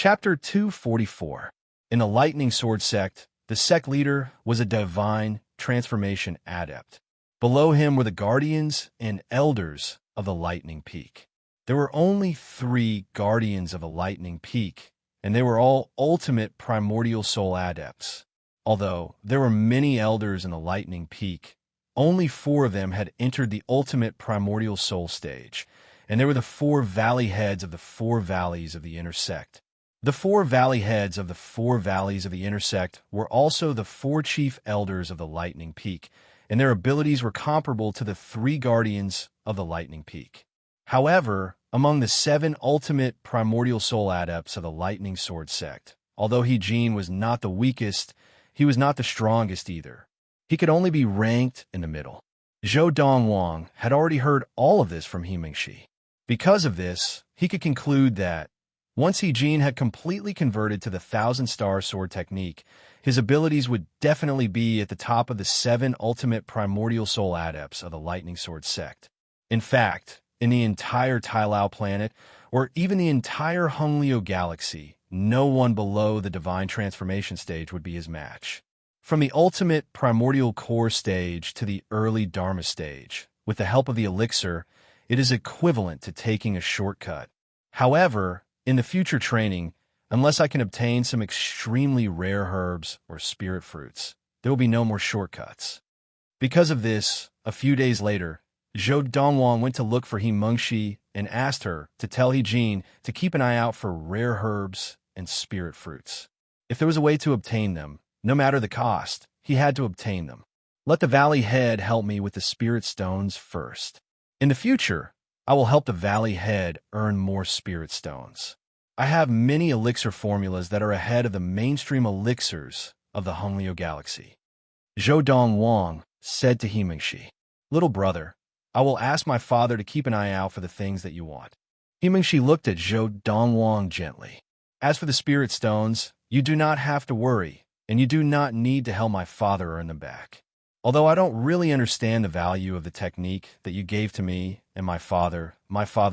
Chapter 244. In the Lightning Sword sect, the sect leader was a divine transformation adept. Below him were the guardians and elders of the Lightning Peak. There were only 3 guardians of the Lightning Peak, and they were all ultimate primordial soul adepts. Although there were many elders in the Lightning Peak, only 4 of them had entered the ultimate primordial soul stage, and they were the 4 valley heads of the 4 valleys of the inner sect. The 4 valley heads of the 4 valleys of the inner sect were also the 4 chief elders of the Lightning Peak, and their abilities were comparable to the 3 guardians of the Lightning Peak. However, among the 7 ultimate primordial soul adepts of the Lightning Sword sect, although Jin was not the weakest, he was not the strongest either. He could only be ranked in the middle. Donghuang had already heard all of this from Himingshi. Because of this, he could conclude that once Jin had completely converted to the 1,000-star sword technique, his abilities would definitely be at the top of the 7 ultimate primordial soul adepts of the Lightning Sword sect. In fact, in the entire Tailao planet, or even the entire Honglio galaxy, no one below the divine transformation stage would be his match. From the ultimate primordial core stage to the early Dharma stage, with the help of the elixir, it is equivalent to taking a shortcut. However, in the future training, unless I can obtain some extremely rare herbs or spirit fruits, there will be no more shortcuts. Because of this, a few days later, Donghuang went to look for Himingshi and asked her to tell Jin to keep an eye out for rare herbs and spirit fruits. If there was a way to obtain them, no matter the cost, he had to obtain them. Let the Valley Head help me with the spirit stones first. In the future, I will help the Valley Head earn more spirit stones. I have many elixir formulas that are ahead of the mainstream elixirs of the Honglio galaxy. Donghuang said to Himingshi, "Little brother, I will ask my father to keep an eye out for the things that you want." Himingshi looked at Donghuang gently. "As for the spirit stones, you do not have to worry, and you do not need to help my father earn them back. Although I don't really understand the value of the technique that you gave to me and my father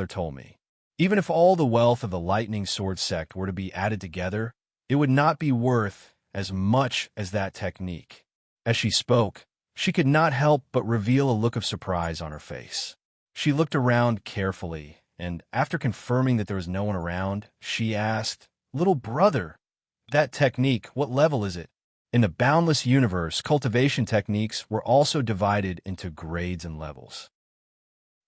told me. Even if all the wealth of the Lightning Sword sect were to be added together, it would not be worth as much as that technique." As she spoke, she could not help but reveal a look of surprise on her face. She looked around carefully, and after confirming that there was no one around, she asked, "Little brother, that technique, what level is it?" In the boundless universe, cultivation techniques were also divided into grades and levels.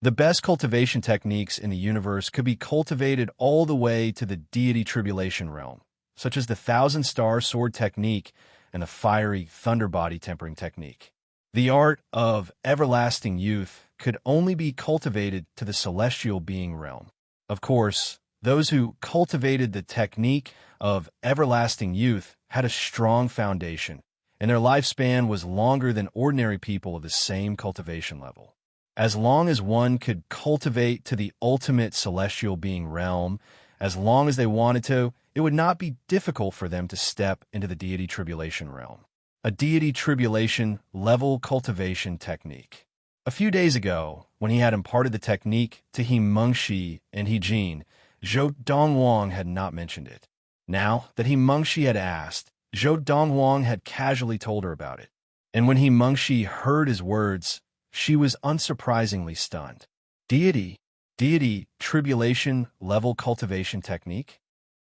The best cultivation techniques in the universe could be cultivated all the way to the deity tribulation realm, such as the 1,000-star sword technique and the fiery thunder body tempering technique. The art of everlasting youth could only be cultivated to the celestial being realm. Of course, those who cultivated the technique of everlasting youth had a strong foundation, and their lifespan was longer than ordinary people of the same cultivation level. As long as one could cultivate to the ultimate celestial being realm, as long as they wanted to, it would not be difficult for them to step into the deity tribulation realm. A deity tribulation level cultivation technique. A few days ago, when he had imparted the technique to Himingshi and Jin, Donghuang had not mentioned it. Now that Himingshi had asked, Donghuang had casually told her about it. And when Himingshi heard his words, she was unsurprisingly stunned. Deity tribulation level cultivation technique?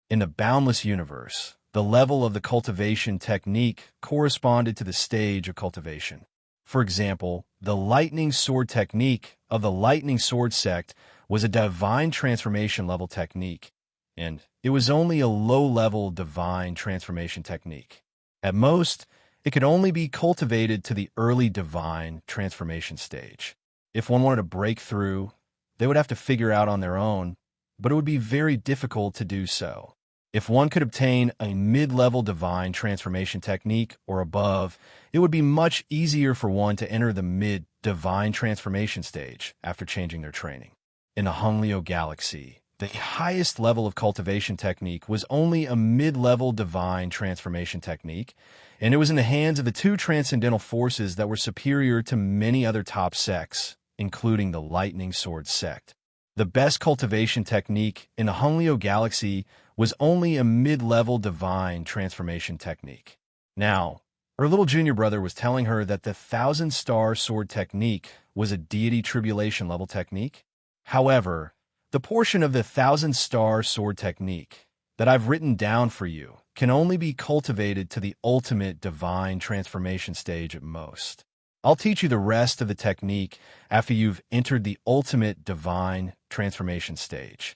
In the boundless universe, the level of the cultivation technique corresponded to the stage of cultivation. For example, the Lightning Sword technique of the Lightning Sword sect was a divine transformation level technique, and it was only a low-level divine transformation technique. At most, it could only be cultivated to the early divine transformation stage. If one wanted to break through, they would have to figure out on their own, but it would be very difficult to do so. If one could obtain a mid-level divine transformation technique or above, it would be much easier for one to enter the mid-divine transformation stage after changing their training. In the Honglio galaxy, the highest level of cultivation technique was only a mid-level divine transformation technique, and it was in the hands of the 2 transcendental forces that were superior to many other top sects, including the Lightning Sword sect. The best cultivation technique in the Honglio galaxy was only a mid-level divine transformation technique. Now, her little junior brother was telling her that the thousand-star sword technique was a deity tribulation level technique. However, the portion of the thousand-star sword technique that I've written down for you can only be cultivated to the ultimate divine transformation stage at most. I'll teach you the rest of the technique after you've entered the ultimate divine transformation stage.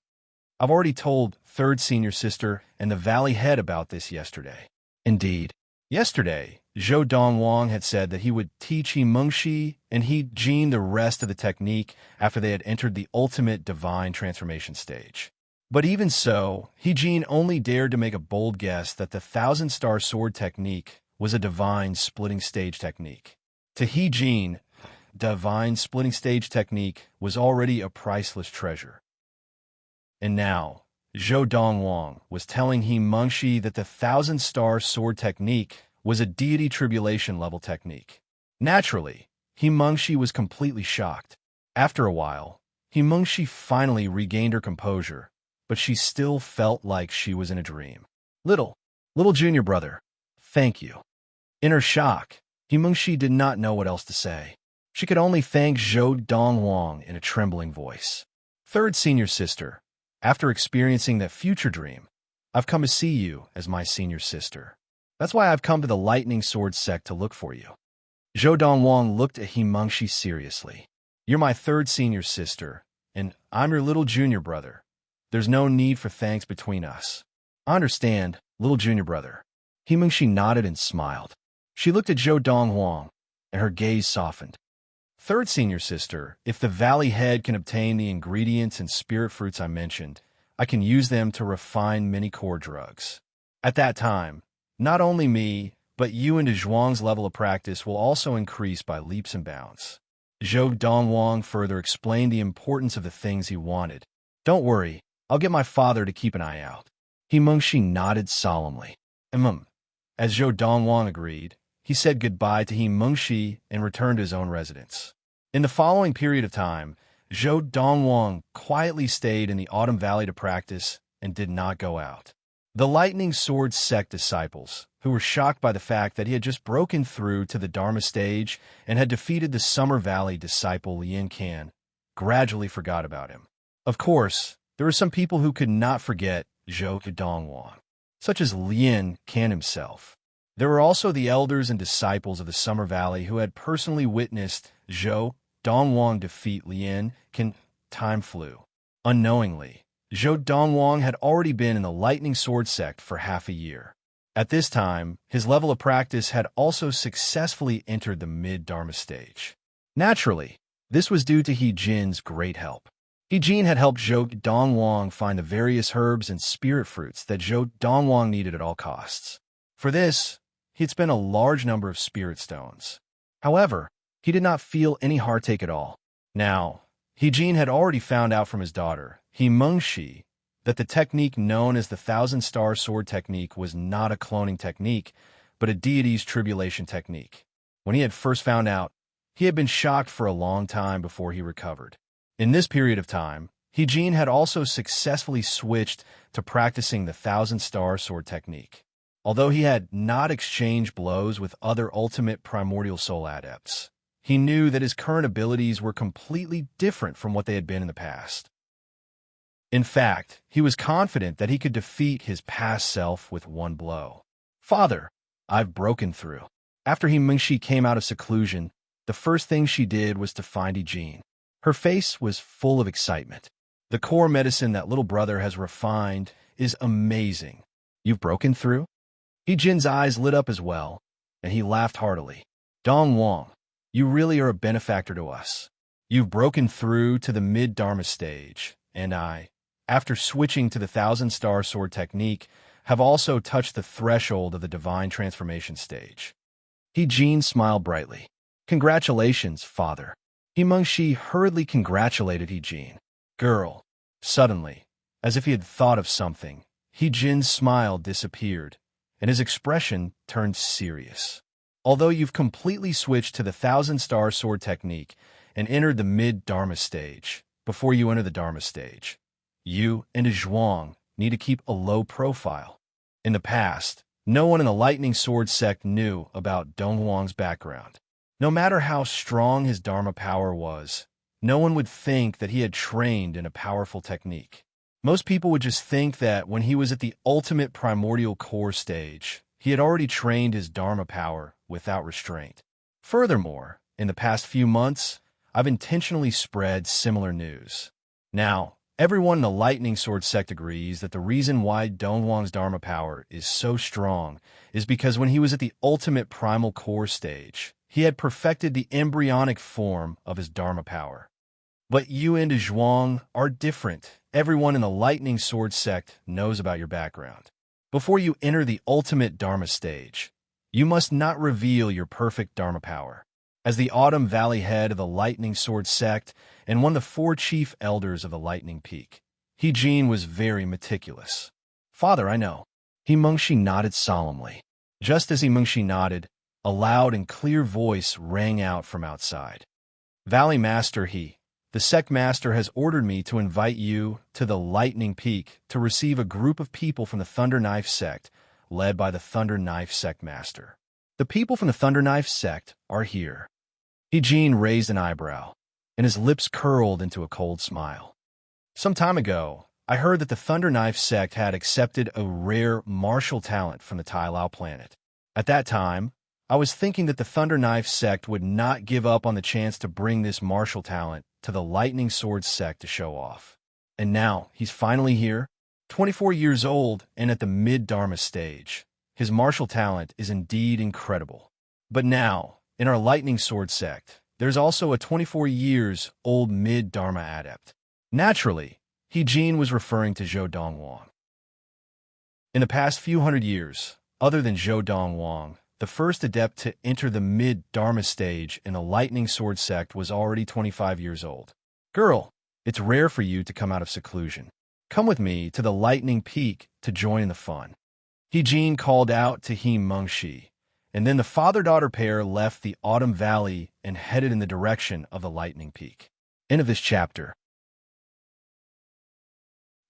I've already told third senior sister and the valley head about this yesterday. Indeed, yesterday, Zhou Donghuang had said that he would teach He Mengxi and He Jin the rest of the technique after they had entered the ultimate divine transformation stage. But even so, He Jin only dared to make a bold guess that the thousand-star sword technique was a divine splitting stage technique. To He Jin, divine splitting stage technique was already a priceless treasure. And now, Zhou Donghuang was telling He Mengxi that the thousand-star sword technique was a deity tribulation level technique. Naturally, He Mengxi was completely shocked. After a while, He Mengxi finally regained her composure, but she still felt like she was in a dream. Little junior brother, thank you. In her shock, He Mengxi did not know what else to say. She could only thank Zhou Donghuang in a trembling voice. Third senior sister, after experiencing that future dream, I've come to see you as my senior sister. That's why I've come to the Lightning Sword sect to look for you. Zhou Donghuang looked at He Mengxi seriously. You're my third senior sister, and I'm your little junior brother. There's no need for thanks between us. I understand, little junior brother. He Mengxi nodded and smiled. She looked at Zhou Donghuang, and her gaze softened. Third senior sister, if the valley head can obtain the ingredients and spirit fruits I mentioned, I can use them to refine many core drugs. At that time, not only me, but you and Zhuang's level of practice will also increase by leaps and bounds. Zhou Donghuang further explained the importance of the things he wanted. Don't worry, I'll get my father to keep an eye out. He Mengxi nodded solemnly. As Zhou Donghuang agreed, he said goodbye to He Mengxi and returned to his own residence. In the following period of time, Zhou Donghuang quietly stayed in the Autumn Valley to practice and did not go out. The Lightning Sword sect disciples, who were shocked by the fact that he had just broken through to the Dharma stage and had defeated the Summer Valley disciple Lian Can, gradually forgot about him. Of course, there were some people who could not forget Zhou Donghuang, such as Lian Can himself. There were also the elders and disciples of the Summer Valley who had personally witnessed Zhou Donghuang defeat Lian Can. Time flew. Unknowingly, Zhou Donghuang had already been in the Lightning Sword sect for half a year. At this time, his level of practice had also successfully entered the mid-Dharma stage. Naturally, this was due to He Jin's great help. He Jin had helped Zhou Donghuang find the various herbs and spirit fruits that Zhou Donghuang needed at all costs. For this, he had spent a large number of spirit stones. However, he did not feel any heartache at all. Now, He Jin had already found out from his daughter, He Mengxi, that the technique known as the thousand-star sword technique was not a cloning technique, but a deity's tribulation technique. When he had first found out, he had been shocked for a long time before he recovered. In this period of time, He Jin had also successfully switched to practicing the thousand-star sword technique. Although he had not exchanged blows with other ultimate primordial soul adepts, he knew that his current abilities were completely different from what they had been in the past. In fact, he was confident that he could defeat his past self with one blow. Father, I've broken through. After He Mengxi came out of seclusion, the first thing she did was to find He Jin. Her face was full of excitement. The core medicine that little brother has refined is amazing. You've broken through? He Jin's eyes lit up as well, and he laughed heartily. Donghuang, you really are a benefactor to us. You've broken through to the mid-Dharma stage, and I, after switching to the thousand-star sword technique, have also touched the threshold of the divine transformation stage. He Jin smiled brightly. Congratulations, father. He Mengxi hurriedly congratulated He Jin. Girl. Suddenly, as if he had thought of something, He Jin's smile disappeared, and his expression turned serious. Although you've completely switched to the thousand-star sword technique and entered the mid-Dharma stage, before you enter the Dharma stage. You and Zhuang need to keep a low profile. In the past, no one in the Lightning Sword sect knew about Donghuang's background. No matter how strong his Dharma power was, no one would think that he had trained in a powerful technique. Most people would just think that when he was at the ultimate primordial core stage, he had already trained his Dharma power without restraint. Furthermore, in the past few months, I've intentionally spread similar news. Now, everyone in the Lightning Sword sect agrees that the reason why Donghuang's Dharma power is so strong is because when he was at the ultimate primal core stage, he had perfected the embryonic form of his Dharma power. But you and Zhuang are different. Everyone in the Lightning Sword sect knows about your background. Before you enter the ultimate Dharma stage, you must not reveal your perfect Dharma power. As the Autumn Valley head of the Lightning Sword sect and one of the 4 chief elders of the Lightning Peak, He was very meticulous. Father, I know. Mengshi nodded solemnly. Just as Mengshi nodded, a loud and clear voice rang out from outside. Valley Master the sect master has ordered me to invite you to the Lightning Peak to receive a group of people from the Thunder Knife sect, led by the Thunder Knife sect master. The people from the Thunder Knife sect are here. He raised an eyebrow, and his lips curled into a cold smile. Some time ago, I heard that the Thunder Knife sect had accepted a rare martial talent from the Tai Lao planet. At that time, I was thinking that the Thunder Knife sect would not give up on the chance to bring this martial talent to the Lightning Sword sect to show off. And now, he's finally here, 24 years old and at the mid-Dharma stage. His martial talent is indeed incredible. But now, in our Lightning Sword sect, there's also a 24 years old mid-Dharma adept. Naturally, He was referring to Zhou Donghuang. In the past few hundred years, other than Zhou Donghuang, the first adept to enter the mid-Dharma stage in the Lightning Sword sect was already 25 years old. Girl, it's rare for you to come out of seclusion. Come with me to the Lightning Peak to join in the fun. He called out to Mengshi, and then the father-daughter pair left the Autumn Valley and headed in the direction of the Lightning Peak. End of this chapter.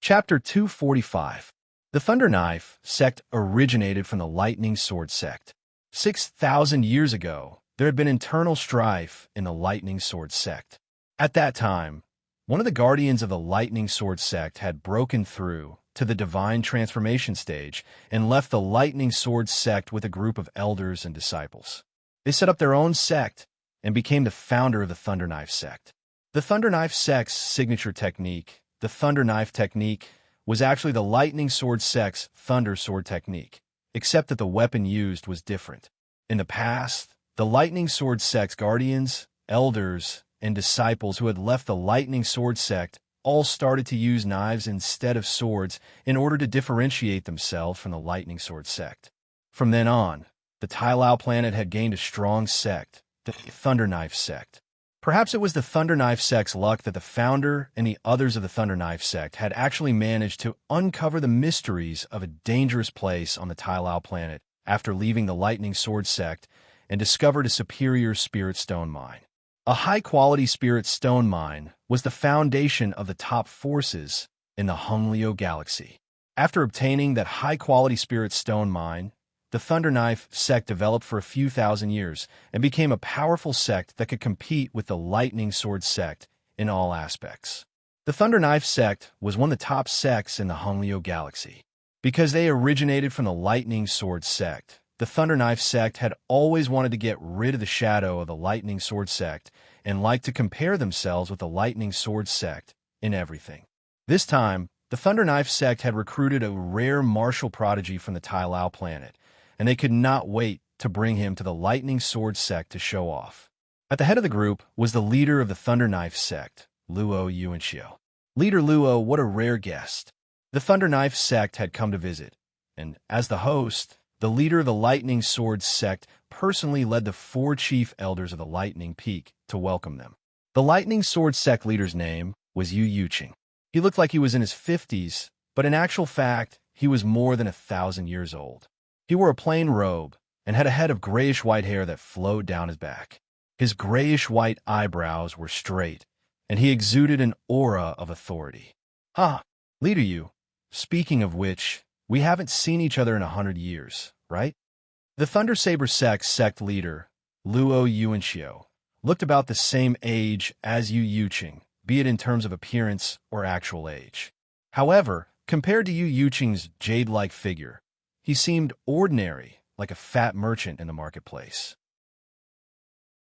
Chapter 245. The Thunder Knife sect originated from the Lightning Sword sect. 6,000 years ago, there had been internal strife in the Lightning Sword sect. At that time, one of the guardians of the Lightning Sword sect had broken through to the divine transformation stage and left the Lightning Sword sect with a group of elders and disciples. They set up their own sect and became the founder of the Thunder Knife sect. The Thunder Knife sect's signature technique, the Thunder Knife technique, was actually the Lightning Sword sect's Thunder Sword technique, except that the weapon used was different. In the past, the Lightning Sword sect's guardians, elders, and disciples who had left the Lightning Sword sect all started to use knives instead of swords in order to differentiate themselves from the Lightning Sword sect. From then on, the Tai Lao planet had gained a strong sect, the Thunder Knife sect. Perhaps it was the Thunder Knife sect's luck that the founder and the others of the Thunder Knife sect had actually managed to uncover the mysteries of a dangerous place on the Tai Lao planet after leaving the Lightning Sword sect and discovered a superior spirit stone mine. A high-quality spirit stone mine was the foundation of the top forces in the Honglio galaxy. After obtaining that high-quality spirit stone mine, the Thunder Knife sect developed for a few thousand years and became a powerful sect that could compete with the Lightning Sword sect in all aspects. The Thunder Knife sect was one of the top sects in the Honglio galaxy. Because they originated from the Lightning Sword sect, the Thunder Knife sect had always wanted to get rid of the shadow of the Lightning Sword sect and liked to compare themselves with the Lightning Sword sect in everything. This time, the Thunder Knife sect had recruited a rare martial prodigy from the Tai Lao planet, and they could not wait to bring him to the Lightning Sword sect to show off. At the head of the group was the leader of the Thunder Knife sect, Luo Yuanxiu. Leader Luo, what a rare guest. The Thunder Knife sect had come to visit, and as the host, the leader of the Lightning Sword sect personally led the 4 chief elders of the Lightning Peak to welcome them. The Lightning Sword sect leader's name was Yu Yuqing. He looked like he was in his 50s, but in actual fact, he was more than 1,000 years old. He wore a plain robe and had a head of grayish-white hair that flowed down his back. His grayish-white eyebrows were straight, and he exuded an aura of authority. "Ha, leader you. Speaking of which, we haven't seen each other in 100 years, right?" The Thunder Saber sect leader, Luo Yuanxiu, looked about the same age as Yu Yuqing, be it in terms of appearance or actual age. However, compared to Yu Yuqing's jade-like figure, he seemed ordinary, like a fat merchant in the marketplace.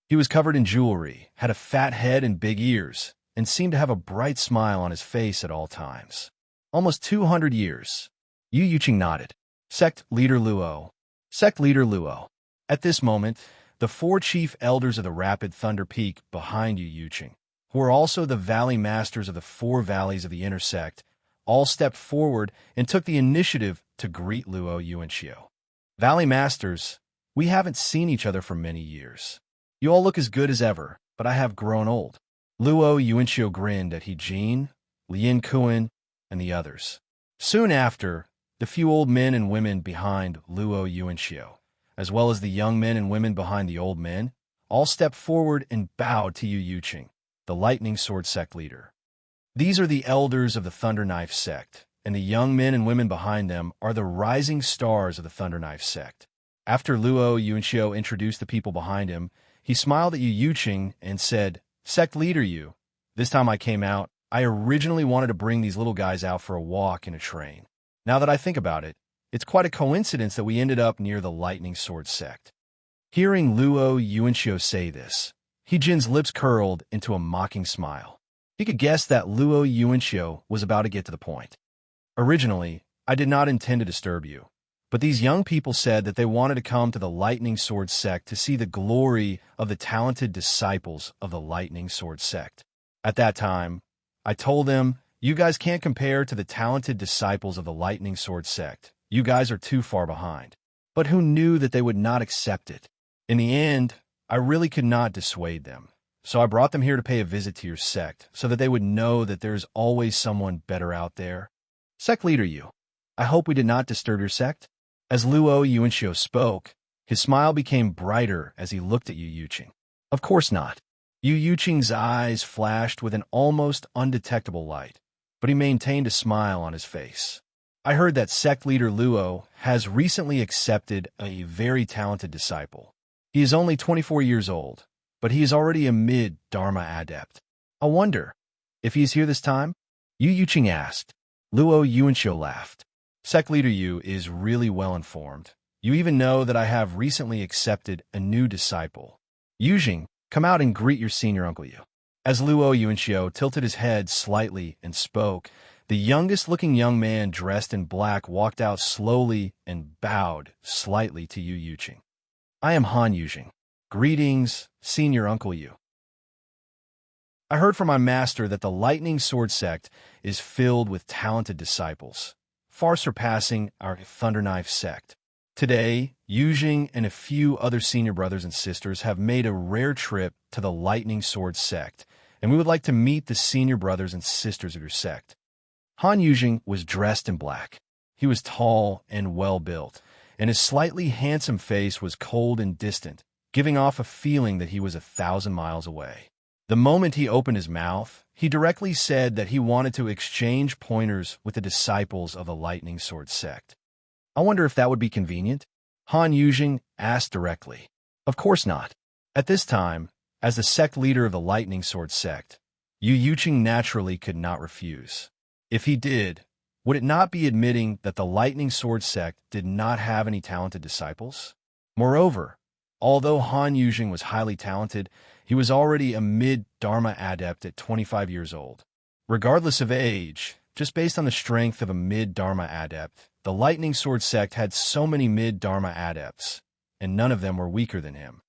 He was covered in jewelry, had a fat head and big ears, and seemed to have a bright smile on his face at all times. "Almost 200 years. Yu Yuqing nodded. Sect Leader Luo. Sect Leader Luo. At this moment, the 4 chief elders of the Rapid Thunder Peak behind Yu Yuqing, who were also the valley masters of the 4 valleys of the inner sect, all stepped forward and took the initiative to greet Luo Yuanxiu. "Valley masters, we haven't seen each other for many years. You all look as good as ever, but I have grown old." Luo Yuanxiu grinned at He Jin, Lin Kuan, and the others. Soon after, the few old men and women behind Luo Yuanxiu, as well as the young men and women behind the old men, all stepped forward and bowed to Yu Yuqing, the Lightning Sword sect leader. These are the elders of the Thunder Knife sect, and the young men and women behind them are the rising stars of the Thunder Knife sect. After Luo Yuanxiu introduced the people behind him, he smiled at Yu Yuqing and said, "Sect leader Yu, this time I came out, I originally wanted to bring these little guys out for a walk in a train. Now that I think about it, it's quite a coincidence that we ended up near the Lightning Sword sect." Hearing Luo Yuanxiu say this, He Jin's lips curled into a mocking smile. He could guess that Luo Yuanxiu was about to get to the point. "Originally, I did not intend to disturb you, but these young people said that they wanted to come to the Lightning Sword sect to see the glory of the talented disciples of the Lightning Sword sect. At that time, I told them, you guys can't compare to the talented disciples of the Lightning Sword sect. You guys are too far behind." But who knew that they would not accept it? In the end, I really could not dissuade them. So I brought them here to pay a visit to your sect, so that they would know that there is always someone better out there. "Sect leader Yu, I hope we did not disturb your sect?" As Luo Yuanxiu spoke, his smile became brighter as he looked at Yu Yuqing. "Of course not." Yu Yuqing's eyes flashed with an almost undetectable light, but he maintained a smile on his face. "I heard that sect leader Luo has recently accepted a very talented disciple. He is only 24 years old, but he is already a mid-Dharma adept. I wonder if he is here this time?" Yu Yuqing asked. Luo Yuanxiu laughed. "Sect leader Yu is really well informed. You even know that I have recently accepted a new disciple. Yujing, come out and greet your senior uncle Yu." As Luo Yuanxiu tilted his head slightly and spoke, the youngest-looking young man dressed in black walked out slowly and bowed slightly to Yu Yuqing. "I am Han Yujing. Greetings, senior uncle Yu. I heard from my master that the Lightning Sword sect is filled with talented disciples, far surpassing our Thunder Knife sect. Today, Yujing and a few other senior brothers and sisters have made a rare trip to the Lightning Sword sect, and we would like to meet the senior brothers and sisters of your sect." Han Yujing was dressed in black. He was tall and well-built, and his slightly handsome face was cold and distant, giving off a feeling that he was 1,000 miles away. The moment he opened his mouth, he directly said that he wanted to exchange pointers with the disciples of the Lightning Sword sect. "I wonder if that would be convenient?" Han Yujing asked directly. "Of course not." At this time, as the sect leader of the Lightning Sword sect, Yu Yuqing naturally could not refuse. If he did, would it not be admitting that the Lightning Sword sect did not have any talented disciples? Moreover, although Han Yujing was highly talented, he was already a mid-Dharma adept at 25 years old. Regardless of age, just based on the strength of a mid-Dharma adept, the Lightning Sword sect had so many mid-Dharma adepts, and none of them were weaker than him.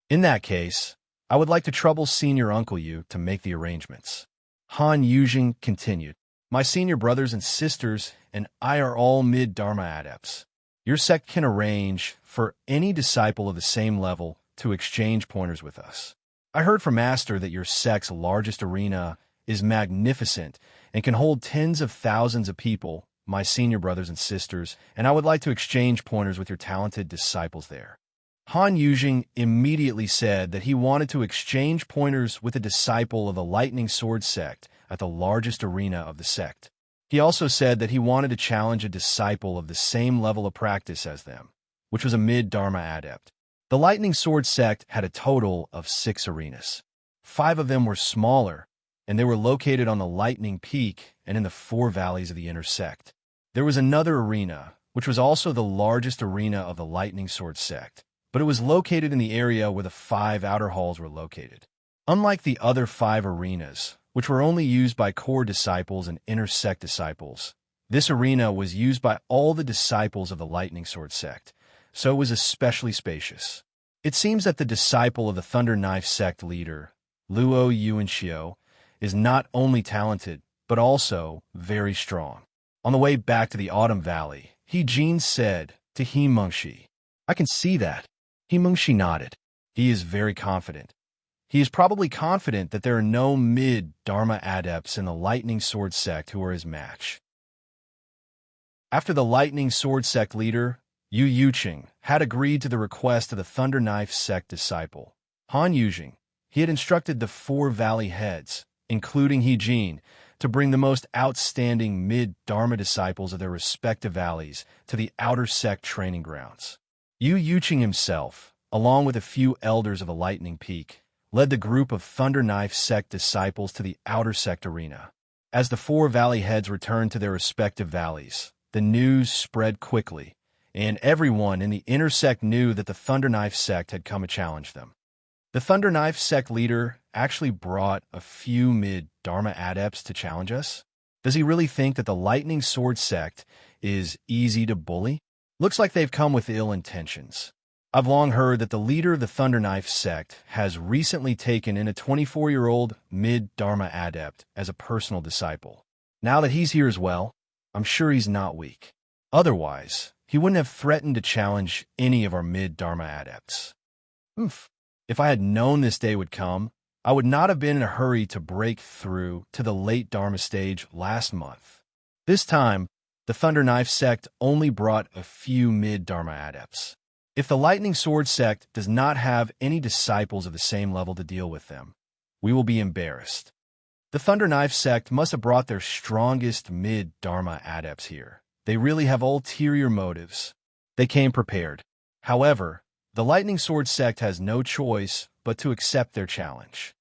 In that case, I would like to trouble Senior Uncle Yu to make the arrangements. Han Yujing continued. My senior brothers and sisters and I are all mid-Dharma adepts. Your sect can arrange for any disciple of the same level to exchange pointers with us. I heard from Master that your sect's largest arena is magnificent and can hold tens of thousands of people, my senior brothers and sisters, and I would like to exchange pointers with your talented disciples there. Han Yujing immediately said that he wanted to exchange pointers with a disciple of the Lightning Sword sect at the largest arena of the sect. He also said that he wanted to challenge a disciple of the same level of practice as them, which was a mid-Dharma adept. The Lightning Sword sect had a total of 6 arenas. 5 of them were smaller, and they were located on the Lightning Peak and in the 4 valleys of the inner sect. There was another arena, which was also the largest arena of the Lightning Sword sect, but it was located in the area where the 5 outer halls were located. Unlike the other 5 arenas, which were only used by core disciples and inner sect disciples, this arena was used by all the disciples of the Lightning Sword sect, so it was especially spacious. It seems that the disciple of the Thunder Knife sect leader, Luo Yuanxiu, is not only talented, but also very strong. On the way back to the Autumn Valley, He Jin said to He Mengshi, "I can see that." He Mengshi nodded. He is very confident. He is probably confident that there are no mid-Dharma adepts in the Lightning Sword sect who are his match. After the Lightning Sword sect leader, Yu Yuqing, had agreed to the request of the Thunder Knife sect disciple, Han Yujing, he had instructed the 4 valley heads, including He Jin, to bring the most outstanding mid-Dharma disciples of their respective valleys to the outer sect training grounds. Yu Yuqing himself, along with a few elders of the Lightning Peak, led the group of Thunder Knife sect disciples to the outer sect arena. As the 4 valley heads returned to their respective valleys, the news spread quickly, and everyone in the inner sect knew that the Thunder Knife sect had come to challenge them. The Thunder Knife sect leader actually brought a few mid-Dharma adepts to challenge us? Does he really think that the Lightning Sword sect is easy to bully? Looks like they've come with ill intentions. I've long heard that the leader of the Thunder Knife sect has recently taken in a 24-year-old mid-Dharma adept as a personal disciple. Now that he's here as well, I'm sure he's not weak. Otherwise, he wouldn't have threatened to challenge any of our mid-Dharma adepts. If I had known this day would come, I would not have been in a hurry to break through to the late Dharma stage last month. This time, the Thunder Knife sect only brought a few mid-Dharma adepts. If the Lightning Sword sect does not have any disciples of the same level to deal with them, we will be embarrassed. The Thunder Knife sect must have brought their strongest mid-Dharma adepts here. They really have ulterior motives. They came prepared. However, the Lightning Sword sect has no choice but to accept their challenge.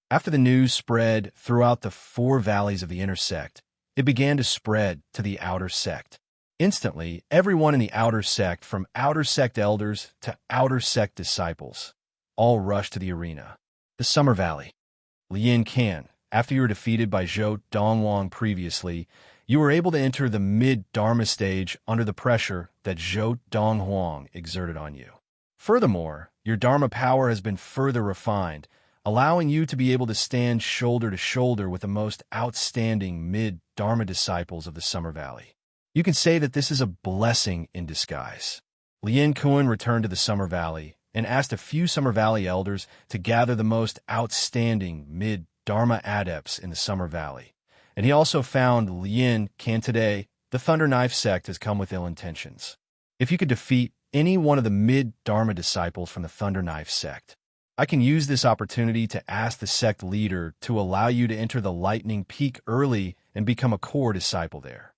After the news spread throughout the 4 valleys of the inner sect, it began to spread to the outer sect. Instantly, everyone in the outer sect, from outer sect elders to outer sect disciples, all rushed to the arena. The Summer Valley. Lian Kan, after you were defeated by Zhou Donghuang previously, you were able to enter the mid-Dharma stage under the pressure that Zhou Donghuang exerted on you. Furthermore, your Dharma power has been further refined, allowing you to be able to stand shoulder to shoulder with the most outstanding mid-Dharma disciples of the Summer Valley. You can say that this is a blessing in disguise. Lian Kun returned to the Summer Valley and asked a few Summer Valley elders to gather the most outstanding mid-Dharma adepts in the Summer Valley. And he also found Lian Kan today. The Thunder Knife sect has come with ill intentions. If you could defeat any one of the mid-Dharma disciples from the Thunder Knife sect, I can use this opportunity to ask the sect leader to allow you to enter the Lightning Peak early and become a core disciple there.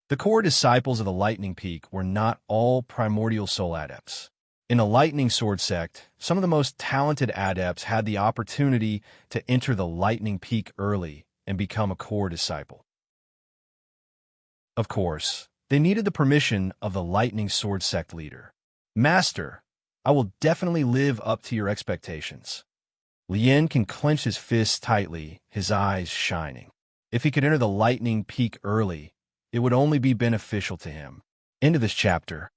The core disciples of the Lightning Peak were not all primordial soul adepts. In the Lightning Sword sect, some of the most talented adepts had the opportunity to enter the Lightning Peak early and become a core disciple. Of course, they needed the permission of the Lightning Sword sect leader. Master, I will definitely live up to your expectations. Lian can clench his fists tightly, his eyes shining. If he could enter the Lightning Peak early, it would only be beneficial to him. End of this chapter.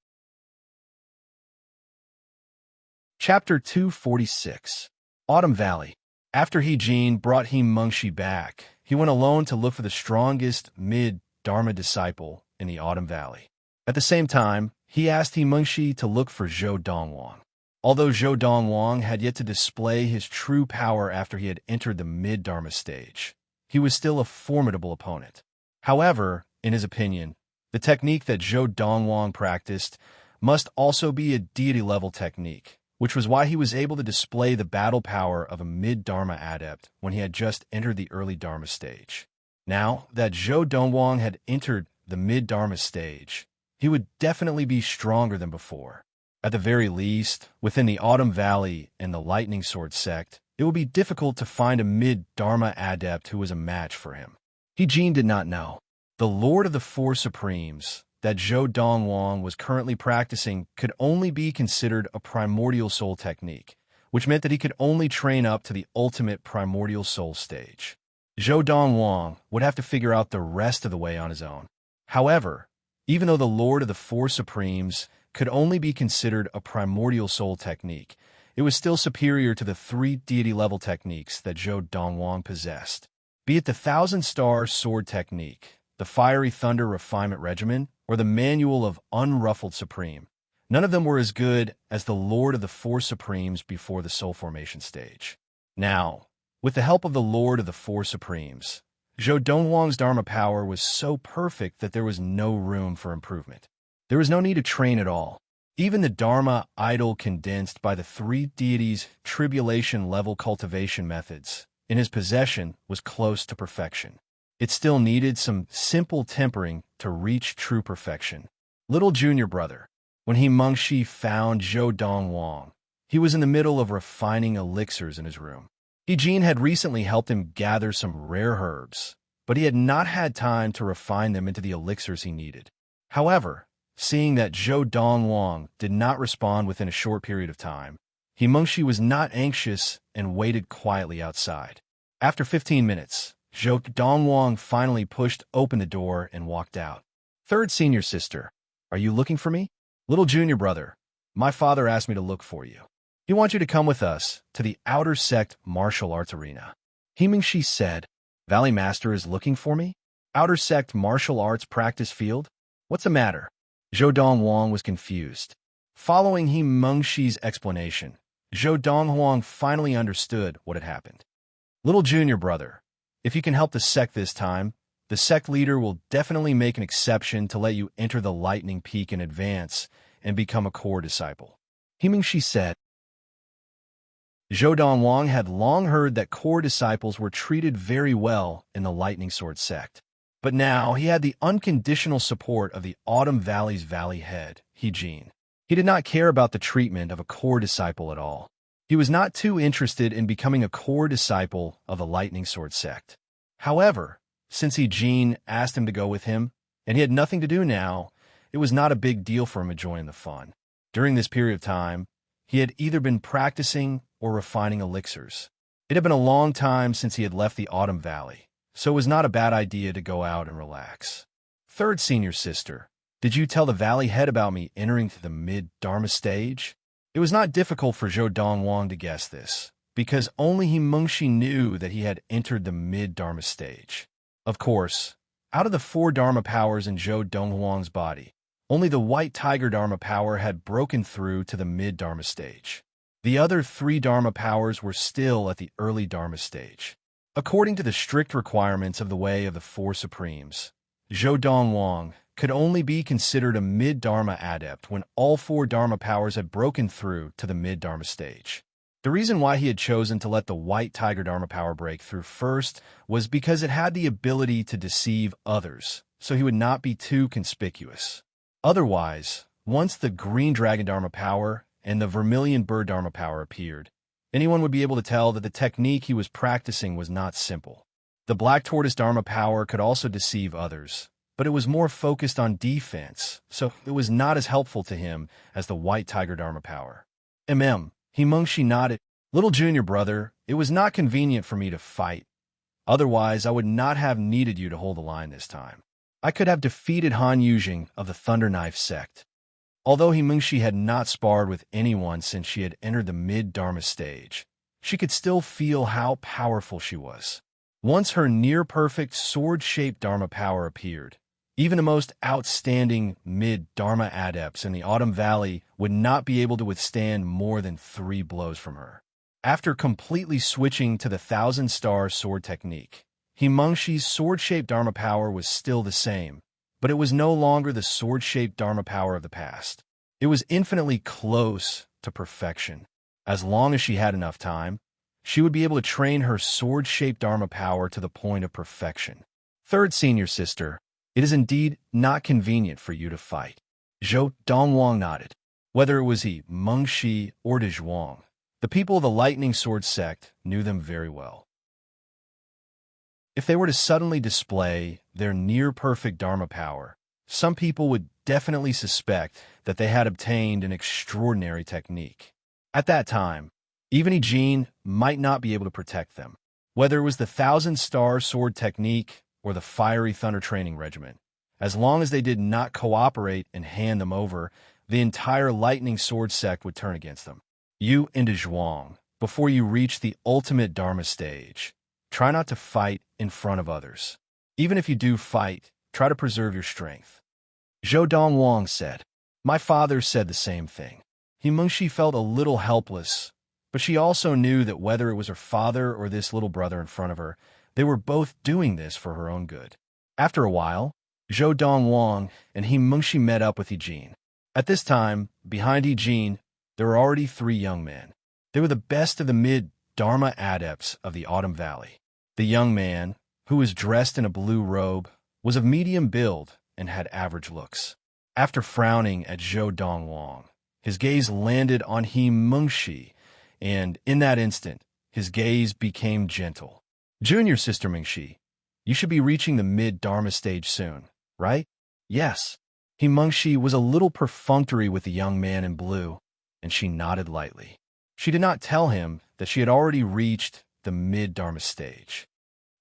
Chapter 246. Autumn Valley. After He Jin brought He Mengshi back, he went alone to look for the strongest mid-Dharma disciple in the Autumn Valley. At the same time, he asked He Mengshi to look for Zhou Donghuang. Although Zhou Donghuang had yet to display his true power after he had entered the mid-Dharma stage, he was still a formidable opponent. However, in his opinion, the technique that Zhou Donghuang practiced must also be a deity-level technique, which was why he was able to display the battle power of a mid-Dharma adept when he had just entered the early Dharma stage. Now that Zhou Donghuang had entered the mid-Dharma stage, he would definitely be stronger than before. At the very least, within the Autumn Valley and the Lightning Sword sect, it would be difficult to find a mid-Dharma adept who was a match for him. He did not know. The Lord of the Four Supremes that Zhou Donghuang was currently practicing could only be considered a primordial soul technique, which meant that he could only train up to the ultimate primordial soul stage. Zhou Donghuang would have to figure out the rest of the way on his own. However, even though the Lord of the Four Supremes could only be considered a primordial soul technique, it was still superior to the 3 deity-level techniques that Zhou Donghuang possessed. Be it the Thousand-Star Sword Technique, the Fiery Thunder Refinement Regimen, or the Manual of Unruffled Supreme, none of them were as good as the Lord of the Four Supremes before the Soul Formation stage. Now, with the help of the Lord of the Four Supremes, Zhou Donghuang's Dharma power was so perfect that there was no room for improvement. There was no need to train at all. Even the Dharma idol condensed by the 3 deities' tribulation-level cultivation methods in his possession was close to perfection. It still needed some simple tempering to reach true perfection. Little junior brother, when Mengshi found Zhou Donghuang, he was in the middle of refining elixirs in his room. Jin had recently helped him gather some rare herbs, but he had not had time to refine them into the elixirs he needed. However, seeing that Zhou Donghuang did not respond within a short period of time, Mengshi was not anxious and waited quietly outside. After 15 minutes, Zhou Donghuang finally pushed open the door and walked out. Third senior sister, are you looking for me? Little junior brother, my father asked me to look for you. He wants you to come with us to the outer sect martial arts arena. Mengshi said, Valley Master is looking for me? Outer sect martial arts practice field? What's the matter? Zhou Donghuang was confused. Following Mengshi's explanation, Zhou Donghuang finally understood what had happened. Little junior brother, if you can help the sect this time, the sect leader will definitely make an exception to let you enter the Lightning Peak in advance and become a core disciple. Mengshi said. Zhou Donghuang had long heard that core disciples were treated very well in the Lightning Sword sect. But now he had the unconditional support of the Autumn Valley's Valley Head, Jin. He did not care about the treatment of a core disciple at all. He was not too interested in becoming a core disciple of the Lightning Sword sect. However, since Jin asked him to go with him, and he had nothing to do now, it was not a big deal for him to join the fun. During this period of time, he had either been practicing or refining elixirs. It had been a long time since he had left the Autumn Valley, so it was not a bad idea to go out and relax. Third senior sister, did you tell the Valley Head about me entering the mid-Dharma stage? It was not difficult for Zhou Donghuang to guess this, because only Mengshi knew that he had entered the mid-Dharma stage. Of course, out of the 4 Dharma powers in Zhou Donghuang's body, only the White Tiger Dharma power had broken through to the mid-Dharma stage. The other 3 Dharma powers were still at the early Dharma stage. According to the strict requirements of the Way of the Four Supremes, Zhou Donghuang could only be considered a mid-Dharma adept when all 4 Dharma powers had broken through to the mid-Dharma stage. The reason why he had chosen to let the White Tiger Dharma power break through first was because it had the ability to deceive others, so he would not be too conspicuous. Otherwise, once the Green Dragon Dharma power and the Vermilion Bird Dharma power appeared, anyone would be able to tell that the technique he was practicing was not simple. The Black Tortoise Dharma power could also deceive others, but it was more focused on defense, so it was not as helpful to him as the White Tiger Dharma power. Mengshi nodded. Little junior brother, it was not convenient for me to fight. Otherwise, I would not have needed you to hold the line this time. I could have defeated Han Yujing of the Thunder Knife sect. Although Mengshi had not sparred with anyone since she had entered the mid-Dharma stage, she could still feel how powerful she was. Once her near-perfect sword-shaped Dharma power appeared, even the most outstanding mid-Dharma adepts in the Autumn Valley would not be able to withstand more than 3 blows from her. After completely switching to the Thousand-Star Sword Technique, Mengshi's sword-shaped Dharma power was still the same, but it was no longer the sword-shaped Dharma power of the past. It was infinitely close to perfection. As long as she had enough time, she would be able to train her sword-shaped Dharma power to the point of perfection. Third senior sister, it is indeed not convenient for you to fight. Zhou Donghuang nodded. Whether it was he, Mengshi, or Donghuang, the people of the Lightning Sword sect knew them very well. If they were to suddenly display their near-perfect Dharma power, some people would definitely suspect that they had obtained an extraordinary technique. At that time, even Ijin might not be able to protect them. Whether it was the thousand-star sword technique or the fiery thunder training regiment, as long as they did not cooperate and hand them over, the entire Lightning Sword sect would turn against them. You and Donghuang, before you reach the ultimate Dharma stage, try not to fight in front of others. Even if you do fight, try to preserve your strength. Zhou Donghuang said. My father said the same thing. Mengshi felt a little helpless, but she also knew that whether it was her father or this little brother in front of her, they were both doing this for her own good. After a while, Zhou Donghuang and Mengshi met up with Ijin. At this time, behind Ijin, there were already 3 young men. They were the best of the mid-Dharma adepts of the Autumn Valley. The young man, who was dressed in a blue robe, was of medium build and had average looks. After frowning at Zhou Donghuang, his gaze landed on Mengshi, and in that instant, his gaze became gentle. Junior sister Mengshi, you should be reaching the mid-Dharma stage soon, right? Yes. Mengshi was a little perfunctory with the young man in blue, and she nodded lightly. She did not tell him that she had already reached the mid-Dharma stage.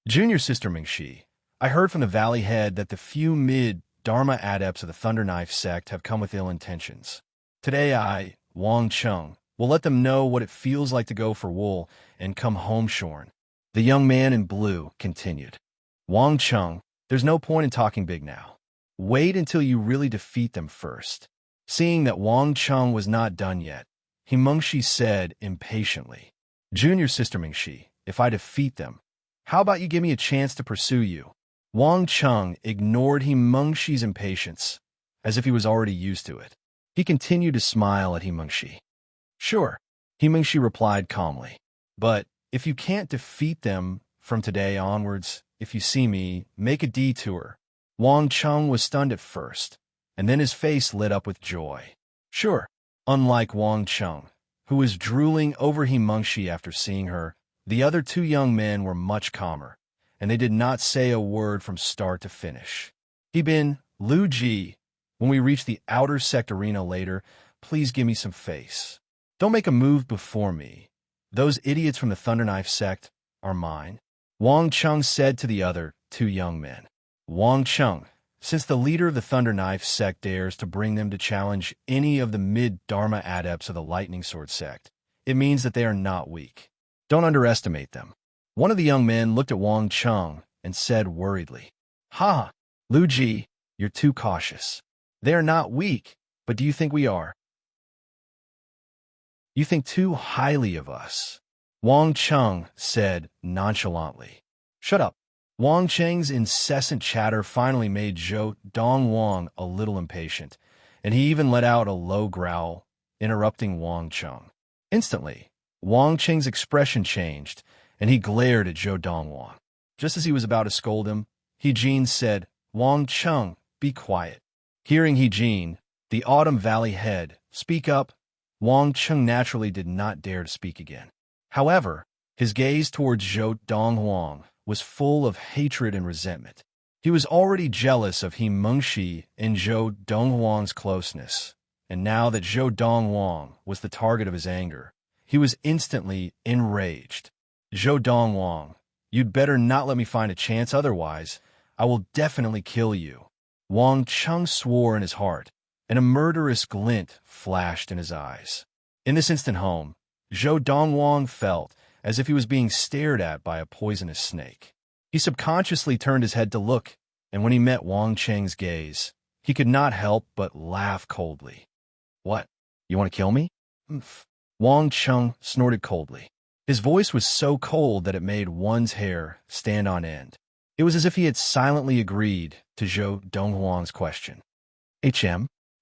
Junior sister Mengshi, I heard from the valley head that the few mid-Dharma adepts of the Thunder Knife sect have come with ill intentions. Today I, Wang Cheng, will let them know what it feels like to go for wool and come home shorn. The young man in blue continued. Wang Cheng, there's no point in talking big now. Wait until you really defeat them first. Seeing that Wang Cheng was not done yet, Mengshi said impatiently. Junior sister Mengshi, if I defeat them, how about you give me a chance to pursue you? Wang Cheng ignored Mengshi's impatience, as if he was already used to it. He continued to smile at Mengshi. Sure, Mengshi replied calmly. But if you can't defeat them from today onwards, if you see me, make a detour. Wang Cheng was stunned at first, and then his face lit up with joy. Sure, unlike Wang Cheng, who was drooling over Mengshi after seeing her, the other 2 young men were much calmer, and they did not say a word from start to finish. Lu Ji, when we reach the outer sect arena later, please give me some face. Don't make a move before me. Those idiots from the Thunder Knife sect are mine. Wang Cheng said to the other 2 young men. Wang Cheng, since the leader of the Thunder Knife sect dares to bring them to challenge any of the mid-Dharma adepts of the Lightning Sword sect, it means that they are not weak. Don't underestimate them. One of the young men looked at Wang Cheng and said worriedly, Ha! Lu Ji, you're too cautious. They are not weak, but do you think we are? You think too highly of us. Wang Cheng said nonchalantly. Shut up. Wang Cheng's incessant chatter finally made Zhou Donghuang a little impatient, and he even let out a low growl, interrupting Wang Cheng. Instantly, Wang Cheng's expression changed, and he glared at Zhou Donghuang. Just as he was about to scold him, Jin said, Wang Cheng, be quiet. Hearing Jin, the Autumn Valley head, speak up, Wang Cheng naturally did not dare to speak again. However, his gaze towards Zhou Donghuang was full of hatred and resentment. He was already jealous of Mengshi and Zhou Donghuang's closeness, and now that Zhou Donghuang was the target of his anger, he was instantly enraged. Zhou Donghuang, you'd better not let me find a chance, otherwise I will definitely kill you. Wang Cheng swore in his heart, and a murderous glint flashed in his eyes. In this instant home, Zhou Donghuang felt as if he was being stared at by a poisonous snake. He subconsciously turned his head to look, and when he met Wang Cheng's gaze, he could not help but laugh coldly. What? You want to kill me? Umph. Wang Cheng snorted coldly. His voice was so cold that it made one's hair stand on end. It was as if he had silently agreed to Zhou Donghuang's question.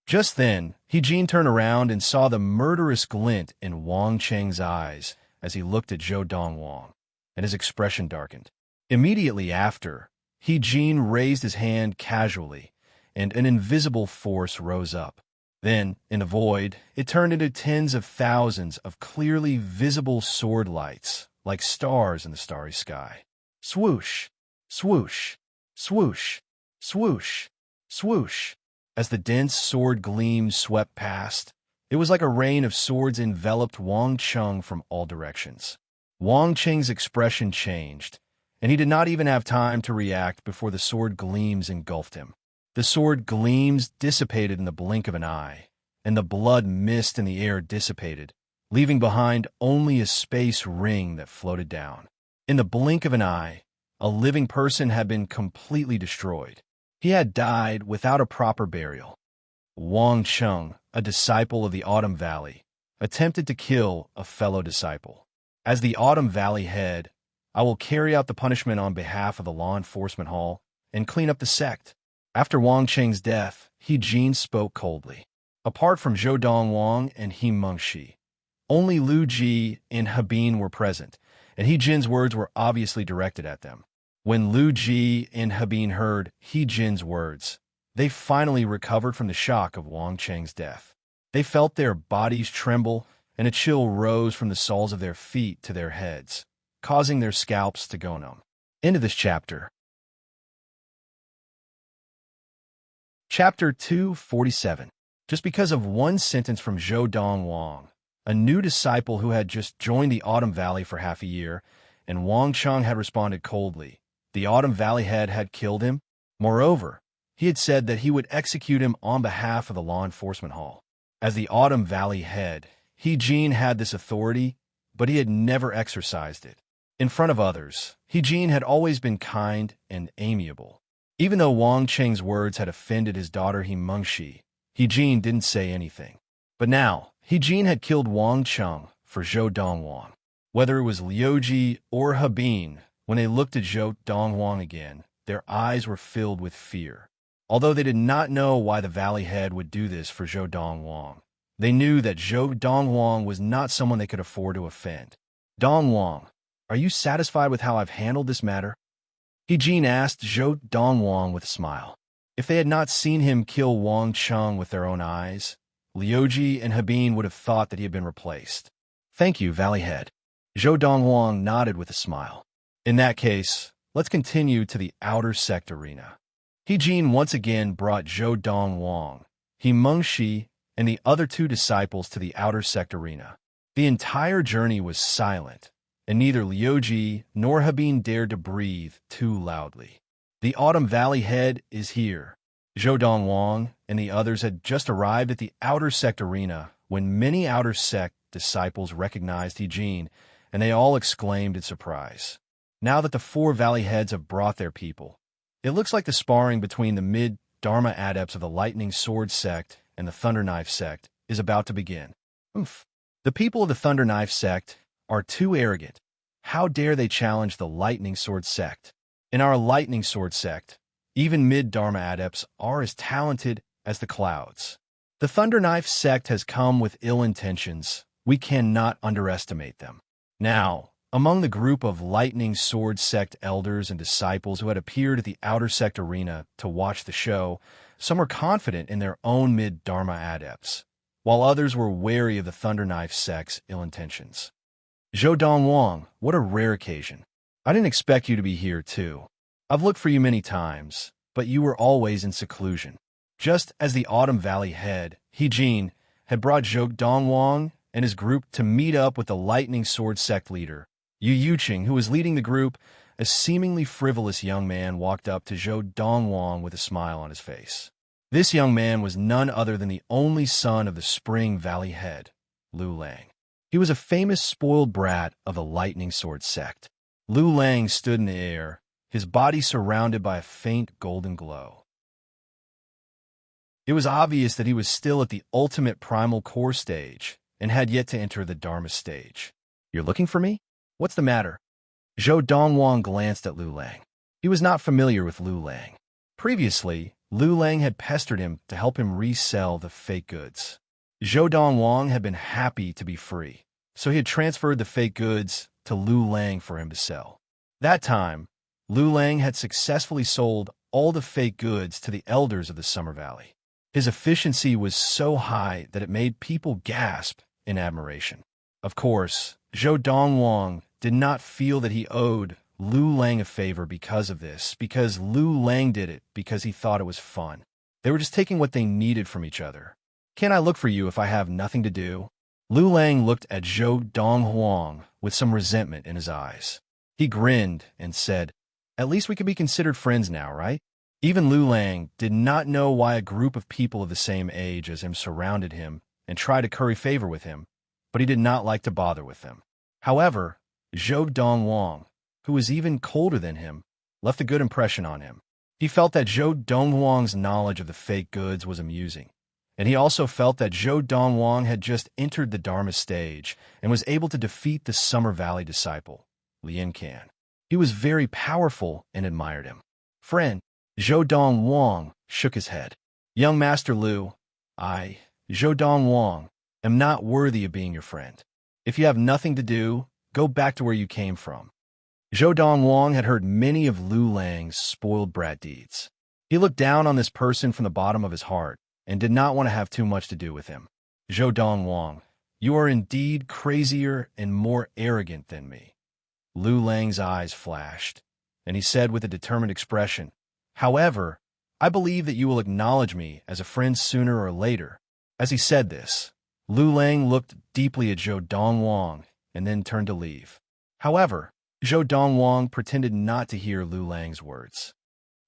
Just then, He-Jin turned around and saw the murderous glint in Wang Cheng's eyes as he looked at Zhou Donghuang, and his expression darkened. Immediately after, He-Jin raised his hand casually, and an invisible force rose up. Then, in the void, it turned into tens of thousands of clearly visible sword lights, like stars in the starry sky. Swoosh, swoosh, swoosh, swoosh, swoosh. As the dense sword gleams swept past, it was like a rain of swords enveloped Wang Cheng from all directions. Wang Cheng's expression changed, and he did not even have time to react before the sword gleams engulfed him. The sword gleams dissipated in the blink of an eye, and the blood mist in the air dissipated, leaving behind only a space ring that floated down. In the blink of an eye, a living person had been completely destroyed. He had died without a proper burial. Wang Cheng, a disciple of the Autumn Valley, attempted to kill a fellow disciple. As the Autumn Valley head, I will carry out the punishment on behalf of the law enforcement hall and clean up the sect. After Wang Cheng's death, He-Jin spoke coldly. Apart from Zhou Donghuang and He Mengshi, only Lu Ji and Habin were present, and He-Jin's words were obviously directed at them. When Lu Ji and Habin heard He-Jin's words, they finally recovered from the shock of Wang Cheng's death. They felt their bodies tremble, and a chill rose from the soles of their feet to their heads, causing their scalps to go numb. End of this chapter. Chapter 247. Just because of one sentence from Zhou Donghuang, a new disciple who had just joined the Autumn Valley for half a year, and Wang Cheng had responded coldly. The Autumn Valley head had killed him. Moreover, he had said that he would execute him on behalf of the law enforcement hall. As the Autumn Valley head, He-Jin had this authority, but he had never exercised it. In front of others, He-Jin had always been kind and amiable. Even though Wang Cheng's words had offended his daughter He Mengshi, He-Jin didn't say anything. But now, He-Jin had killed Wang Cheng for Zhou Donghuang. Whether it was Liuji or Habin, when they looked at Zhou Donghuang again, their eyes were filled with fear. Although they did not know why the Valley Head would do this for Zhou Donghuang, they knew that Zhou Donghuang was not someone they could afford to offend. Donghuang, are you satisfied with how I've handled this matter? He-Jin asked Zhou Donghuang with a smile. If they had not seen him kill Wang Cheng with their own eyes, Liuji and Habin would have thought that he had been replaced. Thank you, Valley Head. Zhou Donghuang nodded with a smile. In that case, let's continue to the outer sect arena. He-Jin once again brought Zhou Donghuang, He Mengshi, and the other two disciples to the outer sect arena. The entire journey was silent, and neither Liuji nor Habin dared to breathe too loudly. The Autumn Valley head is here. Zhou Donghuang and the others had just arrived at the outer sect arena when many outer sect disciples recognized He-Jin, and they all exclaimed in surprise. Now that the four Valley heads have brought their people, it looks like the sparring between the mid-Dharma adepts of the Lightning Sword sect and the Thunder Knife sect is about to begin. Oof. The people of the Thunder Knife sect are too arrogant. How dare they challenge the Lightning Sword sect? In our Lightning Sword sect, even mid-Dharma adepts are as talented as the clouds. The Thunder Knife sect has come with ill intentions. We cannot underestimate them. Now, among the group of Lightning Sword sect elders and disciples who had appeared at the outer sect arena to watch the show, some were confident in their own mid-Dharma adepts, while others were wary of the Thunder Knife sect's ill intentions. Zhou Donghuang, what a rare occasion. I didn't expect you to be here, too. I've looked for you many times, but you were always in seclusion. Just as the Autumn Valley head, He-Jin, had brought Zhou Donghuang and his group to meet up with the Lightning Sword sect leader, Yu Yuqing, who was leading the group, a seemingly frivolous young man walked up to Zhou Donghuang with a smile on his face. This young man was none other than the only son of the Spring Valley head, Lu Lang. He was a famous spoiled brat of the Lightning Sword sect. Lu Lang stood in the air, his body surrounded by a faint golden glow. It was obvious that he was still at the ultimate primal core stage and had yet to enter the Dharma stage. You're looking for me? What's the matter? Zhou Donghuang glanced at Lu Lang. He was not familiar with Lu Lang. Previously, Lu Lang had pestered him to help him resell the fake goods. Zhou Donghuang had been happy to be free, so he had transferred the fake goods to Lu Lang for him to sell. That time, Lu Lang had successfully sold all the fake goods to the elders of the Summer Valley. His efficiency was so high that it made people gasp in admiration. Of course, Zhou Donghuang did not feel that he owed Lu Lang a favor because of this, because Lu Lang did it because he thought it was fun. They were just taking what they needed from each other. "Can I look for you if I have nothing to do?" Lu Lang looked at Zhou Donghuang with some resentment in his eyes. He grinned and said, "At least we can be considered friends now, right?" Even Lu Lang did not know why a group of people of the same age as him surrounded him and tried to curry favor with him, but he did not like to bother with them. However, Zhou Donghuang, who was even colder than him, left a good impression on him. He felt that Zhou Donghuang's knowledge of the fake goods was amusing, and he also felt that Zhou Donghuang had just entered the Dharma stage and was able to defeat the Summer Valley disciple, Lian Can. He was very powerful and admired him. "Friend," Zhou Donghuang shook his head. "Young Master Lu, I, Zhou Donghuang, am not worthy of being your friend. If you have nothing to do, go back to where you came from." Zhou Donghuang had heard many of Lu Lang's spoiled brat deeds. He looked down on this person from the bottom of his heart and did not want to have too much to do with him. "Zhou Donghuang, you are indeed crazier and more arrogant than me." Lu Lang's eyes flashed, and he said with a determined expression, "However, I believe that you will acknowledge me as a friend sooner or later." As he said this, Lu Lang looked deeply at Zhou Donghuang and then turned to leave. However, Zhou Donghuang pretended not to hear Lu Lang's words.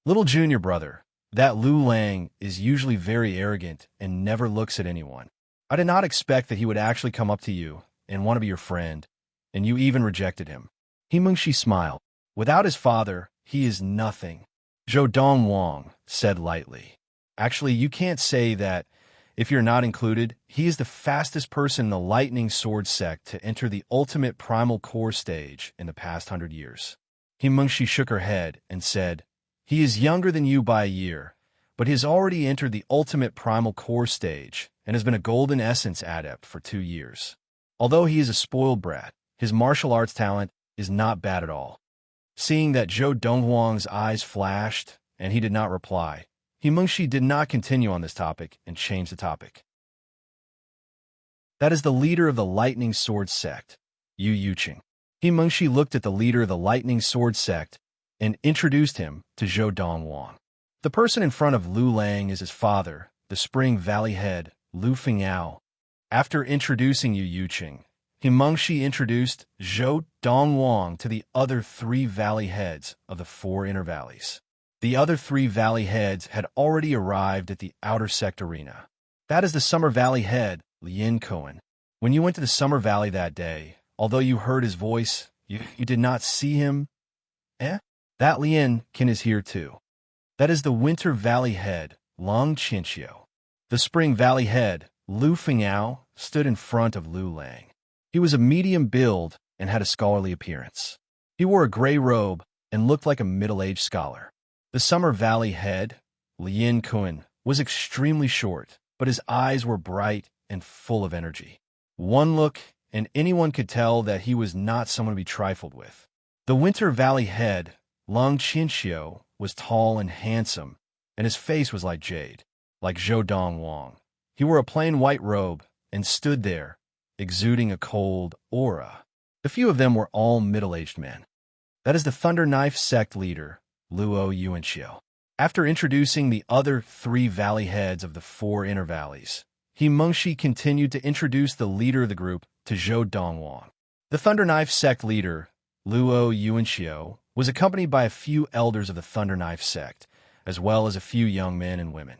"Little junior brother, that Lu Lang is usually very arrogant and never looks at anyone. I did not expect that he would actually come up to you and want to be your friend, and you even rejected him." He Mengshi smiled. "Without his father, he is nothing," Zhou Donghuang said lightly. "Actually, you can't say that. If you're not included, he is the fastest person in the Lightning Sword sect to enter the ultimate primal core stage in the past 100 years. Mengshi shook her head and said, "He is younger than you by a year, but he has already entered the ultimate primal core stage and has been a golden essence adept for 2 years. Although he is a spoiled brat, his martial arts talent is not bad at all." Seeing that Zhou Donghuang's eyes flashed and he did not reply, Mengshi did not continue on this topic and changed the topic. "That is the leader of the Lightning Sword sect, Yu Yuqing." Mengshi looked at the leader of the Lightning Sword sect and introduced him to Zhou Donghuang. "The person in front of Lu Lang is his father, the Spring Valley head, Lu Fengyao." After introducing Yu Yuqing, Mengshi introduced Zhou Donghuang to the other 3 valley heads of the 4 inner valleys. The other 3 valley heads had already arrived at the outer sect arena. "That is the Summer Valley head, Lian Cohen. When you went to the Summer Valley that day, although you heard his voice, you did not see him. That Lian Kin is here too. That is the Winter Valley head, Long Chinchio." The Spring Valley head, Lu Fengyao, stood in front of Lu Lang. He was a medium build and had a scholarly appearance. He wore a gray robe and looked like a middle-aged scholar. The Summer Valley head, Lian Kun, was extremely short, but his eyes were bright and full of energy. One look, and anyone could tell that he was not someone to be trifled with. The Winter Valley head, Long Chinchio, was tall and handsome, and his face was like jade, like Zhou Donghuang. He wore a plain white robe and stood there, exuding a cold aura. The few of them were all middle-aged men. "That is the Thunder Knife sect leader, Luo Yuanxiu." After introducing the other 3 valley heads of the 4 inner valleys, Mengshi continued to introduce the leader of the group to Zhou Donghuang. The Thunder Knife sect leader, Luo Yuanxiu, was accompanied by a few elders of the Thunder Knife sect, as well as a few young men and women.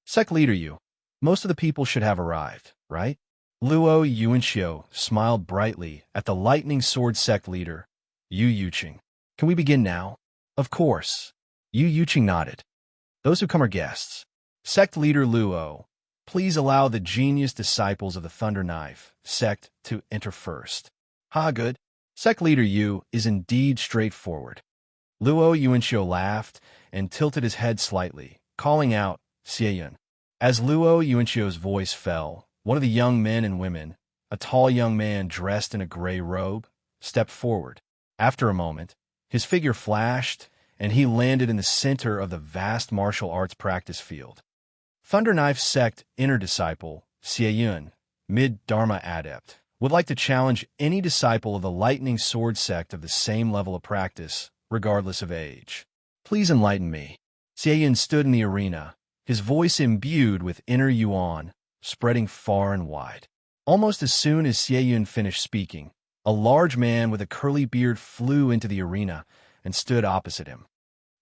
"Sect leader Yu, most of the people should have arrived, right?" Luo Yuanxiu smiled brightly at the Lightning Sword sect leader, Yu Yuqing. "Can we begin now?" "Of course." Yu Yuqing nodded. "Those who come are guests. Sect leader Luo, please allow the genius disciples of the Thunder Knife sect to enter first." "Ha, good. Sect leader Yu is indeed straightforward." Luo Yuanxiu laughed and tilted his head slightly, calling out, "Xieyun." As Luo Yuanchio's voice fell, one of the young men and women, a tall young man dressed in a gray robe, stepped forward. After a moment, his figure flashed, and he landed in the center of the vast martial arts practice field. Thunderknife Sect Inner Disciple, Xieyun, Mid-Dharma Adept, would like to challenge any disciple of the Lightning Sword Sect of the same level of practice, regardless of age. Please enlighten me. Xieyun stood in the arena, his voice imbued with inner yuan, spreading far and wide. Almost as soon as Xieyun finished speaking, a large man with a curly beard flew into the arena and stood opposite him.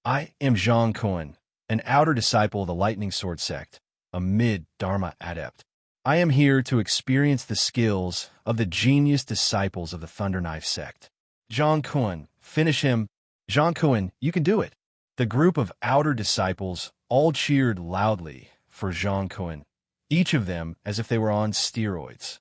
"I am Zhang Kun, an outer disciple of the Lightning Sword Sect, a mid-Dharma adept. I am here to experience the skills of the genius disciples of the Thunderknife Sect." "Zhang Kun, finish him. Zhang Kun, you can do it." The group of outer disciples all cheered loudly for Zhang Kun, each of them as if they were on steroids.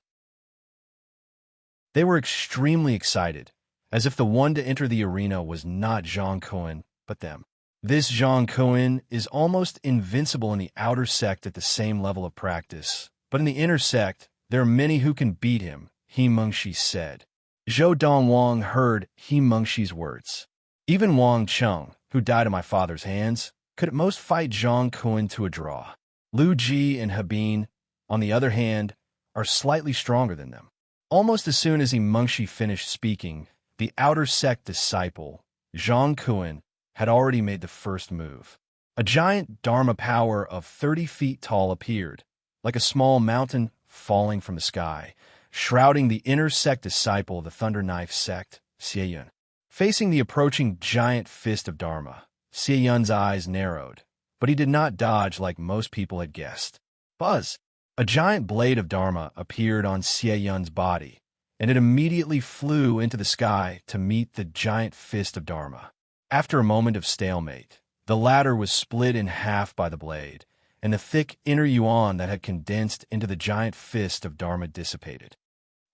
They were extremely excited, as if the one to enter the arena was not Zhang Kun, but them. This Zhang Kun is almost invincible in the outer sect at the same level of practice, but in the inner sect, there are many who can beat him, He Mengshi said. Zhou Donghuang heard He Mengshi's words. "Even Wang Cheng, who died in my father's hands, could at most fight Zhang Kun to a draw. Lu Ji and Habin, on the other hand, are slightly stronger than them." Almost as soon as He Mengshi finished speaking, the outer sect disciple, Zhang Kun, had already made the first move. A giant Dharma power of 30 feet tall appeared, like a small mountain falling from the sky, shrouding the inner sect disciple of the Thunderknife Sect, Xieyun. Facing the approaching giant fist of Dharma, Xieyun's eyes narrowed, but he did not dodge like most people had guessed. Buzz! A giant blade of Dharma appeared on Xieyun's body, and it immediately flew into the sky to meet the giant fist of Dharma. After a moment of stalemate, the latter was split in half by the blade, and the thick inner yuan that had condensed into the giant fist of Dharma dissipated.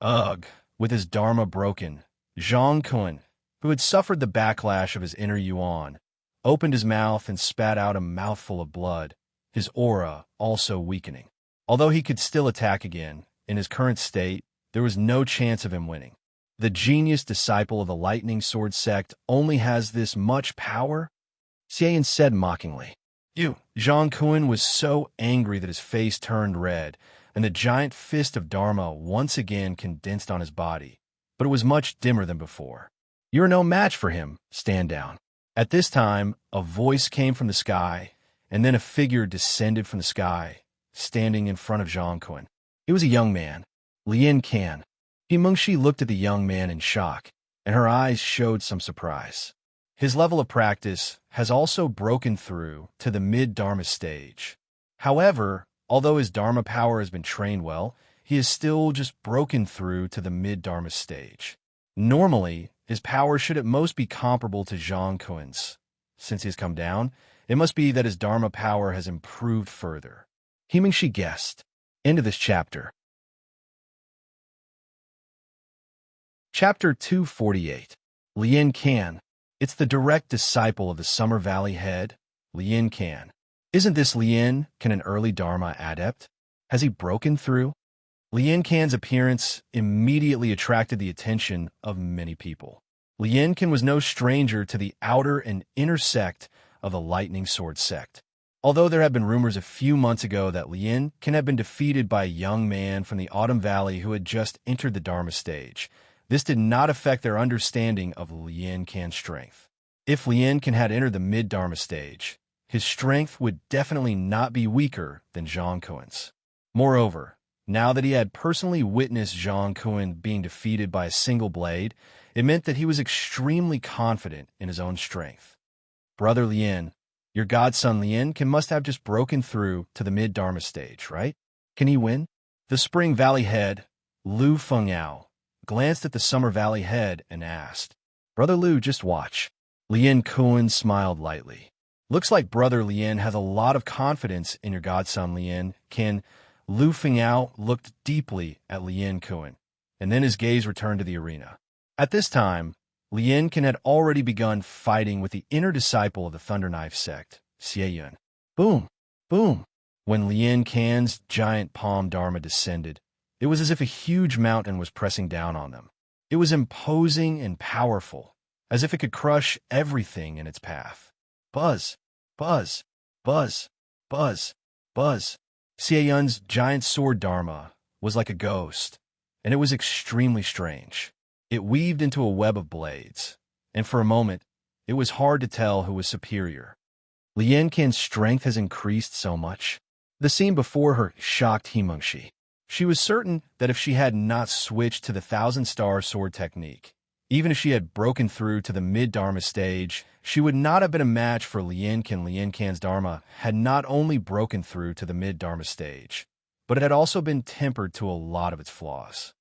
Ugh! With his Dharma broken, Zhang Kun, who had suffered the backlash of his inner yuan, opened his mouth and spat out a mouthful of blood, his aura also weakening. Although he could still attack again, in his current state, there was no chance of him winning. The genius disciple of the Lightning Sword Sect only has this much power? Xieyun said mockingly. Zhang Kun was so angry that his face turned red, and the giant fist of Dharma once again condensed on his body, but it was much dimmer than before. "You're no match for him. Stand down." At this time, a voice came from the sky, and then a figure descended from the sky, standing in front of Zhang Kun. It was a young man, Lian Can. He Mengshi looked at the young man in shock, and her eyes showed some surprise. His level of practice has also broken through to the mid-Dharma stage. However, although his Dharma power has been trained well, he is still just broken through to the mid-Dharma stage. Normally, his power should at most be comparable to Zhang Kun's. Since he has come down, it must be that his Dharma power has improved further. He Mengshi guessed. End of this chapter. Chapter 248. Lian Can. It's the direct disciple of the Summer Valley head, Lian Can. Isn't this Lian Can an early Dharma adept? Has he broken through? Lian Can's appearance immediately attracted the attention of many people. Lian Can was no stranger to the outer and inner sect of the Lightning Sword Sect. Although there had been rumors a few months ago that Lian Can had been defeated by a young man from the Autumn Valley who had just entered the Dharma stage, this did not affect their understanding of Lian Can's strength. If Lian Can had entered the mid-Dharma stage, his strength would definitely not be weaker than Zhang Kun's. Moreover, now that he had personally witnessed Zhang Kun being defeated by a single blade, it meant that he was extremely confident in his own strength. "Brother Lian, your godson Lian Can must have just broken through to the mid-Dharma stage, right? Can he win?" The Spring Valley head, Lu Fengyao, glanced at the Summer Valley head and asked, "Brother Lu, just watch." Lian Kun smiled lightly. "Looks like Brother Lian has a lot of confidence in your godson Lian Can." Lu Fengyao looked deeply at Lian Kun, and then his gaze returned to the arena. At this time, Lian Can had already begun fighting with the inner disciple of the Thunderknife Sect, Xieyun. Boom! Boom! When Lien Can's giant palm dharma descended, it was as if a huge mountain was pressing down on them. It was imposing and powerful, as if it could crush everything in its path. Buzz! Buzz! Buzz! Buzz! Buzz! Xie Yun's giant sword dharma was like a ghost, and it was extremely strange. It weaved into a web of blades, and for a moment, it was hard to tell who was superior. Lien Can's strength has increased so much. The scene before her shocked Himengshi. She was certain that if she had not switched to the thousand-star sword technique, even if she had broken through to the mid-dharma stage, she would not have been a match for Lien Can. Lien Can's dharma had not only broken through to the mid-dharma stage, but it had also been tempered to a lot of its flaws.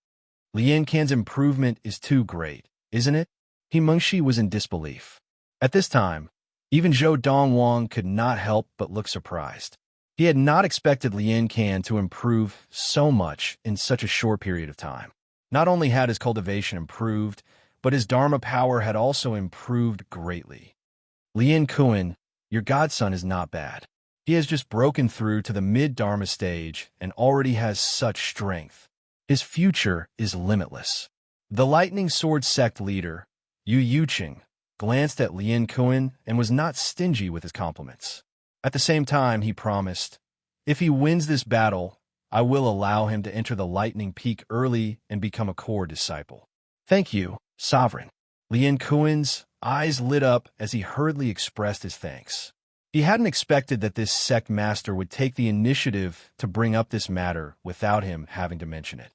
Lien Can's improvement is too great, isn't it? Himengshi was in disbelief. At this time, even Zhou Donghuang could not help but look surprised. He had not expected Lien Can to improve so much in such a short period of time. Not only had his cultivation improved, but his dharma power had also improved greatly. Lien Kun, your godson is not bad. He has just broken through to the mid-dharma stage and already has such strength. His future is limitless. The Lightning Sword sect leader, Yu Yuqing, glanced at Lien Kun and was not stingy with his compliments. At the same time, he promised, if he wins this battle, I will allow him to enter the Lightning Peak early and become a core disciple. Thank you, Sovereign. Lien Kun's eyes lit up as he hurriedly expressed his thanks. He hadn't expected that this sect master would take the initiative to bring up this matter without him having to mention it.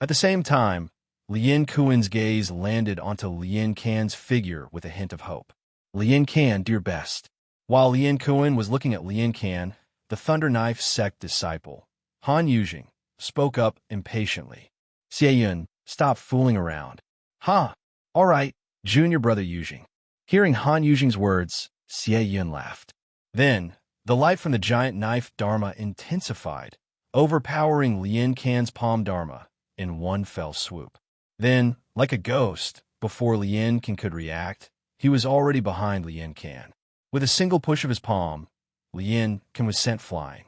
At the same time, Lien Kun's gaze landed onto Lien Can's figure with a hint of hope. Lien Can, do your best. While Lien Kun was looking at Lien Can, the Thunder Knife sect disciple, Han Yujing, spoke up impatiently. Xie Yun, stop fooling around. Huh, all right, junior brother Yujing. Hearing Han Yujing's words, Xie Yun laughed. Then, the light from the giant knife dharma intensified, overpowering Lien Can's palm dharma in one fell swoop. Then, like a ghost, before Lien Can could react, he was already behind Lien Can. With a single push of his palm, Lien Can was sent flying.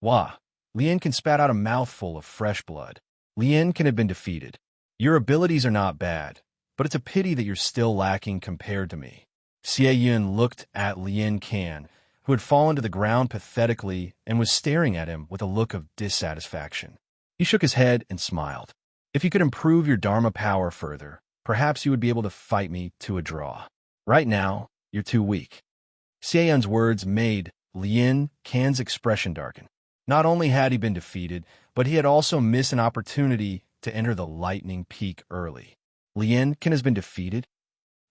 Wah! Lien Can spat out a mouthful of fresh blood. Lien Can had been defeated. Your abilities are not bad, but it's a pity that you're still lacking compared to me. Xie Yun looked at Lien Can, who had fallen to the ground pathetically and was staring at him with a look of dissatisfaction. He shook his head and smiled. If you could improve your dharma power further, perhaps you would be able to fight me to a draw. Right now, you're too weak. Xie Yun's words made Lien Can's expression darken. Not only had he been defeated, but he had also missed an opportunity to enter the Lightning Peak early. Lien Can has been defeated?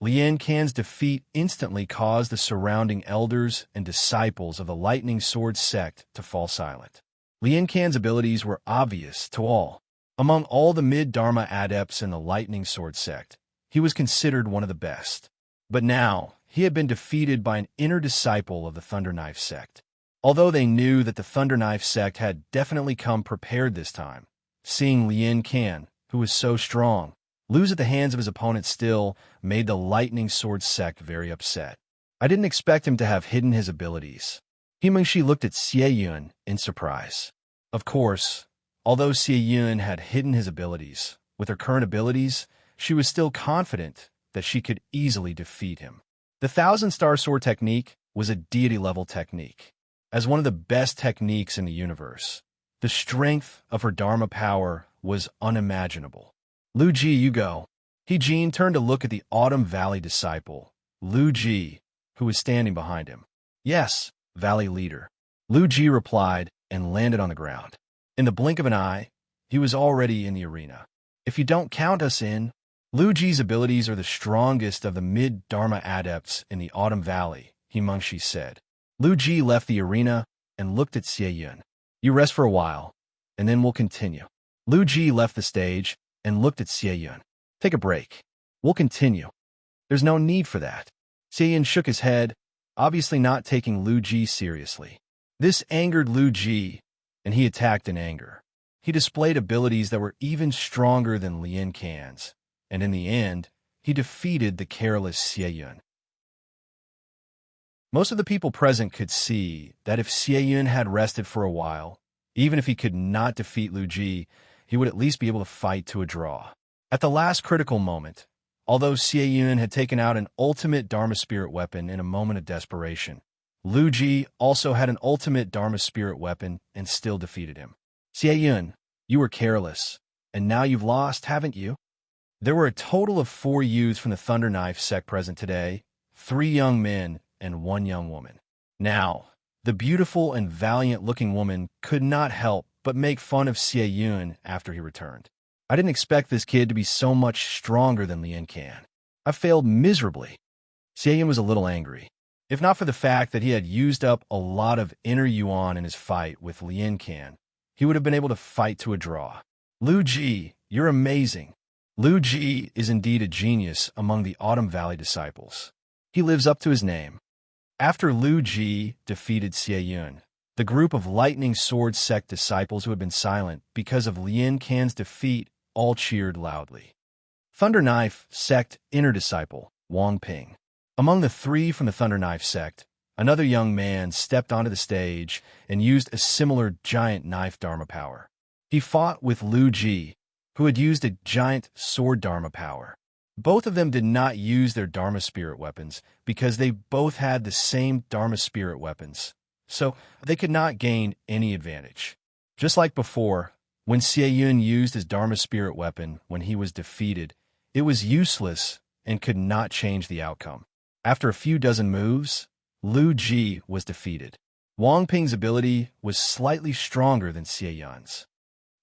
Lien Can's defeat instantly caused the surrounding elders and disciples of the Lightning Sword sect to fall silent. Lien Can's abilities were obvious to all. Among all the mid-dharma adepts in the Lightning Sword sect, he was considered one of the best. But now, he had been defeated by an inner disciple of the Thunder Knife sect. Although they knew that the Thunder Knife sect had definitely come prepared this time, seeing Lien Can, who was so strong, lose at the hands of his opponent still made the Lightning Sword sect very upset. I didn't expect him to have hidden his abilities. Himengshi looked at Xie Yun in surprise. Of course, although Xie Yun had hidden his abilities, with her current abilities, she was still confident that she could easily defeat him. The thousand-star sword technique was a deity-level technique. As one of the best techniques in the universe, the strength of her dharma power was unimaginable. Lu Ji, you go. He Jin turned to look at the Autumn Valley disciple, Lu Ji, who was standing behind him. Yes, Valley leader. Lu Ji replied and landed on the ground. In the blink of an eye, he was already in the arena. If you don't count us in, Lu Ji's abilities are the strongest of the mid-dharma adepts in the Autumn Valley, Himengshi said. Lu Ji left the arena and looked at Xie Yun. You rest for a while, and then we'll continue. Lu Ji left the stage and looked at Xie Yun. Take a break. We'll continue. There's no need for that. Xie Yun shook his head, obviously not taking Lu Ji seriously. This angered Lu Ji, and he attacked in anger. He displayed abilities that were even stronger than Lien Can's, and in the end, he defeated the careless Xie Yun. Most of the people present could see that if Xie Yun had rested for a while, even if he could not defeat Lu Ji, he would at least be able to fight to a draw. At the last critical moment, although Xie Yun had taken out an ultimate Dharma Spirit weapon in a moment of desperation, Lu Ji also had an ultimate Dharma Spirit weapon and still defeated him. Xie Yun, you were careless, and now you've lost, haven't you? There were a total of 4 youths from the Thunder Knife sect present today, 3 young men and 1 young woman. Now, the beautiful and valiant-looking woman could not help but make fun of Xie Yun after he returned. I didn't expect this kid to be so much stronger than Lian Can. I failed miserably. Xie Yun was a little angry. If not for the fact that he had used up a lot of inner yuan in his fight with Lian Can, he would have been able to fight to a draw. Lu Ji, you're amazing. Lu Ji is indeed a genius among the Autumn Valley disciples. He lives up to his name. After Lu Ji defeated Xie Yun, the group of Lightning Sword sect disciples who had been silent because of Lian Can's defeat all cheered loudly. Thunder Knife sect inner disciple, Wang Ping. Among the 3 from the Thunder Knife sect, another young man stepped onto the stage and used a similar giant knife Dharma power. He fought with Lu Ji, who had used a giant sword Dharma power. Both of them did not use their Dharma Spirit weapons because they both had the same Dharma Spirit weapons, so they could not gain any advantage. Just like before, when Xie Yun used his Dharma Spirit weapon when he was defeated, it was useless and could not change the outcome. After a few dozen moves, Lu Ji was defeated. Wang Ping's ability was slightly stronger than Xie Yun's.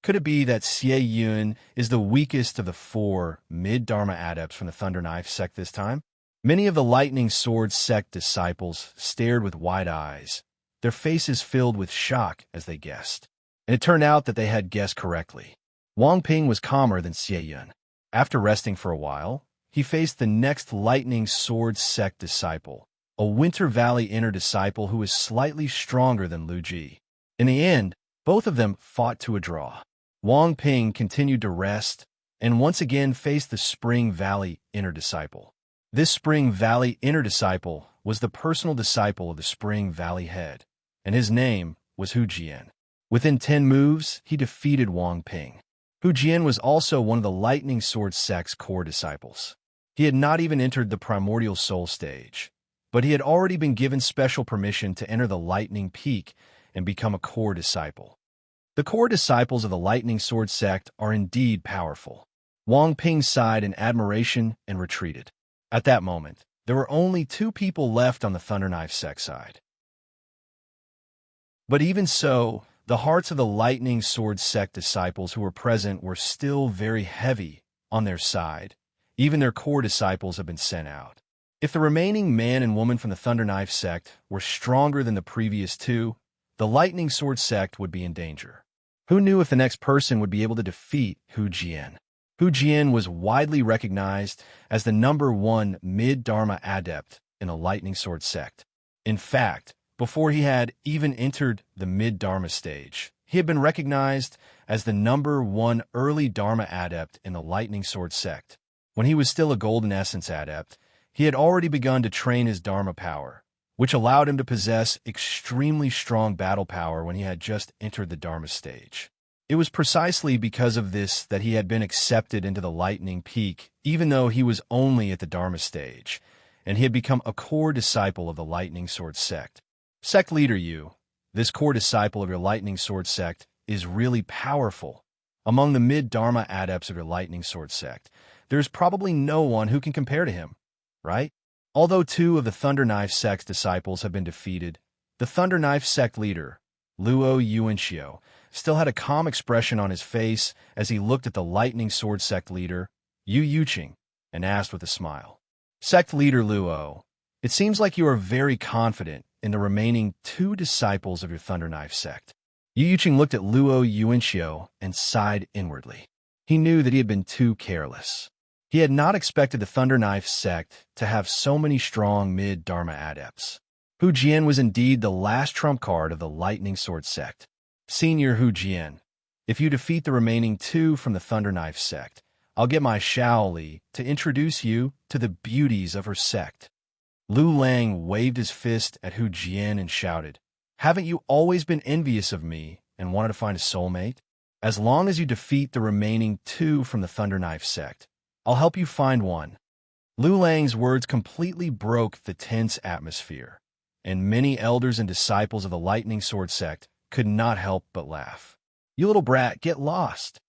Could it be that Xie Yun is the weakest of the 4 mid-Dharma adepts from the Thunder Knife sect this time? Many of the Lightning Sword sect disciples stared with wide eyes, their faces filled with shock as they guessed. And it turned out that they had guessed correctly. Wang Ping was calmer than Xie Yun. After resting for a while, he faced the next Lightning Sword sect disciple, a Winter Valley inner disciple who was slightly stronger than Lu Ji. In the end, both of them fought to a draw. Wang Ping continued to rest and once again faced the Spring Valley inner disciple. This Spring Valley inner disciple was the personal disciple of the Spring Valley head, and his name was Hu Jian. Within 10 moves, he defeated Wang Ping. Hu Jian was also one of the Lightning Sword sect's core disciples. He had not even entered the Primordial Soul stage, but he had already been given special permission to enter the Lightning Peak and become a core disciple. The core disciples of the Lightning Sword sect are indeed powerful. Wang Ping sighed in admiration and retreated. At that moment, there were only 2 people left on the Thunder Knife sect side. But even so, the hearts of the Lightning Sword sect disciples who were present were still very heavy on their side. Even their core disciples have been sent out. If the remaining man and woman from the Thunder Knife sect were stronger than the previous 2, the Lightning Sword sect would be in danger. Who knew if the next person would be able to defeat Hu Jian? Hu Jian was widely recognized as the #1 mid-Dharma adept in the Lightning Sword sect. In fact, before he had even entered the mid-Dharma stage, he had been recognized as the #1 early Dharma adept in the Lightning Sword sect. When he was still a Golden Essence adept, he had already begun to train his Dharma power, which allowed him to possess extremely strong battle power when he had just entered the Dharma stage. It was precisely because of this that he had been accepted into the Lightning Peak, even though he was only at the Dharma stage, and he had become a core disciple of the Lightning Sword sect. Sect leader Yu, this core disciple of your Lightning Sword sect, is really powerful. Among the mid-Dharma adepts of your Lightning Sword sect, there is probably no one who can compare to him, right? Although 2 of the Thunder Knife sect's disciples have been defeated, the Thunder Knife sect leader, Luo Yuanxiu, still had a calm expression on his face as he looked at the Lightning Sword sect leader, Yu Yuqing, and asked with a smile. Sect leader Luo, it seems like you are very confident in the remaining 2 disciples of your Thunder Knife sect. Yu Yuqing looked at Luo Yuanxiu and sighed inwardly. He knew that he had been too careless. He had not expected the Thunder Knife sect to have so many strong mid-Dharma adepts. Hu Jian was indeed the last trump card of the Lightning Sword sect. Senior Hu Jian, if you defeat the remaining 2 from the Thunder Knife sect, I'll get my Shaoli to introduce you to the beauties of her sect. Lu Lang waved his fist at Hu Jian and shouted, "Haven't you always been envious of me and wanted to find a soulmate? As long as you defeat the remaining 2 from the Thunder Knife sect, I'll help you find one." Lu Lang's words completely broke the tense atmosphere, and many elders and disciples of the Lightning Sword sect could not help but laugh. "You little brat, get lost."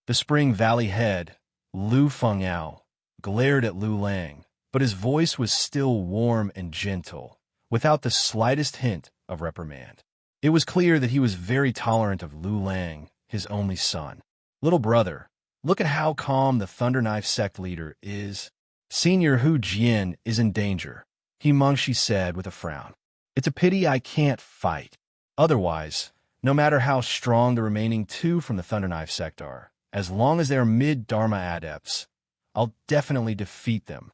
The Spring Valley head, Lu Fengao, glared at Lu Lang, but his voice was still warm and gentle, without the slightest hint of reprimand. It was clear that he was very tolerant of Lu Lang, his only son. "Little brother, look at how calm the Thunder Knife sect leader is. Senior Hu Jian is in danger," he Mengshi said with a frown. "It's a pity I can't fight. Otherwise, no matter how strong the remaining 2 from the Thunder Knife sect are, as long as they're mid-Dharma adepts, I'll definitely defeat them."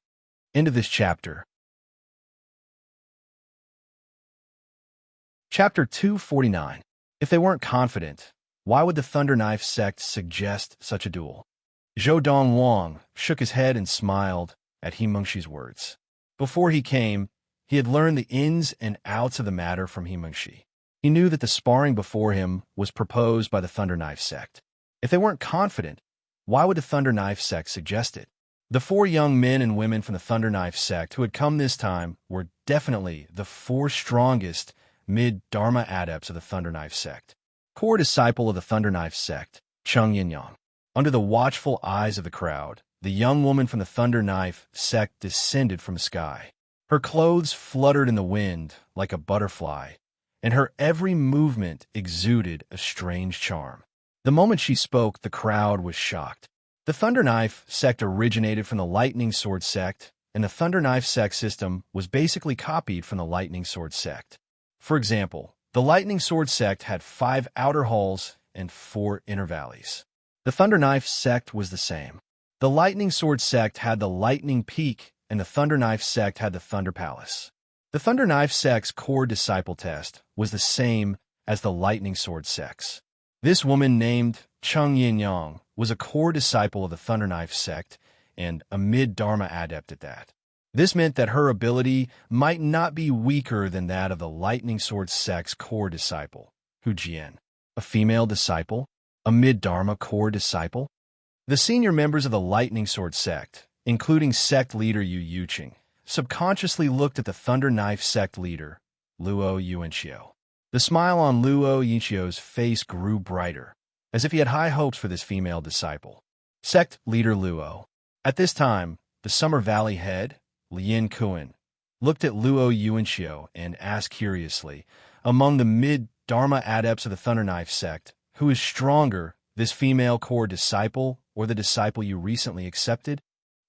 End of this chapter. Chapter 249. If they weren't confident, why would the Thunder Knife sect suggest such a duel? Zhou Donghuang shook his head and smiled at He Mengshi's words. Before he came, he had learned the ins and outs of the matter from He Mengshi. He knew that the sparring before him was proposed by the Thunder Knife sect. If they weren't confident, why would the Thunder Knife sect suggest it? The 4 young men and women from the Thunder Knife sect who had come this time were definitely the 4 strongest mid-Dharma adepts of the Thunder Knife sect. Core disciple of the Thunder Knife sect, Cheng Yinyang. Under the watchful eyes of the crowd, the young woman from the Thunder Knife sect descended from the sky. Her clothes fluttered in the wind like a butterfly, and her every movement exuded a strange charm. The moment she spoke, the crowd was shocked. The Thunder Knife sect originated from the Lightning Sword sect, and the Thunder Knife sect system was basically copied from the Lightning Sword sect. For example, the Lightning Sword sect had 5 outer halls and 4 inner valleys. The Thunder Knife sect was the same. The Lightning Sword sect had the Lightning Peak, and the Thunder Knife sect had the Thunder Palace. The Thunder Knife sect's core disciple test was the same as the Lightning Sword sect's. This woman named Cheng Yinyang was a core disciple of the Thunder Knife sect and a mid-Dharma adept at that. This meant that her ability might not be weaker than that of the Lightning Sword sect's core disciple, Hu Jian. A female disciple? A mid-Dharma core disciple? The senior members of the Lightning Sword sect, including sect leader Yu Yuqing, subconsciously looked at the Thunder Knife sect leader, Luo Yuanqiu. The smile on Luo Yuanqiu's face grew brighter, as if he had high hopes for this female disciple. Sect leader Luo. At this time, the Summer Valley head, Lian Kuan, looked at Luo Yuanqiu and asked curiously, "Among the mid-Dharma adepts of the Thunder Knife sect, who is stronger, this female core disciple or the disciple you recently accepted?"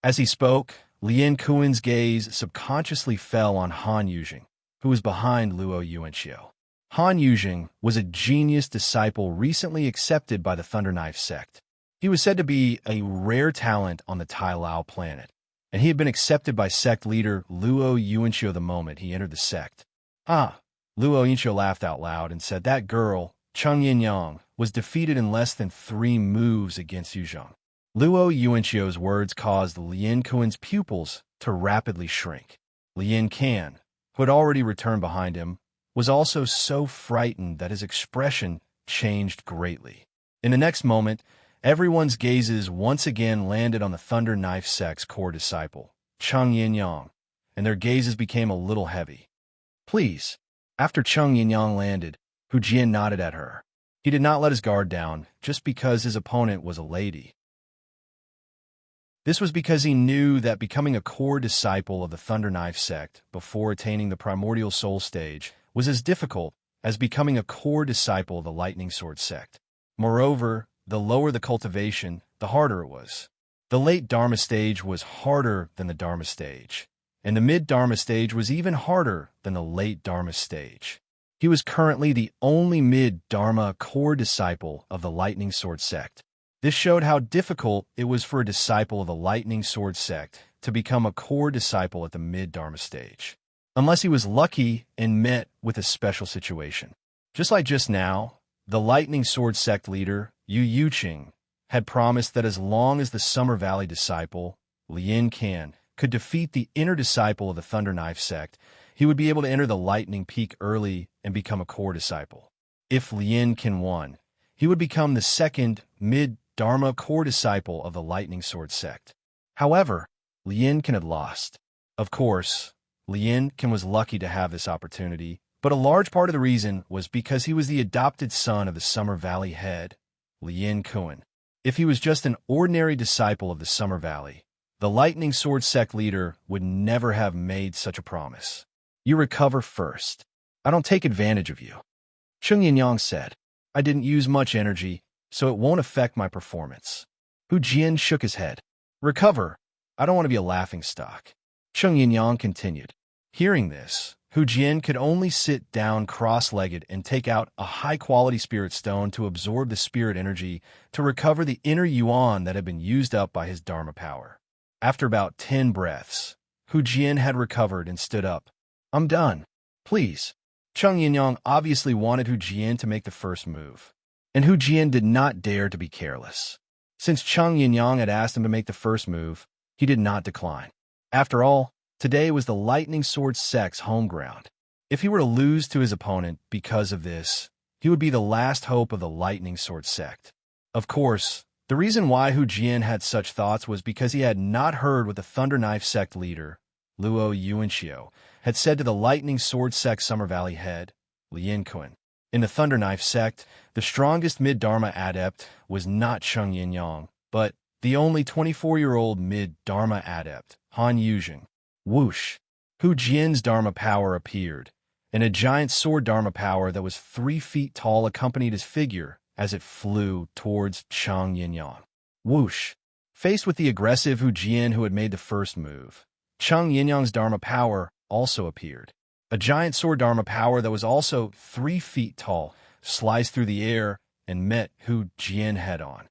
As he spoke, Lian Kuan's gaze subconsciously fell on Han Yujing, who was behind Luo Yuanqiu. Han Yujing was a genius disciple recently accepted by the Thunder Knife sect. He was said to be a rare talent on the Tai Lao planet, and he had been accepted by sect leader Luo Yuanqiu the moment he entered the sect. "Ah," Luo Yuanqiu laughed out loud and said, "That girl, Cheng Yinyang, was defeated in less than 3 moves against Yuzhong." Luo Yuanqiu's words caused Lian Kuan's pupils to rapidly shrink. Lian Kan, who had already returned behind him, was also so frightened that his expression changed greatly. In the next moment, everyone's gazes once again landed on the Thunder Knife sect's core disciple, Cheng Yinyang, and their gazes became a little heavy. "Please." After Cheng Yinyang landed, Hu Jian nodded at her. He did not let his guard down just because his opponent was a lady. This was because he knew that becoming a core disciple of the Thunder Knife sect before attaining the primordial soul stage was as difficult as becoming a core disciple of the Lightning Sword sect. Moreover, the lower the cultivation, the harder it was. The late Dharma stage was harder than the Dharma stage, and the mid-Dharma stage was even harder than the late Dharma stage. He was currently the only mid-Dharma core disciple of the Lightning Sword sect. This showed how difficult it was for a disciple of the Lightning Sword sect to become a core disciple at the mid-Dharma stage, unless he was lucky and met with a special situation. Just like just now, the Lightning Sword sect leader, Yu Yuqing, had promised that as long as the Summer Valley disciple, Lian Kan, could defeat the inner disciple of the Thunder Knife sect, he would be able to enter the Lightning Peak early and become a core disciple. If Lien Qin won, he would become the second mid-Dharma core disciple of the Lightning Sword sect. However, Lien Qin had lost. Of course, Lien Qin was lucky to have this opportunity, but a large part of the reason was because he was the adopted son of the Summer Valley head, Lien Qin. If he was just an ordinary disciple of the Summer Valley, the Lightning Sword sect leader would never have made such a promise. You recover first. I don't take advantage of you. Cheng Yinyang said. I didn't use much energy, so it won't affect my performance. Hu Jian shook his head. Recover. I don't want to be a laughingstock. Cheng Yinyang continued. Hearing this, Hu Jian could only sit down cross-legged and take out a high-quality spirit stone to absorb the spirit energy to recover the inner yuan that had been used up by his Dharma power. After about 10 breaths, Hu Jian had recovered and stood up. I'm done. Please. Cheng Yinyang obviously wanted Hu Jian to make the first move, and Hu Jian did not dare to be careless. Since Cheng Yinyang had asked him to make the first move, he did not decline. After all, today was the Lightning Sword sect's home ground. If he were to lose to his opponent because of this, he would be the last hope of the Lightning Sword sect. Of course, the reason why Hu Jian had such thoughts was because he had not heard what the Thunder Knife sect leader, Luo Yuanxiu, had said to the Lightning Sword sect Summer Valley head, Lien Qin. In the Thunder Knife sect, the strongest mid-Dharma adept was not Cheng Yinyang, but the only 24-year-old mid-Dharma adept, Han Yuzheng. Whoosh! Hu Jian's Dharma power appeared, and a giant sword Dharma power that was 3 feet tall accompanied his figure as it flew towards Cheng Yinyang. Whoosh! Faced with the aggressive Hu Jian who had made the first move, Cheng Yinyang's Dharma power also appeared. A giant sword Dharma power that was also 3 feet tall sliced through the air and met Hu Jian head-on.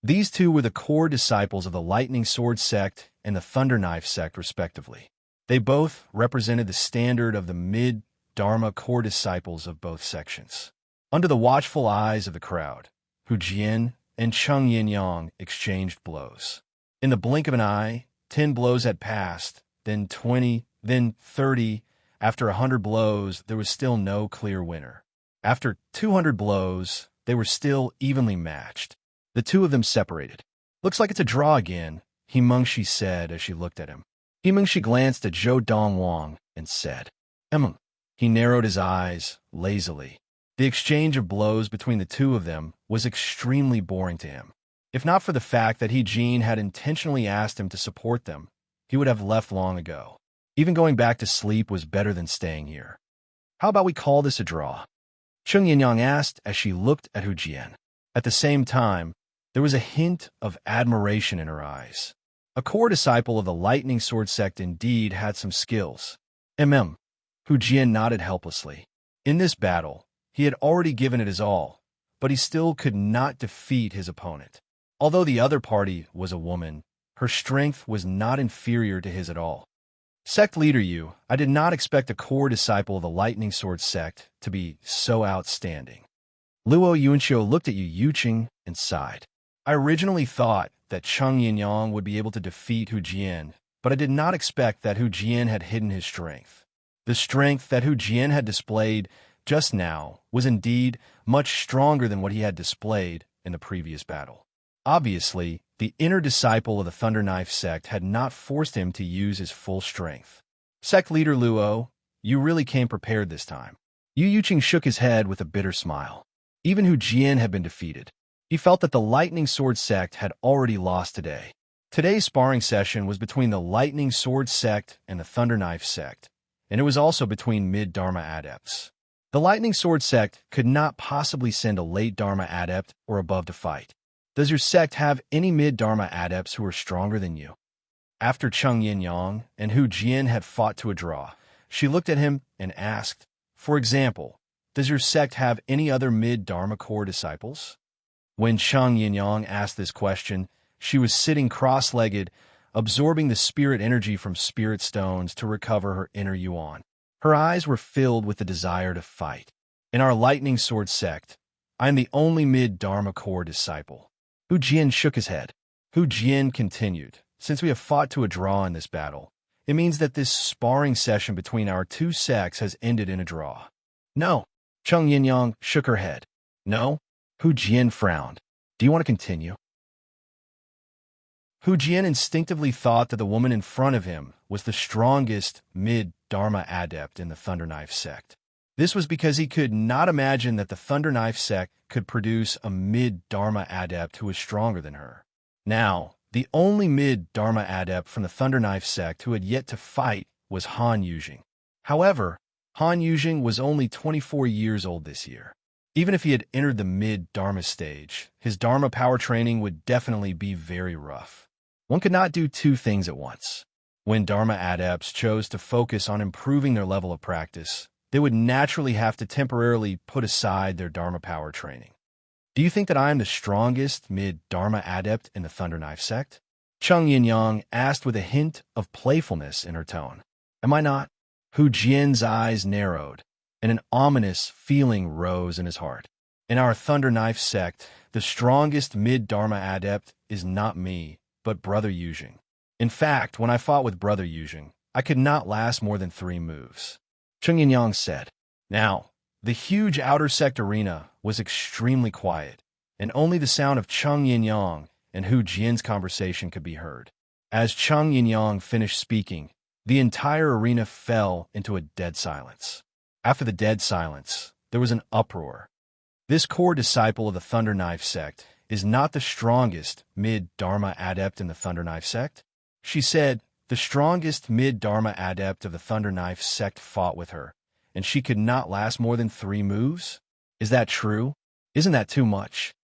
These two were the core disciples of the Lightning Sword sect and the Thunder Knife sect, respectively. They both represented the standard of the mid-Dharma core disciples of both sections. Under the watchful eyes of the crowd, Hu Jian and Cheng Yinyang exchanged blows. In the blink of an eye, 10 blows had passed, then 20, then 30. After 100 blows, there was still no clear winner. After 200 blows, they were still evenly matched. The two of them separated. Looks like it's a draw again, He Mengshi said as she looked at him. He Mengshi glanced at Zhou Donghuang and said, He narrowed his eyes lazily. The exchange of blows between the two of them was extremely boring to him. If not for the fact that He Jin had intentionally asked him to support them, he would have left long ago. Even going back to sleep was better than staying here. How about we call this a draw? Cheng Yinyang asked as she looked at Hu Jian. At the same time, there was a hint of admiration in her eyes. A core disciple of the Lightning Sword sect indeed had some skills. Hu Jian nodded helplessly. In this battle, he had already given it his all, but he still could not defeat his opponent. Although the other party was a woman, her strength was not inferior to his at all. Sect leader Yu, I did not expect a core disciple of the Lightning Sword sect to be so outstanding. Luo Yuanxiu looked at Yu Yuqing and sighed. I originally thought that Cheng Yinyang would be able to defeat Hu Jian, but I did not expect that Hu Jian had hidden his strength. The strength that Hu Jian had displayed just now was indeed much stronger than what he had displayed in the previous battle. Obviously, the inner disciple of the Thunder Knife sect had not forced him to use his full strength. Sect leader Luo, you really came prepared this time. Yu Yuqing shook his head with a bitter smile. Even Hu Jian had been defeated. He felt that the Lightning Sword sect had already lost today. Today's sparring session was between the Lightning Sword sect and the Thunder Knife sect, and it was also between mid-Dharma adepts. The Lightning Sword sect could not possibly send a late Dharma adept or above to fight. Does your sect have any mid-Dharma adepts who are stronger than you? After Cheng Yinyang and Hu Jian had fought to a draw, she looked at him and asked, for example, does your sect have any other mid-Dharma core disciples? When Cheng Yinyang asked this question, she was sitting cross-legged, absorbing the spirit energy from spirit stones to recover her inner yuan. Her eyes were filled with the desire to fight. In our Lightning Sword sect, I am the only mid-Dharma core disciple. Hu Jian shook his head. Hu Jian continued, since we have fought to a draw in this battle, it means that this sparring session between our two sects has ended in a draw. No. Cheng Yinyang shook her head. No. Hu Jian frowned. Do you want to continue? Hu Jian instinctively thought that the woman in front of him was the strongest mid-Dharma adept in the Thunder Knife sect. This was because he could not imagine that the Thunder Knife sect could produce a mid-Dharma adept who was stronger than her. Now, the only mid-Dharma adept from the Thunder Knife sect who had yet to fight was Han Yujing. However, Han Yujing was only 24 years old this year. Even if he had entered the mid-Dharma stage, his Dharma power training would definitely be very rough. One could not do two things at once. When Dharma adepts chose to focus on improving their level of practice, they would naturally have to temporarily put aside their Dharma power training. Do you think that I am the strongest mid-Dharma adept in the Thunder Knife sect? Cheng Yinyang asked with a hint of playfulness in her tone. Am I not? Hu Jian's eyes narrowed, and an ominous feeling rose in his heart. In our Thunder Knife sect, the strongest mid-Dharma adept is not me, but Brother Yujing. In fact, when I fought with Brother Yujing, I could not last more than 3 moves. Cheng Yinyang said. Now, the huge outer sect arena was extremely quiet, and only the sound of Cheng Yinyang and Hu Jian's conversation could be heard. As Cheng Yinyang finished speaking, the entire arena fell into a dead silence. After the dead silence, there was an uproar. This core disciple of the Thunder Knife sect is not the strongest mid-Dharma adept in the Thunder Knife sect. She said, the strongest mid-Dharma adept of the Thunder Knife sect fought with her, and she could not last more than 3 moves? Is that true? Isn't that too much?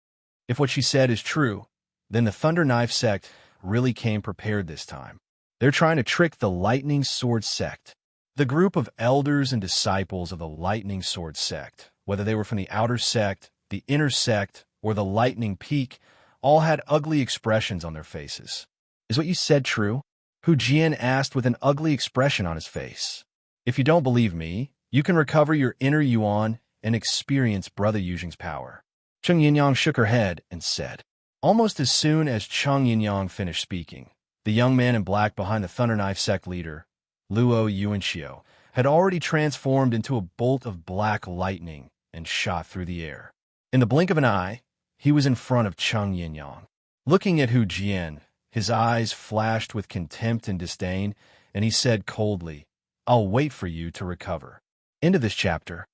If what she said is true, then the Thunder Knife sect really came prepared this time. They're trying to trick the Lightning Sword sect. The group of elders and disciples of the Lightning Sword sect, whether they were from the outer sect, the inner sect, or the Lightning Peak, all had ugly expressions on their faces. Is what you said true? Hu Jian asked with an ugly expression on his face. If you don't believe me, you can recover your inner Yuan and experience Brother Yujing's power. Cheng Yinyang shook her head and said. Almost as soon as Cheng Yinyang finished speaking, the young man in black behind the Thunder Knife sect leader, Luo Yuanxiu, had already transformed into a bolt of black lightning and shot through the air. In the blink of an eye, he was in front of Cheng Yinyang. Looking at Hu Jian, his eyes flashed with contempt and disdain, and he said coldly, I'll wait for you to recover. End of this chapter.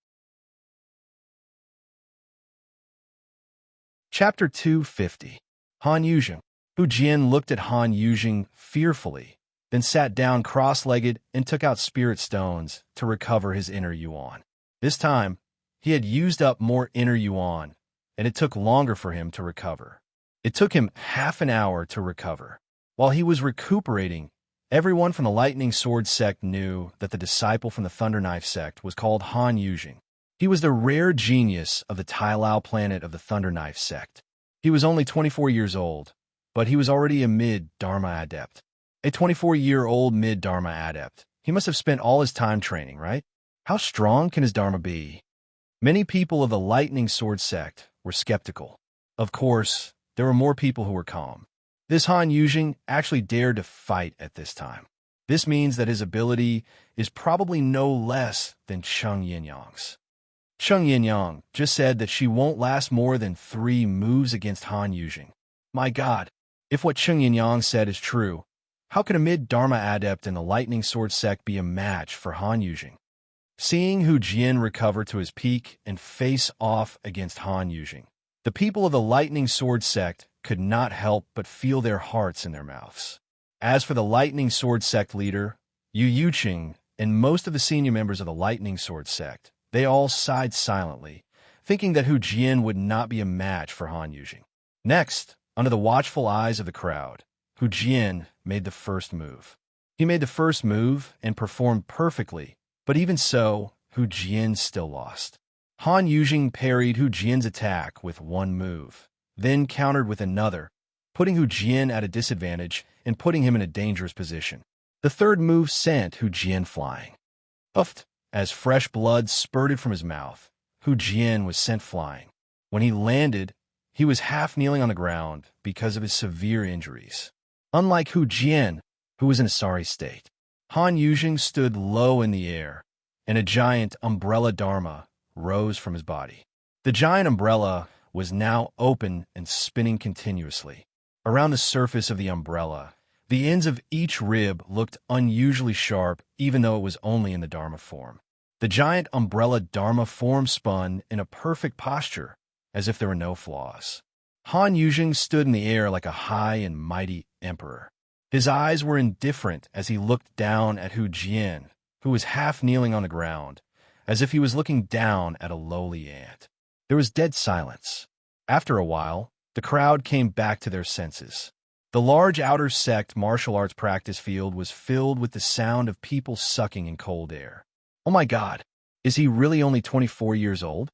Chapter 250. Han Yujing. Hu Jian looked at Han Yujing fearfully, then sat down cross-legged and took out spirit stones to recover his inner Yuan. This time, he had used up more inner Yuan, and it took longer for him to recover. It took him half an hour to recover. While he was recuperating, everyone from the Lightning Sword sect knew that the disciple from the Thunder Knife sect was called Han Yujing. He was the rare genius of the Tailao planet of the Thunder Knife sect. He was only 24 years old, but he was already a mid-Dharma adept. A 24-year-old mid-Dharma adept. He must have spent all his time training, right? How strong can his Dharma be? Many people of the Lightning Sword sect were skeptical. Of course, there were more people who were calm. This Han Yujing actually dared to fight at this time. This means that his ability is probably no less than Cheng Yinyang's. Cheng Yinyang just said that she won't last more than 3 moves against Han Yujing. My God, if what Cheng Yinyang said is true, how can a mid-Dharma adept in the Lightning Sword sect be a match for Han Yujing? Seeing Hu Jian recover to his peak and face off against Han Yujing, the people of the Lightning Sword sect could not help but feel their hearts in their mouths. As for the Lightning Sword sect leader, Yu Yuqing, and most of the senior members of the Lightning Sword sect, they all sighed silently, thinking that Hu Jian would not be a match for Han Yujing. Next, under the watchful eyes of the crowd, Hu Jian made the first move. He made the first move and performed perfectly, but even so, Hu Jian still lost. Han Yujing parried Hu Jian's attack with 1 move, then countered with another, putting Hu Jian at a disadvantage and putting him in a dangerous position. The third move sent Hu Jian flying. Puffed. As fresh blood spurted from his mouth, Hu Jian was sent flying. When he landed, he was half kneeling on the ground because of his severe injuries. Unlike Hu Jian, who was in a sorry state, Han Yujing stood low in the air, and a giant umbrella dharma rose from his body. The giant umbrella was now open and spinning continuously. Around the surface of the umbrella, the ends of each rib looked unusually sharp, even though it was only in the dharma form. The giant umbrella dharma form spun in a perfect posture, as if there were no flaws. Han Yujing stood in the air like a high and mighty emperor. His eyes were indifferent as he looked down at Hu Jian, who was half kneeling on the ground, as if he was looking down at a lowly ant. There was dead silence. After a while, the crowd came back to their senses. The large outer sect martial arts practice field was filled with the sound of people sucking in cold air. Oh my God, is he really only 24 years old?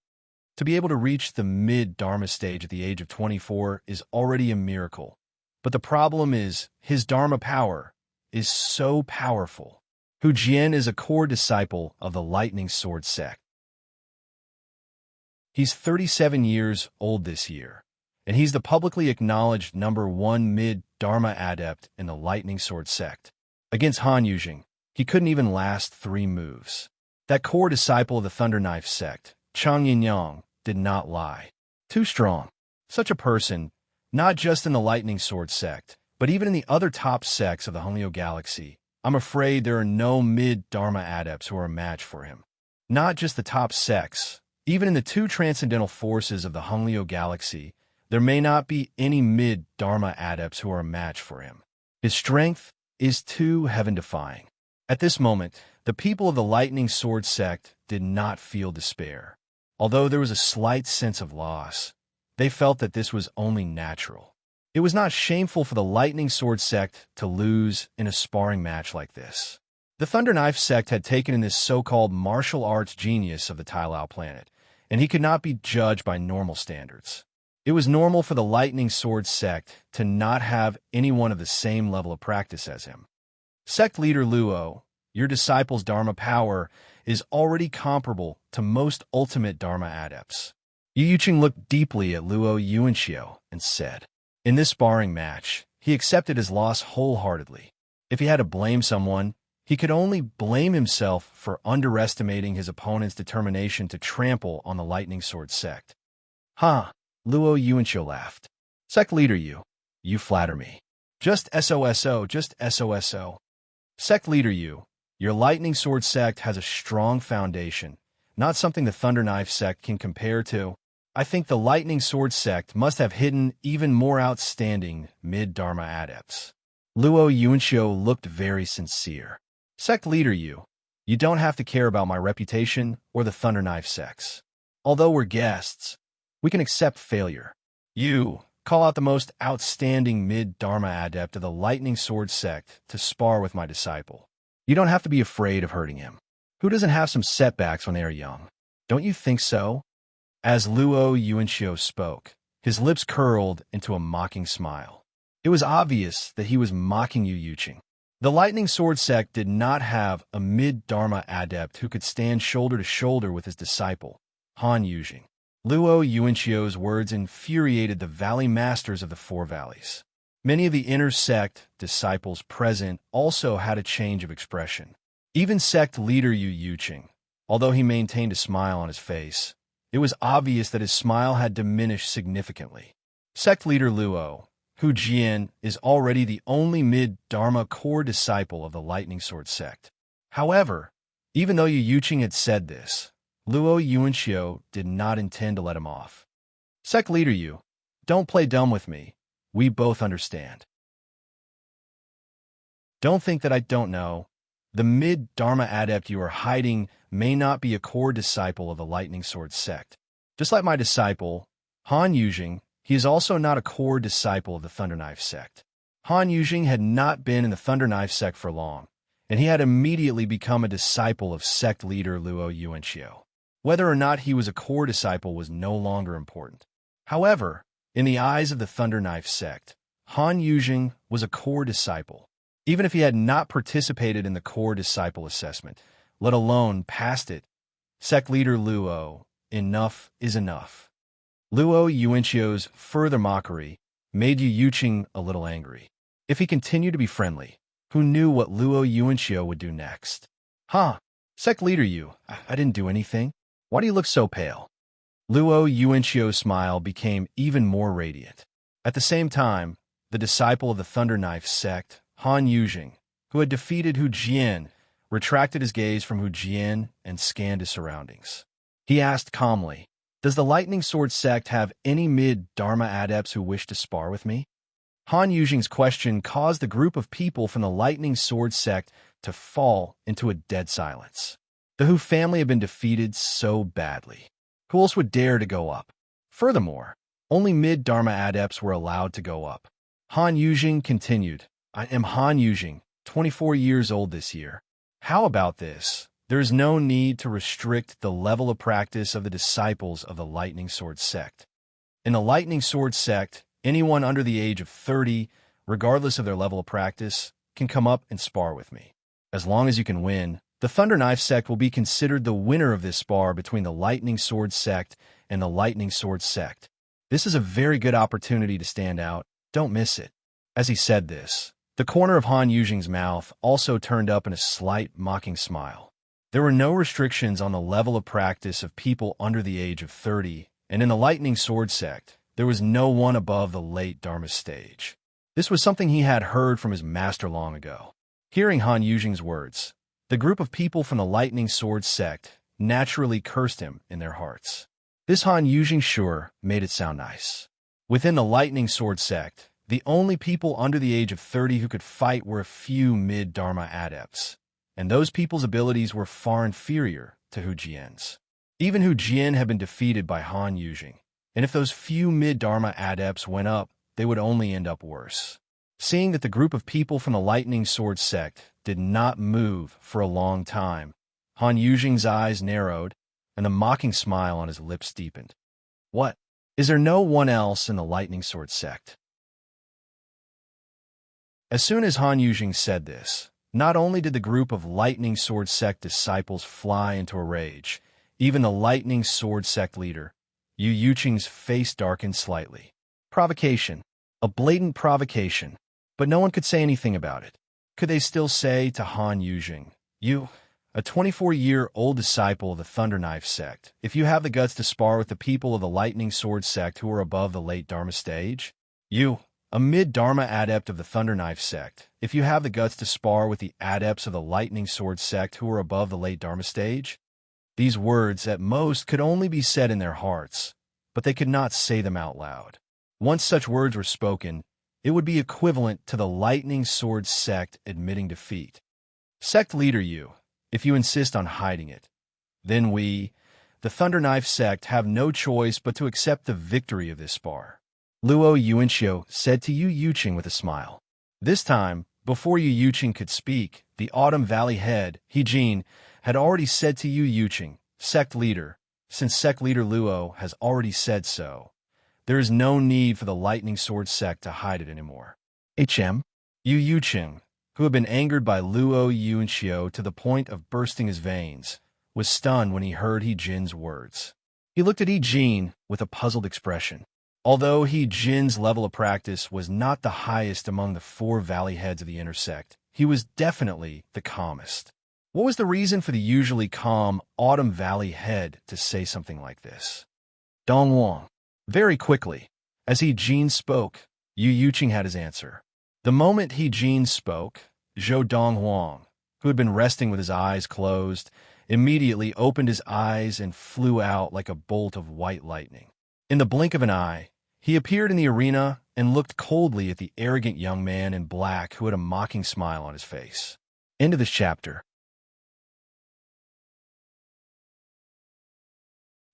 To be able to reach the mid-dharma stage at the age of 24 is already a miracle. But the problem is, his dharma power is so powerful. Hu Jian is a core disciple of the Lightning Sword sect. He's 37 years old this year, and he's the publicly acknowledged #1 mid-dharma adept in the Lightning Sword sect. Against Han Yujing, he couldn't even last 3 moves. That core disciple of the Thunder Knife sect, Chang Yinyang, did not lie. Too strong. Such a person, not just in the Lightning Sword sect, but even in the other top sects of the Honglio Galaxy, I'm afraid there are no mid-dharma adepts who are a match for him. Not just the top sects, even in the 2 transcendental forces of the Honglio Galaxy, there may not be any mid-dharma adepts who are a match for him. His strength is too heaven-defying. At this moment, the people of the Lightning Sword sect did not feel despair. Although there was a slight sense of loss, they felt that this was only natural. It was not shameful for the Lightning Sword sect to lose in a sparring match like this. The Thunder Knife sect had taken in this so-called martial arts genius of the Tai Lao planet, and he could not be judged by normal standards. It was normal for the Lightning Sword sect to not have anyone of the same level of practice as him. Sect leader Luo, your disciple's dharma power is already comparable to most ultimate dharma adepts. Yu Yuqing looked deeply at Luo Yuanxiu and said, in this sparring match, he accepted his loss wholeheartedly. If he had to blame someone, he could only blame himself for underestimating his opponent's determination to trample on the Lightning Sword sect. Ha! Luo Yuanxiu laughed. Sect leader you flatter me. Just SOSO, just SOSO. Sect leader your Lightning Sword sect has a strong foundation, not something the Thunder Knife sect can compare to. I think the Lightning Sword sect must have hidden even more outstanding mid-dharma adepts. Luo Yuanxiu looked very sincere. Sect leader you don't have to care about my reputation or the Thunder Knife sects. Although we're guests, we can accept failure. You call out the most outstanding mid-dharma adept of the Lightning Sword sect to spar with my disciple. You don't have to be afraid of hurting him. Who doesn't have some setbacks when they are young? Don't you think so? As Luo Yuanxiu spoke, his lips curled into a mocking smile. It was obvious that he was mocking Yu Yuqing. The Lightning Sword sect did not have a mid-dharma adept who could stand shoulder to shoulder with his disciple, Han Yujing. Luo Yuanxiu's words infuriated the valley masters of the 4 valleys. Many of the inner sect disciples present also had a change of expression. Even sect leader Yu Yuqing, although he maintained a smile on his face, it was obvious that his smile had diminished significantly. Sect leader Luo, Hu Jian, is already the only mid-dharma core disciple of the Lightning Sword sect. However, even though Yu Yuqing had said this, Luo Yuanxiu did not intend to let him off. Sect leader don't play dumb with me. We both understand. Don't think that I don't know. The mid-dharma adept you are hiding may not be a core disciple of the Lightning Sword sect. Just like my disciple, Han Yujing, he is also not a core disciple of the Thunder Knife sect. Han Yujing had not been in the Thunder Knife sect for long, and he had immediately become a disciple of sect leader Luo Yuanxiu. Whether or not he was a core disciple was no longer important. However, in the eyes of the Thunder Knife sect, Han Yujing was a core disciple. Even if he had not participated in the core disciple assessment, let alone passed it, sect leader Luo, enough is enough. Luo Yuanxiu's further mockery made Yu Yuqing a little angry. If he continued to be friendly, who knew what Luo Yuanxiu would do next? Huh? Sect leader Yu, I didn't do anything. Why do you look so pale? Luo Yuanxiu's smile became even more radiant. At the same time, the disciple of the Thunder Knife sect, Han Yujing, who had defeated Hu Jian, retracted his gaze from Hu Jian and scanned his surroundings. He asked calmly, "Does the Lightning Sword sect have any mid-Dharma adepts who wish to spar with me?" Han Yujing's question caused the group of people from the Lightning Sword sect to fall into a dead silence. The Hu family had been defeated so badly. Who else would dare to go up? Furthermore, only mid-Dharma adepts were allowed to go up. Han Yujing continued, "I am Han Yujing, 24 years old this year. How about this? There is no need to restrict the level of practice of the disciples of the Lightning Sword sect. In the Lightning Sword sect, anyone under the age of 30, regardless of their level of practice, can come up and spar with me. As long as you can win, the Thunder Knife sect will be considered the winner of this spar between the Lightning Sword sect and the Lightning Sword sect. This is a very good opportunity to stand out. Don't miss it." As he said this, the corner of Han Yujing's mouth also turned up in a slight, mocking smile. There were no restrictions on the level of practice of people under the age of 30, and in the Lightning Sword sect, there was no one above the late Dharma stage. This was something he had heard from his master long ago. Hearing Han Yujing's words, the group of people from the Lightning Sword sect naturally cursed him in their hearts. This Han Yujing sure made it sound nice. Within the Lightning Sword sect, the only people under the age of 30 who could fight were a few mid-Dharma adepts, and those people's abilities were far inferior to Hu Jian's. Even Hu Jian had been defeated by Han Yujing, and if those few mid-Dharma adepts went up, they would only end up worse. Seeing that the group of people from the Lightning Sword sect did not move for a long time, Han Yujing's eyes narrowed, and the mocking smile on his lips deepened. "What? Is there no one else in the Lightning Sword sect?" As soon as Han Yujing said this, not only did the group of Lightning Sword sect disciples fly into a rage, even the Lightning Sword sect leader, Yu Yuqing's face darkened slightly. Provocation. A blatant provocation. But no one could say anything about it. Could they still say to Han Yujing, "You, a 24-year-old disciple of the Thunder Knife sect, if you have the guts to spar with the people of the Lightning Sword sect who are above the late Dharma stage? You, a mid-Dharma adept of the Thunder Knife sect, if you have the guts to spar with the adepts of the Lightning Sword sect who are above the late Dharma stage?" These words, at most, could only be said in their hearts, but they could not say them out loud. Once such words were spoken, it would be equivalent to the Lightning Sword sect admitting defeat. Sect leader Yu, if you insist on hiding it, then we, the Thunder Knife sect, have no choice but to accept the victory of this spar. Luo Yuanxiu said to Yu Yuqing with a smile. This time, before Yu Yuqing could speak, the Autumn Valley head, He Jin, had already said to Yu Yuqing, "Sect leader, since sect leader Luo has already said so, there is no need for the Lightning Sword sect to hide it anymore." Yu Yuqing, who had been angered by Luo Yuanxiu to the point of bursting his veins, was stunned when he heard He Jin's words. He looked at He Jin with a puzzled expression. Although He Jin's level of practice was not the highest among the 4 valley heads of the intersect, he was definitely the calmest. What was the reason for the usually calm Autumn Valley head to say something like this? Donghuang. Very quickly, as He Jin spoke, Yu Yuqing had his answer. The moment He Jin spoke, Zhou Donghuang, who had been resting with his eyes closed, immediately opened his eyes and flew out like a bolt of white lightning. In the blink of an eye, he appeared in the arena and looked coldly at the arrogant young man in black who had a mocking smile on his face. End of this chapter.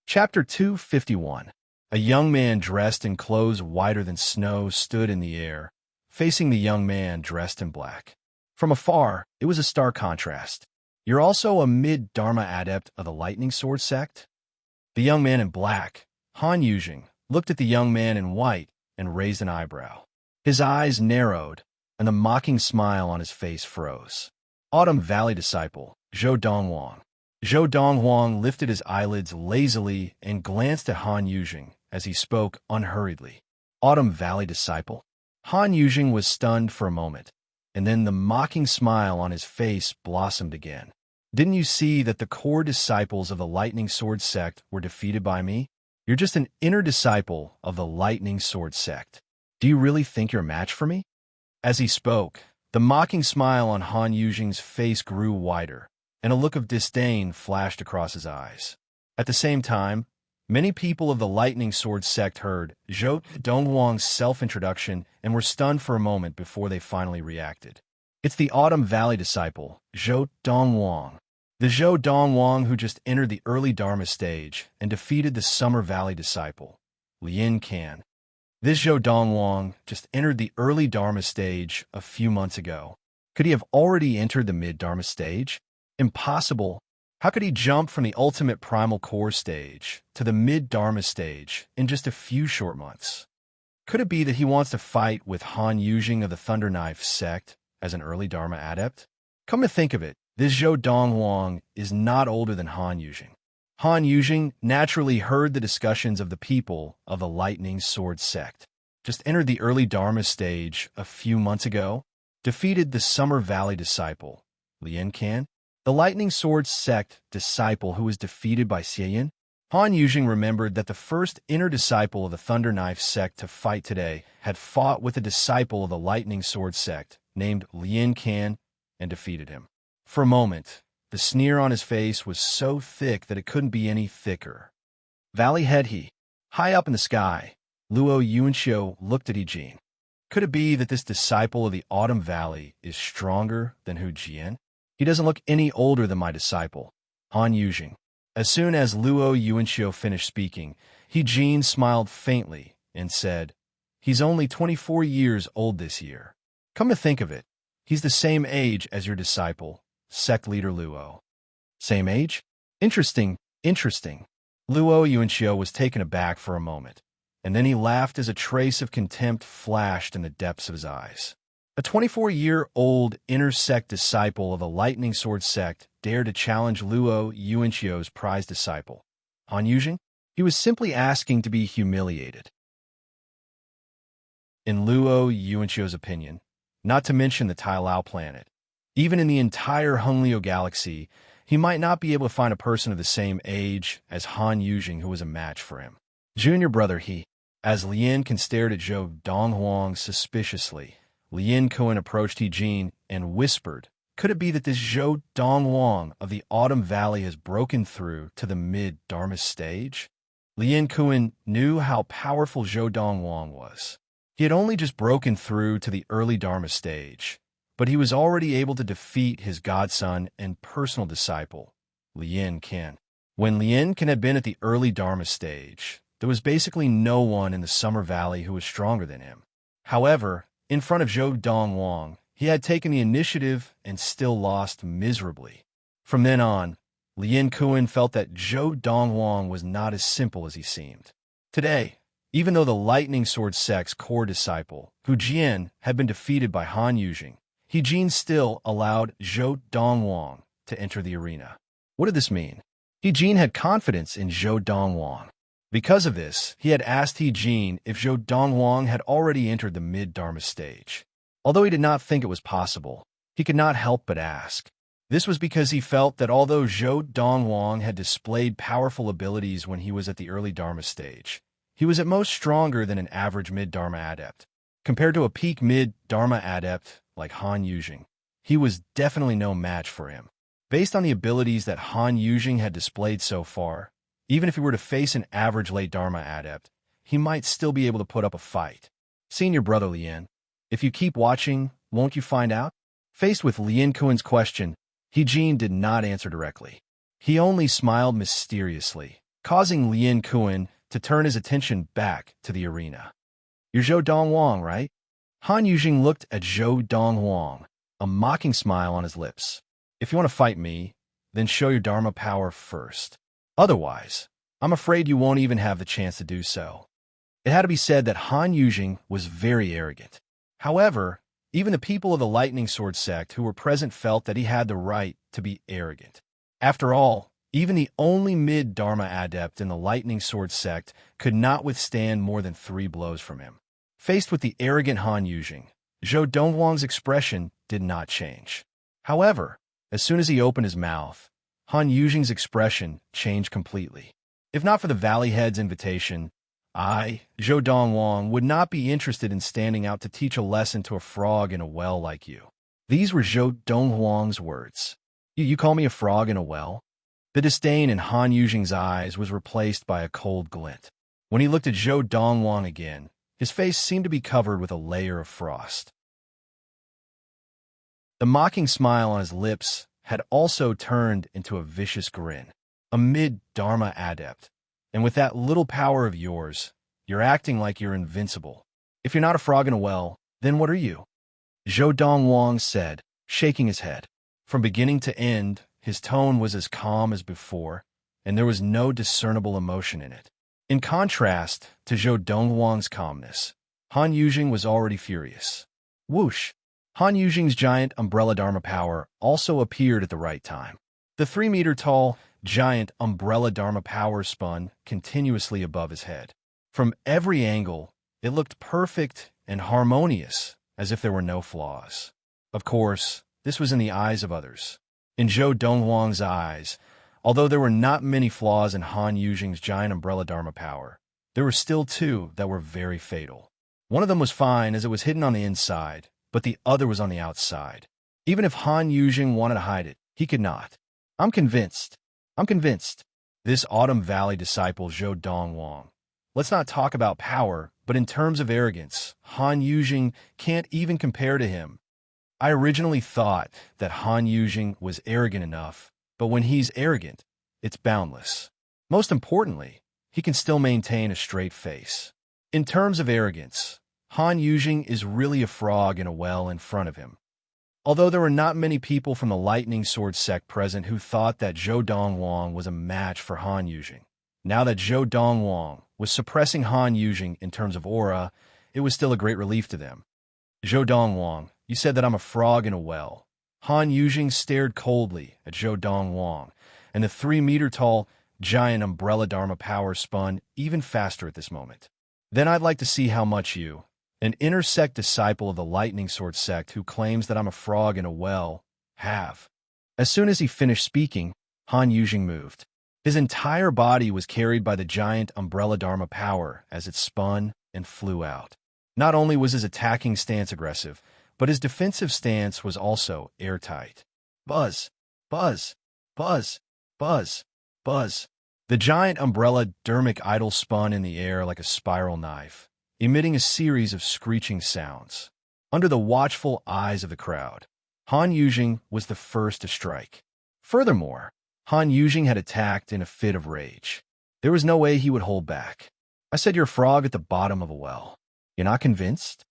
Chapter 251. A young man dressed in clothes whiter than snow stood in the air, facing the young man dressed in black. From afar, it was a stark contrast. "You're also a mid-Dharma adept of the Lightning Sword sect?" The young man in black, Han Yujing, looked at the young man in white and raised an eyebrow. His eyes narrowed, and the mocking smile on his face froze. Autumn Valley disciple, Zhou Donghuang. Zhou Donghuang lifted his eyelids lazily and glanced at Han Yujing as he spoke unhurriedly. Autumn Valley disciple? Han Yujing was stunned for a moment, and then the mocking smile on his face blossomed again. Didn't you see that the core disciples of the Lightning Sword sect were defeated by me? You're just an inner disciple of the Lightning Sword sect. Do you really think you're a match for me? As he spoke, the mocking smile on Han Yujing's face grew wider, and a look of disdain flashed across his eyes. At the same time, many people of the Lightning Sword sect heard Zhou Donghuang's self-introduction and were stunned for a moment before they finally reacted. It's the Autumn Valley disciple, Zhou Donghuang. The Zhou Donghuang who just entered the early Dharma stage and defeated the Summer Valley disciple, Lien Can. This Zhou Donghuang just entered the early Dharma stage a few months ago. Could he have already entered the mid-Dharma stage? Impossible. How could he jump from the ultimate primal core stage to the mid-Dharma stage in just a few short months? Could it be that he wants to fight with Han Yujing of the Thunder Knife sect as an early Dharma adept? Come to think of it, this Zhou Donghuang is not older than Han Yujing. Han Yujing naturally heard the discussions of the people of the Lightning Sword sect. Just entered the early Dharma stage a few months ago, defeated the Summer Valley disciple, Lien Can, the Lightning Sword sect disciple who was defeated by Xieyan. Han Yujing remembered that the first inner disciple of the Thunder Knife sect to fight today had fought with a disciple of the Lightning Sword sect named Lien Can and defeated him. For a moment, the sneer on his face was so thick that it couldn't be any thicker. Valley head he. High up in the sky, Luo Yuanxiu looked at Yijin. Could it be that this disciple of the Autumn Valley is stronger than Hu Jian? He doesn't look any older than my disciple, Han Yujing. As soon as Luo Yuanxiu finished speaking, Yijin smiled faintly and said, "He's only 24 years old this year. Come to think of it, he's the same age as your disciple, sect leader Luo." Same age? Interesting, interesting. Luo Yuanxiu was taken aback for a moment, and then he laughed as a trace of contempt flashed in the depths of his eyes. A 24-year-old inner sect disciple of the Lightning Sword sect dared to challenge Luo Yuanxiu's prized disciple, Han Yujing? He was simply asking to be humiliated. In Luo Yuanxiu's opinion, not to mention the Tai Lao planet, even in the entire Hunglio galaxy, he might not be able to find a person of the same age as Han Yujing who was a match for him. Junior brother he. As Lien Can stared at Zhou Donghuang suspiciously, Lien Kun approached Yijin and whispered, "Could it be that this Zhou Donghuang of the Autumn Valley has broken through to the mid-Dharma stage?" Lien Kun knew how powerful Zhou Donghuang was. He had only just broken through to the early Dharma stage, but he was already able to defeat his godson and personal disciple, Lien Can. When Lien Can had been at the early Dharma stage, there was basically no one in the Summer Valley who was stronger than him. However, in front of Zhou Donghuang, he had taken the initiative and still lost miserably. From then on, Lien Kun felt that Zhou Donghuang was not as simple as he seemed. Today, even though the Lightning Sword sect's core disciple, Hu Jian, had been defeated by Han Yujing, Yijin still allowed Zhou Donghuang to enter the arena. What did this mean? Yijin had confidence in Zhou Donghuang. Because of this, he had asked Yijin if Zhou Donghuang had already entered the mid-Dharma stage. Although he did not think it was possible, he could not help but ask. This was because he felt that although Zhou Donghuang had displayed powerful abilities when he was at the early Dharma stage, he was at most stronger than an average mid-Dharma adept. Compared to a peak mid-Dharma adept like Han Yujing, he was definitely no match for him. Based on the abilities that Han Yujing had displayed so far, even if he were to face an average late Dharma adept, he might still be able to put up a fight. Senior brother Lien, if you keep watching, won't you find out? Faced with Lien Kun's question, Yijin did not answer directly. He only smiled mysteriously, causing Lien Kun to turn his attention back to the arena. "You're Zhou Donghuang, right?" Han Yujing looked at Zhou Donghuang, a mocking smile on his lips. "If you want to fight me, then show your Dharma power first. Otherwise, I'm afraid you won't even have the chance to do so." It had to be said that Han Yujing was very arrogant. However, even the people of the Lightning Sword sect who were present felt that he had the right to be arrogant. After all, even the only mid-Dharma adept in the Lightning Sword sect could not withstand more than 3 blows from him. Faced with the arrogant Han Yujing, Zhou Donghuang's expression did not change. However, as soon as he opened his mouth, Han Yujing's expression changed completely. If not for the Valley Head's invitation, I, Zhou Donghuang, would not be interested in standing out to teach a lesson to a frog in a well like you. These were Zhou Donghuang's words. You call me a frog in a well? The disdain in Han Yujing's eyes was replaced by a cold glint. When he looked at Zhou Donghuang again, his face seemed to be covered with a layer of frost. The mocking smile on his lips had also turned into a vicious grin. A mid-Dharma adept. And with that little power of yours, you're acting like you're invincible. If you're not a frog in a well, then what are you? Zhou Donghuang said, shaking his head. From beginning to end, his tone was as calm as before, and there was no discernible emotion in it. In contrast to Zhou Donghuang's calmness, Han Yujing was already furious. Whoosh! Han Yujing's giant umbrella Dharma power also appeared at the right time. The 3-meter-tall, giant umbrella Dharma power spun continuously above his head. From every angle, it looked perfect and harmonious, as if there were no flaws. Of course, this was in the eyes of others. In Zhou Donghuang's eyes, although there were not many flaws in Han Yujing's giant umbrella Dharma power, there were still two that were very fatal. One of them was fine as it was hidden on the inside, but the other was on the outside. Even if Han Yujing wanted to hide it, he could not. I'm convinced. This Autumn Valley disciple Zhou Donghuang. Let's not talk about power, but in terms of arrogance, Han Yujing can't even compare to him. I originally thought that Han Yujing was arrogant enough, but when he's arrogant, it's boundless. Most importantly, he can still maintain a straight face. In terms of arrogance, Han Yujing is really a frog in a well in front of him. Although there were not many people from the Lightning Sword sect present who thought that Zhou Donghuang was a match for Han Yujing. Now that Zhou Donghuang was suppressing Han Yujing in terms of aura, it was still a great relief to them. Zhou Donghuang, you said that I'm a frog in a well. Han Yujing stared coldly at Zhou Donghuang, and the 3-meter-tall, giant umbrella Dharma power spun even faster at this moment. Then I'd like to see how much you, an inner-sect disciple of the Lightning Sword sect who claims that I'm a frog in a well, have. As soon as he finished speaking, Han Yujing moved. His entire body was carried by the giant umbrella Dharma power as it spun and flew out. Not only was his attacking stance aggressive, but his defensive stance was also airtight. Buzz, buzz, buzz, buzz, buzz. The giant umbrella Dermic idol spun in the air like a spiral knife, emitting a series of screeching sounds. Under the watchful eyes of the crowd, Han Yujing was the first to strike. Furthermore, Han Yujing had attacked in a fit of rage. There was no way he would hold back. I said you're a frog at the bottom of a well. You're not convinced?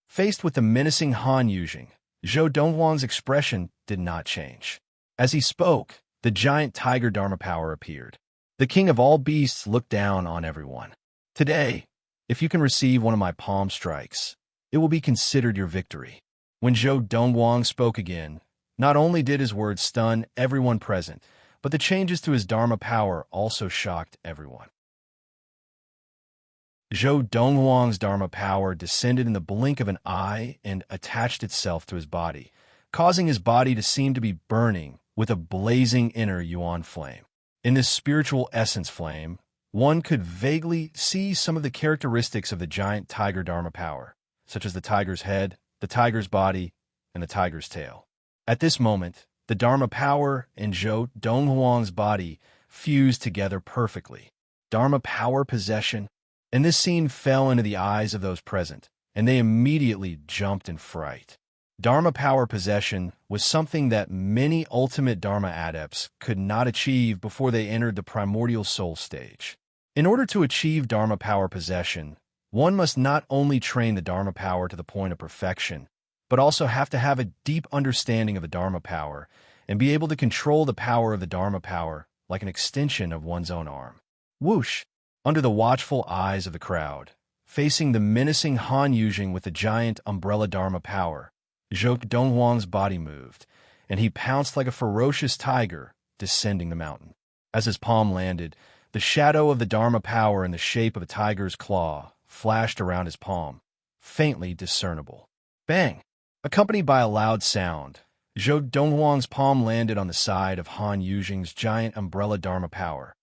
Faced with the menacing Han Yujing, Zhou Donghuang's expression did not change. As he spoke, the giant tiger Dharma power appeared. The king of all beasts looked down on everyone. Today, if you can receive one of my palm strikes, it will be considered your victory. When Zhou Donghuang spoke again, not only did his words stun everyone present, but the changes to his Dharma power also shocked everyone. Zhou Donghuang's Dharma power descended in the blink of an eye and attached itself to his body, causing his body to seem to be burning with a blazing inner Yuan flame. In this spiritual essence flame, one could vaguely see some of the characteristics of the giant tiger Dharma power, such as the tiger's head, the tiger's body, and the tiger's tail. At this moment, the Dharma power and Zhou Donghuang's body fused together perfectly. Dharma power possession, and this scene fell into the eyes of those present, and they immediately jumped in fright. Dharma power possession was something that many ultimate Dharma adepts could not achieve before they entered the primordial soul stage. In order to achieve Dharma power possession, one must not only train the Dharma power to the point of perfection, but also have to have a deep understanding of the Dharma power and be able to control the power of the Dharma power like an extension of one's own arm. Whoosh! Under the watchful eyes of the crowd, facing the menacing Han Yujing with the giant umbrella Dharma power, Zhou Donghuang's body moved, and he pounced like a ferocious tiger descending the mountain. As his palm landed, the shadow of the Dharma power in the shape of a tiger's claw flashed around his palm, faintly discernible. Bang! Accompanied by a loud sound, Zhou Donghuang's palm landed on the side of Han Yujing's giant umbrella Dharma power,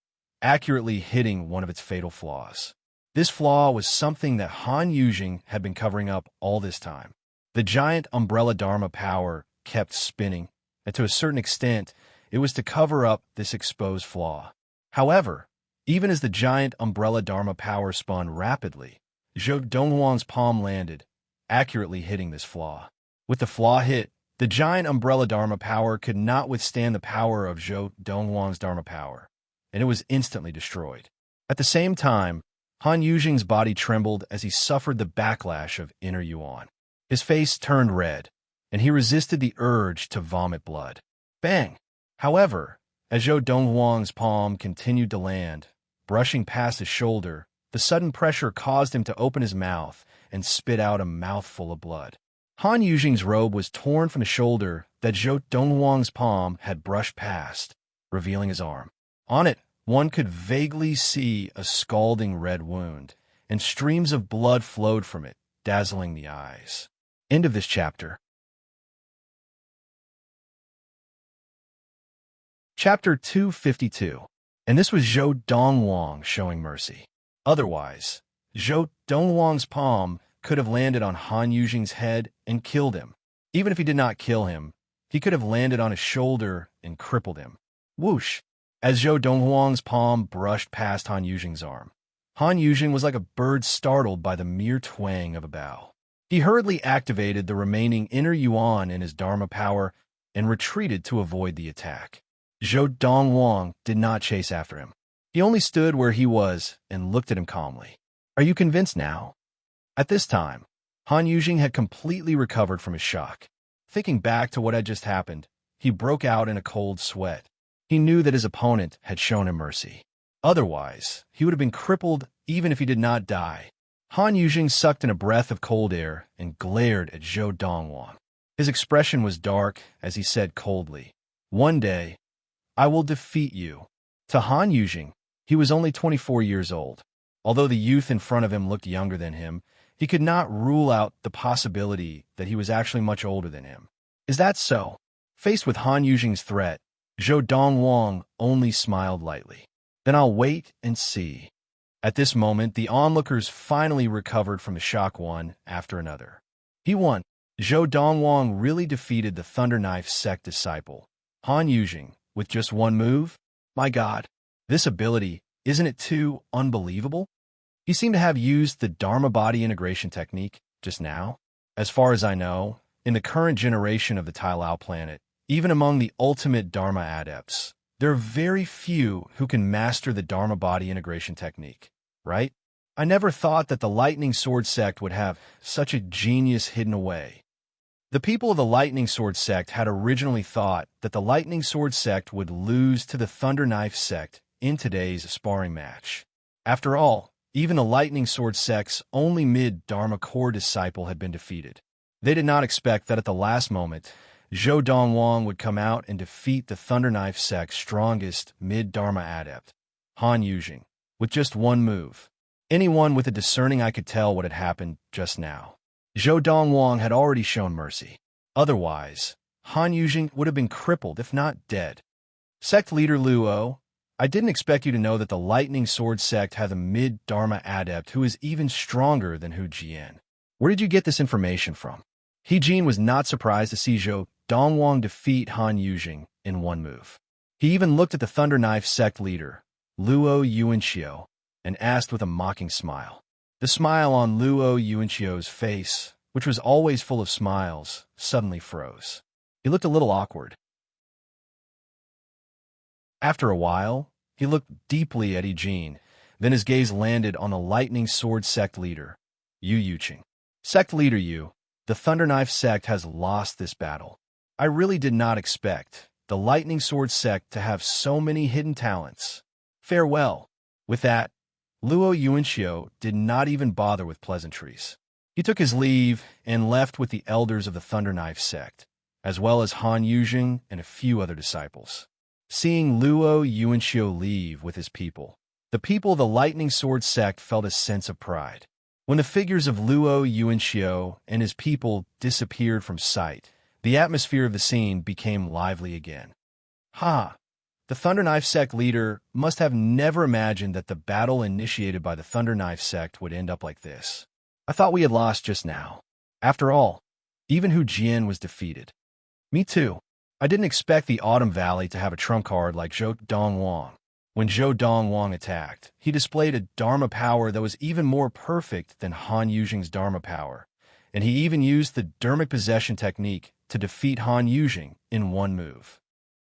accurately hitting one of its fatal flaws. This flaw was something that Han Yujing had been covering up all this time. The giant umbrella Dharma power kept spinning, and to a certain extent, it was to cover up this exposed flaw. However, even as the giant umbrella Dharma power spun rapidly, Zhou Donghuang's palm landed, accurately hitting this flaw. With the flaw hit, the giant umbrella Dharma power could not withstand the power of Zhou Donghuang's Dharma power, and it was instantly destroyed. At the same time, Han Yujing's body trembled as he suffered the backlash of inner yuan. His face turned red, and he resisted the urge to vomit blood. Bang! However, as Zhou Donghuang's palm continued to land, brushing past his shoulder, the sudden pressure caused him to open his mouth and spit out a mouthful of blood. Han Yujing's robe was torn from the shoulder that Zhou Donghuang's palm had brushed past, revealing his arm. On it, one could vaguely see a scalding red wound, and streams of blood flowed from it, dazzling the eyes. End of this chapter. Chapter 252. And this was Zhou Donghuang showing mercy. Otherwise, Zhou Donghuang's palm could have landed on Han Yujing's head and killed him. Even if he did not kill him, he could have landed on his shoulder and crippled him. Whoosh! As Zhou Donghuang's palm brushed past Han Yujing's arm, Han Yujing was like a bird startled by the mere twang of a bough. He hurriedly activated the remaining inner yuan in his Dharma power and retreated to avoid the attack. Zhou Donghuang did not chase after him. He only stood where he was and looked at him calmly. Are you convinced now? At this time, Han Yujing had completely recovered from his shock. Thinking back to what had just happened, he broke out in a cold sweat. He knew that his opponent had shown him mercy. Otherwise, he would have been crippled even if he did not die. Han Yujing sucked in a breath of cold air and glared at Zhou Donghuang. His expression was dark as he said coldly, "One day, I will defeat you." To Han Yujing, he was only 24 years old. Although the youth in front of him looked younger than him, he could not rule out the possibility that he was actually much older than him. Is that so? Faced with Han Yujing's threat, Zhou Donghuang only smiled lightly. Then I'll wait and see. At this moment, the onlookers finally recovered from the shock one after another. He won. Zhou Donghuang really defeated the Thunder Knife sect disciple, Han Yujing, with just one move? My God, this ability, isn't it too unbelievable? He seemed to have used the Dharma body integration technique just now. As far as I know, in the current generation of the Tai Lao planet, even among the ultimate Dharma adepts, there are very few who can master the Dharma body integration technique, right? I never thought that the Lightning Sword sect would have such a genius hidden away. The people of the Lightning Sword sect had originally thought that the Lightning Sword sect would lose to the Thunder Knife sect in today's sparring match. After all, even the Lightning Sword sect's only mid-Dharma core disciple had been defeated. They did not expect that at the last moment, Zhou Donghuang would come out and defeat the Thunder Knife sect's strongest mid-Dharma adept, Han Yujing, with just one move. Anyone with a discerning eye could tell what had happened just now. Zhou Donghuang had already shown mercy. Otherwise, Han Yujing would have been crippled, if not dead. Sect leader Luo, I didn't expect you to know that the Lightning Sword sect had a mid-Dharma adept who is even stronger than Hu Jian. Where did you get this information from? He Jin was not surprised to see Zhou Donghuang defeat Han Yujing in one move. He even looked at the Thunder Knife sect leader, Luo Yuanxiu, and asked with a mocking smile. The smile on Luo Yuanxiu's face, which was always full of smiles, suddenly froze. He looked a little awkward. After a while, he looked deeply at Jin, then his gaze landed on the Lightning Sword sect leader, Yu Yuqing. Sect leader Yu, the Thunder Knife sect has lost this battle. I really did not expect the Lightning Sword sect to have so many hidden talents. Farewell. With that, Luo Yuanxiu did not even bother with pleasantries. He took his leave and left with the elders of the Thunder Knife sect, as well as Han Yujing and a few other disciples. Seeing Luo Yuanxiu leave with his people, the people of the Lightning Sword sect felt a sense of pride. When the figures of Luo Yuanxiu and his people disappeared from sight, the atmosphere of the scene became lively again. Ha! The Thunder Knife sect leader must have never imagined that the battle initiated by the Thunder Knife sect would end up like this. I thought we had lost just now. After all, even Hu Jian was defeated. Me too. I didn't expect the Autumn Valley to have a trump card like Zhou Donghuang. When Zhou Donghuang attacked, he displayed a Dharma power that was even more perfect than Han Yujing's Dharma power, and he even used the Dermic Possession technique to defeat Han Yujing in one move.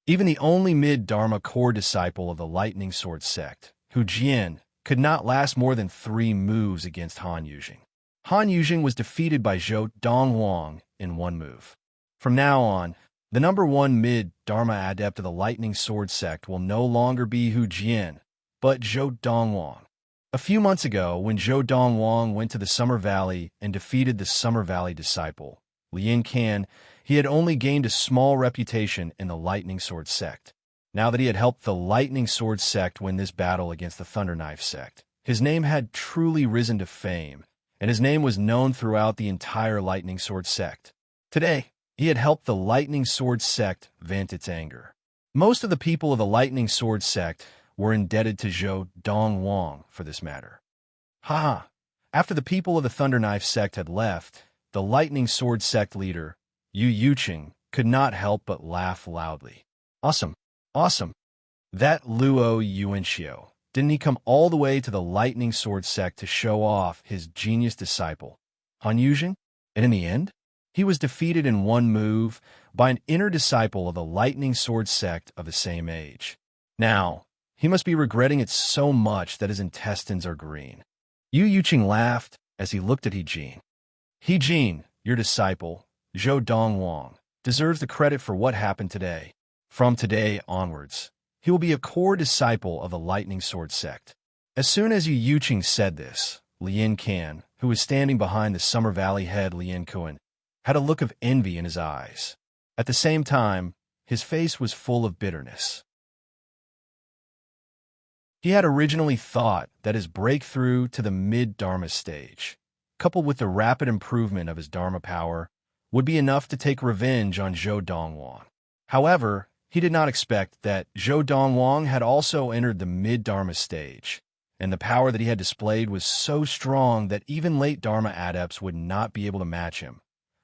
Even the only mid-Dharma core disciple of the Lightning Sword sect, Hu Jian, could not last more than 3 moves against Han Yujing. Han Yujing was defeated by Zhou Donghuang in one move. From now on, the number 1 mid-Dharma adept of the Lightning Sword sect will no longer be Hu Jian, but Zhou Donghuang. A few months ago, when Zhou Donghuang went to the Summer Valley and defeated the Summer Valley disciple, Lian Can, he had only gained a small reputation in the Lightning Sword sect. Now that he had helped the Lightning Sword sect win this battle against the Thunder Knife sect, his name had truly risen to fame, and his name was known throughout the entire Lightning Sword sect. Today, he had helped the Lightning Sword sect vent its anger. Most of the people of the Lightning Sword sect were indebted to Zhou Donghuang for this matter. Ha! After the people of the Thunder Knife sect had left, the Lightning Sword sect leader, Yu Yuqing, could not help but laugh loudly. Awesome! Awesome! That Luo Yuanxiu, didn't he come all the way to the Lightning Sword sect to show off his genius disciple, Han Yujing? And in the end, he was defeated in one move by an inner disciple of the Lightning Sword sect of the same age. Now, he must be regretting it so much that his intestines are green. Yu Yuqing laughed as he looked at He Jin. He Jin, your disciple, Zhou Donghuang, deserves the credit for what happened today. From today onwards, he will be a core disciple of the Lightning Sword sect. As soon as Yu Yuqing said this, Lian Can, who was standing behind the Summer Valley head Lian Kuan, had a look of envy in his eyes. At the same time, his face was full of bitterness. He had originally thought that his breakthrough to the mid-Dharma stage, coupled with the rapid improvement of his Dharma power, would be enough to take revenge on Zhou Donghuang. However, he did not expect that Zhou Donghuang had also entered the mid-Dharma stage, and the power that he had displayed was so strong that even late Dharma adepts would not be able to match him,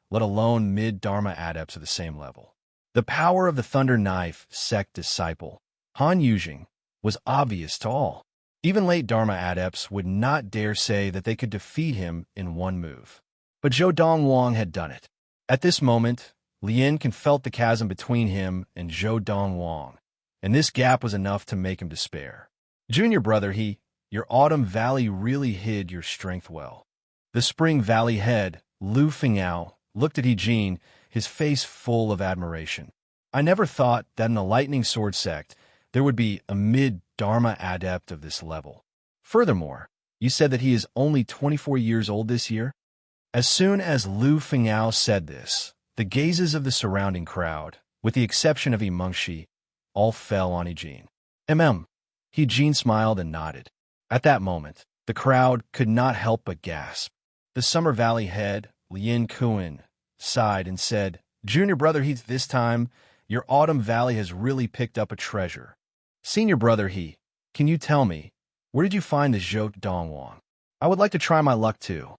let alone mid-Dharma adepts of the same level. The power of the Thunder Knife sect disciple, Han Yujing, was obvious to all. Even late Dharma adepts would not dare say that they could defeat him in one move. But Zhou Donghuang had done it. At this moment, Lian Can felt the chasm between him and Zhou Donghuang, and this gap was enough to make him despair. Junior brother, your Autumn Valley really hid your strength well. The Spring Valley head, Lu Fengao, looked at He Jin, his face full of admiration. I never thought that in the Lightning Sword sect, there would be a mid-Dharma adept of this level. Furthermore, you said that he is only 24 years old this year? As soon as Lu Fengao said this, the gazes of the surrounding crowd, with the exception of Mengshi, all fell on He Jin. He Jin smiled and nodded. At that moment, the crowd could not help but gasp. The Summer Valley head, Lian Kuan, sighed and said, Junior brother, this time, your Autumn Valley has really picked up a treasure. Senior brother, can you tell me, where did you find the Zhou Donghuang? I would like to try my luck too.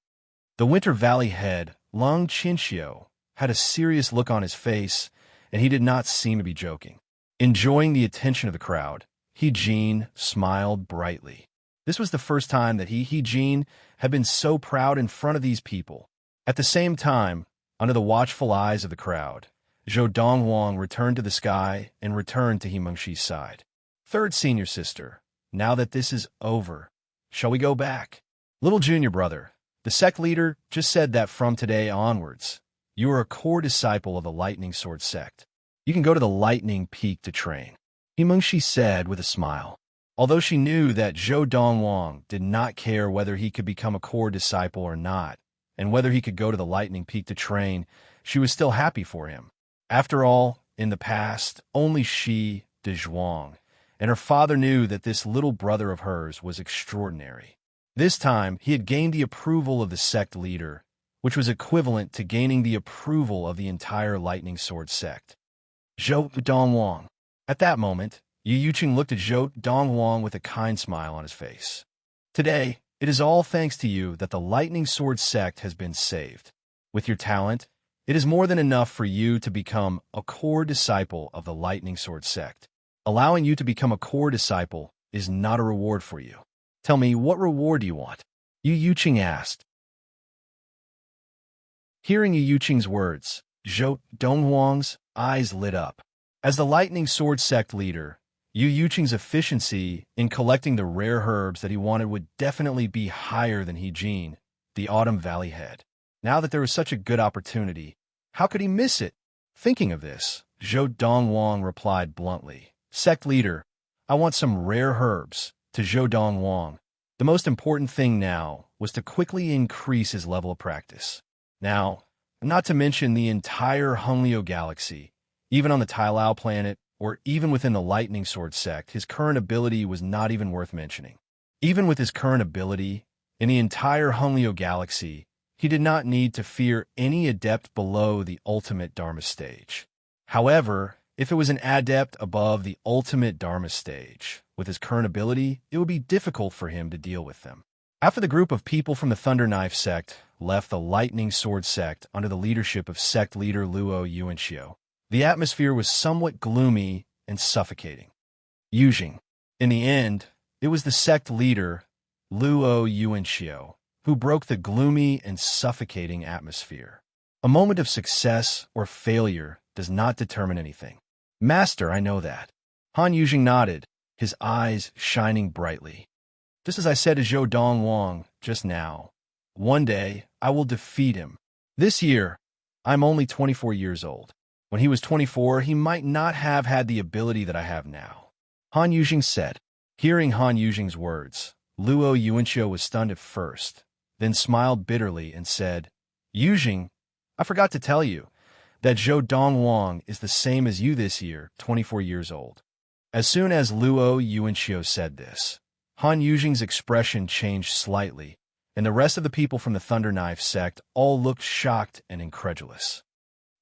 The Winter Valley head, Lung Qinxiu, had a serious look on his face, and he did not seem to be joking. Enjoying the attention of the crowd, He Jin smiled brightly. This was the first time that He Jin had been so proud in front of these people. At the same time, under the watchful eyes of the crowd, Zhou Donghuang returned to the sky and returned to He Mengshi's side. Third senior sister, now that this is over, shall we go back? Little junior brother, the sect leader just said that from today onwards, you are a core disciple of the Lightning Sword sect. You can go to the Lightning Peak to train. He Mengshi said with a smile. Although she knew that Zhou Donghuang did not care whether he could become a core disciple or not, and whether he could go to the Lightning Peak to train, she was still happy for him. After all, in the past, only she, Donghuang, and her father knew that this little brother of hers was extraordinary. This time, he had gained the approval of the sect leader, which was equivalent to gaining the approval of the entire Lightning Sword sect. Zhou Donghuang. At that moment, Yu Yuqing looked at Zhou Donghuang with a kind smile on his face. Today, it is all thanks to you that the Lightning Sword sect has been saved. With your talent, it is more than enough for you to become a core disciple of the Lightning Sword sect. Allowing you to become a core disciple is not a reward for you. Tell me, what reward do you want? Yu Yuqing asked. Hearing Yu Yuqing's words, Zhou Donghuang's eyes lit up. As the Lightning Sword sect leader, Yu Yuqing's efficiency in collecting the rare herbs that he wanted would definitely be higher than He Jin, the Autumn Valley head. Now that there was such a good opportunity, how could he miss it? Thinking of this, Zhou Donghuang replied bluntly, Sect leader, I want some rare herbs. To Zhou Donghuang, the most important thing now was to quickly increase his level of practice. Now, not to mention the entire Hunglio galaxy, even on the Tai Lao planet, or even within the Lightning Sword sect, his current ability was not even worth mentioning. Even with his current ability, in the entire Hunglio galaxy, he did not need to fear any adept below the ultimate Dharma stage. However, if it was an adept above the ultimate Dharma stage, with his current ability, it would be difficult for him to deal with them. After the group of people from the Thunder Knife sect left the Lightning Sword sect under the leadership of sect leader Luo Yuanxiu, the atmosphere was somewhat gloomy and suffocating. Yujing. In the end, it was the sect leader, Luo Yuanxiu, who broke the gloomy and suffocating atmosphere. A moment of success or failure does not determine anything. Master, I know that. Han Yujing nodded, his eyes shining brightly. Just as I said to Zhou Donghuang just now, one day I will defeat him. This year, I'm only 24 years old. When he was 24, he might not have had the ability that I have now. Han Yujing said. Hearing Han Yujing's words, Luo Yuanxiu was stunned at first, then smiled bitterly and said, Yujing, I forgot to tell you that Zhou Donghuang is the same as you this year, 24 years old. As soon as Luo Yuanxiu said this, Han Yujing's expression changed slightly, and the rest of the people from the Thunder Knife sect all looked shocked and incredulous.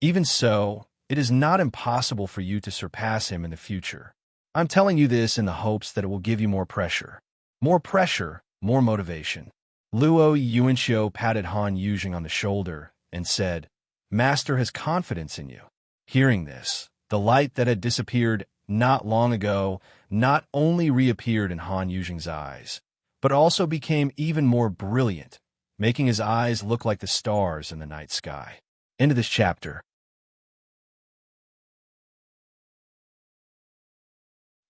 Even so, it is not impossible for you to surpass him in the future. I'm telling you this in the hopes that it will give you more pressure. More pressure, more motivation. Luo Yuanxiu patted Han Yujing on the shoulder and said, Master has confidence in you. Hearing this, the light that had disappeared not long ago not only reappeared in Han Yujing's eyes, but also became even more brilliant, making his eyes look like the stars in the night sky. End of this chapter.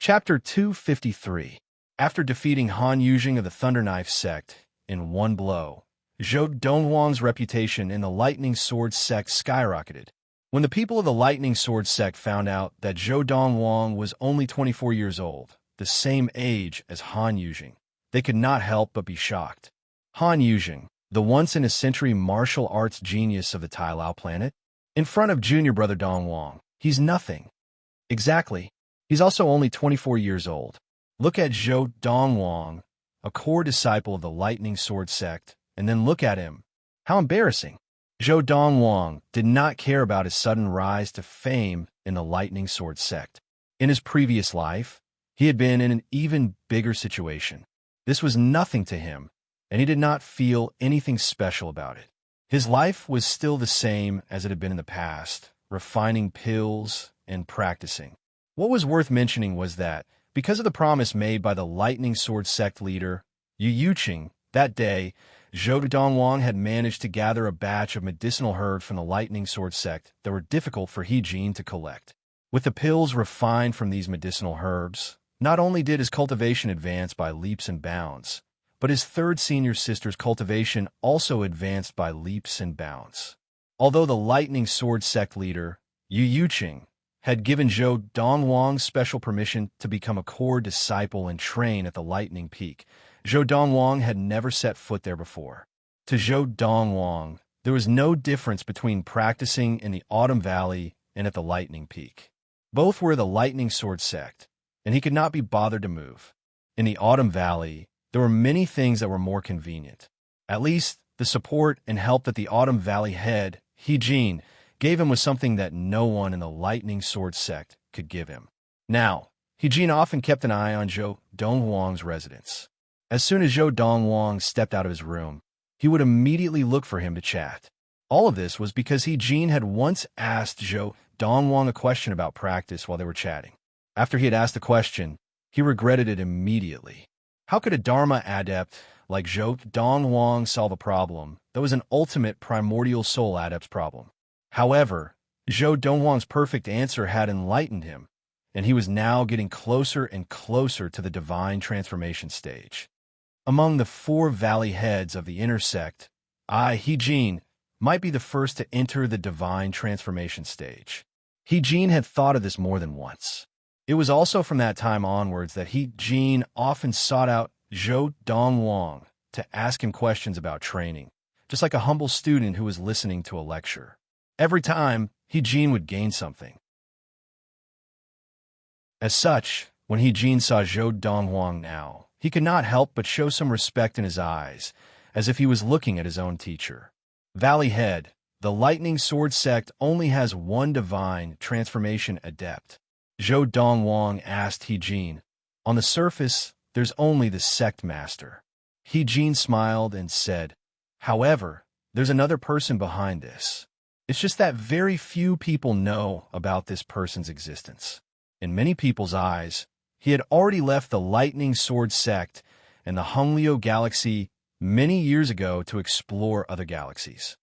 Chapter 253. After defeating Han Yujing of the Thunder Knife sect in one blow, Zhou Donghuang's reputation in the Lightning Sword sect skyrocketed. When the people of the Lightning Sword sect found out that Zhou Donghuang was only 24 years old, the same age as Han Yujing, they could not help but be shocked. Han Yujing, the once-in-a-century martial arts genius of the Tai Lao planet, in front of junior brother Donghuang, he's nothing. Exactly. He's also only 24 years old. Look at Zhou Donghuang, a core disciple of the Lightning Sword sect, and then look at him. How embarrassing. Zhou Donghuang did not care about his sudden rise to fame in the Lightning Sword sect. In his previous life, he had been in an even bigger situation. This was nothing to him, and he did not feel anything special about it. His life was still the same as it had been in the past, refining pills and practicing. What was worth mentioning was that, because of the promise made by the Lightning Sword sect leader, Yu Yuqing, that day, Zhou Donghuang had managed to gather a batch of medicinal herbs from the Lightning Sword sect that were difficult for He Jin to collect. With the pills refined from these medicinal herbs, not only did his cultivation advance by leaps and bounds, but his third senior sister's cultivation also advanced by leaps and bounds. Although the Lightning Sword sect leader, Yu Yuqing, had given Zhou Donghuang special permission to become a core disciple and train at the Lightning Peak, Zhou Donghuang had never set foot there before. To Zhou Donghuang, there was no difference between practicing in the Autumn Valley and at the Lightning Peak. Both were the Lightning Sword sect, and he could not be bothered to move. In the Autumn Valley, there were many things that were more convenient. At least, the support and help that the Autumn Valley head, He-Jin, gave him was something that no one in the Lightning Sword sect could give him. Now, He-Jin often kept an eye on Zhou Donghuang's residence. As soon as Zhou Donghuang stepped out of his room, he would immediately look for him to chat. All of this was because He-Jin had once asked Zhou Donghuang a question about practice while they were chatting. After he had asked the question, he regretted it immediately. How could a Dharma adept like Zhou Donghuang solve a problem that was an ultimate primordial soul adept's problem? However, Zhou Donghuang's perfect answer had enlightened him, and he was now getting closer and closer to the divine transformation stage. Among the 4 valley heads of the inner sect, He-Jin might be the first to enter the divine transformation stage. He-Jin had thought of this more than once. It was also from that time onwards that He-Jin often sought out Zhou Donghuang to ask him questions about training, just like a humble student who was listening to a lecture. Every time, He-Jin would gain something. As such, when He-Jin saw Zhou Donghuang now, he could not help but show some respect in his eyes, as if he was looking at his own teacher. Valley Head, the Lightning Sword sect only has one divine transformation adept. Zhou Donghuang asked He-Jin. On the surface, there's only the sect master. He-Jin smiled and said, however, there's another person behind this. It's just that very few people know about this person's existence. In many people's eyes, he had already left the Lightning Sword sect and the Honglio galaxy many years ago to explore other galaxies.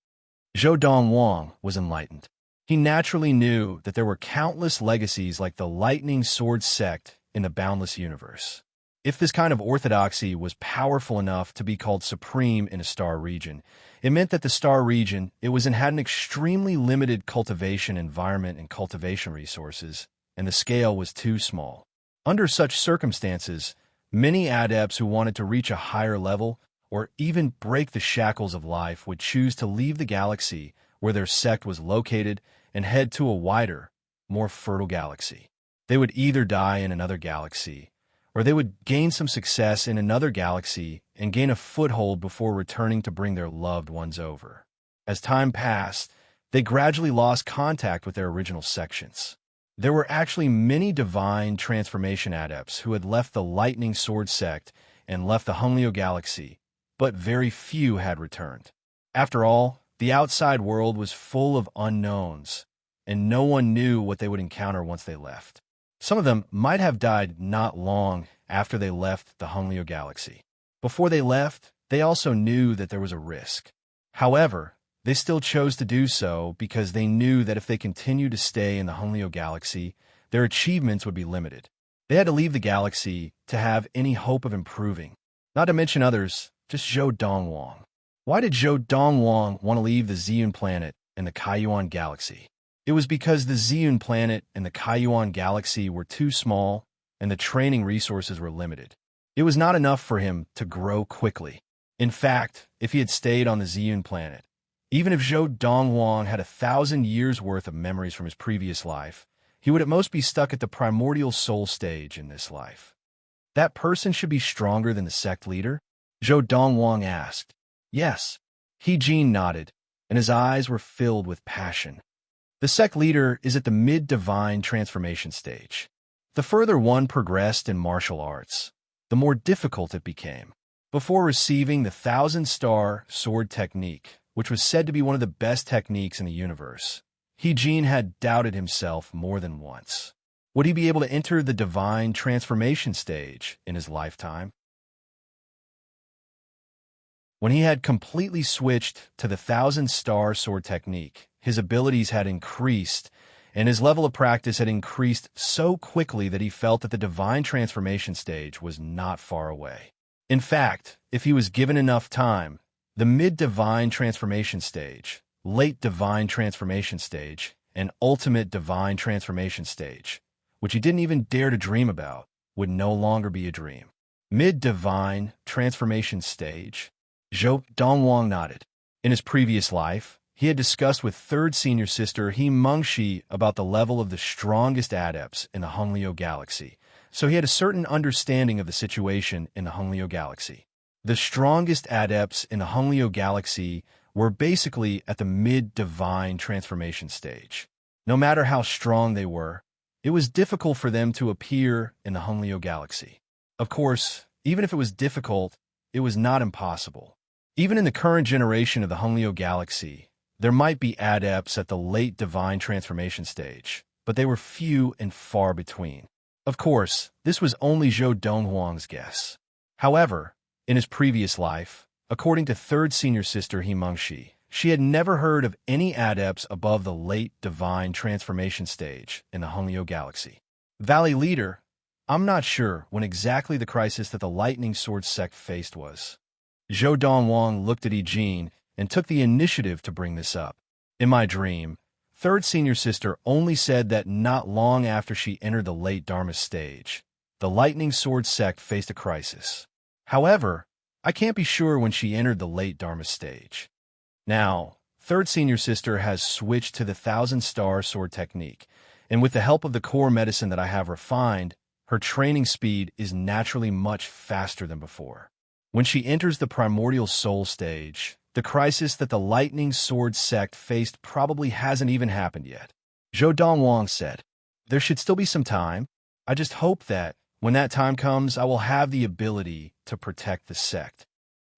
Zhou Donghuang was enlightened. He naturally knew that there were countless legacies like the Lightning Sword sect in the boundless universe. If this kind of orthodoxy was powerful enough to be called supreme in a star region, it meant that the star region it was in had an extremely limited cultivation environment and cultivation resources, and the scale was too small. Under such circumstances, many adepts who wanted to reach a higher level or even break the shackles of life would choose to leave the galaxy where their sect was located and head to a wider, more fertile galaxy. They would either die in another galaxy, or they would gain some success in another galaxy and gain a foothold before returning to bring their loved ones over. As time passed, they gradually lost contact with their original sections. There were actually many divine transformation adepts who had left the Lightning Sword sect and left the Honglio galaxy, but very few had returned. After all, the outside world was full of unknowns, and no one knew what they would encounter once they left. Some of them might have died not long after they left the Honglio galaxy. Before they left, they also knew that there was a risk. However, they still chose to do so because they knew that if they continued to stay in the Honglio galaxy, their achievements would be limited. They had to leave the galaxy to have any hope of improving. Not to mention others, just Zhou Donghuang. Why did Zhou Donghuang want to leave the Ziyun planet and the Kaiyuan galaxy? It was because the Ziyun planet and the Kaiyuan galaxy were too small and the training resources were limited. It was not enough for him to grow quickly. In fact, if he had stayed on the Ziyun planet, even if Zhou Donghuang had 1,000 years' worth of memories from his previous life, he would at most be stuck at the primordial soul stage in this life. That person should be stronger than the sect leader? Zhou Donghuang asked. Yes. He-Jin nodded, and his eyes were filled with passion. The sect leader is at the mid-divine transformation stage. The further one progressed in martial arts, the more difficult it became. Before receiving the 1,000-star sword technique, which was said to be one of the best techniques in the universe, He-Jin had doubted himself more than once. Would he be able to enter the divine transformation stage in his lifetime? When he had completely switched to the 1,000-star sword technique, his abilities had increased, and his level of practice had increased so quickly that he felt that the divine transformation stage was not far away. In fact, if he was given enough time, the mid-divine transformation stage, late divine transformation stage, and ultimate divine transformation stage, which he didn't even dare to dream about, would no longer be a dream. Mid-divine transformation stage? Zhou Donghuang nodded. In his previous life, he had discussed with third senior sister He Mengshi about the level of the strongest adepts in the Honglio galaxy, so he had a certain understanding of the situation in the Honglio galaxy. The strongest adepts in the Honglio galaxy were basically at the mid-divine transformation stage. No matter how strong they were, it was difficult for them to appear in the Honglio galaxy. Of course, even if it was difficult, it was not impossible. Even in the current generation of the Honglio galaxy, there might be adepts at the late divine transformation stage, but they were few and far between. Of course, this was only Zhou Donghuang's guess. However, in his previous life, according to third senior sister He Mengshi, she had never heard of any adepts above the late divine transformation stage in the Honglio galaxy. Valley Leader, I'm not sure when exactly the crisis that the Lightning Sword sect faced was. Zhou Donghuang looked at Yijin and took the initiative to bring this up. In my dream, third senior sister only said that not long after she entered the late Dharma stage, the Lightning Sword sect faced a crisis. However, I can't be sure when she entered the late Dharma stage. Now, third senior sister has switched to the 1,000-star sword technique, and with the help of the core medicine that I have refined, her training speed is naturally much faster than before. When she enters the primordial soul stage, the crisis that the Lightning Sword sect faced probably hasn't even happened yet. Zhou Donghuang said, "There should still be some time. I just hope that, when that time comes, I will have the ability to protect the sect."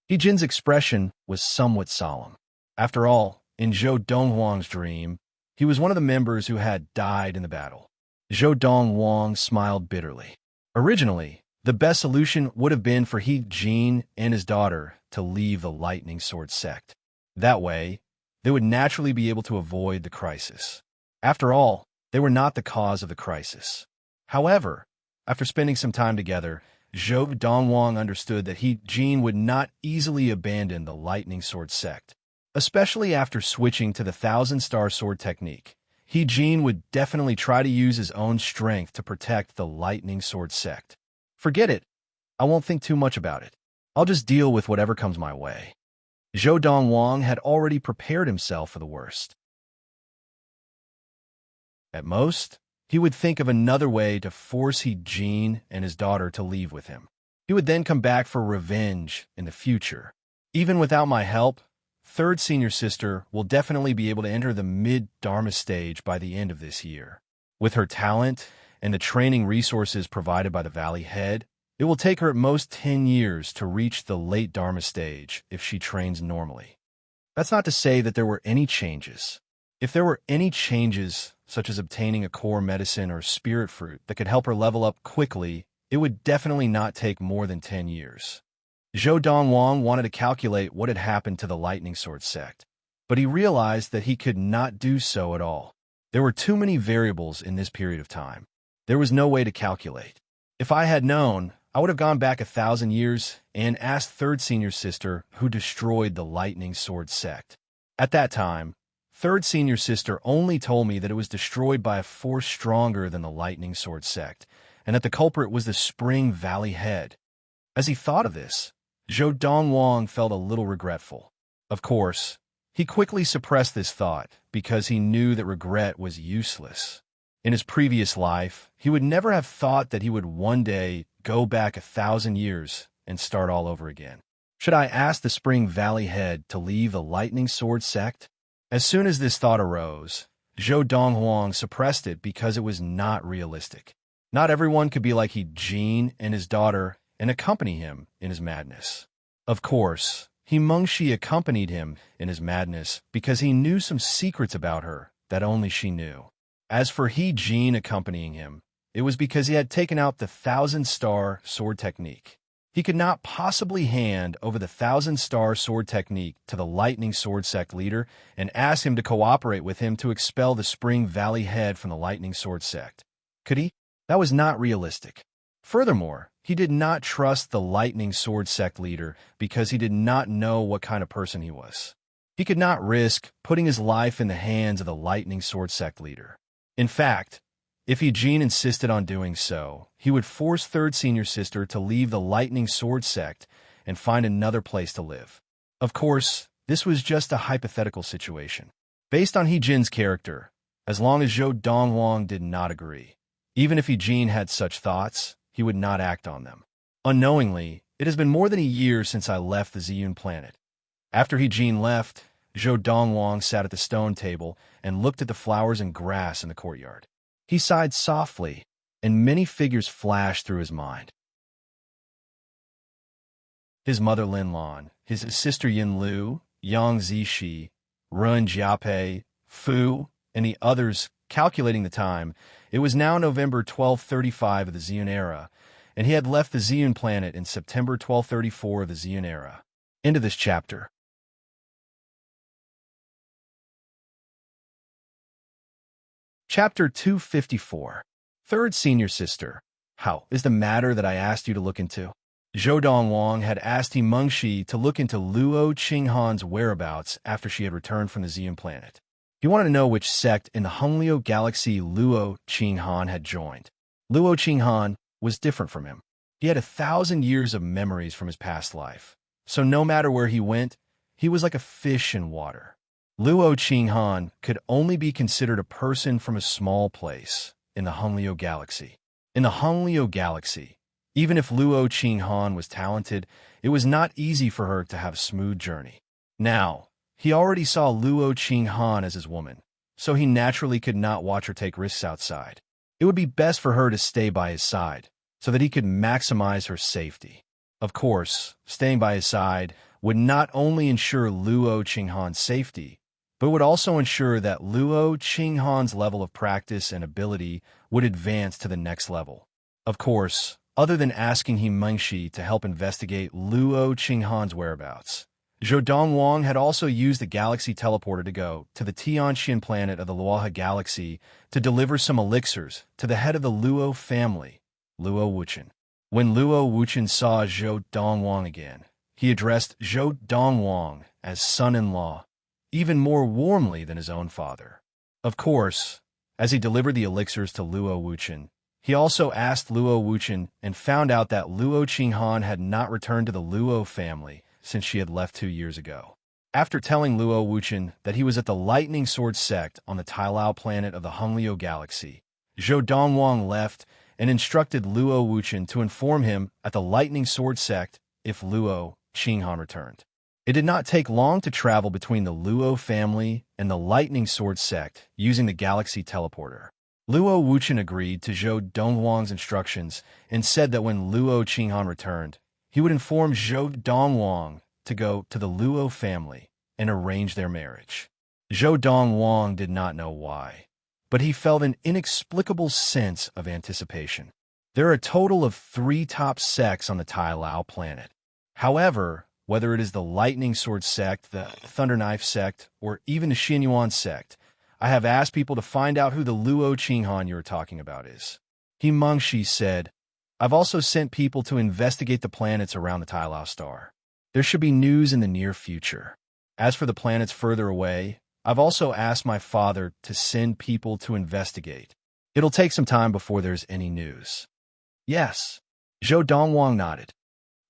Yijin's expression was somewhat solemn. After all, in Zhou Donghuang's dream, he was one of the members who had died in the battle. Zhou Donghuang smiled bitterly. Originally, the best solution would have been for Yijin and his daughter to leave the Lightning Sword sect. That way, they would naturally be able to avoid the crisis. After all, they were not the cause of the crisis. However, after spending some time together, Zhou Donghuang understood that Yijin would not easily abandon the Lightning Sword sect. Especially after switching to the 1,000-star sword technique, Yijin would definitely try to use his own strength to protect the Lightning Sword sect. Forget it. I won't think too much about it. I'll just deal with whatever comes my way. Zhou Donghuang had already prepared himself for the worst. At most, he would think of another way to force Yijin and his daughter to leave with him. He would then come back for revenge in the future. Even without my help, third senior sister will definitely be able to enter the mid-Dharma stage by the end of this year. With her talent and the training resources provided by the Valley Head, it will take her at most 10 years to reach the late Dharma stage if she trains normally. That's not to say that there were any changes. If there were any changes, such as obtaining a core medicine or spirit fruit that could help her level up quickly, it would definitely not take more than 10 years. Zhou Donghuang wanted to calculate what had happened to the Lightning Sword sect, but he realized that he could not do so at all. There were too many variables in this period of time. There was no way to calculate. If I had known, I would have gone back 1,000 years and asked third senior sister who destroyed the Lightning Sword sect. At that time, third senior sister only told me that it was destroyed by a force stronger than the Lightning Sword sect, and that the culprit was the Spring Valley Head. As he thought of this, Zhou Donghuang felt a little regretful. Of course, he quickly suppressed this thought because he knew that regret was useless. In his previous life, he would never have thought that he would one day go back 1,000 years and start all over again. Should I ask the Spring Valley Head to leave the Lightning Sword sect? As soon as this thought arose, Zhou Donghuang suppressed it because it was not realistic. Not everyone could be like Yijin and his daughter and accompany him in his madness. Of course, He Mengshi accompanied him in his madness because he knew some secrets about her that only she knew. As for Yijin accompanying him, it was because he had taken out the 1,000-star sword technique. He could not possibly hand over the 1,000-star sword technique to the Lightning Sword sect leader and ask him to cooperate with him to expel the Spring Valley Head from the Lightning Sword sect. Could he? That was not realistic. Furthermore, he did not trust the Lightning Sword sect leader because he did not know what kind of person he was. He could not risk putting his life in the hands of the Lightning Sword sect leader. In fact, if Yijin insisted on doing so, he would force third senior sister to leave the Lightning Sword sect and find another place to live. Of course, This was just a hypothetical situation. Based on He Jin's character, as long as Zhou Donghuang did not agree. Even if He Jin had such thoughts, he would not act on them. Unknowingly, it has been more than a year since I left the Ziyun planet. After He Jin left, Zhou Donghuang sat at the stone table and looked at the flowers and grass in the courtyard. He sighed softly, and many figures flashed through his mind. His mother Lin Lan, his sister Yin Lu, Yang Zishi, Run Jiapei, Fu, and the others. Calculating the time, it was now November 1235 of the Ziyun era, and he had left the Ziyun planet in September 1234 of the Ziyun era. End of this chapter. Chapter 254. Third Senior Sister. How is the matter that I asked you to look into? Zhou Donghuang had asked He Mengshi to look into Luo Qinghan's whereabouts after she had returned from the Ziyun planet. He wanted to know which sect in the Honglio galaxy Luo Qinghan had joined. Luo Qinghan was different from him. He had 1,000 years of memories from his past life, so no matter where he went, he was like a fish in water. Luo Qinghan could only be considered a person from a small place in the Honglio galaxy. In the Honglio galaxy, even if Luo Qinghan was talented, it was not easy for her to have a smooth journey. Now, he already saw Luo Qinghan as his woman, so he naturally could not watch her take risks outside. It would be best for her to stay by his side, so that he could maximize her safety. Of course, staying by his side would not only ensure Luo Qinghan's safety, but would also ensure that Luo Qinghan's level of practice and ability would advance to the next level. Of course, other than asking He Mengshi to help investigate Luo Qinghan's whereabouts, Zhou Donghuang had also used the galaxy teleporter to go to the Tianxian planet of the Luoha galaxy to deliver some elixirs to the head of the Luo family, Luo Wuchen. When Luo Wuchen saw Zhou Donghuang again, he addressed Zhou Donghuang as son-in-law, even more warmly than his own father. Of course, as he delivered the elixirs to Luo Wuchen, he also asked Luo Wuchen and found out that Luo Qinghan had not returned to the Luo family since she had left 2 years ago. After telling Luo Wuchen that he was at the Lightning Sword sect on the Tailao planet of the Honglio galaxy, Zhou Donghuang left and instructed Luo Wuchen to inform him at the Lightning Sword sect if Luo Qinghan returned. It did not take long to travel between the Luo family and the Lightning Sword sect using the galaxy teleporter. Luo Wuchen agreed to Zhou Donghuang's instructions and said that when Luo Qinghan returned, he would inform Zhou Donghuang to go to the Luo family and arrange their marriage. Zhou Donghuang did not know why, but he felt an inexplicable sense of anticipation. There are a total of 3 top sects on the Tailao planet. However, whether it is the Lightning Sword sect, the Thunder Knife sect, or even the Xinyuan sect, I have asked people to find out who the Luo Qinghan you are talking about is. He Mengshi said, I've also sent people to investigate the planets around the Tailao star. There should be news in the near future. As for the planets further away, I've also asked my father to send people to investigate. It'll take some time before there's any news. Yes. Zhou Donghuang nodded.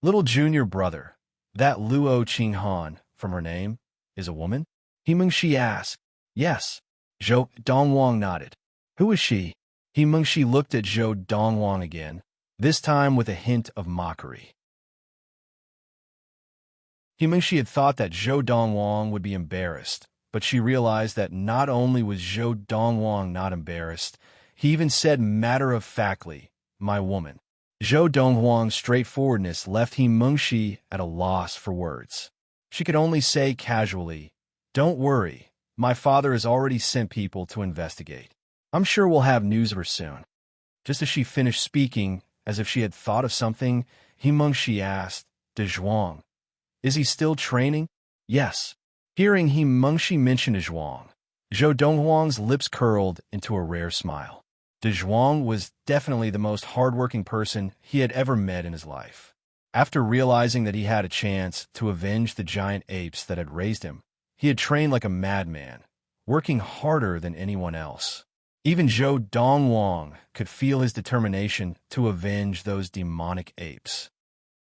Little junior brother, that Luo Qinghan, from her name, is a woman? He Mengshi asked. Yes. Zhou Donghuang nodded. Who is she? He Mengshi looked at Zhou Donghuang again, this time with a hint of mockery. He Mengshi had thought that Zhou Donghuang would be embarrassed, but she realized that not only was Zhou Donghuang not embarrassed, he even said matter-of-factly, my woman. Zhou Donghuang's straightforwardness left He Mengshi at a loss for words. She could only say casually, don't worry, my father has already sent people to investigate. I'm sure we'll have news of her soon. Just as she finished speaking, as if she had thought of something, He Mengshi asked, Dezhuang, is he still training? Yes. Hearing He Mengshi mention Dezhuang, Zhou Donghuang's lips curled into a rare smile. Dezhuang was definitely the most hardworking person he had ever met in his life. After realizing that he had a chance to avenge the giant apes that had raised him, he had trained like a madman, working harder than anyone else. Even Zhou Donghuang could feel his determination to avenge those demonic apes.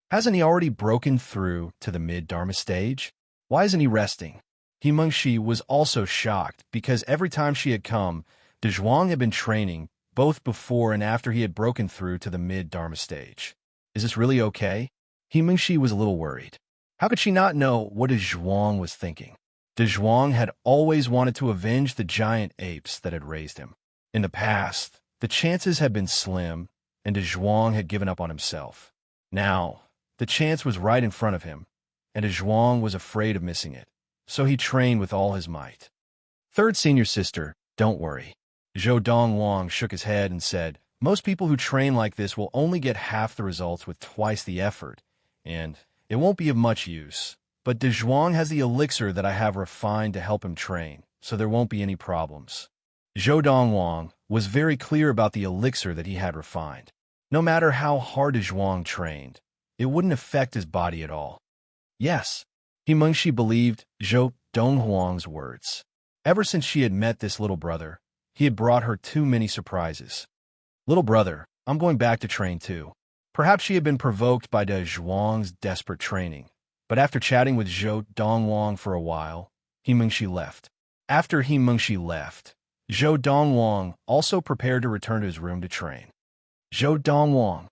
Hasn't he already broken through to the mid-Dharma stage? Why isn't he resting? He Mengshi was also shocked because every time she had come, Donghuang had been training, both before and after he had broken through to the mid-Dharma stage. Is this really okay? He Mengshi was a little worried. How could she not know what Donghuang was thinking? Donghuang had always wanted to avenge the giant apes that had raised him. In the past, the chances had been slim, and Donghuang had given up on himself. Now, the chance was right in front of him, and Donghuang was afraid of missing it, so he trained with all his might. Third senior sister, don't worry. Donghuang shook his head and said, most people who train like this will only get half the results with twice the effort, and it won't be of much use. But Donghuang has the elixir that I have refined to help him train, so there won't be any problems. Donghuang was very clear about the elixir that he had refined. No matter how hard Donghuang trained, it wouldn't affect his body at all. Yes, he Mengshi believed Donghuang's words. Ever since she had met this little brother, he had brought her too many surprises. Little brother, I'm going back to train too. Perhaps she had been provoked by Donghuang's desperate training, but after chatting with Donghuang for a while, he Mengshi left. After he Mengshi left, Donghuang also prepared to return to his room to train. Donghuang.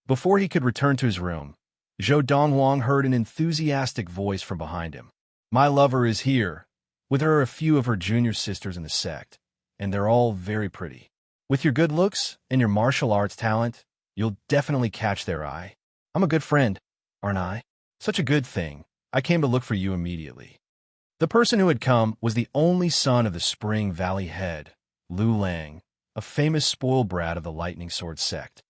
Before he could return to his room, Donghuang heard an enthusiastic voice from behind him. My lover is here. With her are a few of her junior sisters in the sect, and they're all very pretty. With your good looks and your martial arts talent, you'll definitely catch their eye. I'm a good friend, aren't I? Such a good thing. I came to look for you immediately. The person who had come was the only son of the Spring Valley head, Lu Lang, a famous spoiled brat of the Lightning Sword sect.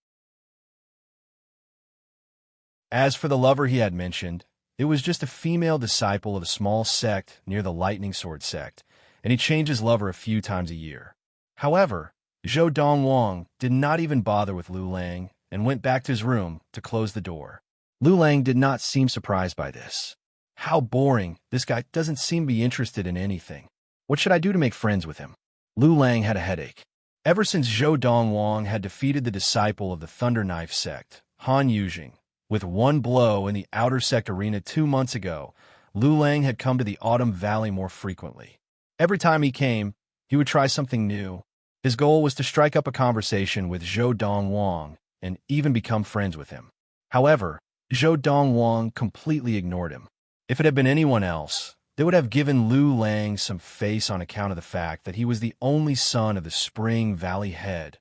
As for the lover he had mentioned, it was just a female disciple of a small sect near the Lightning Sword sect, and he changed his lover a few times a year. However, Donghuang did not even bother with Lu Lang and went back to his room to close the door. Lu Lang did not seem surprised by this. How boring, this guy doesn't seem to be interested in anything. What should I do to make friends with him? Lu Lang had a headache. Ever since Donghuang had defeated the disciple of the Thunder Knife sect, Han Yujing, with one blow in the outer sect arena 2 months ago, Lu Lang had come to the Autumn Valley more frequently. Every time he came, he would try something new. His goal was to strike up a conversation with Donghuang and even become friends with him. However, Donghuang completely ignored him. If it had been anyone else, they would have given Lu Lang some face on account of the fact that he was the only son of the Spring Valley head,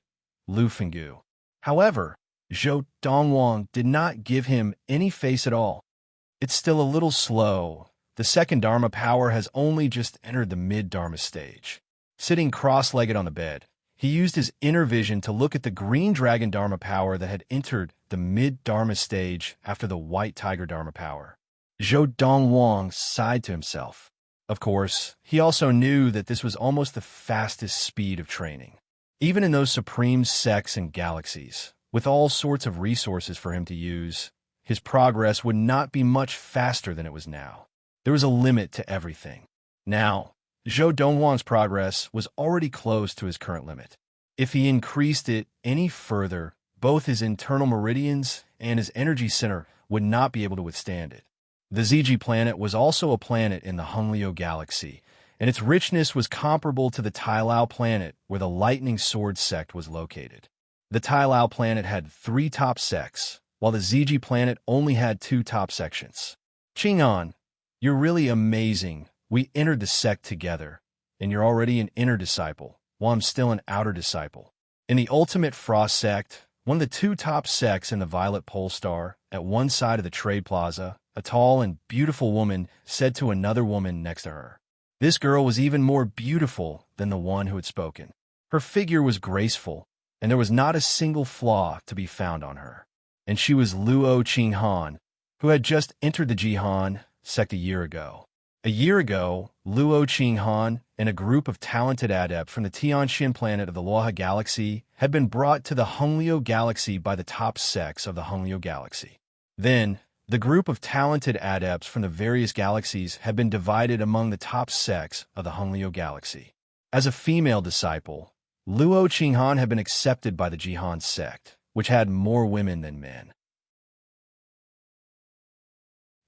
Lu Fenggu. However, Donghuang did not give him any face at all. It's still a little slow. The second Dharma power has only just entered the mid-Dharma stage. Sitting cross-legged on the bed, he used his inner vision to look at the green dragon Dharma power that had entered the mid-Dharma stage after the white tiger Dharma power. Donghuang sighed to himself. Of course, he also knew that this was almost the fastest speed of training. Even in those supreme sects and galaxies, with all sorts of resources for him to use, his progress would not be much faster than it was now. There was a limit to everything. Now, Donghuang's progress was already close to his current limit. If he increased it any further, both his internal meridians and his energy center would not be able to withstand it. The ZG planet was also a planet in the Honglio galaxy, and its richness was comparable to the Tailao planet where the Lightning Sword sect was located. The Tailao planet had 3 top sects, while the ZG planet only had 2 top sections. Qing'an, you're really amazing. We entered the sect together, and you're already an inner disciple, while I'm still an outer disciple. In the Ultimate Frost sect, one of the 2 top sects in the Violet Pole Star, at one side of the trade plaza, a tall and beautiful woman said to another woman next to her. This girl was even more beautiful than the one who had spoken. Her figure was graceful, and there was not a single flaw to be found on her. And she was Luo Qinghan, who had just entered the Jihan sect a year ago. A year ago, Luo Qinghan and a group of talented adepts from the Tianxian planet of the Luoha galaxy had been brought to the Honglio galaxy by the top sects of the Honglio galaxy. Then, the group of talented adepts from the various galaxies had been divided among the top sects of the Honglio galaxy. As a female disciple, Luo Qinghan had been accepted by the Jihan sect, which had more women than men.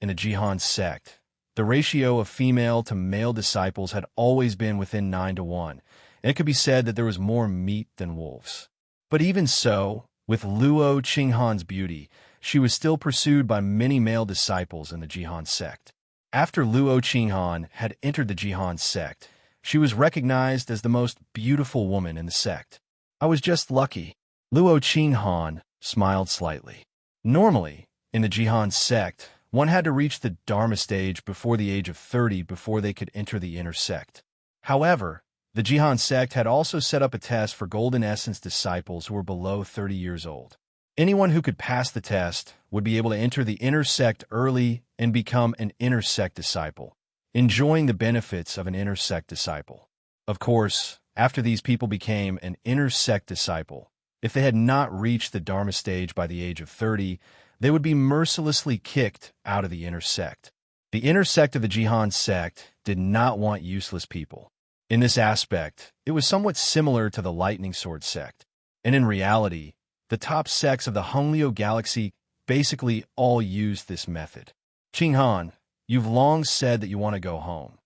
in the Jihan sect, the ratio of female to male disciples had always been within 9-1, and it could be said that there was more meat than wolves. But even so, with Luo Qinghan's beauty, she was still pursued by many male disciples in the Jihan sect. After Luo Qinghan had entered the Jihan sect, she was recognized as the most beautiful woman in the sect. I was just lucky. Luo Qinghan smiled slightly. Normally, in the Jihan sect, one had to reach the Dharma stage before the age of 30 before they could enter the inner sect. However, the Jihan sect had also set up a test for Golden Essence disciples who were below 30 years old. Anyone who could pass the test would be able to enter the inner sect early and become an inner sect disciple, enjoying the benefits of an inner sect disciple. Of course, after these people became an inner sect disciple, if they had not reached the Dharma stage by the age of 30, they would be mercilessly kicked out of the inner sect. The inner sect of the Jihan sect did not want useless people. In this aspect, it was somewhat similar to the Lightning Sword sect, and in reality, the top sects of the Honglio galaxy basically all used this method. Qinghan, you've long said that you want to go home.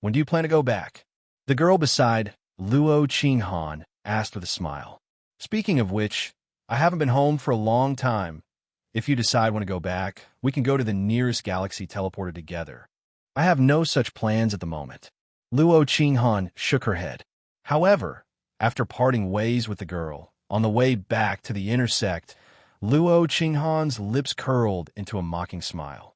When do you plan to go back? The girl beside Luo Qinghan asked with a smile. Speaking of which, I haven't been home for a long time. If you decide when to go back, we can go to the nearest galaxy teleporter together. I have no such plans at the moment. Luo Qinghan shook her head. However, after parting ways with the girl, on the way back to the inner sect, Luo Qinghan's lips curled into a mocking smile.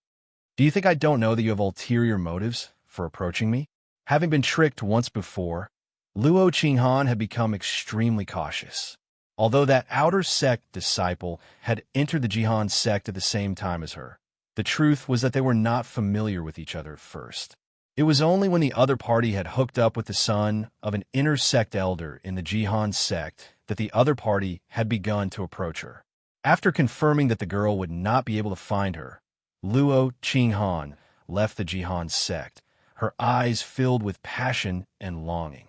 Do you think I don't know that you have ulterior motives for approaching me? Having been tricked once before, Luo Qinghan had become extremely cautious. Although that outer sect disciple had entered the Jihan sect at the same time as her, the truth was that they were not familiar with each other at first. It was only when the other party had hooked up with the son of an inner sect elder in the Jihan sect that the other party had begun to approach her. After confirming that the girl would not be able to find her, Luo Qinghan left the Jihan sect, her eyes filled with passion and longing.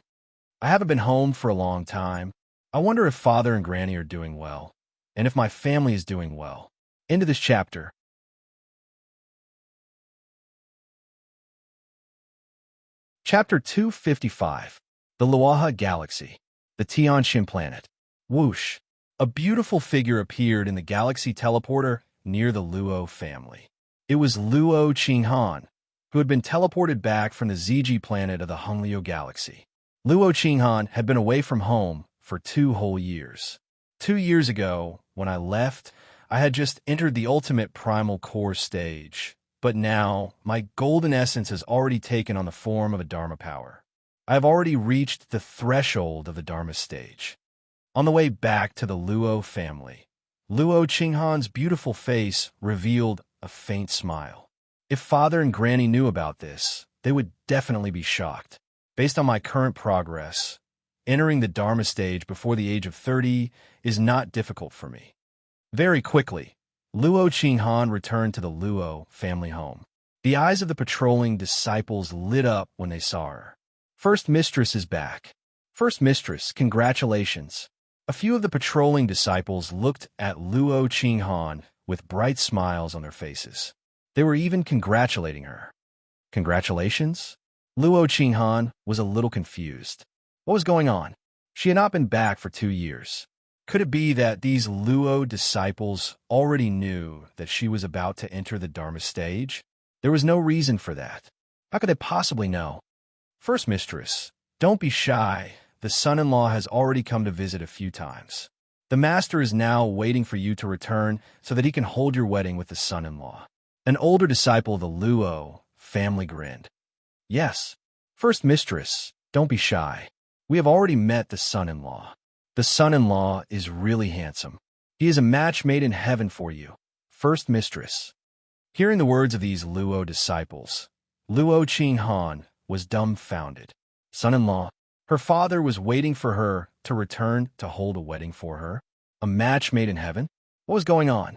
I haven't been home for a long time. I wonder if Father and Granny are doing well, and if my family is doing well. End of this chapter. Chapter 255. The Luaha Galaxy. The Tianxin Planet. Whoosh. A beautiful figure appeared in the galaxy teleporter near the Luo family. It was Luo Qinghan, who had been teleported back from the Ziji planet of the Honglio galaxy. Luo Qinghan had been away from home for 2 whole years. 2 years ago, when I left, I had just entered the ultimate primal core stage, but now my golden essence has already taken on the form of a Dharma power. I have already reached the threshold of the Dharma stage. On the way back to the Luo family, Luo Qinghan's beautiful face revealed a faint smile. If Father and Granny knew about this, they would definitely be shocked. Based on my current progress, entering the Dharma stage before the age of 30 is not difficult for me. Very quickly, Luo Qinghan returned to the Luo family home. The eyes of the patrolling disciples lit up when they saw her. First Mistress is back. First Mistress, congratulations. A few of the patrolling disciples looked at Luo Qinghan with bright smiles on their faces. They were even congratulating her. Congratulations? Luo Qinghan was a little confused. What was going on? She had not been back for 2 years. Could it be that these Luo disciples already knew that she was about to enter the Dharma stage? There was no reason for that. How could they possibly know? First Mistress, don't be shy. The son-in-law has already come to visit a few times. The master is now waiting for you to return so that he can hold your wedding with the son-in-law. An older disciple of the Luo family grinned. Yes. First Mistress, don't be shy. We have already met the son-in-law. The son-in-law is really handsome. He is a match made in heaven for you. First Mistress. Hearing the words of these Luo disciples, Luo Qinghan was dumbfounded. Son-in-law, her father was waiting for her to return to hold a wedding for her. A match made in heaven? What was going on?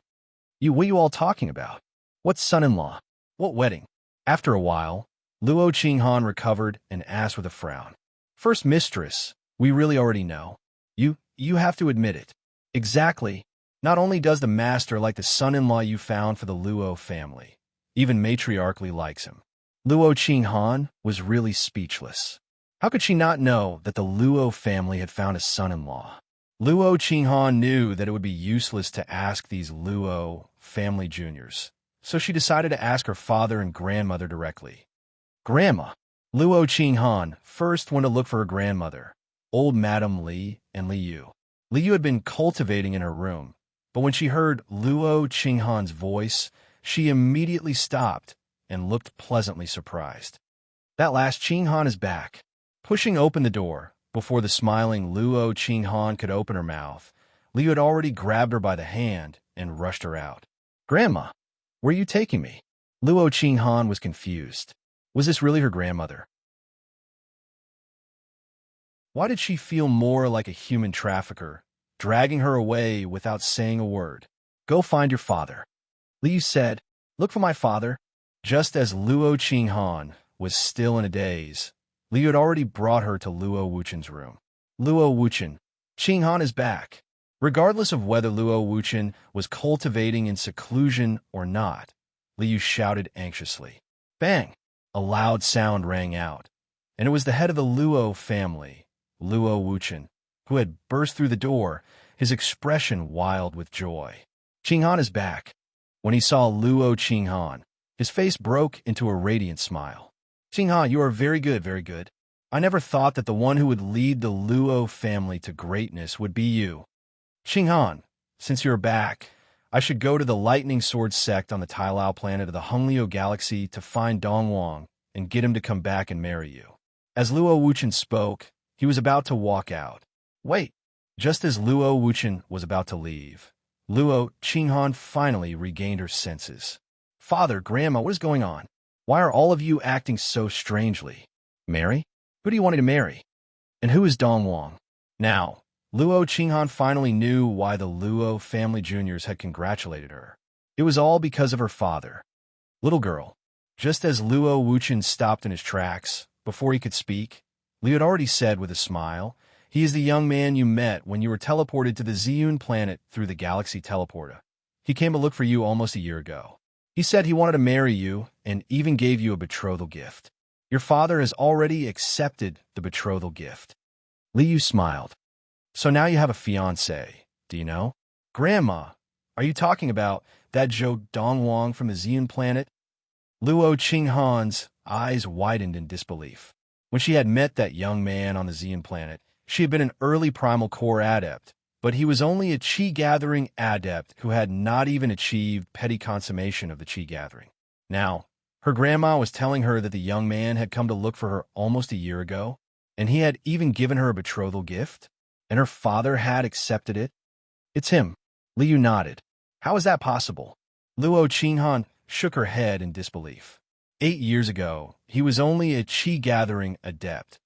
What are you all talking about? What son-in-law? What wedding? After a while, Luo Qinghan recovered and asked with a frown. First Mistress, we really already know. You have to admit it. Exactly. Not only does the master like the son-in-law you found for the Luo family, even matriarchally likes him. Luo Qinghan was really speechless. How could she not know that the Luo family had found a son-in-law? Luo Qinghan knew that it would be useless to ask these Luo family juniors, so she decided to ask her father and grandmother directly. Grandma. Luo Qinghan first went to look for her grandmother, old Madame Li and Li Yu. Li Yu had been cultivating in her room, but when she heard Luo Qinghan's voice, she immediately stopped and looked pleasantly surprised. That last Qinghan is back. Pushing open the door, before the smiling Luo Qinghan could open her mouth, Li Yu had already grabbed her by the hand and rushed her out. Grandma, where are you taking me? Luo Qinghan was confused. Was this really her grandmother? Why did she feel more like a human trafficker, dragging her away without saying a word? Go find your father. Li Yu said, look for my father. Just as Luo Qinghan was still in a daze, Li Yu had already brought her to Luo Wuchen's room. Luo Wuchen, Qinghan is back. Regardless of whether Luo Wuchen was cultivating in seclusion or not, Li Yu shouted anxiously. Bang! A loud sound rang out, and it was the head of the Luo family, Luo Wuchen, who had burst through the door, his expression wild with joy. Qinghan is back. When he saw Luo Qinghan, his face broke into a radiant smile. Qinghan, you are very good, very good. I never thought that the one who would lead the Luo family to greatness would be you. Qinghan, since you're back, I should go to the Lightning Sword sect on the Tailao planet of the Honglio galaxy to find Donghuang and get him to come back and marry you. As Luo Wuchen spoke, he was about to walk out. Wait! Just as Luo Wuchen was about to leave, Luo Qinghan finally regained her senses. Father, Grandma, what is going on? Why are all of you acting so strangely? Marry? Who do you want me to marry? And who is Donghuang? Now, Luo Qinghan finally knew why the Luo family juniors had congratulated her. It was all because of her father. Little girl. Just as Luo Wuchen stopped in his tracks, before he could speak, Liu had already said with a smile, he is the young man you met when you were teleported to the Ziyun planet through the galaxy teleporter. He came to look for you almost a year ago. He said he wanted to marry you and even gave you a betrothal gift. Your father has already accepted the betrothal gift. Liu smiled. So now you have a fiancé, do you know? Grandma, are you talking about that Zhou Donghuang from the Ziyun planet? Luo Qinghan's eyes widened in disbelief. When she had met that young man on the Ziyun planet, she had been an early primal core adept, but he was only a chi-gathering adept who had not even achieved petty consummation of the chi-gathering. Now, her grandma was telling her that the young man had come to look for her almost a year ago, and he had even given her a betrothal gift, and her father had accepted it. It's him. Liu nodded. How is that possible? Luo Qinghan shook her head in disbelief. 8 years ago, he was only a chi-gathering adept.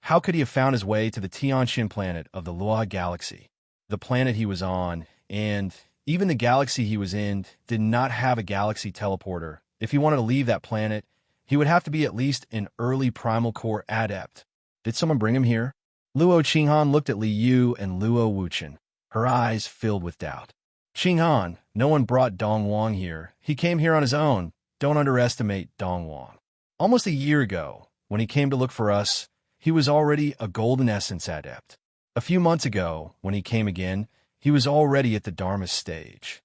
How could he have found his way to the Tianxin planet of the Luo galaxy? The planet he was on, and even the galaxy he was in, did not have a galaxy teleporter. If he wanted to leave that planet, he would have to be at least an early primal core adept. Did someone bring him here? Luo Qinghan looked at Li Yu and Luo Wuchen, her eyes filled with doubt. Qinghan, no one brought Donghuang here. He came here on his own. Don't underestimate Donghuang. Almost a year ago, when he came to look for us, he was already a golden essence adept. A few months ago, when he came again, he was already at the Dharma stage.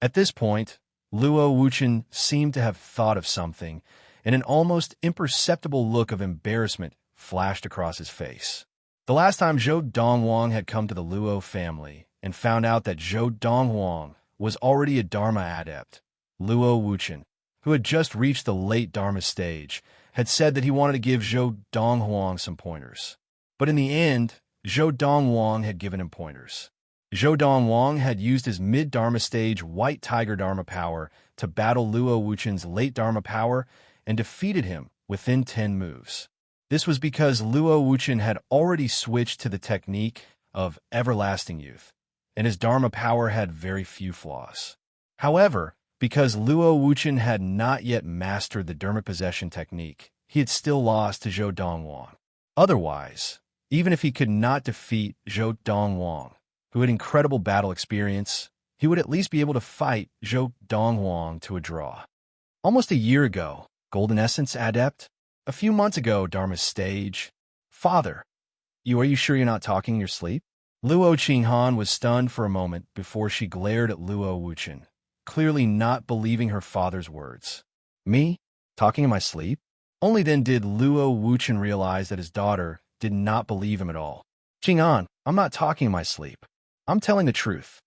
At this point, Luo Wuchen seemed to have thought of something, and an almost imperceptible look of embarrassment flashed across his face. The last time Zhou Donghuang had come to the Luo family and found out that Zhou Donghuang was already a Dharma adept, Luo Wuchen, who had just reached the late Dharma stage, had said that he wanted to give Zhou Donghuang some pointers. But in the end, Zhou Donghuang had given him pointers. Zhou Donghuang had used his mid-Dharma stage White Tiger Dharma power to battle Luo Wuchen's late Dharma power and defeated him within 10 moves. This was because Luo Wuchen had already switched to the technique of everlasting youth, and his Dharma power had very few flaws. However, because Luo Wuchen had not yet mastered the Dharma possession technique, he had still lost to Zhou Donghuang. Otherwise, even if he could not defeat Zhou Donghuang, who had incredible battle experience, he would at least be able to fight Zhou Donghuang to a draw. Almost a year ago, Golden Essence Adept. A few months ago, Dharma's stage. Father, are you sure you're not talking in your sleep? Luo Qinghan was stunned for a moment before she glared at Luo Wuchen, clearly not believing her father's words. Me? Talking in my sleep? Only then did Luo Wuchen realize that his daughter did not believe him at all. Qinghan, I'm not talking in my sleep. I'm telling the truth.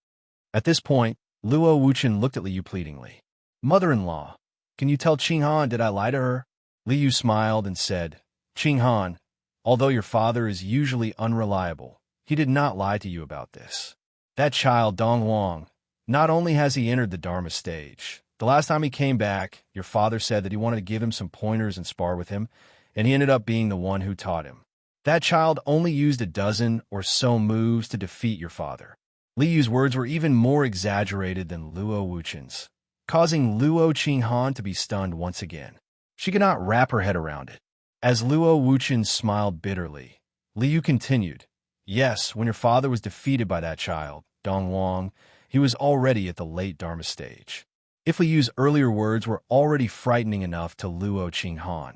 At this point, Luo Wuchen looked at Liu pleadingly. Mother-in-law, can you tell Qinghan did I lie to her? Liu smiled and said, Qinghan, although your father is usually unreliable, he did not lie to you about this. That child, Donghuang, not only has he entered the Dharma stage, the last time he came back, your father said that he wanted to give him some pointers and spar with him, and he ended up being the one who taught him. That child only used a dozen or so moves to defeat your father. Liu's words were even more exaggerated than Luo Wuchen's, causing Luo Qinghan to be stunned once again. She could not wrap her head around it. As Luo Wuchen smiled bitterly, Liu continued, Yes, when your father was defeated by that child, Donghuang, he was already at the late Dharma stage. If Liu's earlier words were already frightening enough to Luo Qinghan,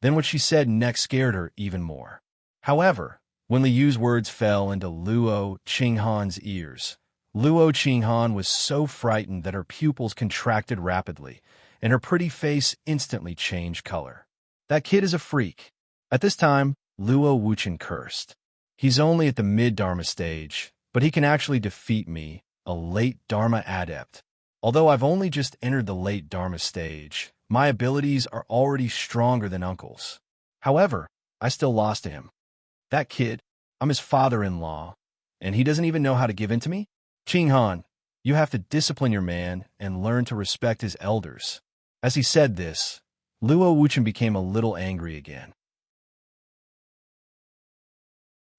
then what she said next scared her even more. However, when Liu's words fell into Luo Qinghan's ears, Luo Qinghan was so frightened that her pupils contracted rapidly, and her pretty face instantly changed color. That kid is a freak. At this time, Luo Wuchen cursed. He's only at the mid-Dharma stage, but he can actually defeat me, a late Dharma adept. Although I've only just entered the late Dharma stage, my abilities are already stronger than Uncle's. However, I still lost to him. That kid, I'm his father-in-law, and he doesn't even know how to give in to me? Qinghan, you have to discipline your man and learn to respect his elders. As he said this, Luo Wuchen became a little angry again.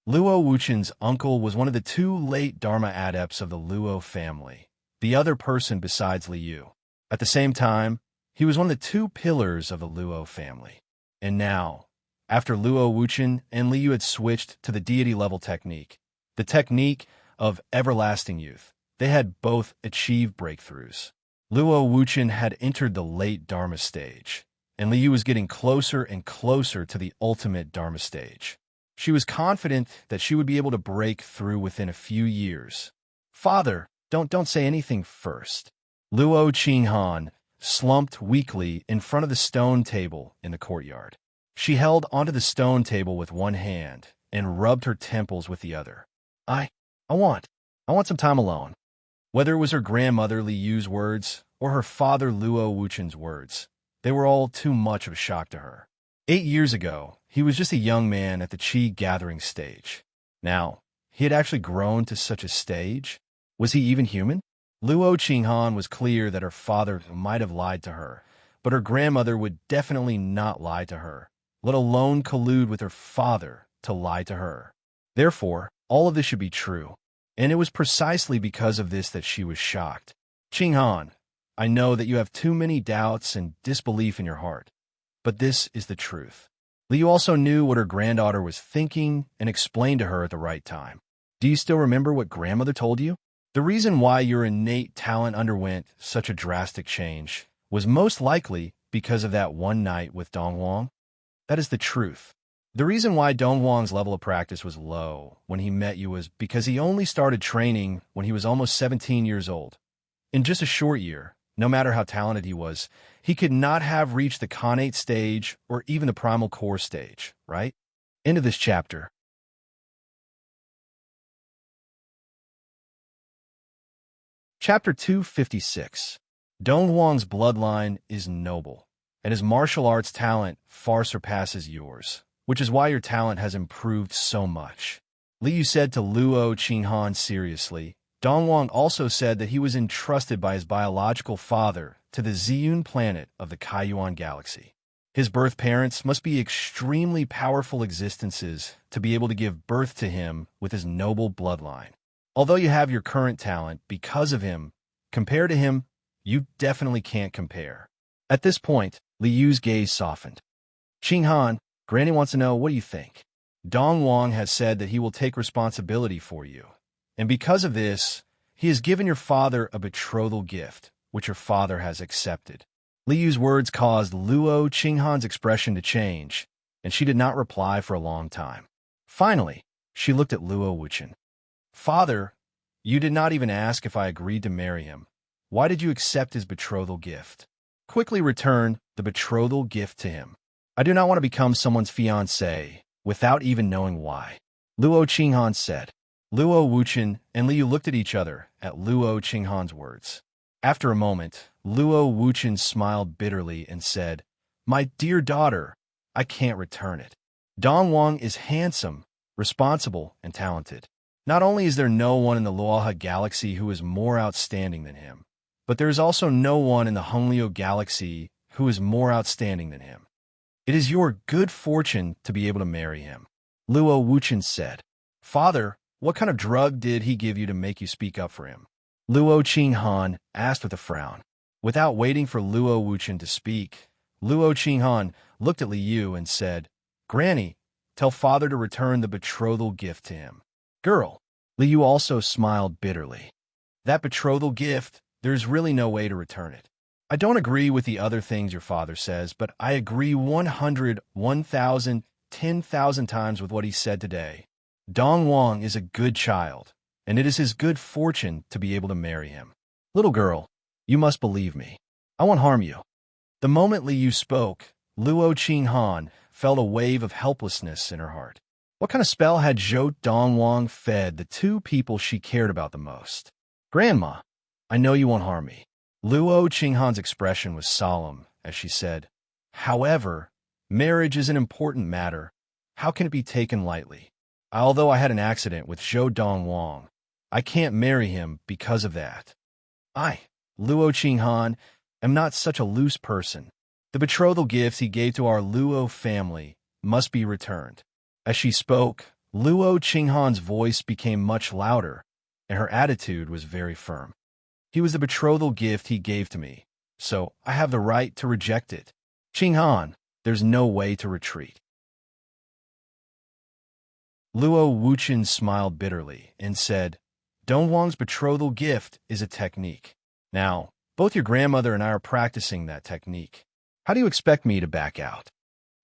Luo Wuchen's uncle was one of the two late Dharma adepts of the Luo family, the other person besides Liu. At the same time, he was one of the two pillars of the Luo family. And now, after Luo Wuchen and Liu had switched to the deity-level technique, the technique of everlasting youth, they had both achieved breakthroughs. Luo Wuchen had entered the late Dharma stage, and Liu was getting closer and closer to the ultimate Dharma stage. She was confident that she would be able to break through within a few years. Father, don't say anything first. Luo Qinghan slumped weakly in front of the stone table in the courtyard. She held onto the stone table with one hand and rubbed her temples with the other. I want some time alone. Whether it was her grandmother Liu's words or her father Luo Wuchen's words, they were all too much of a shock to her. 8 years ago, he was just a young man at the Qi gathering stage. Now, he had actually grown to such a stage. Was he even human? Luo Qinghan was clear that her father might have lied to her, but her grandmother would definitely not lie to her, let alone collude with her father to lie to her. Therefore, all of this should be true, and it was precisely because of this that she was shocked. Qinghan, I know that you have too many doubts and disbelief in your heart, but this is the truth. Liu also knew what her granddaughter was thinking and explained to her at the right time. Do you still remember what grandmother told you? The reason why your innate talent underwent such a drastic change was most likely because of that one night with Donghuang. That is the truth. The reason why Donghuang's level of practice was low when he met you was because he only started training when he was almost 17 years old. In just a short year, no matter how talented he was, he could not have reached the Khanate stage or even the Primal Core stage, right? End of this chapter. Chapter 256. Donghuang's bloodline is noble, and his martial arts talent far surpasses yours, which is why your talent has improved so much. Liu said to Luo Qinghan seriously. Donghuang also said that he was entrusted by his biological father to the Ziyun planet of the Kaiyuan galaxy. His birth parents must be extremely powerful existences to be able to give birth to him with his noble bloodline. Although you have your current talent because of him, compared to him, you definitely can't compare. At this point, Liu's gaze softened. Qinghan, Granny wants to know, what do you think? Donghuang has said that he will take responsibility for you, and because of this, He has given your father a betrothal gift, which your father has accepted. Liyu's words caused Luo Qinghan's expression to change, and she did not reply for a long time. Finally, she looked at Luo Wuchen. Father, you did not even ask if I agreed to marry him. Why did you accept his betrothal gift? Quickly return the betrothal gift to him. I do not want to become someone's fiancé without even knowing why. Luo Qinghan said. Luo Wuchen and Liu looked at each other at Luo Qinghan's words. After a moment, Luo Wuchen smiled bitterly and said, My dear daughter, I can't return it. Donghuang is handsome, responsible, and talented. Not only is there no one in the Luoha galaxy who is more outstanding than him, but there is also no one in the Honglio galaxy who is more outstanding than him. It is your good fortune to be able to marry him. Luo Wuchen said. Father, what kind of drug did he give you to make you speak up for him? Luo Qinghan asked with a frown. Without waiting for Luo Wuchen to speak, Luo Qinghan looked at Liu and said, Granny, tell father to return the betrothal gift to him. Girl, Liu also smiled bitterly. That betrothal gift, there's really no way to return it. I don't agree with the other things your father says, but I agree 100, 1,000, 10,000 times with what he said today. Donghuang is a good child, and it is his good fortune to be able to marry him. Little girl, you must believe me. I won't harm you. The moment Liu spoke, Luo Qinghan felt a wave of helplessness in her heart. What kind of spell had Zhou Donghuang fed the two people she cared about the most? Grandma, I know you won't harm me. Luo Qinghan's expression was solemn as she said, However, marriage is an important matter. How can it be taken lightly? Although I had an accident with Zhou Donghuang, I can't marry him because of that. I, Luo Qinghan, am not such a loose person. The betrothal gifts he gave to our Luo family must be returned. As she spoke, Luo Qinghan's voice became much louder, and her attitude was very firm. He was the betrothal gift he gave to me, so I have the right to reject it. Qinghan, there's no way to retreat. Luo Wuchen smiled bitterly and said, Donghuang's betrothal gift is a technique. Now, both your grandmother and I are practicing that technique. How do you expect me to back out?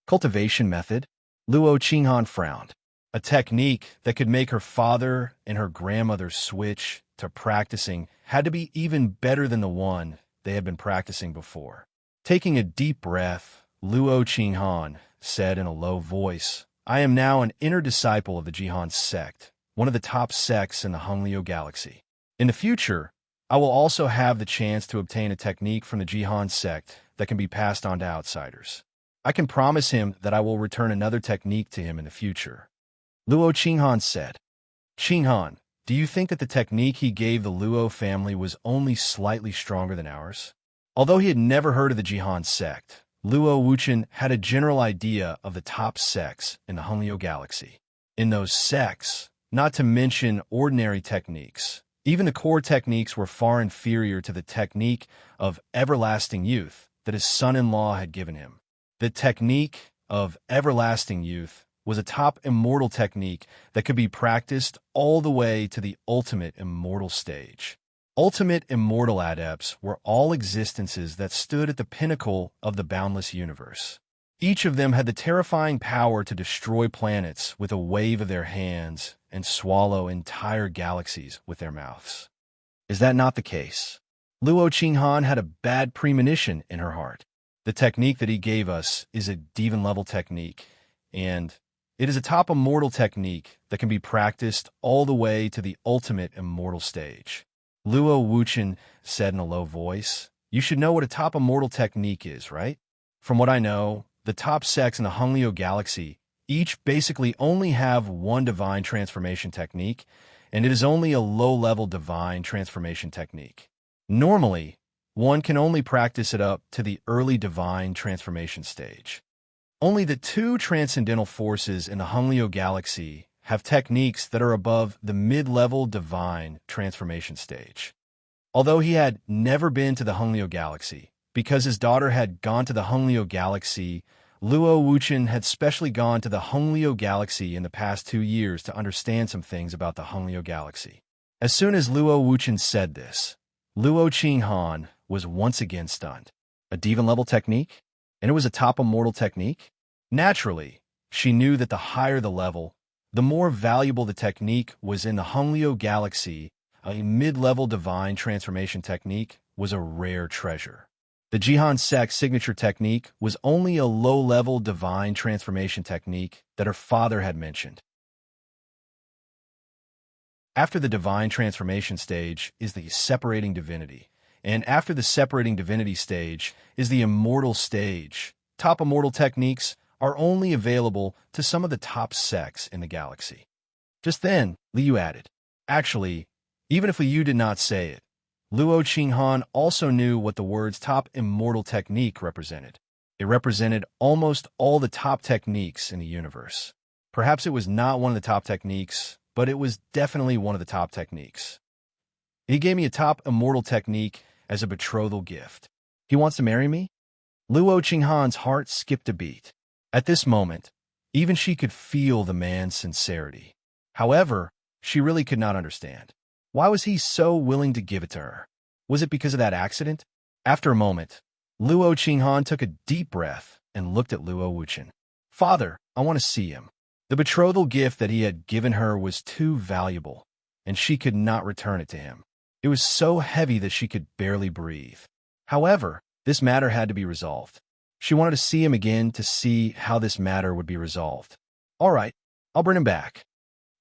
Cultivation method? Luo Qinghan frowned. A technique that could make her father and her grandmother switch to practicing had to be even better than the one they had been practicing before. Taking a deep breath, Luo Qinghan said in a low voice, I am now an inner disciple of the Jihan sect, one of the top sects in the Honglio galaxy. In the future, I will also have the chance to obtain a technique from the Jihan sect that can be passed on to outsiders. I can promise him that I will return another technique to him in the future. Luo Qinghan said. Qinghan, do you think that the technique he gave the Luo family was only slightly stronger than ours? Although he had never heard of the Jihan sect, Luo Wuchen had a general idea of the top sects in the Honglio galaxy. In those sects, not to mention ordinary techniques, even the core techniques were far inferior to the technique of everlasting youth that his son-in-law had given him. The technique of everlasting youth was a top immortal technique that could be practiced all the way to the ultimate immortal stage. Ultimate immortal adepts were all existences that stood at the pinnacle of the boundless universe. Each of them had the terrifying power to destroy planets with a wave of their hands and swallow entire galaxies with their mouths. Is that not the case? Luo Qinghan had a bad premonition in her heart. The technique that he gave us is a divan-level technique, and it is a top immortal technique that can be practiced all the way to the ultimate immortal stage. Luo Wuchen said in a low voice, You should know what a top immortal technique is, right? From what I know, the top sects in the Honglio galaxy each basically only have one divine transformation technique, and it is only a low-level divine transformation technique. Normally, one can only practice it up to the early divine transformation stage. Only the two transcendental forces in the Honglio galaxy have techniques that are above the mid-level divine transformation stage. Although he had never been to the Honglio galaxy, because his daughter had gone to the Honglio galaxy, Luo Wuchen had specially gone to the Honglio galaxy in the past 2 years to understand some things about the Honglio galaxy. As soon as Luo Wuchen said this, Luo Qinghan was once again stunned. A divan-level technique? And it was a top immortal technique? Naturally, she knew that the higher the level, the more valuable the technique was. In the Honglio galaxy, a mid-level divine transformation technique was a rare treasure. The Jihan Sect's signature technique was only a low-level divine transformation technique that her father had mentioned. After the divine transformation stage is the separating divinity, and after the separating divinity stage is the immortal stage. Top immortal techniques are only available to some of the top sects in the galaxy. Just then, Liu added, "Actually, even if Liu did not say it, Luo Qinghan also knew what the words top immortal technique represented. It represented almost all the top techniques in the universe. Perhaps it was not one of the top techniques, but it was definitely one of the top techniques. He gave me a top immortal technique as a betrothal gift. He wants to marry me?" Luo Qinghan's heart skipped a beat. At this moment, even she could feel the man's sincerity. However, she really could not understand. Why was he so willing to give it to her? Was it because of that accident? After a moment, Luo Qinghan took a deep breath and looked at Luo Wuchen. "Father, I want to see him." The betrothal gift that he had given her was too valuable, and she could not return it to him. It was so heavy that she could barely breathe. However, this matter had to be resolved. She wanted to see him again to see how this matter would be resolved. "All right, I'll bring him back."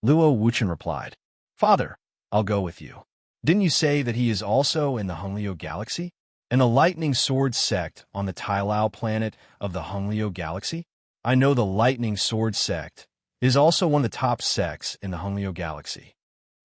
Luo Wuchen replied. "Father, I'll go with you. Didn't you say that he is also in the Honglio galaxy? In the Lightning Sword sect on the Tailao planet of the Honglio galaxy? I know the Lightning Sword sect is also one of the top sects in the Honglio galaxy,"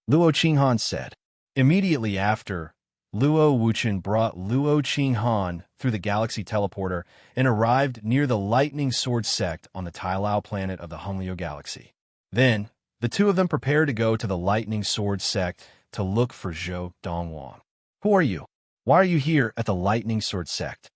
Luo Qinghan said. Immediately after, Luo Wuchen brought Luo Qinghan through the galaxy teleporter and arrived near the Lightning Sword sect on the Tailao planet of the Honglio galaxy. Then, the two of them prepared to go to the Lightning Sword sect to look for Zhou Donghuang. "Who are you? Why are you here at the Lightning Sword sect?"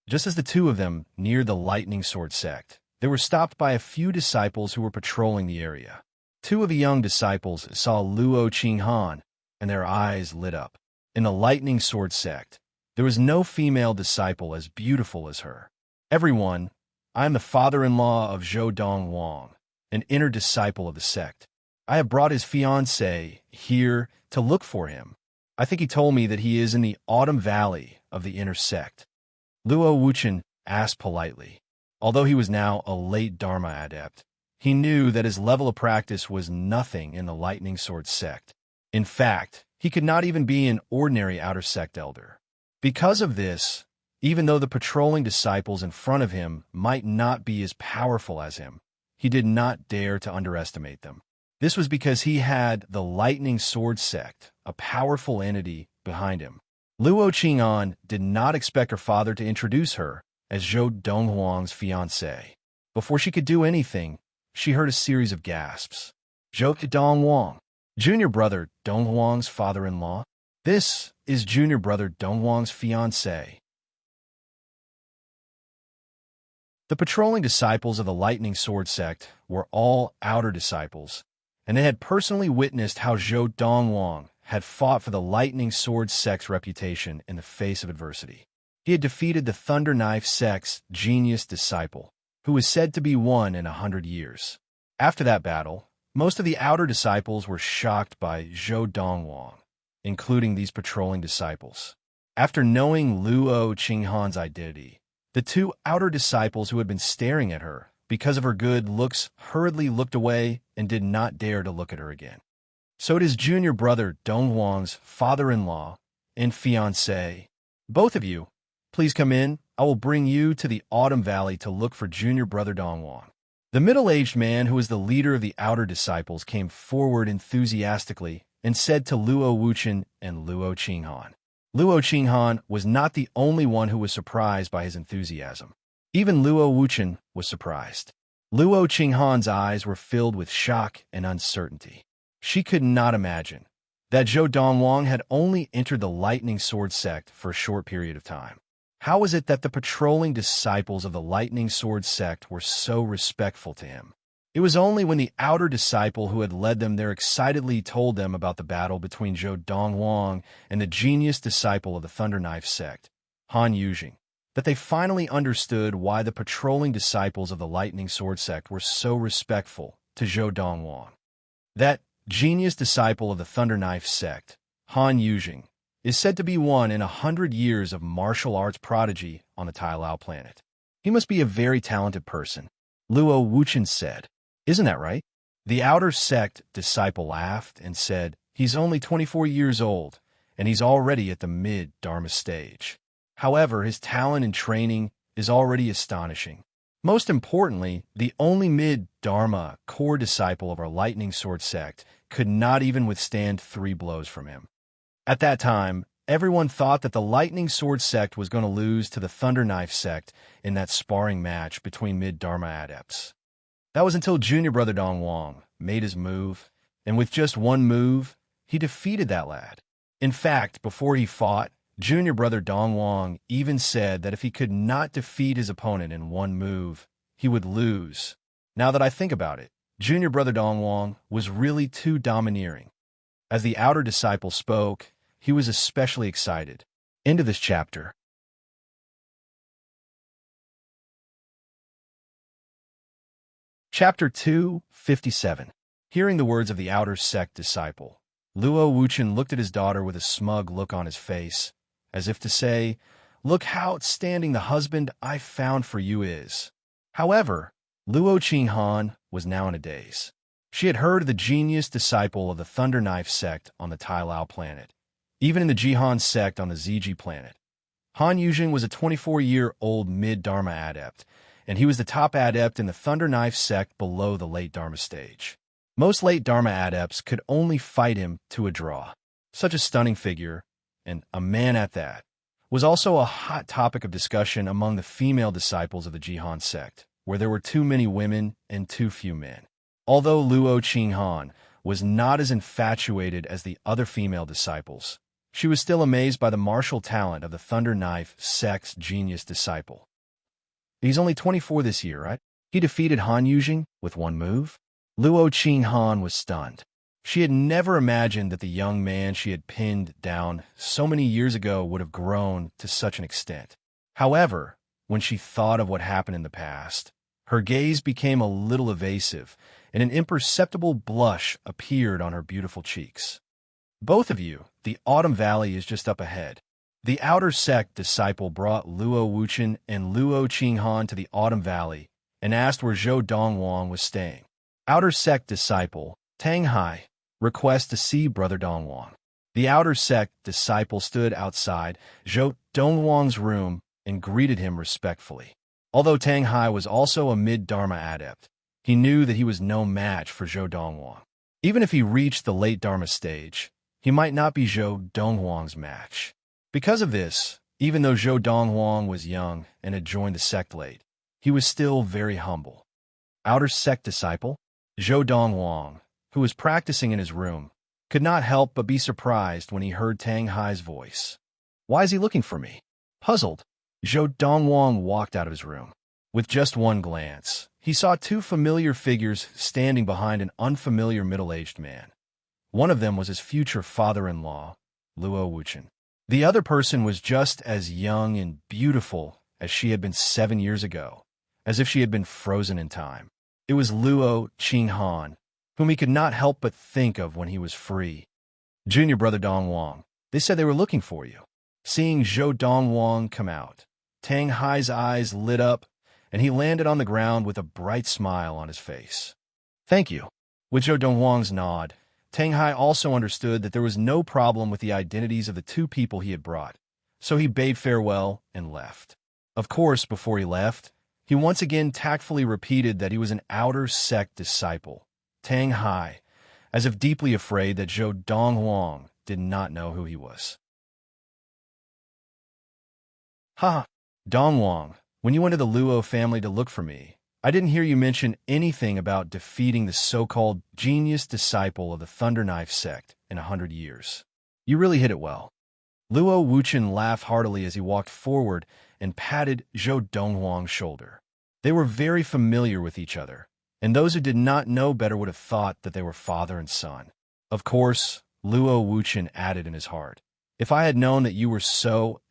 Just as the two of them neared the Lightning Sword sect, they were stopped by a few disciples who were patrolling the area. Two of the young disciples saw Luo Qinghan, and their eyes lit up. In the Lightning Sword sect, there was no female disciple as beautiful as her. "Everyone, I am the father-in-law of Zhou Donghuang, an inner disciple of the sect. I have brought his fiancée here to look for him. I think he told me that he is in the Autumn Valley of the inner sect," Luo Wuchen asked politely. Although he was now a late Dharma adept, he knew that his level of practice was nothing in the Lightning Sword sect. In fact, he could not even be an ordinary outer sect elder. Because of this, even though the patrolling disciples in front of him might not be as powerful as him, he did not dare to underestimate them. This was because he had the Lightning Sword sect, a powerful entity, behind him. Luo Qinghan did not expect her father to introduce her as Zhou Donghuang's fiancée. Before she could do anything, she heard a series of gasps. "Zhou Donghuang, junior brother Donghuang's father-in-law. This is junior brother Donghuang's fiancée." The patrolling disciples of the Lightning Sword sect were all outer disciples, and they had personally witnessed how Zhou Donghuang had fought for the Lightning Sword sect's reputation in the face of adversity. He had defeated the Thunder Knife sect's genius disciple, who was said to be one in 100 years. After that battle, most of the outer disciples were shocked by Zhou Donghuang, including these patrolling disciples. After knowing Luo Qinghan's identity, the two outer disciples who had been staring at her because of her good looks hurriedly looked away and did not dare to look at her again. "So it is junior brother Donghuang's father-in-law and fiancé. Both of you, please come in. I will bring you to the Autumn Valley to look for junior brother Donghuang." The middle-aged man who was the leader of the outer disciples came forward enthusiastically and said to Luo Wuchen and Luo Qinghan. Luo Qinghan was not the only one who was surprised by his enthusiasm. Even Luo Wuchen was surprised. Luo Qinghan's eyes were filled with shock and uncertainty. She could not imagine that Zhou Donghuang had only entered the Lightning Sword sect for a short period of time. How was it that the patrolling disciples of the Lightning Sword sect were so respectful to him? It was only when the outer disciple who had led them there excitedly told them about the battle between Zhou Donghuang and the genius disciple of the Thunder Knife sect, Han Yujing, that they finally understood why the patrolling disciples of the Lightning Sword sect were so respectful to Zhou Donghuang. That genius disciple of the Thunder Knife sect, Han Yujing, is said to be one in 100 years of martial arts prodigy on the Tailao planet. He must be a very talented person, Luo Wuchen said. Isn't that right? The outer sect disciple laughed and said, he's only 24 years old, and he's already at the mid-Dharma stage. However, his talent and training is already astonishing. Most importantly, the only mid-Dharma core disciple of our Lightning Sword sect could not even withstand 3 blows from him. At that time, everyone thought that the Lightning Sword sect was going to lose to the Thunder Knife sect in that sparring match between mid-Dharma adepts. That was until junior brother Donghuang made his move, and with just one move, he defeated that lad. In fact, before he fought, junior brother Donghuang even said that if he could not defeat his opponent in one move, he would lose. Now that I think about it, junior brother Donghuang was really too domineering. As the outer disciple spoke, he was especially excited. End of this chapter. Chapter 257. Hearing the words of the outer sect disciple, Luo Wuchen looked at his daughter with a smug look on his face, as if to say, "Look how outstanding the husband I found for you is." However, Luo Qinghan was now in a daze. She had heard of the genius disciple of the Thunder Knife sect on the Tailao planet, even in the Jihan sect on the Ziji planet. Han Yujing was a 24-year-old mid-Dharma adept, and he was the top adept in the Thunder Knife sect below the late Dharma stage. Most late Dharma adepts could only fight him to a draw. Such a stunning figure, and a man at that, was also a hot topic of discussion among the female disciples of the Jihan sect, where there were too many women and too few men. Although Luo Qinghan was not as infatuated as the other female disciples, she was still amazed by the martial talent of the Thunder Knife sect's genius disciple. He's only 24 this year, right? He defeated Han Yujing with one move? Luo Qinghan was stunned. She had never imagined that the young man she had pinned down so many years ago would have grown to such an extent. However, when she thought of what happened in the past, her gaze became a little evasive, and an imperceptible blush appeared on her beautiful cheeks. Both of you, the Autumn Valley is just up ahead. The outer sect disciple brought Luo Wuchen and Luo Qinghan to the Autumn Valley and asked where Zhou Donghuang was staying. Outer sect disciple, Tang Hai, requests to see brother Donghuang. The outer sect disciple stood outside Zhou Donghuang's room and greeted him respectfully. Although Tang Hai was also a mid-Dharma adept, he knew that he was no match for Zhou Donghuang. Even if he reached the late Dharma stage, he might not be Zhou Donghuang's match. Because of this, even though Zhou Donghuang was young and had joined the sect late, he was still very humble. Outer sect disciple, Zhou Donghuang, who was practicing in his room, could not help but be surprised when he heard Tang Hai's voice. Why is he looking for me? Puzzled, Zhou Donghuang walked out of his room. With just one glance, he saw 2 familiar figures standing behind an unfamiliar middle-aged man. One of them was his future father-in-law, Luo Wuchen. The other person was just as young and beautiful as she had been 7 years ago, as if she had been frozen in time. It was Luo Qinghan, whom he could not help but think of when he was free. Junior brother Donghuang, they said they were looking for you. Seeing Zhou Donghuang come out, Tang Hai's eyes lit up, and he landed on the ground with a bright smile on his face. Thank you. With Zhou Donghuang's nod, Tang Hai also understood that there was no problem with the identities of the 2 people he had brought, so he bade farewell and left. Of course, before he left, he once again tactfully repeated that he was an outer sect disciple, Tang Hai, as if deeply afraid that Zhou Donghuang did not know who he was. Ha! Donghuang, when you went to the Luo family to look for me, I didn't hear you mention anything about defeating the so-called genius disciple of the Thunder Knife sect in 100 years. You really hit it well. Luo Wuchen laughed heartily as he walked forward and patted Zhou Donghuang's shoulder. They were very familiar with each other, and those who did not know better would have thought that they were father and son. Of course, Luo Wuchen added in his heart, if I had known that you were so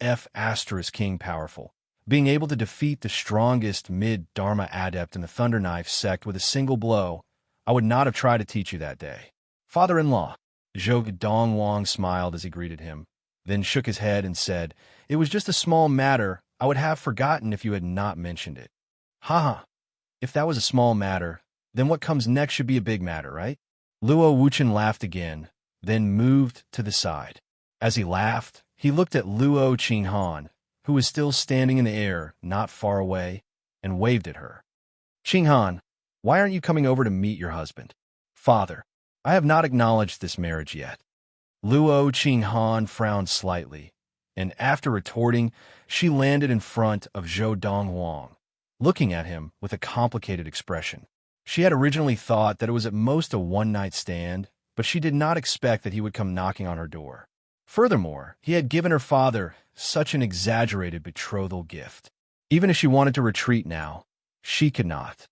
king powerful, being able to defeat the strongest mid-Dharma adept in the Thunder Knife sect with a single blow, I would not have tried to teach you that day. Father-in-law, Zhou Donghuang smiled as he greeted him, then shook his head and said, it was just a small matter. I would have forgotten if you had not mentioned it. Haha, if that was a small matter, then what comes next should be a big matter, right? Luo Wuchen laughed again, then moved to the side. As he laughed, he looked at Luo Qinghan, who was still standing in the air not far away, and waved at her. Qinghan, why aren't you coming over to meet your husband? Father, I have not acknowledged this marriage yet. Luo Qinghan frowned slightly, and after retorting, she landed in front of Zhou Donghuang, looking at him with a complicated expression. She had originally thought that it was at most a one-night stand, but she did not expect that he would come knocking on her door. Furthermore, he had given her father such an exaggerated betrothal gift. Even if she wanted to retreat now, she could not.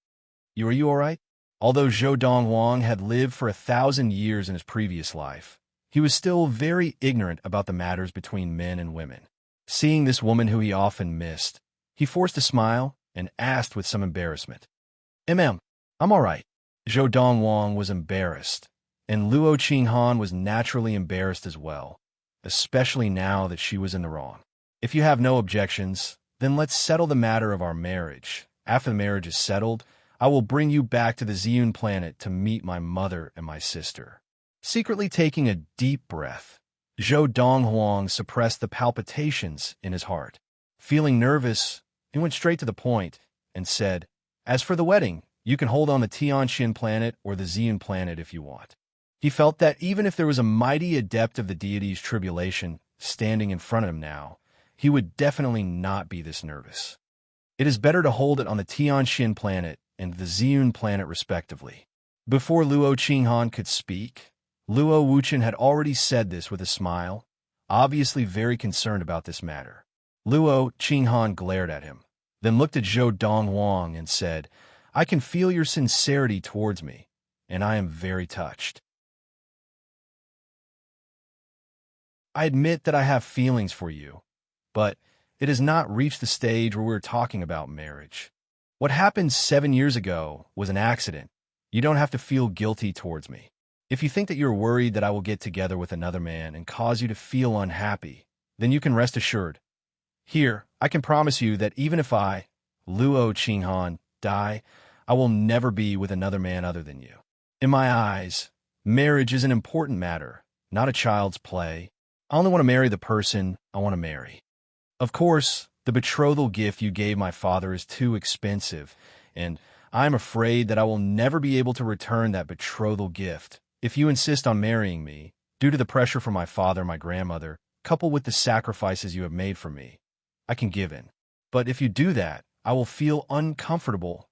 Are you all right? Although Zhou Donghuang had lived for 1,000 years in his previous life, he was still very ignorant about the matters between men and women. Seeing this woman who he often missed, he forced a smile and asked with some embarrassment, I'm all right. Zhou Donghuang was embarrassed, and Luo Qinghan was naturally embarrassed as well, especially now that she was in the wrong. If you have no objections, then let's settle the matter of our marriage. After the marriage is settled, I will bring you back to the Ziyun planet to meet my mother and my sister. Secretly taking a deep breath, Zhou Donghuang suppressed the palpitations in his heart. Feeling nervous, he went straight to the point and said, as for the wedding, you can hold on the Tianxin planet or the Ziyun planet if you want. He felt that even if there was a mighty adept of the deity's tribulation standing in front of him now, he would definitely not be this nervous. It is better to hold it on the Tianxin planet and the Ziyun planet respectively. Before Luo Qinghan could speak, Luo Wuchen had already said this with a smile, obviously very concerned about this matter. Luo Qinghan glared at him, then looked at Zhou Donghuang and said, I can feel your sincerity towards me, and I am very touched. I admit that I have feelings for you, but it has not reached the stage where we're talking about marriage. What happened 7 years ago was an accident. You don't have to feel guilty towards me. If you think that you're worried that I will get together with another man and cause you to feel unhappy, then you can rest assured. Here, I can promise you that even if I, Luo Qinghan, die, I will never be with another man other than you. In my eyes, marriage is an important matter, not a child's play. I only want to marry the person I want to marry. Of course, the betrothal gift you gave my father is too expensive, and I'm afraid that I will never be able to return that betrothal gift if you insist on marrying me, due to the pressure from my father and my grandmother, coupled with the sacrifices you have made for me. I can give in. But if you do that, I will feel uncomfortable.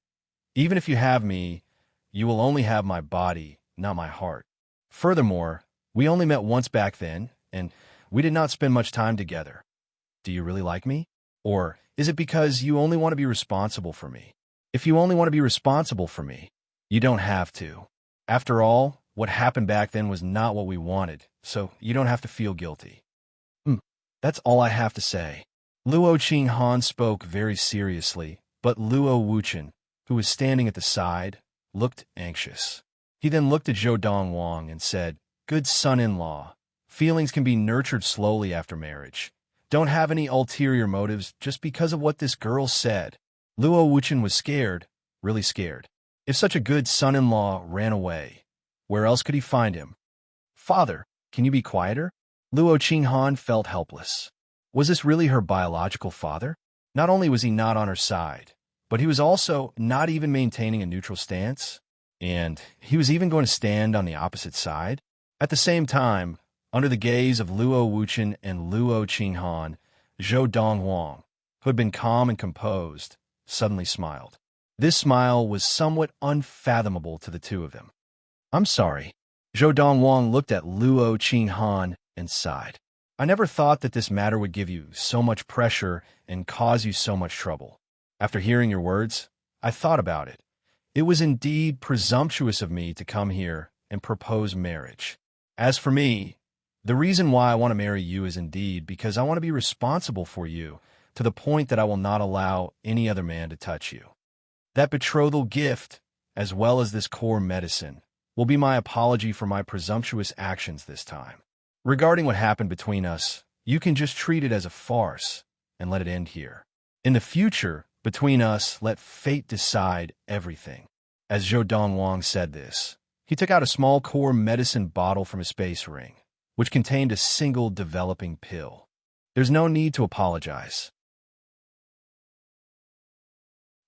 Even if you have me, you will only have my body, not my heart. Furthermore, we only met once back then, and we did not spend much time together. Do you really like me? Or is it because you only want to be responsible for me? If you only want to be responsible for me, you don't have to. After all, what happened back then was not what we wanted, so you don't have to feel guilty. That's all I have to say. Luo Qinghan spoke very seriously, but Luo Wuchen, who was standing at the side, looked anxious. He then looked at Zhou Donghuang and said, good son-in-law, feelings can be nurtured slowly after marriage. Don't have any ulterior motives just because of what this girl said. Luo Wuchen was scared, really scared. If such a good son-in-law ran away, where else could he find him? Father, can you be quieter? Luo Qinghan felt helpless. Was this really her biological father? Not only was he not on her side, but he was also not even maintaining a neutral stance, and he was even going to stand on the opposite side. At the same time, under the gaze of Luo Wuchen and Luo Qinghan, Zhou Donghuang, who had been calm and composed, suddenly smiled. This smile was somewhat unfathomable to the two of them. I'm sorry. Zhou Donghuang looked at Luo Qinghan and sighed. I never thought that this matter would give you so much pressure and cause you so much trouble. After hearing your words, I thought about it, It was indeed presumptuous of me to come here and propose marriage. As for me, the reason why I want to marry you is indeed because I want to be responsible for you to the point that I will not allow any other man to touch you. That betrothal gift, as well as this core medicine, will be my apology for my presumptuous actions this time. Regarding what happened between us, you can just treat it as a farce and let it end here. In the future, between us, let fate decide everything. As Zhou Donghuang said this, he took out a small core medicine bottle from his space ring, which contained a single developing pill. There's no need to apologize.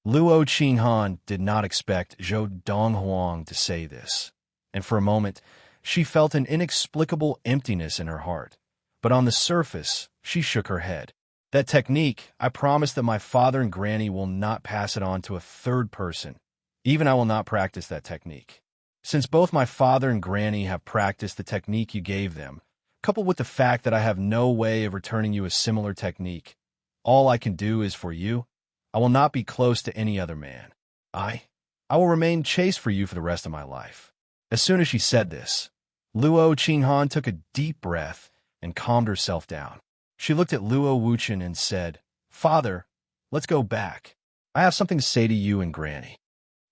Luo Qinghan did not expect Zhou Donghuang to say this, and for a moment, she felt an inexplicable emptiness in her heart. But on the surface, she shook her head. That technique, I promise that my father and granny will not pass it on to a third person. Even I will not practice that technique. Since both my father and granny have practiced the technique you gave them, coupled with the fact that I have no way of returning you a similar technique, all I can do is for you, I will not be close to any other man. I will remain chaste for you for the rest of my life. As soon as she said this, Luo Qinghan took a deep breath and calmed herself down. She looked at Luo Wuchen and said, "Father, let's go back. I have something to say to you and Granny."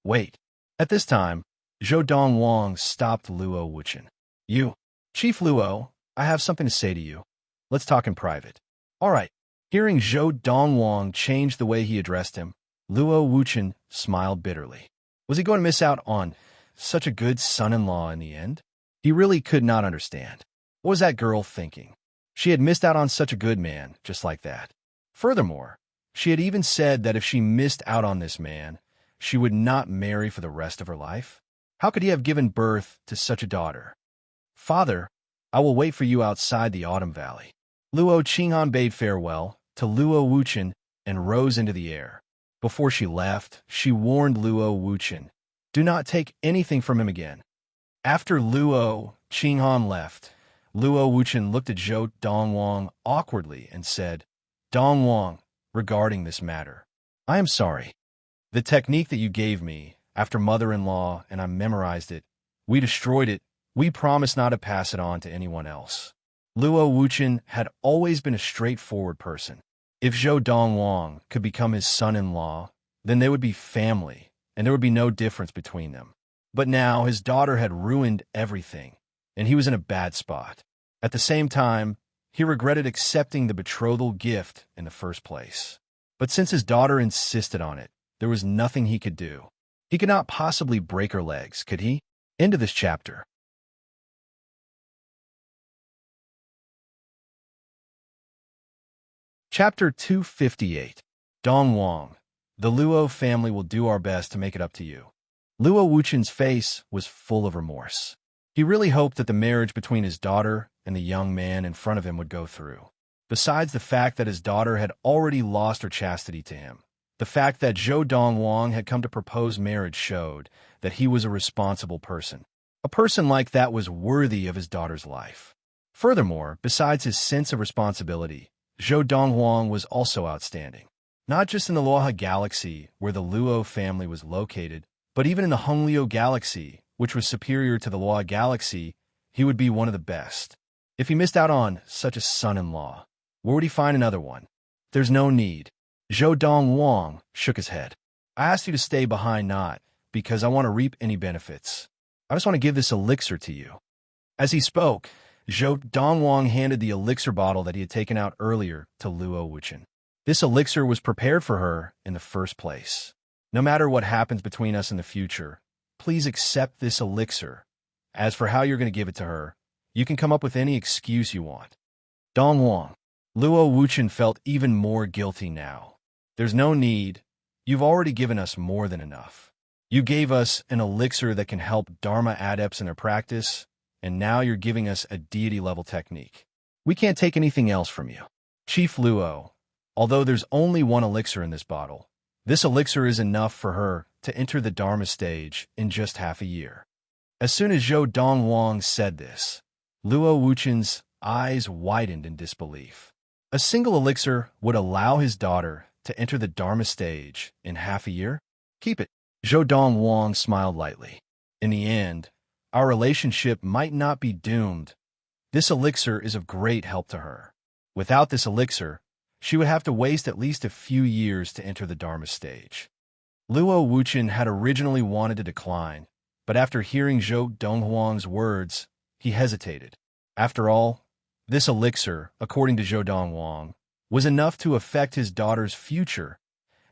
Wait. At this time, Zhou Donghuang stopped Luo Wuchen. "You, Chief Luo, I have something to say to you. Let's talk in private." "All right." Hearing Zhou Donghuang change the way he addressed him, Luo Wuchen smiled bitterly. Was he going to miss out on such a good son-in-law in the end? He really could not understand. What was that girl thinking? She had missed out on such a good man, just like that. Furthermore, she had even said that if she missed out on this man, she would not marry for the rest of her life. How could he have given birth to such a daughter? "Father, I will wait for you outside the Autumn Valley." Luo Qinghan bade farewell to Luo Wuchen and rose into the air. Before she left, she warned Luo Wuchen, "Do not take anything from him again." After Luo Qinghan left, Luo Wuchen looked at Zhou Donghuang awkwardly and said, "Donghuang, regarding this matter, I am sorry. The technique that you gave me after mother-in-law and I memorized it, we destroyed it. We promised not to pass it on to anyone else." Luo Wuchen had always been a straightforward person. If Zhou Donghuang could become his son-in-law, then they would be family, and there would be no difference between them. But now his daughter had ruined everything, and he was in a bad spot. At the same time, he regretted accepting the betrothal gift in the first place. But since his daughter insisted on it, there was nothing he could do. He could not possibly break her legs, could he? End of this chapter. Chapter 258. Donghuang. The Luo family will do our best to make it up to you. Luo Wuchen's face was full of remorse. He really hoped that the marriage between his daughter and the young man in front of him would go through. Besides the fact that his daughter had already lost her chastity to him, the fact that Zhou Donghuang had come to propose marriage showed that he was a responsible person. A person like that was worthy of his daughter's life. Furthermore, besides his sense of responsibility, Zhou Donghuang was also outstanding. Not just in the Luoha Galaxy, where the Luo family was located, but even in the Hongliu Galaxy, which was superior to the Luoha Galaxy, he would be one of the best. If he missed out on such a son-in-law, where would he find another one? There's no need. Zhou Donghuang shook his head. "I asked you to stay behind not because I want to reap any benefits. I just want to give this elixir to you." As he spoke, Zhou Donghuang handed the elixir bottle that he had taken out earlier to Luo Wuchen. This elixir was prepared for her in the first place. "No matter what happens between us in the future, please accept this elixir. As for how you're going to give it to her, you can come up with any excuse you want." Donghuang. Luo Wuchen felt even more guilty now. "There's no need. You've already given us more than enough. You gave us an elixir that can help Dharma adepts in their practice, and now you're giving us a deity-level technique. We can't take anything else from you." Chief Luo, although there's only one elixir in this bottle, this elixir is enough for her to enter the Dharma stage in just half a year. As soon as Zhou Donghuang said this, Luo Wuchen's eyes widened in disbelief. A single elixir would allow his daughter to enter the Dharma stage in half a year? Keep it. Zhou Donghuang smiled lightly. In the end, our relationship might not be doomed. This elixir is of great help to her. Without this elixir, she would have to waste at least a few years to enter the Dharma stage. Luo Wuchen had originally wanted to decline, but after hearing Zhou Donghuang's words, he hesitated. After all, this elixir, according to Zhou Donghuang, was enough to affect his daughter's future.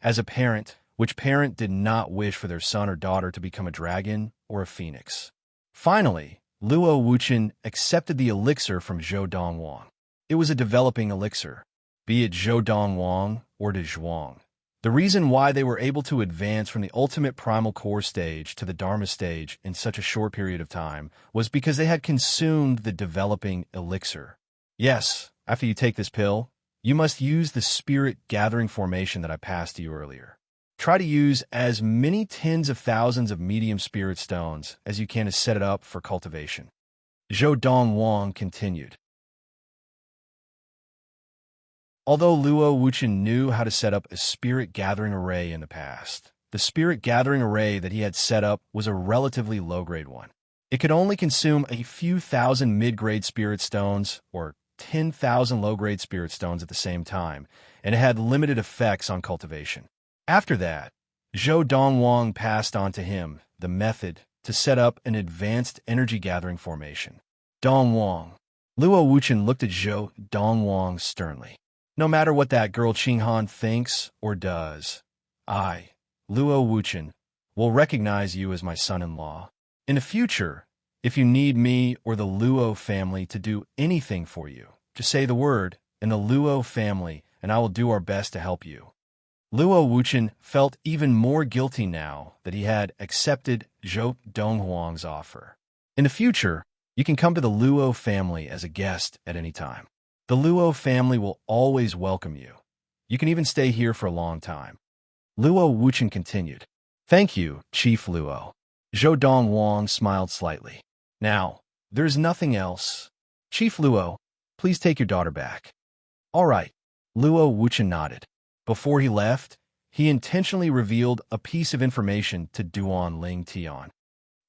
As a parent, which parent did not wish for their son or daughter to become a dragon or a phoenix? Finally, Luo Wuchen accepted the elixir from Zhou Donghuang. It was a developing elixir, be it Zhou Donghuang or Donghuang. The reason why they were able to advance from the ultimate primal core stage to the Dharma stage in such a short period of time was because they had consumed the developing elixir. Yes, after you take this pill, you must use the spirit gathering formation that I passed to you earlier. Try to use as many tens of thousands of medium spirit stones as you can to set it up for cultivation. Zhou Donghuang continued. Although Luo Wuchen knew how to set up a spirit gathering array in the past, the spirit gathering array that he had set up was a relatively low-grade one. It could only consume a few thousand mid-grade spirit stones or 10,000 low-grade spirit stones at the same time, and it had limited effects on cultivation. After that, Zhou Donghuang passed on to him the method to set up an advanced energy-gathering formation. Donghuang. Luo Wuchen looked at Zhou Donghuang sternly. No matter what that girl Qinghan thinks or does, I, Luo Wuchen, will recognize you as my son-in-law. In the future, if you need me or the Luo family to do anything for you, just say the word, and the Luo family, and I will do our best to help you. Luo Wuchen felt even more guilty now that he had accepted Zhou Donghuang's offer. In the future, you can come to the Luo family as a guest at any time. The Luo family will always welcome you. You can even stay here for a long time. Luo Wuchen continued. Thank you, Chief Luo. Zhou Donghuang smiled slightly. Now, there's nothing else. Chief Luo, please take your daughter back. All right. Luo Wuchen nodded. Before he left, he intentionally revealed a piece of information to Duan Ling Tian.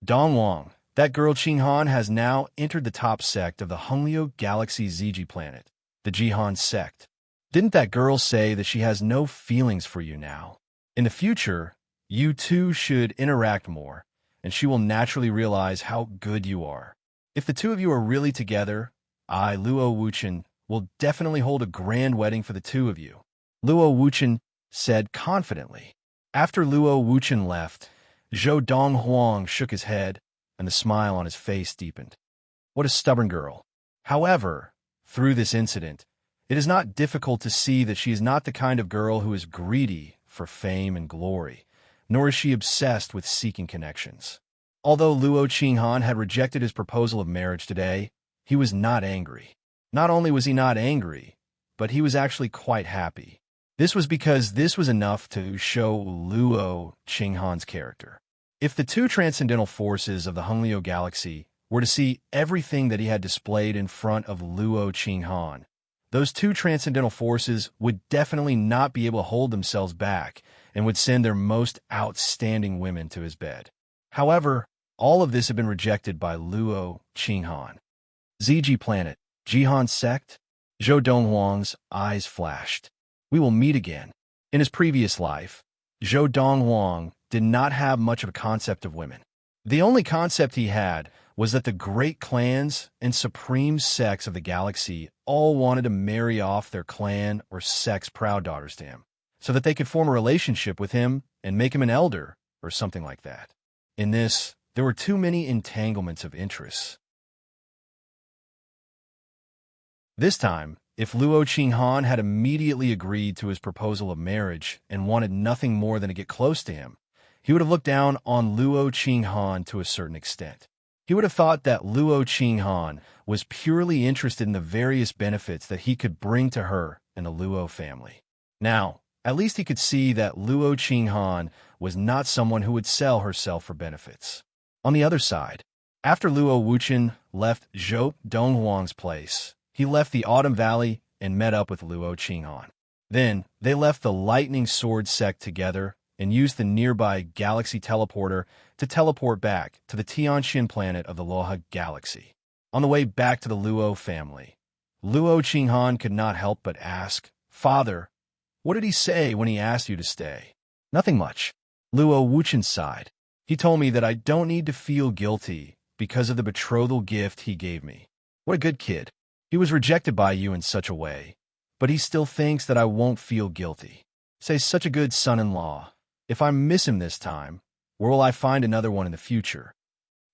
Donghuang, that girl Qinghan has now entered the top sect of the Honglio Galaxy Ziji planet, the Jihan sect. Didn't that girl say that she has no feelings for you now? In the future, you two should interact more, and she will naturally realize how good you are. If the two of you are really together, I, Luo Wuchen, will definitely hold a grand wedding for the two of you. Luo Wuchen said confidently. After Luo Wuchen left, Zhou Donghuang shook his head, and the smile on his face deepened. What a stubborn girl. However, through this incident, it is not difficult to see that she is not the kind of girl who is greedy for fame and glory, nor is she obsessed with seeking connections. Although Luo Qinghan had rejected his proposal of marriage today, he was not angry. Not only was he not angry, but he was actually quite happy. This was because this was enough to show Luo Qinghan's character. If the two transcendental forces of the Honglio Galaxy were to see everything that he had displayed in front of Luo Qinghan, those two transcendental forces would definitely not be able to hold themselves back and would send their most outstanding women to his bed. However, all of this had been rejected by Luo Qinghan. Ziji planet, Jihan sect? Zhou Donghuang's eyes flashed. We will meet again. In his previous life, Zhou Donghuang did not have much of a concept of women. The only concept he had was that the great clans and supreme sects of the galaxy all wanted to marry off their clan or sect's proud daughters to him, so that they could form a relationship with him and make him an elder or something like that. In this, there were too many entanglements of interests. This time, if Luo Qinghan had immediately agreed to his proposal of marriage and wanted nothing more than to get close to him, he would have looked down on Luo Qinghan to a certain extent. He would have thought that Luo Qinghan was purely interested in the various benefits that he could bring to her and the Luo family. Now, at least he could see that Luo Qinghan was not someone who would sell herself for benefits. On the other side, after Luo Wuchen left Zhou Donghuang's place, he left the Autumn Valley and met up with Luo Qinghan. Then, they left the Lightning Sword sect together and used the nearby galaxy teleporter to teleport back to the Tianxian planet of the Luoha galaxy. On the way back to the Luo family, Luo Qinghan could not help but ask, "Father, what did he say when he asked you to stay?" "Nothing much." Luo Wuchen sighed. "He told me that I don't need to feel guilty because of the betrothal gift he gave me." "What a good kid. He was rejected by you in such a way, but he still thinks that I won't feel guilty. Say, such a good son-in-law. If I miss him this time, where will I find another one in the future?"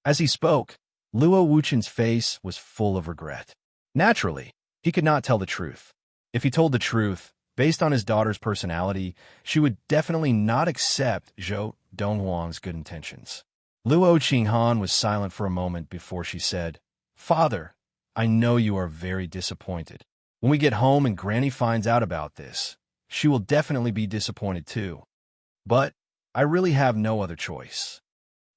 As he spoke, Luo Wuchen's face was full of regret. Naturally, he could not tell the truth. If he told the truth, based on his daughter's personality, she would definitely not accept Zhou Donghuang's good intentions. Luo Qinghan was silent for a moment before she said, "Father, I know you are very disappointed. When we get home and Granny finds out about this, she will definitely be disappointed too. But I really have no other choice.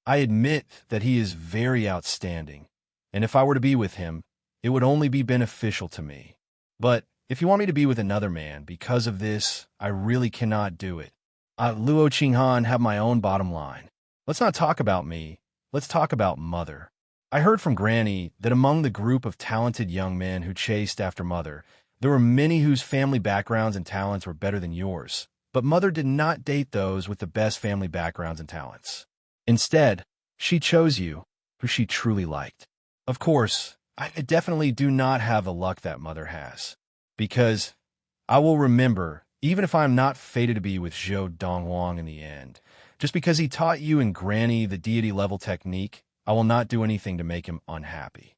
I admit that he is very outstanding, and if I were to be with him, it would only be beneficial to me. But if you want me to be with another man because of this, I really cannot do it. Luo Qinghan, have my own bottom line. Let's not talk about me. Let's talk about Mother. I heard from Granny that among the group of talented young men who chased after Mother, there were many whose family backgrounds and talents were better than yours. But Mother did not date those with the best family backgrounds and talents. Instead, she chose you, who she truly liked. Of course, I definitely do not have the luck that Mother has. Because I will remember, even if I am not fated to be with Zhou Donghuang in the end, just because he taught you and Granny the deity-level technique, I will not do anything to make him unhappy."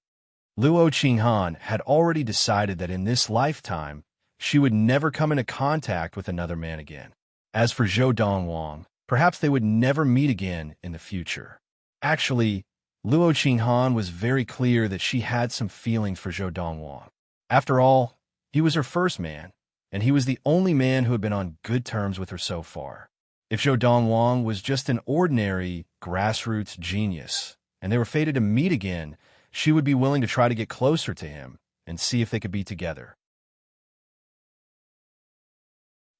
Luo Qinghan had already decided that in this lifetime, she would never come into contact with another man again. As for Zhou Donghuang, perhaps they would never meet again in the future. Actually, Luo Qinghan was very clear that she had some feelings for Zhou Donghuang. After all, he was her first man, and he was the only man who had been on good terms with her so far. If Zhou Donghuang was just an ordinary grassroots genius, and they were fated to meet again, she would be willing to try to get closer to him and see if they could be together.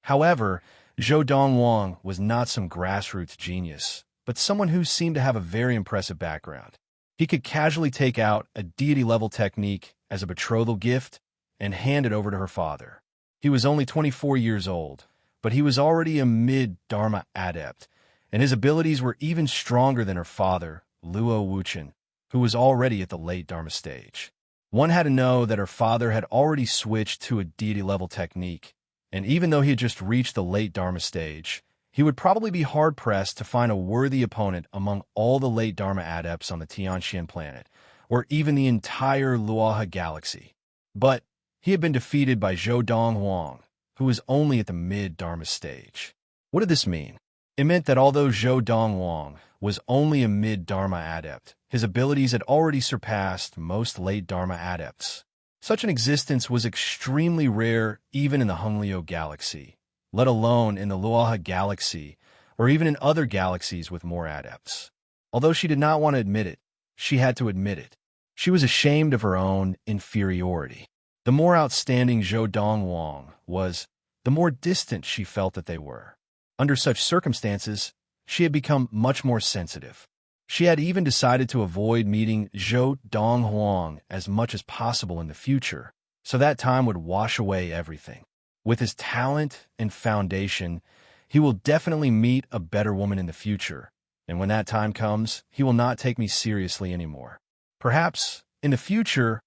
However, Zhou Donghuang was not some grassroots genius, but someone who seemed to have a very impressive background. He could casually take out a deity-level technique as a betrothal gift and hand it over to her father. He was only 24 years old, but he was already a mid-Dharma adept, and his abilities were even stronger than her father, Luo Wuchen, who was already at the late Dharma stage. One had to know that her father had already switched to a deity-level technique, and even though he had just reached the late Dharma stage, he would probably be hard-pressed to find a worthy opponent among all the late Dharma adepts on the Tianxian planet, or even the entire Luoha galaxy. But he had been defeated by Zhou Donghuang, who was only at the mid-Dharma stage. What did this mean? It meant that although Zhou Donghuang was only a mid-Dharma adept, his abilities had already surpassed most late Dharma adepts. Such an existence was extremely rare even in the Honglio galaxy, let alone in the Luoha galaxy, or even in other galaxies with more adepts. Although she did not want to admit it, she had to admit it. She was ashamed of her own inferiority. The more outstanding Zhou Donghuang was, the more distant she felt that they were. Under such circumstances, she had become much more sensitive. She had even decided to avoid meeting Zhou Donghuang as much as possible in the future, so that time would wash away everything. With his talent and foundation, he will definitely meet a better woman in the future, and when that time comes, he will not take me seriously anymore. Perhaps, in the future,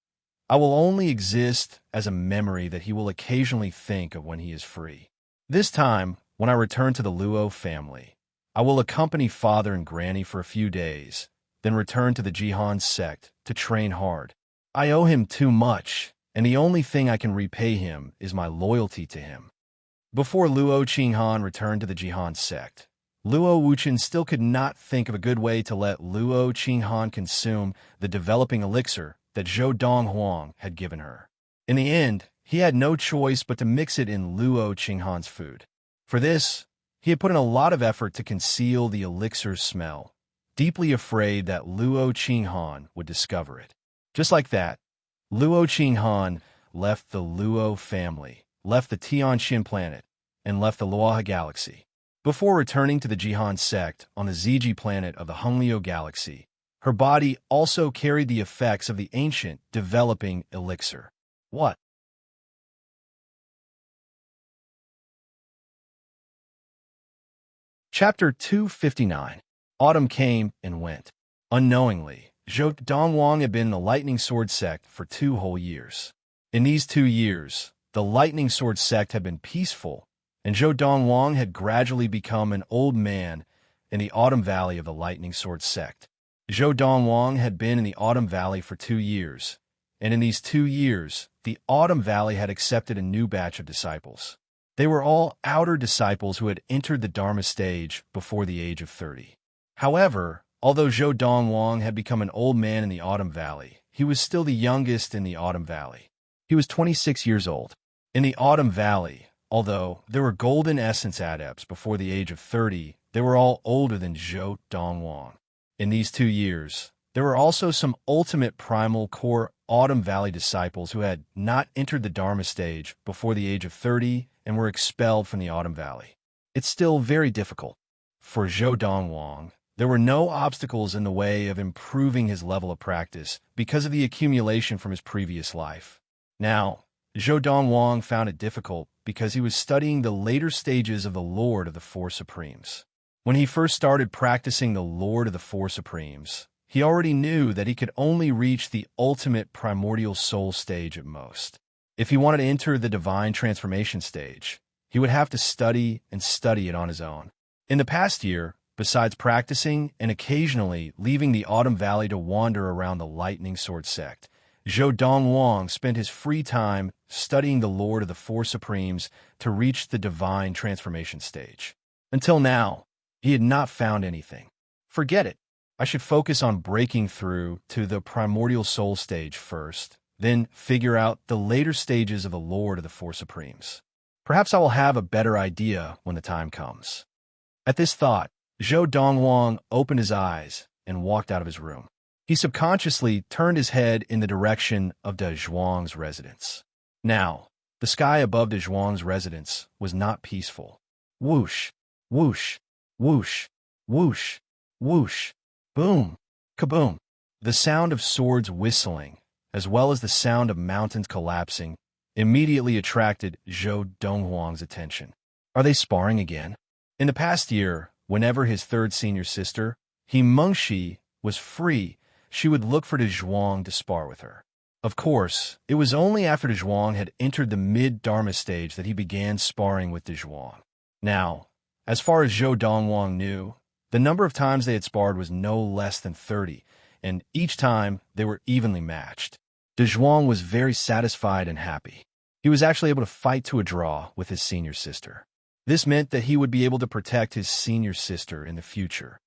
I will only exist as a memory that he will occasionally think of when he is free. This time, when I return to the Luo family, I will accompany Father and Granny for a few days, then return to the Jihan sect to train hard. I owe him too much, and the only thing I can repay him is my loyalty to him. Before Luo Qinghan returned to the Jihan sect, Luo Wuchen still could not think of a good way to let Luo Qinghan consume the developing elixir that Zhou Donghuang had given her. In the end, he had no choice but to mix it in Luo Qinghan's food. For this, he had put in a lot of effort to conceal the elixir's smell, deeply afraid that Luo Qinghan would discover it. Just like that, Luo Qinghan left the Luo family, left the Tianxian planet, and left the Luoha galaxy. Before returning to the Jihan sect on the Ziji planet of the Hunglio galaxy, her body also carried the effects of the ancient, developing elixir. What? Chapter 259. Autumn came and went. Unknowingly, Donghuang had been in the Lightning Sword sect for 2 whole years. In these 2 years, the Lightning Sword sect had been peaceful, and Donghuang had gradually become an old man in the Autumn Valley of the Lightning Sword sect. Donghuang had been in the Autumn Valley for 2 years, and in these 2 years, the Autumn Valley had accepted a new batch of disciples. They were all outer disciples who had entered the Dharma stage before the age of 30. However, although Donghuang had become an old man in the Autumn Valley, he was still the youngest in the Autumn Valley. He was 26 years old. In the Autumn Valley, although there were golden essence adepts before the age of 30, they were all older than Donghuang. In these 2 years, there were also some ultimate primal core Autumn Valley disciples who had not entered the Dharma stage before the age of 30 and were expelled from the Autumn Valley. It's still very difficult. For Donghuang, there were no obstacles in the way of improving his level of practice because of the accumulation from his previous life. Now, Donghuang found it difficult because he was studying the later stages of the Lord of the Four Supremes. When he first started practicing the Lord of the Four Supremes, he already knew that he could only reach the ultimate primordial soul stage at most. If he wanted to enter the divine transformation stage, he would have to study and study it on his own. In the past year, besides practicing and occasionally leaving the Autumn Valley to wander around the Lightning Sword sect, Donghuang spent his free time studying the Lord of the Four Supremes to reach the divine transformation stage. Until now, he had not found anything. Forget it. I should focus on breaking through to the primordial soul stage first, then figure out the later stages of the Lord of the Four Supremes. Perhaps I will have a better idea when the time comes. At this thought, Donghuang opened his eyes and walked out of his room. He subconsciously turned his head in the direction of De Zhuang's residence. Now, the sky above De Zhuang's residence was not peaceful. Whoosh, whoosh, whoosh, whoosh, whoosh, boom, kaboom. The sound of swords whistling, as well as the sound of mountains collapsing, immediately attracted Donghuang's attention. Are they sparring again? In the past year, whenever his third senior sister, Mengshi, was free, she would look for De Zhuang to spar with her. Of course, it was only after De Zhuang had entered the mid-Dharma stage that he began sparring with De Zhuang. Now, as far as Donghuang knew, the number of times they had sparred was no less than 30, and each time they were evenly matched. De Zhuang was very satisfied and happy. He was actually able to fight to a draw with his senior sister. This meant that he would be able to protect his senior sister in the future.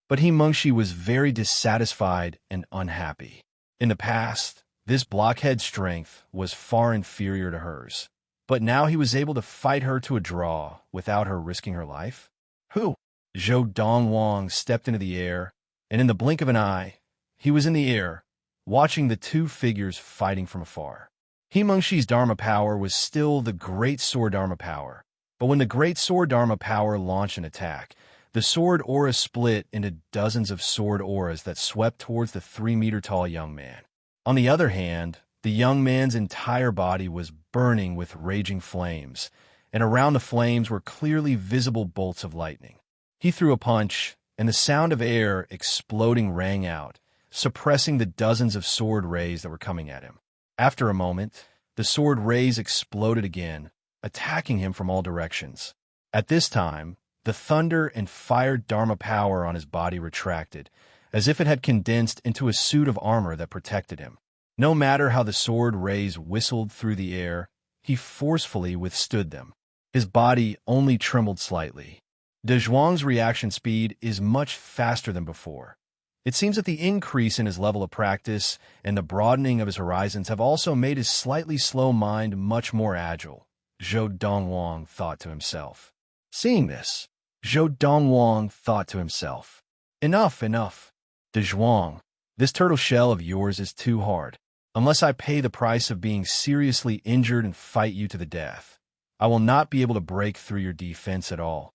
But Mengshi was very dissatisfied and unhappy. In the past, this blockhead strength was far inferior to hers, but now he was able to fight her to a draw without her risking her life. Who? Donghuang stepped into the air, and in the blink of an eye, he was in the air, watching the two figures fighting from afar. Mengshi's Dharma power was still the Great Sword Dharma power, but when the Great Sword Dharma power launched an attack, the sword aura split into dozens of sword auras that swept towards the 3-meter-tall young man. On the other hand, the young man's entire body was burning with raging flames, and around the flames were clearly visible bolts of lightning. He threw a punch, and the sound of air exploding rang out, suppressing the dozens of sword rays that were coming at him. After a moment, the sword rays exploded again, attacking him from all directions. At this time, the thunder and fire Dharma power on his body retracted, as if it had condensed into a suit of armor that protected him. No matter how the sword rays whistled through the air, he forcefully withstood them. His body only trembled slightly. De Zhuang's reaction speed is much faster than before. It seems that the increase in his level of practice and the broadening of his horizons have also made his slightly slow mind much more agile, Donghuang thought to himself. Seeing this, Donghuang thought to himself, Enough, enough. De Zhuang, this turtle shell of yours is too hard. Unless I pay the price of being seriously injured and fight you to the death, I will not be able to break through your defense at all.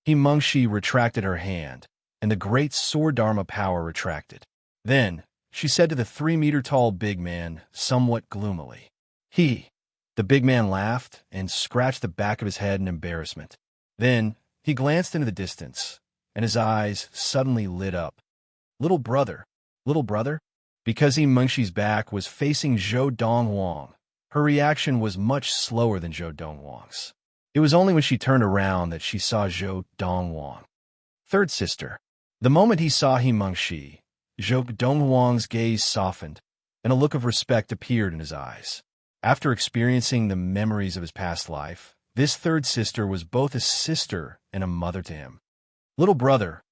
Himengshi retracted her hand, and the great sword Dharma power retracted. Then, she said to the 3-meter-tall big man, somewhat gloomily. The big man laughed and scratched the back of his head in embarrassment. Then, he glanced into the distance, and his eyes suddenly lit up. Little brother, little brother? Because Himengshi's back was facing Zhou Donghuang, her reaction was much slower than Zhou Donghuang's. It was only when she turned around that she saw Zhou Donghuang. Third sister. The moment he saw Himengshi, Zhou Donghuang's gaze softened, and a look of respect appeared in his eyes. After experiencing the memories of his past life, this third sister was both a sister and a mother to him. Little brother,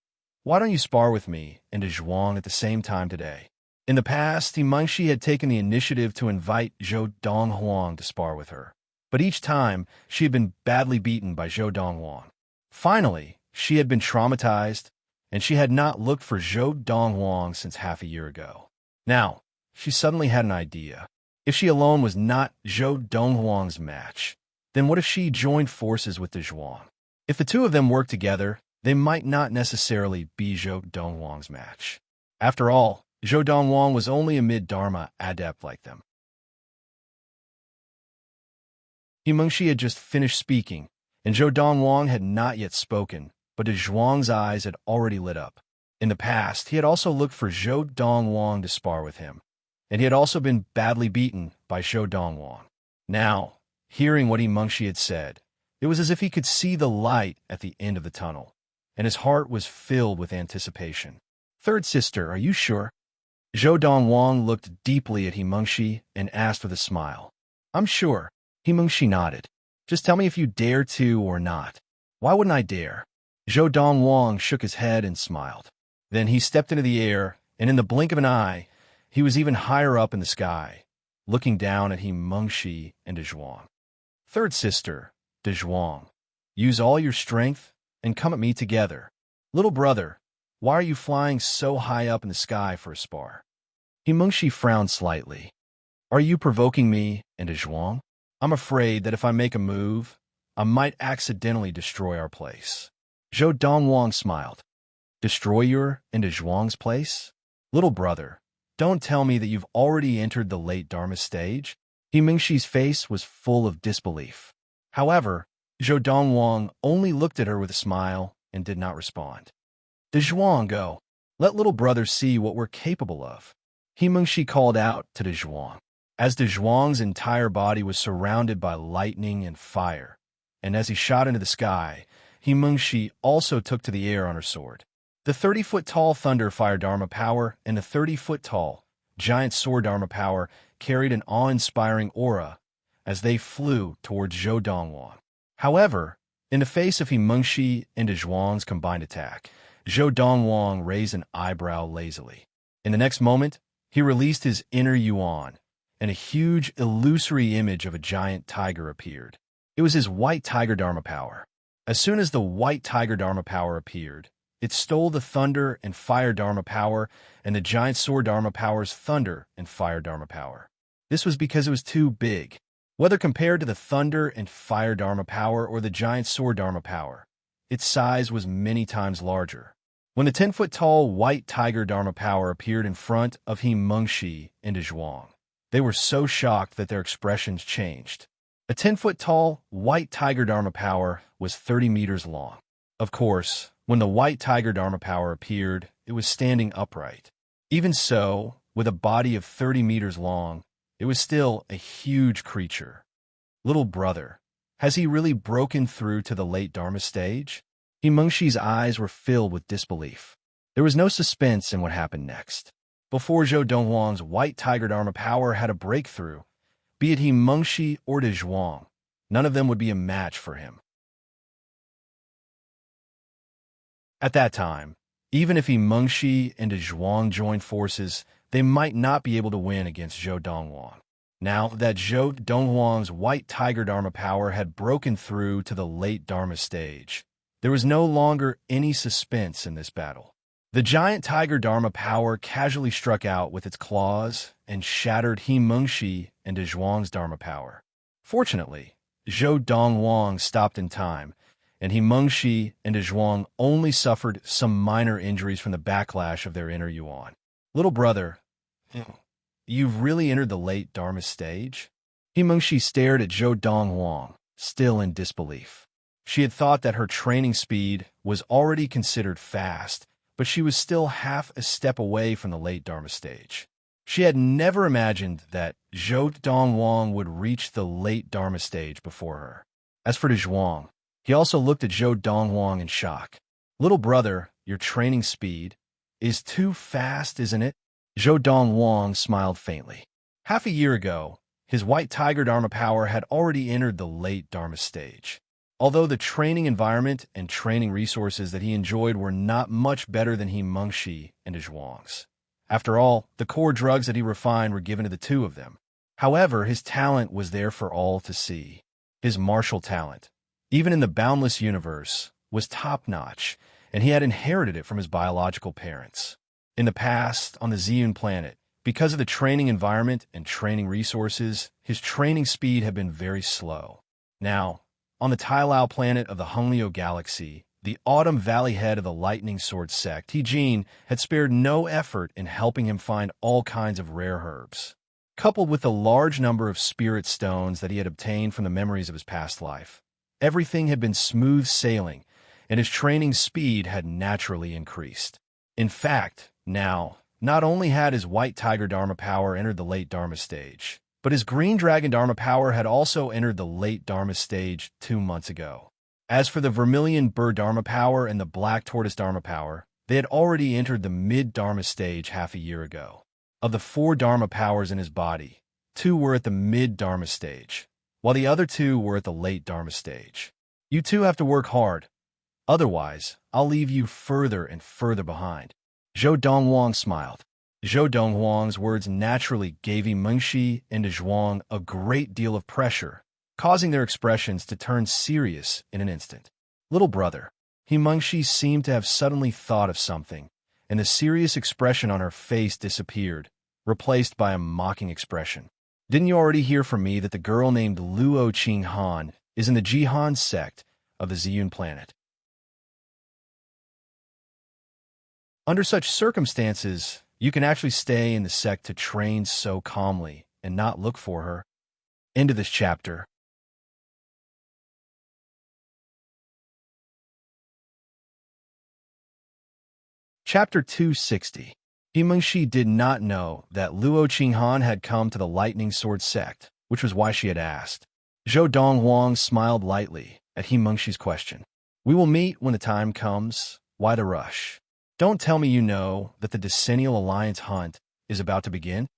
why don't you spar with me and Zhuang at the same time today? In the past, Himengshi had taken the initiative to invite Zhou Donghuang to spar with her, but each time she had been badly beaten by Zhou Donghuang. Finally, she had been traumatized, and she had not looked for Zhou Donghuang since half a year ago. Now, she suddenly had an idea. If she alone was not Zhou Donghuang's match, then what if she joined forces with the Zhuang? If the two of them worked together, they might not necessarily be Zhou Donghuang's match. After all, Zhou Donghuang was only a mid-Dharma adept like them. Himengshi had just finished speaking, and Zhou Donghuang had not yet spoken, but his Zhuang's eyes had already lit up. In the past, he had also looked for Zhou Donghuang to spar with him, and he had also been badly beaten by Zhou Donghuang. Now, hearing what Himengshi had said, it was as if he could see the light at the end of the tunnel, and his heart was filled with anticipation. Third sister, are you sure? Zhou Donghuang looked deeply at Himengshi and asked with a smile. I'm sure. Himengshi nodded. Just tell me if you dare to or not. Why wouldn't I dare? Zhou Donghuang shook his head and smiled. Then he stepped into the air, and in the blink of an eye, he was even higher up in the sky, looking down at Himengshi and Zhuang. Third sister, Zhuang, use all your strength and come at me together. Little brother, why are you flying so high up in the sky for a spar? Himengshi frowned slightly. Are you provoking me and Zhuang? I'm afraid that if I make a move, I might accidentally destroy our place. Zhou Donghuang smiled. Destroy your and Zhuang's place? Little brother, don't tell me that you've already entered the late Dharma stage. Himengshi's face was full of disbelief. However, Zhou Donghuang only looked at her with a smile and did not respond. Zhuang, go. Let little brother see what we're capable of. Himengshi called out to Zhuang. As Zhuang's entire body was surrounded by lightning and fire, and as he shot into the sky, Himengshi also took to the air on her sword. The 30-foot-tall Thunder Fire Dharma power and the 30-foot-tall Giant Sword Dharma power carried an awe-inspiring aura as they flew towards Zhou Donghuang. However, in the face of Himengshi and Zhuang's combined attack, Zhou Donghuang raised an eyebrow lazily. In the next moment, he released his inner yuan, and a huge, illusory image of a giant tiger appeared. It was his White Tiger Dharma power. As soon as the White Tiger Dharma power appeared, it stole the Thunder and Fire Dharma power and the Giant Sword Dharma power's Thunder and Fire Dharma power. This was because it was too big. Whether compared to the Thunder and Fire Dharma power or the Giant Sword Dharma power, its size was many times larger. When the 10-foot-tall White Tiger Dharma power appeared in front of Himengshi and Zhuang, they were so shocked that their expressions changed. A 10-foot-tall White Tiger Dharma power was 30 meters long. Of course, when the White Tiger Dharma power appeared, it was standing upright. Even so, with a body of 30 meters long, it was still a huge creature. Little brother, has he really broken through to the late Dharma stage? Himengshi's eyes were filled with disbelief. There was no suspense in what happened next. Before Zhou Donghuang's White Tiger Dharma power had a breakthrough, be it Himengshi or Zhuang, none of them would be a match for him. At that time, even if Himengshi and Zhuang joined forces, they might not be able to win against Zhou Donghuang. Now that Zhou Donghuang's White Tiger Dharma power had broken through to the late Dharma stage, there was no longer any suspense in this battle. The Giant Tiger Dharma power casually struck out with its claws and shattered Himengshi and Zhuang's Dharma power. Fortunately, Zhou Donghuang stopped in time, and he Mengshi and Zhuang only suffered some minor injuries from the backlash of their inner yuan. Little brother, you've really entered the late Dharma stage? He Mengshi stared at Zhou Donghuang, still in disbelief. She had thought that her training speed was already considered fast, but she was still half a step away from the late Dharma stage. She had never imagined that Zhou Donghuang would reach the late Dharma stage before her. As for Zhuang, he also looked at Zhou Donghuang in shock. Little brother, your training speed is too fast, isn't it? Zhou Donghuang smiled faintly. Half a year ago, his white tiger Dharma power had already entered the late Dharma stage. Although the training environment and training resources that he enjoyed were not much better than he Mengshi and Zhuang's. After all, the core drugs that he refined were given to the two of them. However, his talent was there for all to see. His martial talent, even in the boundless universe, was top-notch, and he had inherited it from his biological parents. In the past, on the Ziyun planet, because of the training environment and training resources, his training speed had been very slow. Now, on the Tailao planet of the Honglio galaxy, the Autumn Valley head of the Lightning Sword sect, Jin, had spared no effort in helping him find all kinds of rare herbs. Coupled with the large number of spirit stones that he had obtained from the memories of his past life, everything had been smooth sailing, and his training speed had naturally increased. In fact, now, not only had his White Tiger Dharma power entered the late Dharma stage, but his Green Dragon Dharma power had also entered the late Dharma stage 2 months ago. As for the Vermilion Bird Dharma power and the Black Tortoise Dharma power, they had already entered the mid-Dharma stage half a year ago. Of the 4 Dharma powers in his body, 2 were at the mid-Dharma stage, while the other 2 were at the late Dharma stage. You two have to work hard. Otherwise, I'll leave you further and further behind. Zhou Donghuang smiled. Zhou Donghuang's words naturally gave Mengshi and Zhuang a great deal of pressure, causing their expressions to turn serious in an instant. Little brother, Mengshi seemed to have suddenly thought of something, and the serious expression on her face disappeared, replaced by a mocking expression. Didn't you already hear from me that the girl named Luo Qinghan is in the Jihan sect of the Ziyun planet? Under such circumstances, you can actually stay in the sect to train so calmly and not look for her. End of this chapter. Chapter 260. Mengshi did not know that Luo Qinghan had come to the Lightning Sword sect, which was why she had asked. Zhou Donghuang smiled lightly at Mengshi's question. We will meet when the time comes. Why the rush? Don't tell me you know that the Decennial Alliance hunt is about to begin?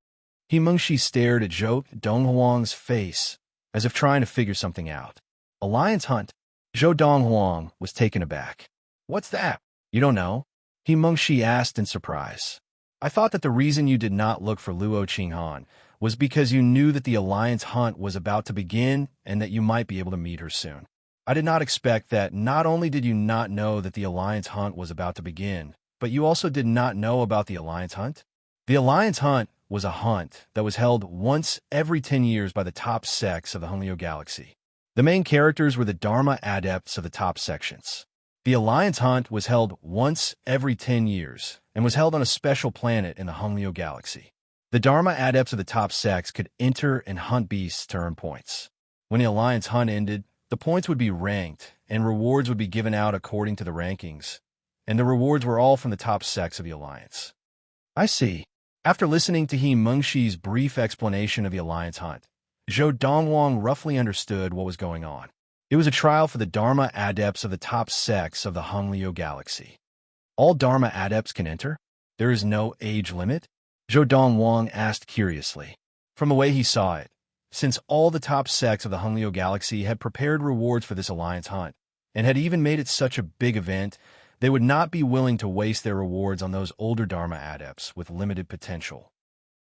Mengshi stared at Zhou Donghuang's face, as if trying to figure something out. Alliance hunt? Zhou Donghuang was taken aback. What's that? You don't know? Mengshi asked in surprise. I thought that the reason you did not look for Luo Qinghan was because you knew that the Alliance hunt was about to begin and that you might be able to meet her soon. I did not expect that not only did you not know that the Alliance hunt was about to begin, but you also did not know about the Alliance hunt? The Alliance hunt was a hunt that was held once every 10 years by the top sects of the Honglio galaxy. The main characters were the Dharma adepts of the top sections. The Alliance hunt was held once every 10 years and was held on a special planet in the Honglio galaxy. The Dharma adepts of the top sects could enter and hunt beasts to earn points. When the Alliance hunt ended, the points would be ranked and rewards would be given out according to the rankings, and the rewards were all from the top sects of the Alliance. I see. After listening to Mengshi's brief explanation of the Alliance hunt, Zhou Donghuang roughly understood what was going on. It was a trial for the Dharma adepts of the top sects of the Honglio galaxy. All Dharma adepts can enter? There is no age limit? Zhou Donghuang asked curiously. From the way he saw it, since all the top sects of the Honglio galaxy had prepared rewards for this Alliance hunt, and had even made it such a big event, they would not be willing to waste their rewards on those older Dharma adepts with limited potential.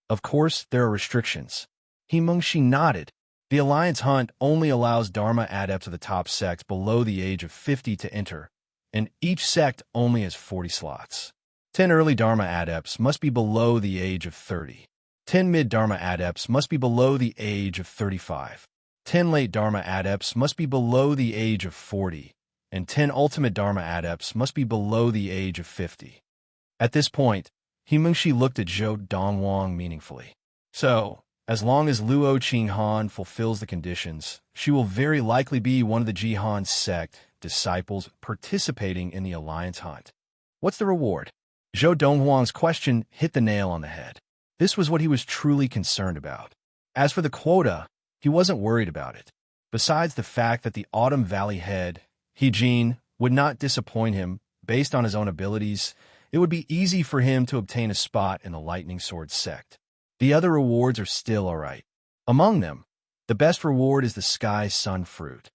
Of course, there are restrictions. Mengshi nodded. The Alliance hunt only allows Dharma adepts of the top sects below the age of 50 to enter, and each sect only has 40 slots. 10 early Dharma adepts must be below the age of 30. 10 mid-Dharma adepts must be below the age of 35. 10 late Dharma adepts must be below the age of 40, and 10 ultimate Dharma adepts must be below the age of 50. At this point, Himengshi looked at Zhou Donghuang meaningfully. So, as long as Luo Qinghan fulfills the conditions, she will very likely be one of the Jihan sect disciples participating in the alliance hunt. What's the reward? Zhou Donghuang's question hit the nail on the head. This was what he was truly concerned about. As for the quota, he wasn't worried about it. Besides the fact that the Autumn Valley head, Hijin, would not disappoint him based on his own abilities, it would be easy for him to obtain a spot in the Lightning Sword sect. The other rewards are still all right. Among them, the best reward is the Sky Sun Fruit.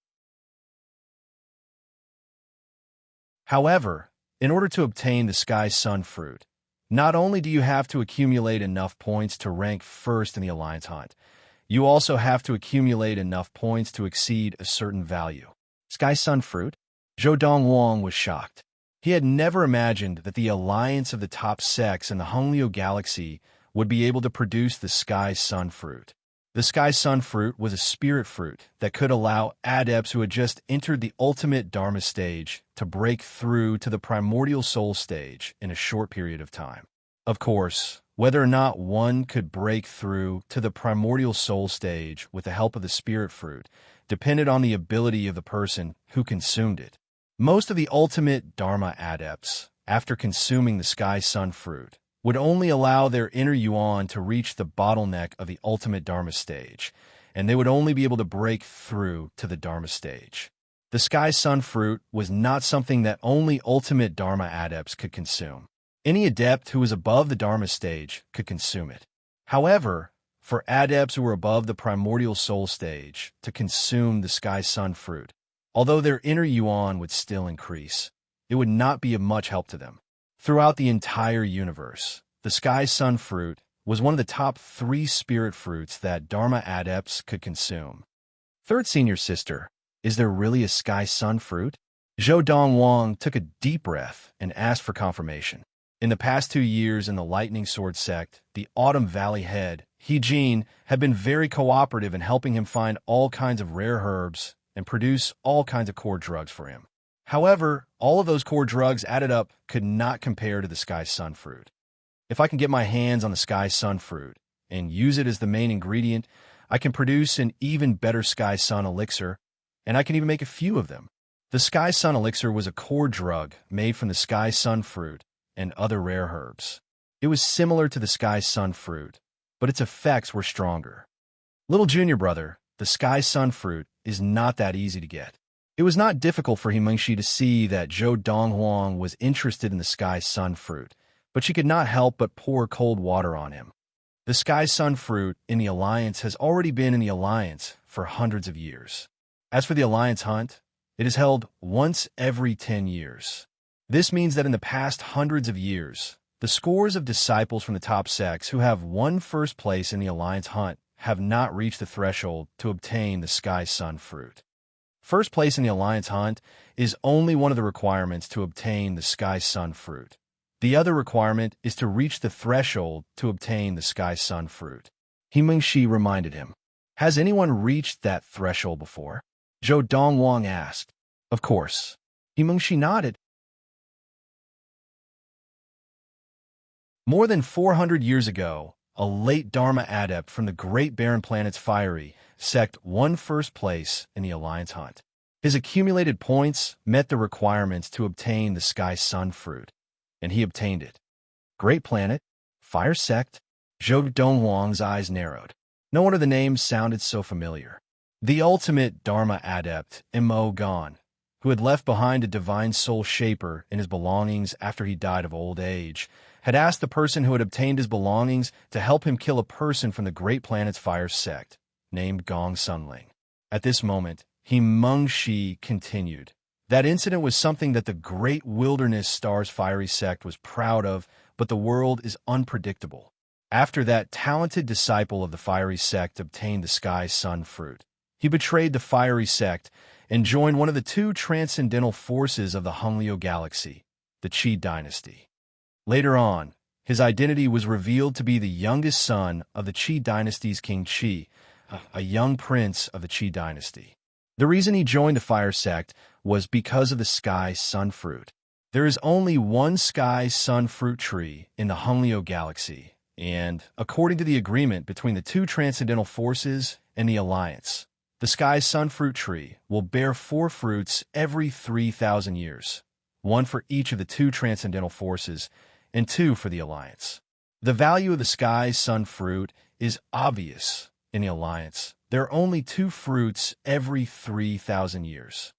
However, in order to obtain the Sky Sun Fruit, not only do you have to accumulate enough points to rank first in the Alliance Hunt, you also have to accumulate enough points to exceed a certain value. Sky Sun Fruit? Zhou Donghuang was shocked. He had never imagined that the alliance of the top sects in the Hongliu Galaxy would be able to produce the Sky Sun Fruit. The Sky Sun Fruit was a spirit fruit that could allow adepts who had just entered the ultimate Dharma stage to break through to the primordial soul stage in a short period of time. Of course, whether or not one could break through to the primordial soul stage with the help of the spirit fruit depended on the ability of the person who consumed it. Most of the ultimate Dharma adepts, after consuming the Sky Sun Fruit, would only allow their inner yuan to reach the bottleneck of the ultimate Dharma stage, and they would only be able to break through to the Dharma stage. The Sky Sun Fruit was not something that only ultimate Dharma adepts could consume. Any adept who was above the Dharma stage could consume it. However, for adepts who were above the primordial soul stage to consume the Sky Sun Fruit, although their inner yuan would still increase, it would not be of much help to them. Throughout the entire universe, the Sky Sun Fruit was one of the top 3 spirit fruits that Dharma adepts could consume. Third senior sister, is there really a Sky Sun Fruit? Zhou Donghuang took a deep breath and asked for confirmation. In the past 2 years in the Lightning Sword sect, the Autumn Valley head, Hijin, had been very cooperative in helping him find all kinds of rare herbs and produce all kinds of core drugs for him. However, all of those core drugs added up could not compare to the Sky Sun Fruit. If I can get my hands on the Sky Sun Fruit and use it as the main ingredient, I can produce an even better Sky Sun Elixir, and I can even make a few of them. The Sky Sun Elixir was a core drug made from the Sky Sun Fruit and other rare herbs. It was similar to the Sky Sun Fruit, but its effects were stronger. Little junior brother, the Sky Sun Fruit is not that easy to get. It was not difficult for Himengshi to see that Zhou Donghuang was interested in the Sky Sun Fruit, but she could not help but pour cold water on him. The Sky Sun Fruit in the Alliance has already been in the Alliance for hundreds of years. As for the Alliance Hunt, it is held once every 10 years. This means that in the past hundreds of years, the scores of disciples from the top sects who have won first place in the Alliance Hunt have not reached the threshold to obtain the Sky Sun Fruit. First place in the Alliance Hunt is only one of the requirements to obtain the Sky Sun Fruit. The other requirement is to reach the threshold to obtain the Sky Sun Fruit. Himengshi reminded him. Has anyone reached that threshold before? Zhou Donghuang asked. Of course. Himengshi nodded. More than 400 years ago, a late Dharma adept from the Great Barren Planet's Fiery sect won first place in the Alliance Hunt. His accumulated points met the requirements to obtain the Sky Sun Fruit, and he obtained it. Great Planet, Fire Sect, Zhou Donghuang's eyes narrowed. No wonder the name sounded so familiar. The ultimate Dharma adept, Mo Gan, who had left behind a divine soul shaper in his belongings after he died of old age, had asked the person who had obtained his belongings to help him kill a person from the Great Planet's Fire Sect, named Gong Sunling. At this moment, Himengshi continued. That incident was something that the Great Wilderness Star's Fiery Sect was proud of, but the world is unpredictable. After that talented disciple of the Fiery Sect obtained the Sky Sun Fruit, he betrayed the Fiery Sect and joined one of the 2 transcendental forces of the Hongliu Galaxy, the Qi Dynasty. Later on, his identity was revealed to be the youngest son of the Qi Dynasty's King Qi, a young prince of the Qi dynasty. The reason he joined the fire sect was because of the sky sun fruit. There is only one sky sun fruit tree in the Hunglio galaxy, and according to the agreement between the two transcendental forces and the alliance, the sky sun fruit tree will bear 4 fruits every 3,000 years, 1 for each of the 2 transcendental forces and 2 for the alliance. The value of the sky sun fruit is obvious in the alliance. There are only 2 fruits every 3,000 years.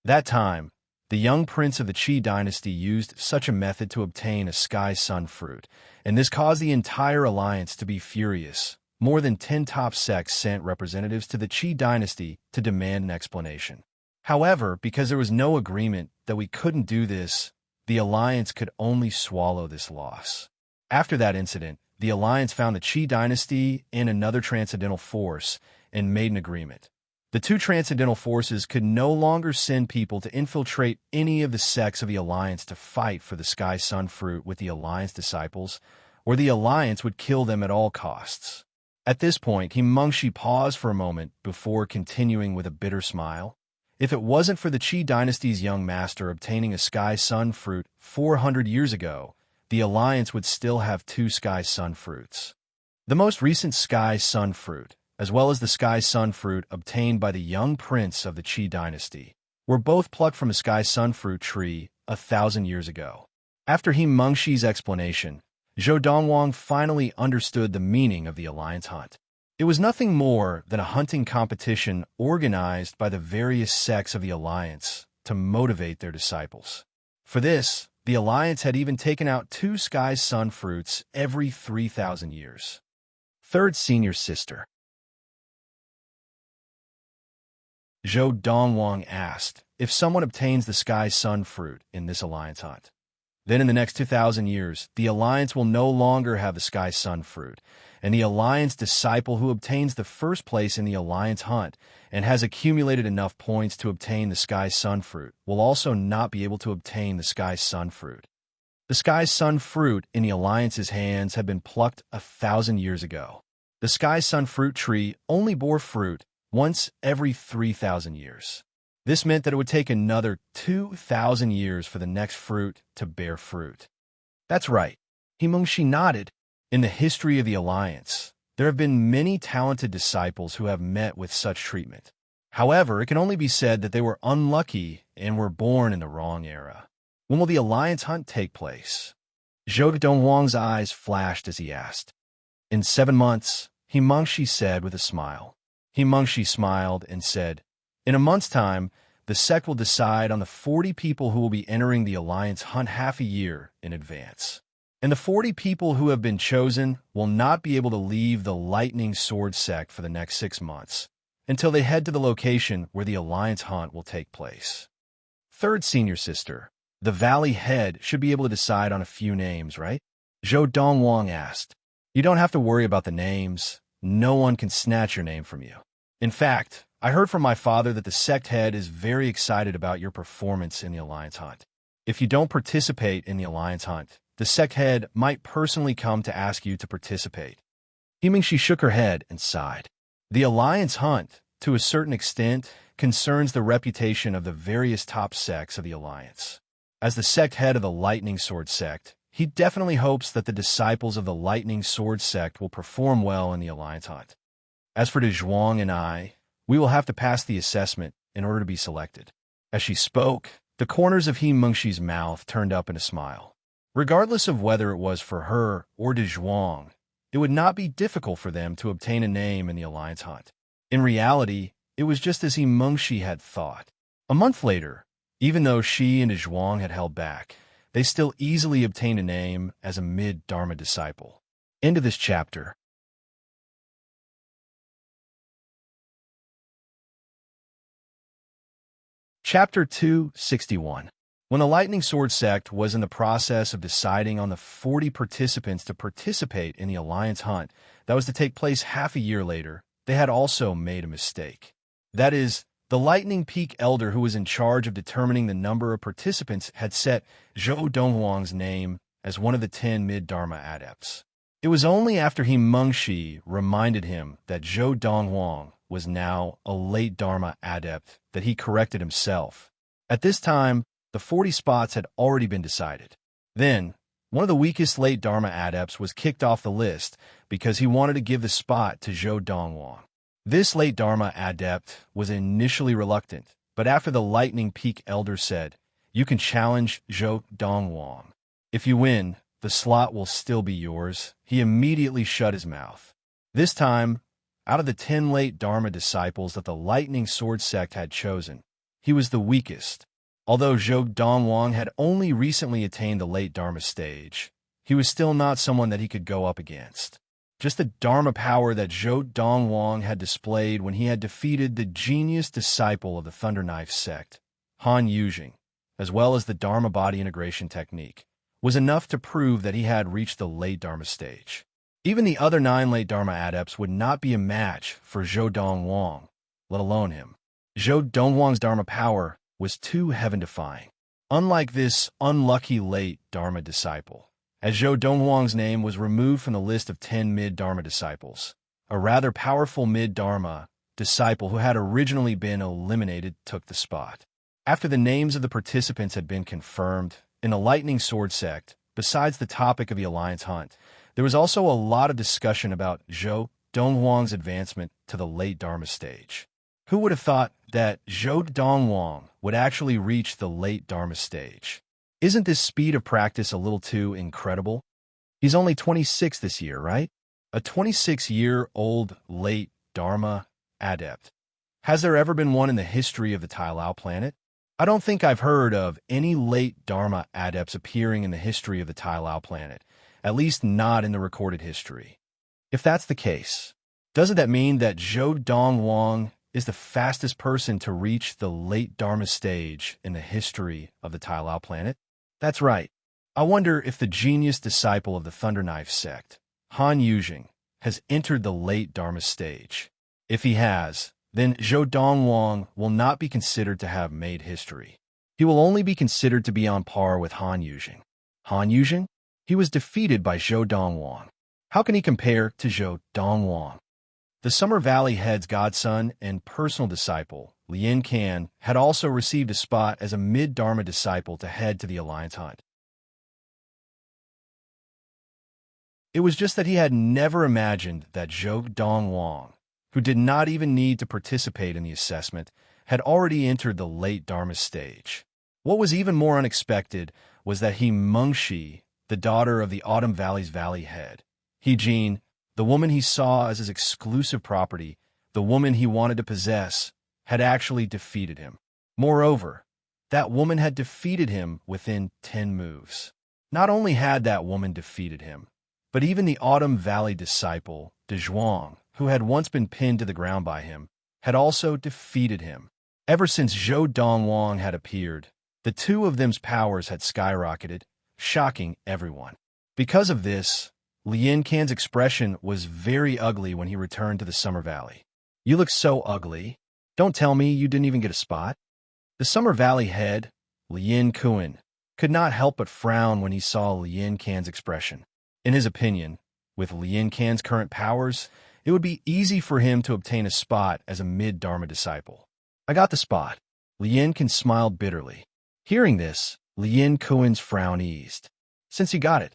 That time, the young prince of the Qi dynasty used such a method to obtain a sky sun fruit, and this caused the entire alliance to be furious. More than 10 top sects sent representatives to the Qi dynasty to demand an explanation. However, because there was no agreement that we couldn't do this, the alliance could only swallow this loss. After that incident, the alliance found the Qi dynasty and another transcendental force and made an agreement. The 2 transcendental forces could no longer send people to infiltrate any of the sects of the alliance to fight for the sky sun fruit with the alliance disciples, or the alliance would kill them at all costs. At this point, Mengshi paused for a moment before continuing with a bitter smile. If it wasn't for the Qi dynasty's young master obtaining a sky sun fruit 400 years ago, the alliance would still have 2 sky sun fruits. The most recent sky sun fruit, as well as the sky sun fruit obtained by the young prince of the Qi dynasty, were both plucked from a sky sun fruit tree 1,000 years ago. After Mengshi's explanation, Donghuang finally understood the meaning of the alliance hunt. It was nothing more than a hunting competition organized by the various sects of the alliance to motivate their disciples. For this, the alliance had even taken out 2 sky sun fruits every 3,000 years. Third senior sister. Donghuang asked, if someone obtains the sky sun fruit in this alliance hunt, then in the next 2,000 years, the alliance will no longer have the sky sun fruit, and the alliance disciple who obtains the first place in the alliance hunt and has accumulated enough points to obtain the sky sun fruit will also not be able to obtain the sky sun fruit. The sky sun fruit in the alliance's hands had been plucked 1,000 years ago. The sky sun fruit tree only bore fruit once every 3,000 years. This meant that it would take another 2,000 years for the next fruit to bear fruit. That's right. Mengshi nodded. In the history of the alliance, there have been many talented disciples who have met with such treatment. However, it can only be said that they were unlucky and were born in the wrong era. When will the alliance hunt take place? Donghuang's eyes flashed as he asked. In 7 months, Mengshi said with a smile. Mengshi smiled and said, in a month's time, the sect will decide on the 40 people who will be entering the alliance hunt half a year in advance. And the 40 people who have been chosen will not be able to leave the Lightning Sword sect for the next 6 months, until they head to the location where the alliance hunt will take place. Third senior sister, the valley head should be able to decide on a few names, right? Donghuang asked. You don't have to worry about the names. No one can snatch your name from you. In fact, I heard from my father that the sect head is very excited about your performance in the alliance hunt. If you don't participate in the alliance hunt, the sect head might personally come to ask you to participate. Mengshi shook her head and sighed. The alliance hunt, to a certain extent, concerns the reputation of the various top sects of the alliance. As the sect head of the Lightning Sword sect, he definitely hopes that the disciples of the Lightning Sword sect will perform well in the alliance hunt. As for Donghuang and I, we will have to pass the assessment in order to be selected. As she spoke, the corners of Mengshi's mouth turned up in a smile. Regardless of whether it was for her or Donghuang, it would not be difficult for them to obtain a name in the alliance hunt. In reality, it was just as Mengshi had thought. A month later, even though she and Donghuang had held back, they still easily obtained a name as a mid-Dharma disciple. End of this chapter. Chapter 261. When the Lightning Sword sect was in the process of deciding on the 40 participants to participate in the alliance hunt that was to take place half a year later, they had also made a mistake. That is, the Lightning Peak Elder who was in charge of determining the number of participants had set Donghuang's name as one of the 10 mid-Dharma adepts. It was only after he Mengshi reminded him that Zhou Donghuang was now a late Dharma adept that he corrected himself. At this time, the 40 spots had already been decided. Then, one of the weakest late Dharma adepts was kicked off the list because he wanted to give the spot to Zhou Donghuang. This late Dharma adept was initially reluctant, but after the Lightning Peak Elder said, "You can challenge Zhou Donghuang. If you win, the slot will still be yours," he immediately shut his mouth. This time, out of the 10 late Dharma disciples that the Lightning Sword sect had chosen, he was the weakest. Although Zhou Donghuang had only recently attained the late Dharma stage, he was still not someone that he could go up against. Just the Dharma power that Zhou Donghuang had displayed when he had defeated the genius disciple of the Thunder Knife sect, Han Yujing, as well as the Dharma body integration technique, was enough to prove that he had reached the late Dharma stage. Even the other 9 late Dharma adepts would not be a match for Zhou Donghuang, let alone him. Zhou Donghuang's Dharma power was too heaven-defying. Unlike this unlucky late Dharma disciple, as Zhou Donghuang's name was removed from the list of 10 mid-Dharma disciples, a rather powerful mid-Dharma disciple who had originally been eliminated took the spot. After the names of the participants had been confirmed, in the Lightning Sword sect, besides the topic of the Alliance Hunt, there was also a lot of discussion about Zhou Donghuang's advancement to the late Dharma stage. Who would have thought that Zhou Donghuang would actually reach the late Dharma stage? Isn't this speed of practice a little too incredible? He's only 26 this year, right? A 26-year-old late Dharma adept. Has there ever been one in the history of the Tai Lao planet? I don't think I've heard of any late Dharma adepts appearing in the history of the Tai Lao planet, at least not in the recorded history. If that's the case, doesn't that mean that Zhou Donghuang is the fastest person to reach the late Dharma stage in the history of the Tai Lao planet? That's right. I wonder if the genius disciple of the Thunder Knife sect, Han Yujing, has entered the late Dharma stage. If he has, then Zhou Donghuang will not be considered to have made history. He will only be considered to be on par with Han Yujing. Han Yujing? He was defeated by Zhou Donghuang. How can he compare to Zhou Donghuang? The Summer Valley head's godson and personal disciple, Lian Can, had also received a spot as a mid-Dharma disciple to head to the Alliance Hunt. It was just that he had never imagined that Zhou Donghuang, who did not even need to participate in the assessment, had already entered the late Dharma stage. What was even more unexpected was that he Mengshi, the daughter of the Autumn Valley's valley head, He Jin, the woman he saw as his exclusive property, the woman he wanted to possess, had actually defeated him. Moreover, that woman had defeated him within 10 moves. Not only had that woman defeated him, but even the Autumn Valley disciple, Donghuang, who had once been pinned to the ground by him, had also defeated him. Ever since Zhou Donghuang had appeared, the two of them's powers had skyrocketed, shocking everyone. Because of this, Lian Can's expression was very ugly when he returned to the Summer Valley. "You look so ugly. Don't tell me you didn't even get a spot." The Summer Valley head, Lian Kuan, could not help but frown when he saw Lian Can's expression. In his opinion, with Lian Can's current powers, it would be easy for him to obtain a spot as a mid-Dharma disciple. "I got the spot." Lian Can smiled bitterly. Hearing this, Lian Kuan's frown eased. "Since you got it,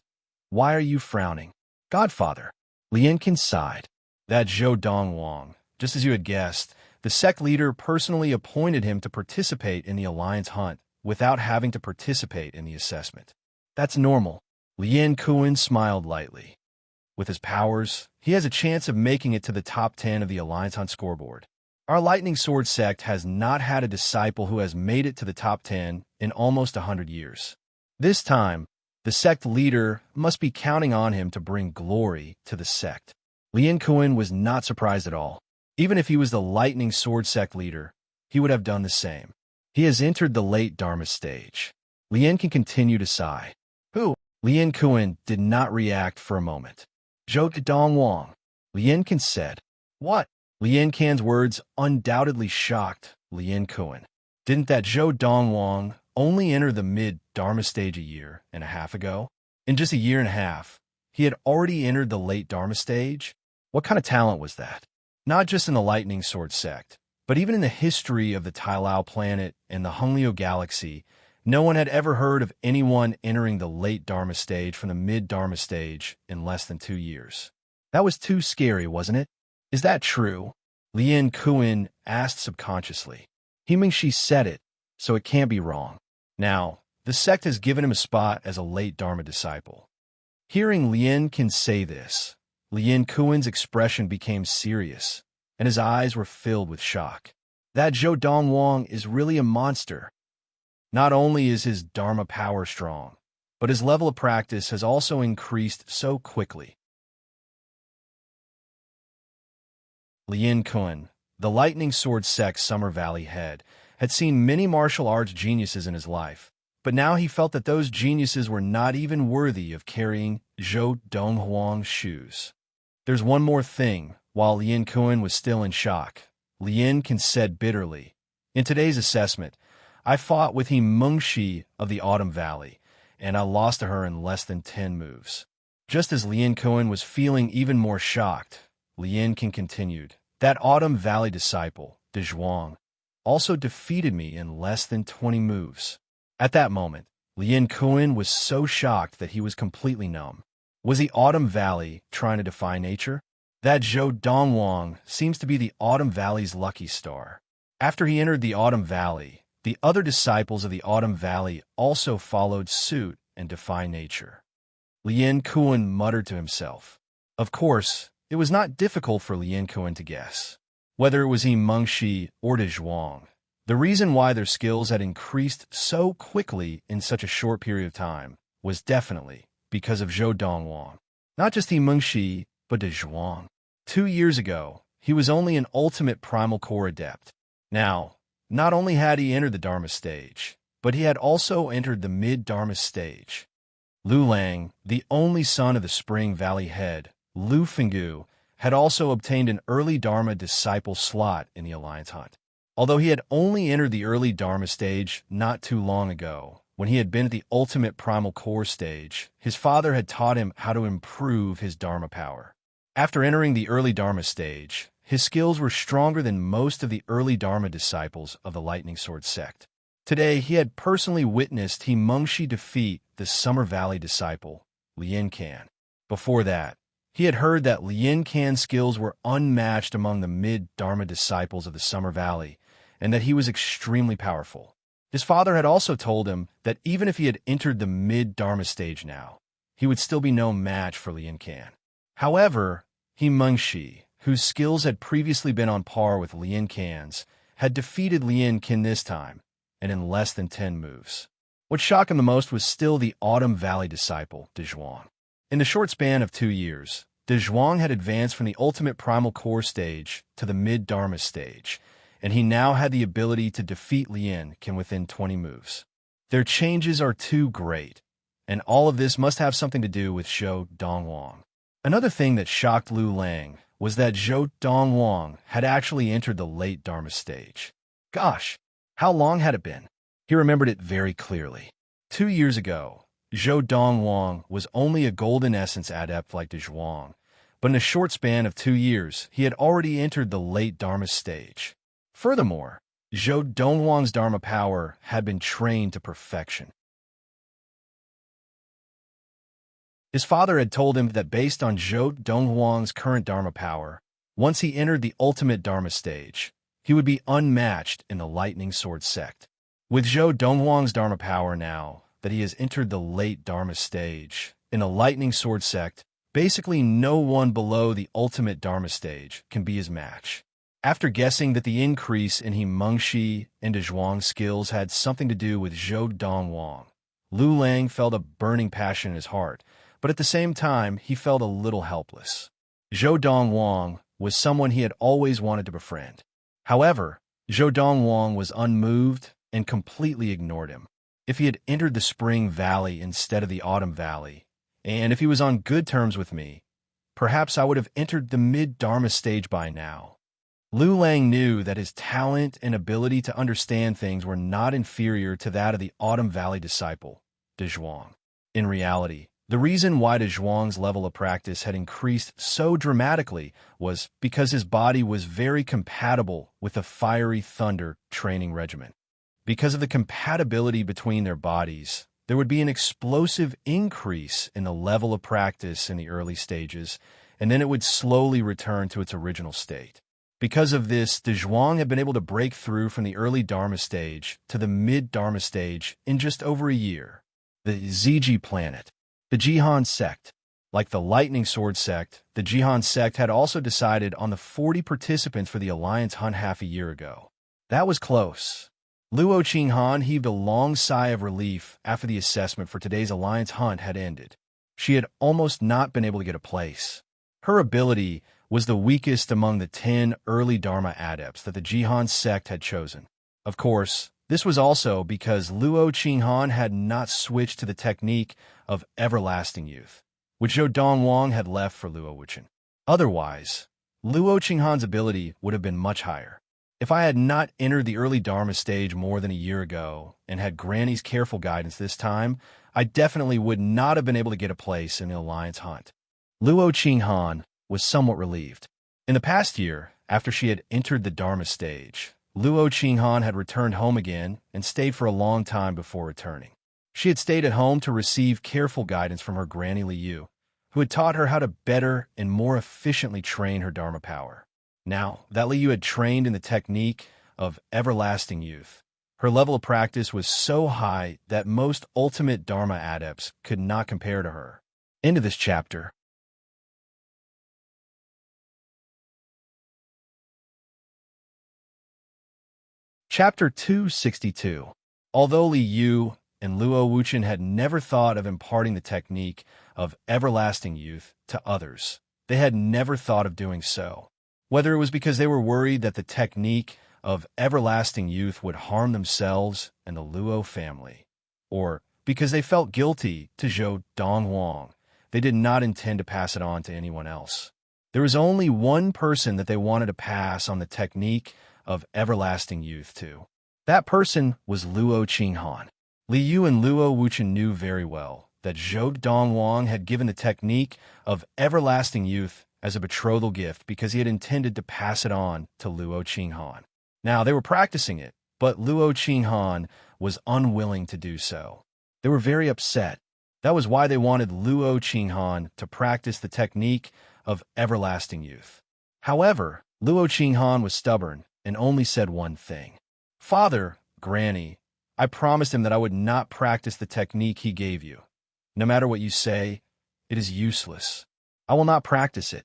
why are you frowning?" "Godfather." Lian Can sighed. "That Zhou Donghuang, just as you had guessed, the sect leader personally appointed him to participate in the Alliance Hunt without having to participate in the assessment. That's normal." Lian Kuan smiled lightly. With his powers, he has a chance of making it to the top 10 of the Alliance Hunt scoreboard. Our Lightning Sword sect has not had a disciple who has made it to the top 10 in almost 100 years. This time, the sect leader must be counting on him to bring glory to the sect. Lian Kuan was not surprised at all. Even if he was the Lightning Sword sect leader, he would have done the same. He has entered the late Dharma stage. Lian Can continue to sigh. "Who?" Lian Kuan did not react for a moment. "Zhou Donghuang," Lian Can said. "What?" Lian Can's words undoubtedly shocked Lian Kuan. Didn't that Zhou Donghuang only enter the mid-Dharma stage a year and a half ago? In just a year and a half, he had already entered the late Dharma stage? What kind of talent was that? Not just in the Lightning Sword sect, but even in the history of the Tai Lao planet and the Hunglio galaxy, no one had ever heard of anyone entering the late Dharma stage from the mid-Dharma stage in less than 2 years. That was too scary, wasn't it? Is that true? Lien Kuan asked subconsciously. Himingshi said it, so it can't be wrong. Now, the sect has given him a spot as a late Dharma disciple. Hearing Lien Kan say this, Lien Kuan's expression became serious, and his eyes were filled with shock. That Zhou Donghuang is really a monster. Not only is his Dharma power strong, but his level of practice has also increased so quickly. Lien Kuan, the Lightning Sword Sect's Summer Valley head, had seen many martial arts geniuses in his life, but now he felt that those geniuses were not even worthy of carrying Zhou Donghuang's shoes. There's one more thing. While Lien Kuan was still in shock, Lien Kan said bitterly, "In today's assessment, I fought with Mengshi of the Autumn Valley, and I lost to her in less than 10 moves." Just as Lien Kuan was feeling even more shocked, Lien Kan continued, "That Autumn Valley disciple, Donghuang, also defeated me in less than 20 moves." At that moment, Lien Kuan was so shocked that he was completely numb. Was the Autumn Valley trying to defy nature? That Zhou Donghuang seems to be the Autumn Valley's lucky star. After he entered the Autumn Valley, the other disciples of the Autumn Valley also followed suit and defied nature. Lien Kuan muttered to himself. Of course, it was not difficult for Lien Kuan to guess. Whether it was Mengshi or Donghuang, the reason why their skills had increased so quickly in such a short period of time was definitely because of Zhou Donghuang. Not just Mengshi, but Donghuang. 2 years ago, he was only an ultimate primal core adept. Now, not only had he entered the Dharma stage, but he had also entered the mid-Dharma stage. Lu Lang, the only son of the Spring Valley head, Lu Fenggu, had also obtained an early Dharma disciple slot in the Alliance Hunt. Although he had only entered the early Dharma stage not too long ago, when he had been at the ultimate primal core stage, his father had taught him how to improve his Dharma power. After entering the early Dharma stage, his skills were stronger than most of the early Dharma disciples of the Lightning Sword sect. Today, he had personally witnessed Mengshi defeat the Summer Valley disciple, Lien Kan. Before that, he had heard that Lien Kan's skills were unmatched among the mid-Dharma disciples of the Summer Valley, and that he was extremely powerful. His father had also told him that even if he had entered the mid-Dharma stage now, he would still be no match for Lien Kan. However, Mengshi, whose skills had previously been on par with Lien Kan's, had defeated Lien Kan this time, and in less than 10 moves. What shocked him the most was still the Autumn Valley disciple, Donghuang. In the short span of 2 years, Donghuang had advanced from the ultimate primal core stage to the mid-Dharma stage, and he now had the ability to defeat Lien Kan within 20 moves. Their changes are too great, and all of this must have something to do with Zhou Donghuang. Another thing that shocked Lu Lang was that Zhou Donghuang had actually entered the late Dharma stage. Gosh, how long had it been? He remembered it very clearly. 2 years ago, Zhou Donghuang was only a golden essence adept like Donghuang, but in a short span of 2 years, he had already entered the late Dharma stage. Furthermore, Zhou Donghuang's Dharma power had been trained to perfection. His father had told him that based on Zhou Donghuang's current Dharma power, once he entered the ultimate Dharma stage, he would be unmatched in the Lightning Sword sect. With Zhou Donghuang's Dharma power now that he has entered the late Dharma stage, in the Lightning Sword sect, basically no one below the ultimate Dharma stage can be his match. After guessing that the increase in Mengshi and Donghuang's skills had something to do with Zhou Donghuang, Lu Lang felt a burning passion in his heart, but at the same time, he felt a little helpless. Zhou Donghuang was someone he had always wanted to befriend. However, Zhou Donghuang was unmoved and completely ignored him. If he had entered the Spring Valley instead of the Autumn Valley, and if he was on good terms with me, perhaps I would have entered the mid-Dharma stage by now. Lu Lang knew that his talent and ability to understand things were not inferior to that of the Autumn Valley disciple, Donghuang. In reality, The reason why Donghuang's level of practice had increased so dramatically was because his body was very compatible with the fiery thunder training regimen. Because of the compatibility between their bodies, there would be an explosive increase in the level of practice in the early stages, and then it would slowly return to its original state. Because of this, Donghuang had been able to break through from the early Dharma stage to the mid-Dharma stage in just over a year. The Ziji planet. The Jihan sect. Like the Lightning Sword sect, the Jihan sect had also decided on the 40 participants for the Alliance Hunt half a year ago. That was close. Luo Qinghan heaved a long sigh of relief after the assessment for today's Alliance Hunt had ended. She had almost not been able to get a place. Her ability was the weakest among the 10 early Dharma adepts that the Jihan sect had chosen. Of course, this was also because Luo Qinghan had not switched to the technique of everlasting youth, which Zhou Donghuang had left for Luo Wuchen. Otherwise, Luo Qinghan's ability would have been much higher. If I had not entered the early Dharma stage more than a year ago and had Granny's careful guidance this time, I definitely would not have been able to get a place in the Alliance Hunt. Luo Qinghan was somewhat relieved. In the past year, after she had entered the Dharma stage, Luo Qinghan had returned home again and stayed for a long time before returning. She had stayed at home to receive careful guidance from her Granny Liu, who had taught her how to better and more efficiently train her Dharma power. Now that Liu had trained in the technique of everlasting youth, her level of practice was so high that most ultimate Dharma adepts could not compare to her. End of this chapter. Chapter 262. Although Li Yu and Luo Wuchen had never thought of imparting the technique of everlasting youth to others, they had never thought of doing so. Whether it was because they were worried that the technique of everlasting youth would harm themselves and the Luo family, or because they felt guilty to Zhou Donghuang, they did not intend to pass it on to anyone else. There was only one person that they wanted to pass on the technique of everlasting youth to. That person was Luo Qinghan. Li Yu and Luo Wuchen knew very well that Zhou Donghuang had given the technique of everlasting youth as a betrothal gift because he had intended to pass it on to Luo Qinghan. Now, they were practicing it, but Luo Qinghan was unwilling to do so. They were very upset. That was why they wanted Luo Qinghan to practice the technique of everlasting youth. However, Luo Qinghan was stubborn and only said one thing. "Father, Granny, I promised him that I would not practice the technique he gave you. No matter what you say, it is useless. I will not practice it."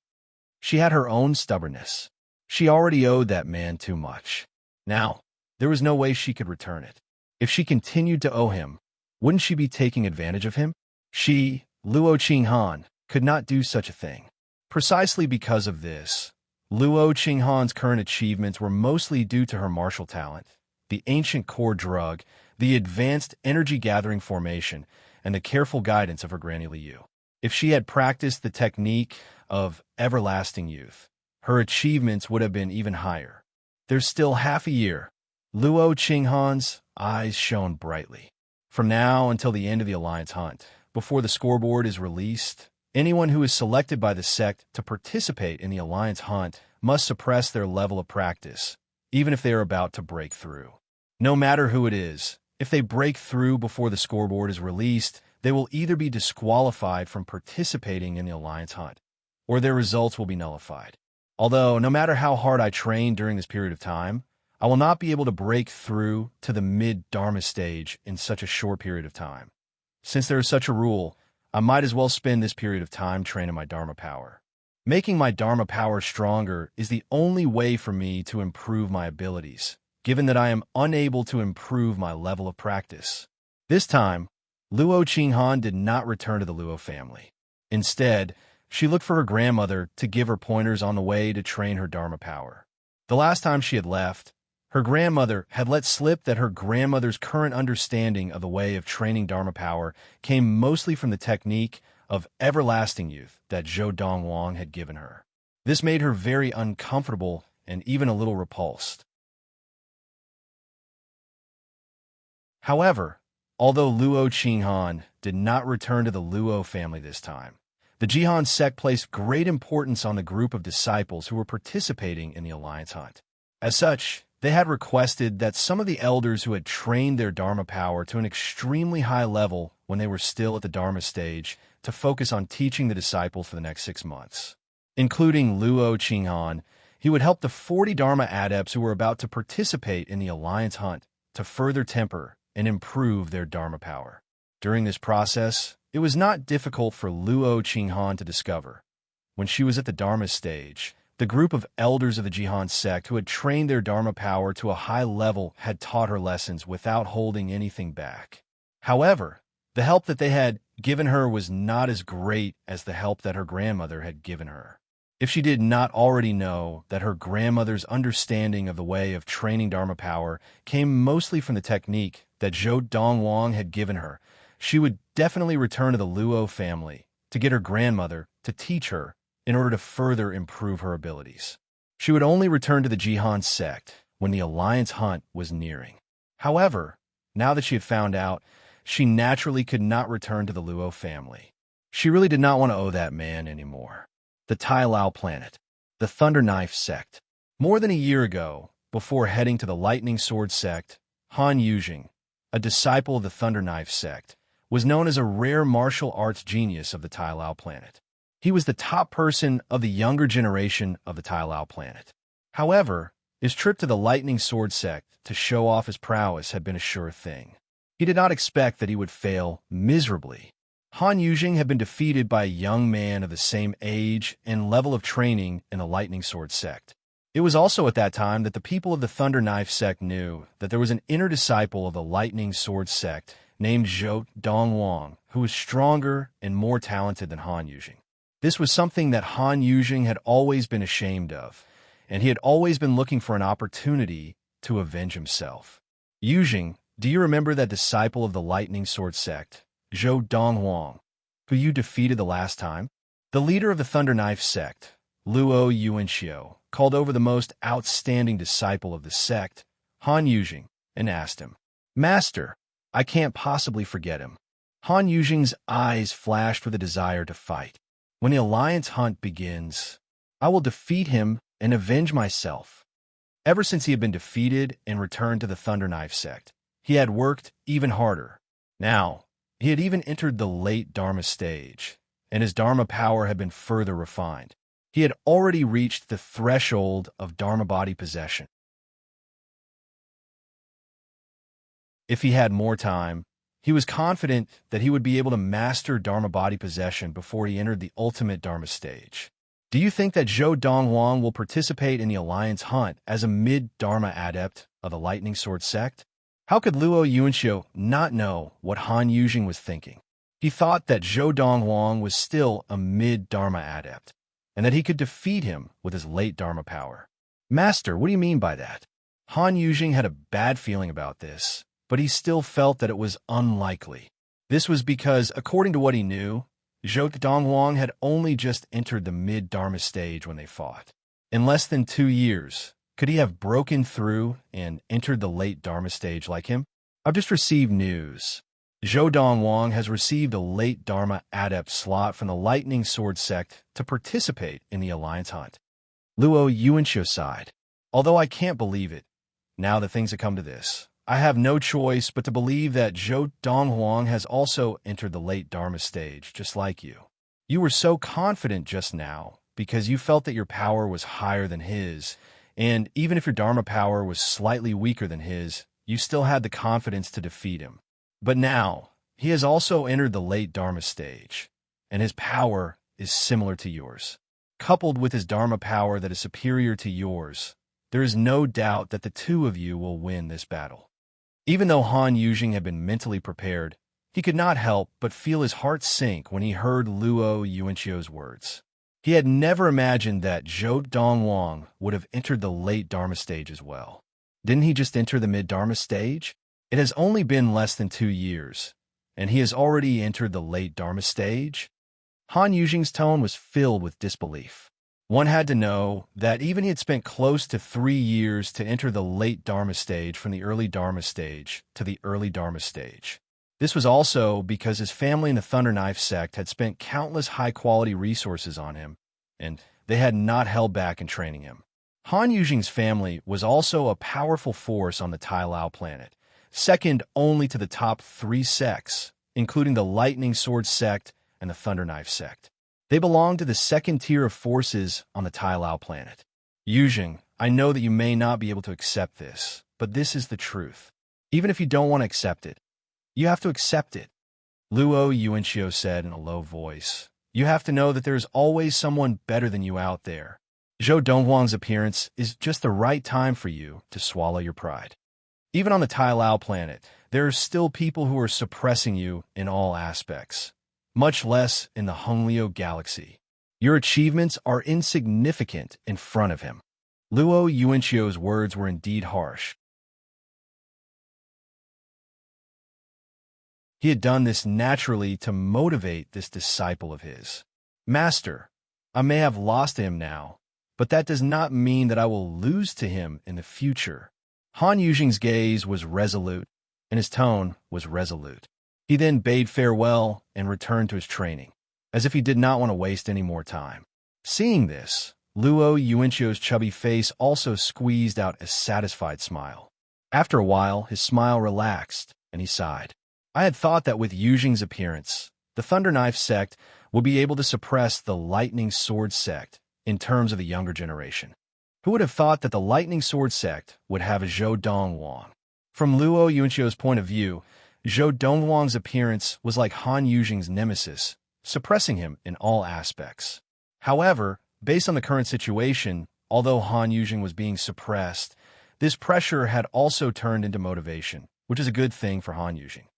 She had her own stubbornness. She already owed that man too much. Now, there was no way she could return it. If she continued to owe him, wouldn't she be taking advantage of him? She, Luo Qinghan, could not do such a thing. Precisely because of this, Luo Qinghan's current achievements were mostly due to her martial talent, the ancient core drug, the advanced energy-gathering formation, and the careful guidance of her Granny Liu. If she had practiced the technique of everlasting youth, her achievements would have been even higher. There's still half a year. Luo Qinghan's eyes shone brightly. From now until the end of the Alliance Hunt, before the scoreboard is released, anyone who is selected by the sect to participate in the Alliance Hunt must suppress their level of practice, even if they are about to break through. No matter who it is, if they break through before the scoreboard is released, they will either be disqualified from participating in the Alliance Hunt, or their results will be nullified. Although, no matter how hard I train during this period of time, I will not be able to break through to the mid-Dharma stage in such a short period of time. Since there is such a rule, I might as well spend this period of time training my Dharma power. Making my Dharma power stronger is the only way for me to improve my abilities, given that I am unable to improve my level of practice. This time, Luo Qinghan did not return to the Luo family. Instead, she looked for her grandmother to give her pointers on the way to train her Dharma power. The last time she had left, her grandmother had let slip that her grandmother's current understanding of the way of training Dharma power came mostly from the technique of everlasting youth that Zhou Donghuang had given her. This made her very uncomfortable and even a little repulsed. However, although Luo Qinghan did not return to the Luo family this time. The Jihan sect placed great importance on the group of disciples who were participating in the alliance hunt. As such, they had requested that some of the elders who had trained their Dharma power to an extremely high level when they were still at the Dharma stage to focus on teaching the disciples for the next 6 months. Including Luo Qinghan, he would help the 40 Dharma adepts who were about to participate in the alliance hunt to further temper and improve their Dharma power. During this process, it was not difficult for Luo Qinghan to discover. When she was at the Dharma stage, the group of elders of the Jihan sect who had trained their Dharma power to a high level had taught her lessons without holding anything back. However, the help that they had given her was not as great as the help that her grandmother had given her. If she did not already know that her grandmother's understanding of the way of training Dharma power came mostly from the technique that Zhou Donghuang had given her, she would definitely return to the Luo family to get her grandmother to teach her in order to further improve her abilities. She would only return to the Jihan sect when the alliance hunt was nearing. However, now that she had found out, she naturally could not return to the Luo family. She really did not want to owe that man anymore. The Tai Lao planet, the Thunder Knife sect. More than a year ago, before heading to the Lightning Sword sect, Han Yujing, a disciple of the Thunder Knife sect, was known as a rare martial arts genius of the Tai Lao planet. He was the top person of the younger generation of the Tai Lao planet. However, his trip to the Lightning Sword sect to show off his prowess had been a sure thing. He did not expect that he would fail miserably. Han Yujing had been defeated by a young man of the same age and level of training in the Lightning Sword sect. It was also at that time that the people of the Thunder Knife sect knew that there was an inner disciple of the Lightning Sword sect named Zhou Donghuang who was stronger and more talented than Han Yujing. This was something that Han Yujing had always been ashamed of, and he had always been looking for an opportunity to avenge himself. Yujing, do you remember that disciple of the Lightning Sword sect, Zhou Donghuang, who you defeated the last time? The leader of the Thunder Knife sect, Luo Yuanxiu, called over the most outstanding disciple of the sect, Han Yujing, and asked him, "Master, I can't possibly forget him." Han Yujing's eyes flashed with a desire to fight. When the alliance hunt begins, I will defeat him and avenge myself. Ever since he had been defeated and returned to the Thunder Knife sect, he had worked even harder. Now, he had even entered the late Dharma stage, and his Dharma power had been further refined. He had already reached the threshold of Dharma body possession. If he had more time, he was confident that he would be able to master Dharma body possession before he entered the ultimate Dharma stage. Do you think that Zhou Donghuang will participate in the alliance hunt as a mid-Dharma adept of the Lightning Sword sect? How could Luo Yuanxiu not know what Han Yujing was thinking? He thought that Zhou Donghuang was still a mid-Dharma adept, and that he could defeat him with his late Dharma power. Master, what do you mean by that? Han Yujing had a bad feeling about this, but he still felt that it was unlikely. This was because, according to what he knew, Zhou Donghuang had only just entered the mid-Dharma stage when they fought. In less than 2 years, could he have broken through and entered the late Dharma stage like him? I've just received news. Zhou Donghuang has received a late Dharma adept slot from the Lightning Sword sect to participate in the alliance hunt. Luo Yuanxiu sighed. Although I can't believe it, now that things have come to this, I have no choice but to believe that Zhou Donghuang has also entered the late Dharma stage, just like you. You were so confident just now because you felt that your power was higher than his, and even if your Dharma power was slightly weaker than his, you still had the confidence to defeat him. But now, he has also entered the late Dharma stage, and his power is similar to yours. Coupled with his Dharma power that is superior to yours, there is no doubt that the two of you will win this battle. Even though Han Yujing had been mentally prepared, he could not help but feel his heart sink when he heard Luo Yuanxiu's words. He had never imagined that Zhou Donghuang would have entered the late Dharma stage as well. Didn't he just enter the mid-Dharma stage? It has only been less than 2 years, and he has already entered the late Dharma stage? Han Yujing's tone was filled with disbelief. One had to know that even he had spent close to 3 years to enter the late Dharma stage from the early Dharma stage to the early Dharma stage. This was also because his family in the Thunder Knife sect had spent countless high-quality resources on him, and they had not held back in training him. Han Yujing's family was also a powerful force on the Tai Lao planet, second only to the top 3 sects, including the Lightning Sword sect and the Thunder Knife sect. They belonged to the second tier of forces on the Tai Lao planet. Yujing, I know that you may not be able to accept this, but this is the truth. Even if you don't want to accept it, you have to accept it. Luo Yuanqiu said in a low voice. You have to know that there is always someone better than you out there. Zhou Donghuang's appearance is just the right time for you to swallow your pride. Even on the Tai Lao planet, there are still people who are suppressing you in all aspects, much less in the Honglio galaxy. Your achievements are insignificant in front of him. Luo Yuanqiu's words were indeed harsh. He had done this naturally to motivate this disciple of his. Master, I may have lost him now, but that does not mean that I will lose to him in the future. Han Yujing's gaze was resolute, and his tone was resolute. He then bade farewell and returned to his training, as if he did not want to waste any more time. Seeing this, Luo Yuanqiu's chubby face also squeezed out a satisfied smile. After a while, his smile relaxed, and he sighed. I had thought that with Yujing's appearance, the Thunder Knife sect would be able to suppress the Lightning Sword sect in terms of the younger generation. Who would have thought that the Lightning Sword sect would have a Zhou Donghuang? From Luo Yuanqiu's point of view, Zhou Donghuang's appearance was like Han Yujing's nemesis, suppressing him in all aspects. However, based on the current situation, although Han Yujing was being suppressed, this pressure had also turned into motivation, which is a good thing for Han Yujing.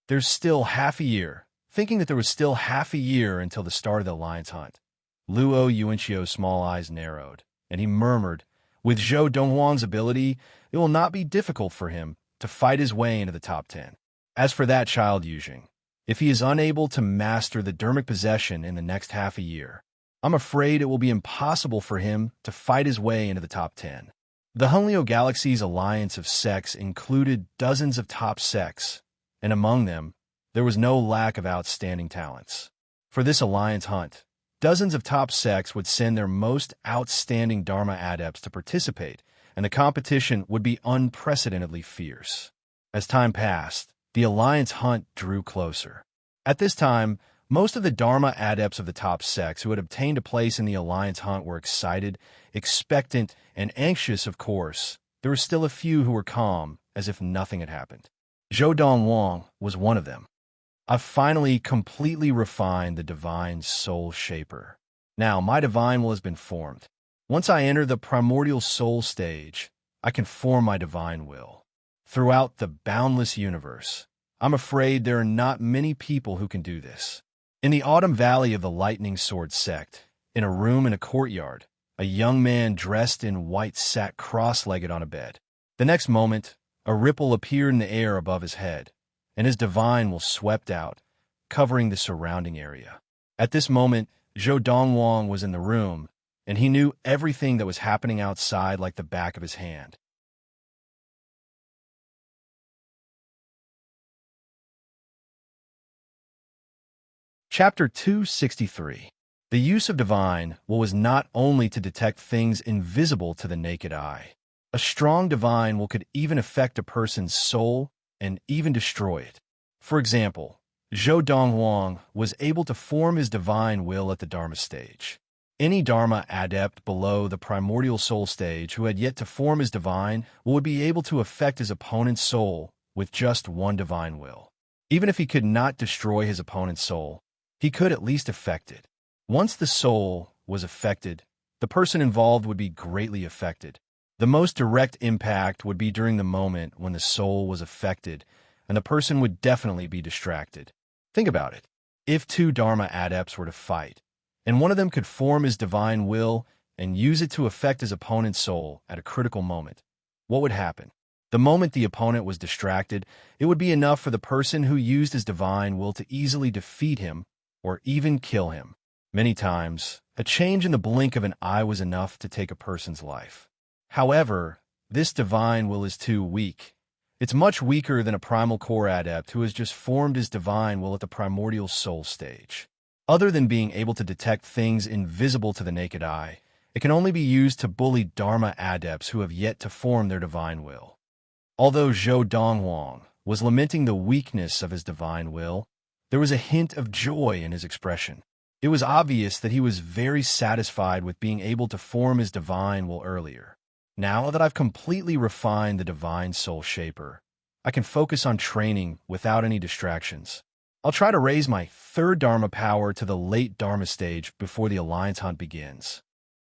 There's still half a year. Thinking that there was still half a year until the start of the Alliance hunt, Luo Yuanqiu's small eyes narrowed, and he murmured, with Zhou Donghuang's ability, it will not be difficult for him to fight his way into the top 10. As for that child Yujing, if he is unable to master the dermic possession in the next half a year, I'm afraid it will be impossible for him to fight his way into the top 10. The Honglio Galaxy's alliance of sects included dozens of top sects, and among them, there was no lack of outstanding talents. For this alliance hunt, dozens of top sects would send their most outstanding Dharma adepts to participate, and the competition would be unprecedentedly fierce. As time passed, the alliance hunt drew closer. At this time, most of the Dharma adepts of the top sects who had obtained a place in the alliance hunt were excited, expectant, and anxious, of course. There were still a few who were calm, as if nothing had happened. Zhou Donghuang was one of them. I've finally completely refined the divine soul shaper. Now, my divine will has been formed. Once I enter the primordial soul stage, I can form my divine will. Throughout the boundless universe, I'm afraid there are not many people who can do this. In the autumn valley of the Lightning Sword sect, in a room in a courtyard, a young man dressed in white sat cross-legged on a bed. The next moment, a ripple appeared in the air above his head, and his divine will swept out, covering the surrounding area. At this moment, Zhou Donghuang was in the room, and he knew everything that was happening outside like the back of his hand. Chapter 263. The use of divine will was not only to detect things invisible to the naked eye. A strong divine will could even affect a person's soul and even destroy it. For example, Zhou Donghuang was able to form his divine will at the Dharma stage. Any Dharma adept below the primordial soul stage who had yet to form his divine would be able to affect his opponent's soul with just one divine will. Even if he could not destroy his opponent's soul, he could at least affect it. Once the soul was affected, the person involved would be greatly affected. The most direct impact would be during the moment when the soul was affected, and the person would definitely be distracted. Think about it. If two Dharma adepts were to fight, and one of them could form his divine will and use it to affect his opponent's soul at a critical moment, what would happen? The moment the opponent was distracted, it would be enough for the person who used his divine will to easily defeat him or even kill him. Many times, a change in the blink of an eye was enough to take a person's life. However, this divine will is too weak, It's much weaker than a primal core adept who has just formed his divine will at the primordial soul stage. Other than being able to detect things invisible to the naked eye, it can only be used to bully Dharma adepts who have yet to form their divine will. Although Zhou Donghuang was lamenting the weakness of his divine will, there was a hint of joy in his expression. It was obvious that he was very satisfied with being able to form his divine will earlier. Now that I've completely refined the divine soul shaper, I can focus on training without any distractions. I'll try to raise my third Dharma power to the late Dharma stage before the alliance hunt begins.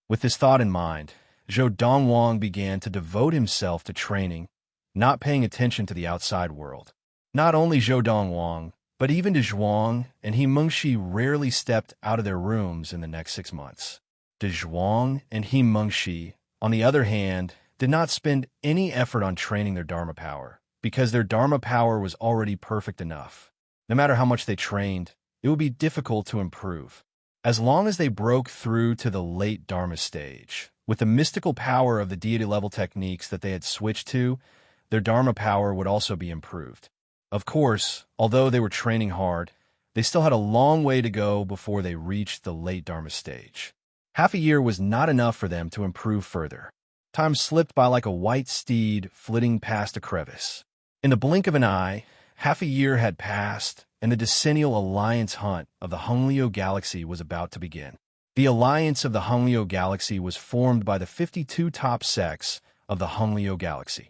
With this thought in mind, Zhou Donghuang began to devote himself to training, not paying attention to the outside world. Not only Zhou Donghuang, but even De Zhuang and He Mengshi rarely stepped out of their rooms in the next 6 months. De Zhuang and He Mengshi, on the other hand, did not spend any effort on training their Dharma power, because their Dharma power was already perfect enough. No matter how much they trained, it would be difficult to improve. As long as they broke through to the late Dharma stage, with the mystical power of the deity-level techniques that they had switched to, their Dharma power would also be improved. Of course, although they were training hard, they still had a long way to go before they reached the late Dharma stage. Half a year was not enough for them to improve further. Time slipped by like a white steed flitting past a crevice. In the blink of an eye, half a year had passed, and the decennial alliance hunt of the Honglio Galaxy was about to begin. The alliance of the Honglio Galaxy was formed by the 52 top sects of the Honglio Galaxy.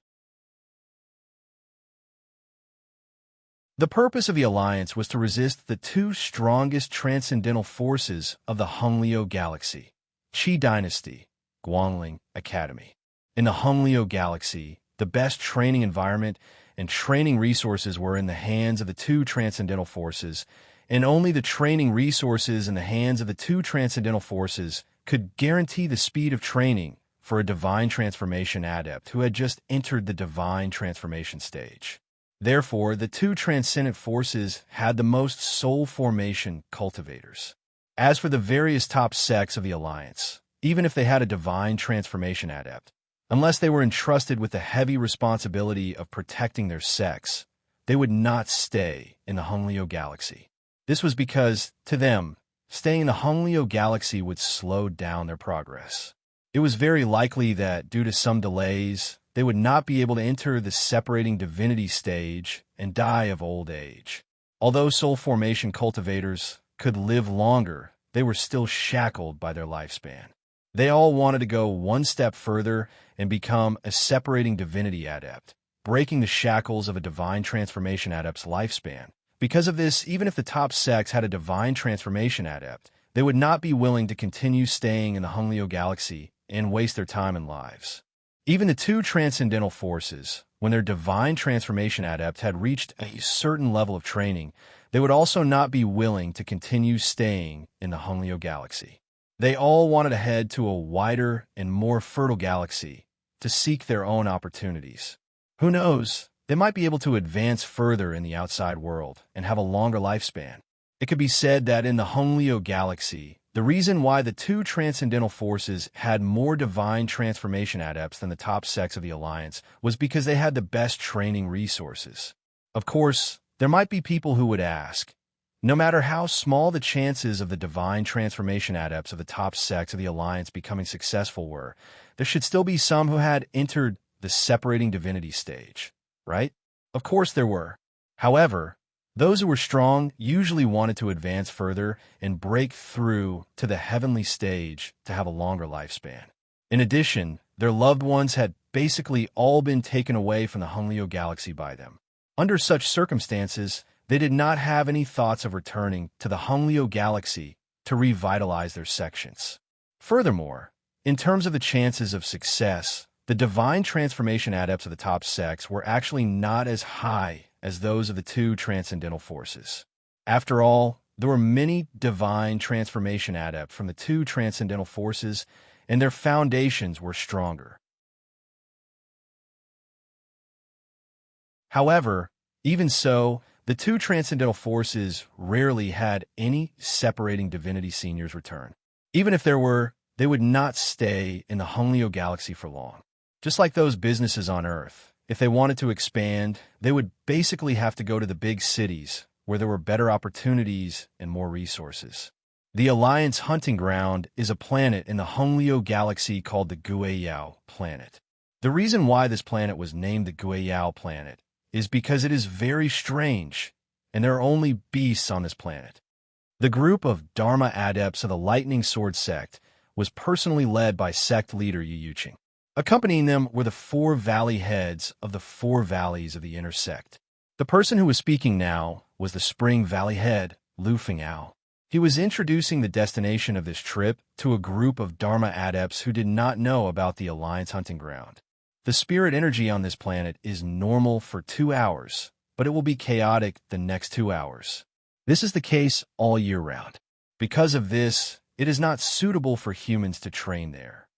The purpose of the alliance was to resist the two strongest transcendental forces of the Honglio Galaxy, Qi Dynasty, Guangling Academy. In the Honglio Galaxy, the best training environment and training resources were in the hands of the two transcendental forces, and only the training resources in the hands of the two transcendental forces could guarantee the speed of training for a divine transformation adept who had just entered the divine transformation stage. Therefore, the two transcendent forces had the most soul formation cultivators. As for the various top sects of the alliance, even if they had a divine transformation adept, unless they were entrusted with the heavy responsibility of protecting their sects, they would not stay in the Honglio Galaxy. This was because, to them, staying in the Honglio Galaxy would slow down their progress. It was very likely that, due to some delays, they would not be able to enter the separating divinity stage and die of old age. Although soul formation cultivators could live longer, they were still shackled by their lifespan. They all wanted to go one step further and become a separating divinity adept, breaking the shackles of a divine transformation adept's lifespan. Because of this, even if the top sects had a divine transformation adept, they would not be willing to continue staying in the Honglio Galaxy and waste their time and lives. Even the two transcendental forces, when their divine transformation adept had reached a certain level of training, they would also not be willing to continue staying in the Honglio Galaxy. They all wanted to head to a wider and more fertile galaxy to seek their own opportunities. Who knows, they might be able to advance further in the outside world and have a longer lifespan. It could be said that in the Honglio Galaxy, the reason why the two transcendental forces had more divine transformation adepts than the top sects of the Alliance was because they had the best training resources. Of course, there might be people who would ask, no matter how small the chances of the divine transformation adepts of the top sects of the Alliance becoming successful were, there should still be some who had entered the separating divinity stage, right? Of course there were. However, those who were strong usually wanted to advance further and break through to the heavenly stage to have a longer lifespan. In addition, their loved ones had basically all been taken away from the Honglio Galaxy by them. Under such circumstances, they did not have any thoughts of returning to the Honglio Galaxy to revitalize their sections. Furthermore, in terms of the chances of success, the divine transformation adepts of the top sects were actually not as high as those of the two transcendental forces. After all, there were many divine transformation adepts from the two transcendental forces, and their foundations were stronger. However, even so, the two transcendental forces rarely had any separating divinity seniors return. Even if there were, they would not stay in the Honglio Galaxy for long. Just like those businesses on Earth, if they wanted to expand, they would basically have to go to the big cities, where there were better opportunities and more resources. The Alliance hunting ground is a planet in the Honglio galaxy called the Guiyao planet. The reason why this planet was named the Guiyao planet is because it is very strange, and there are only beasts on this planet. The group of Dharma adepts of the Lightning Sword sect was personally led by sect leader Yu Yuqing. Accompanying them were the 4 valley heads of the 4 valleys of the inner sect. The person who was speaking now was the Spring Valley head, Lu Fengao. He was introducing the destination of this trip to a group of Dharma adepts who did not know about the Alliance hunting ground. The spirit energy on this planet is normal for 2 hours, but it will be chaotic the next 2 hours. This is the case all year round. Because of this, it is not suitable for humans to train there.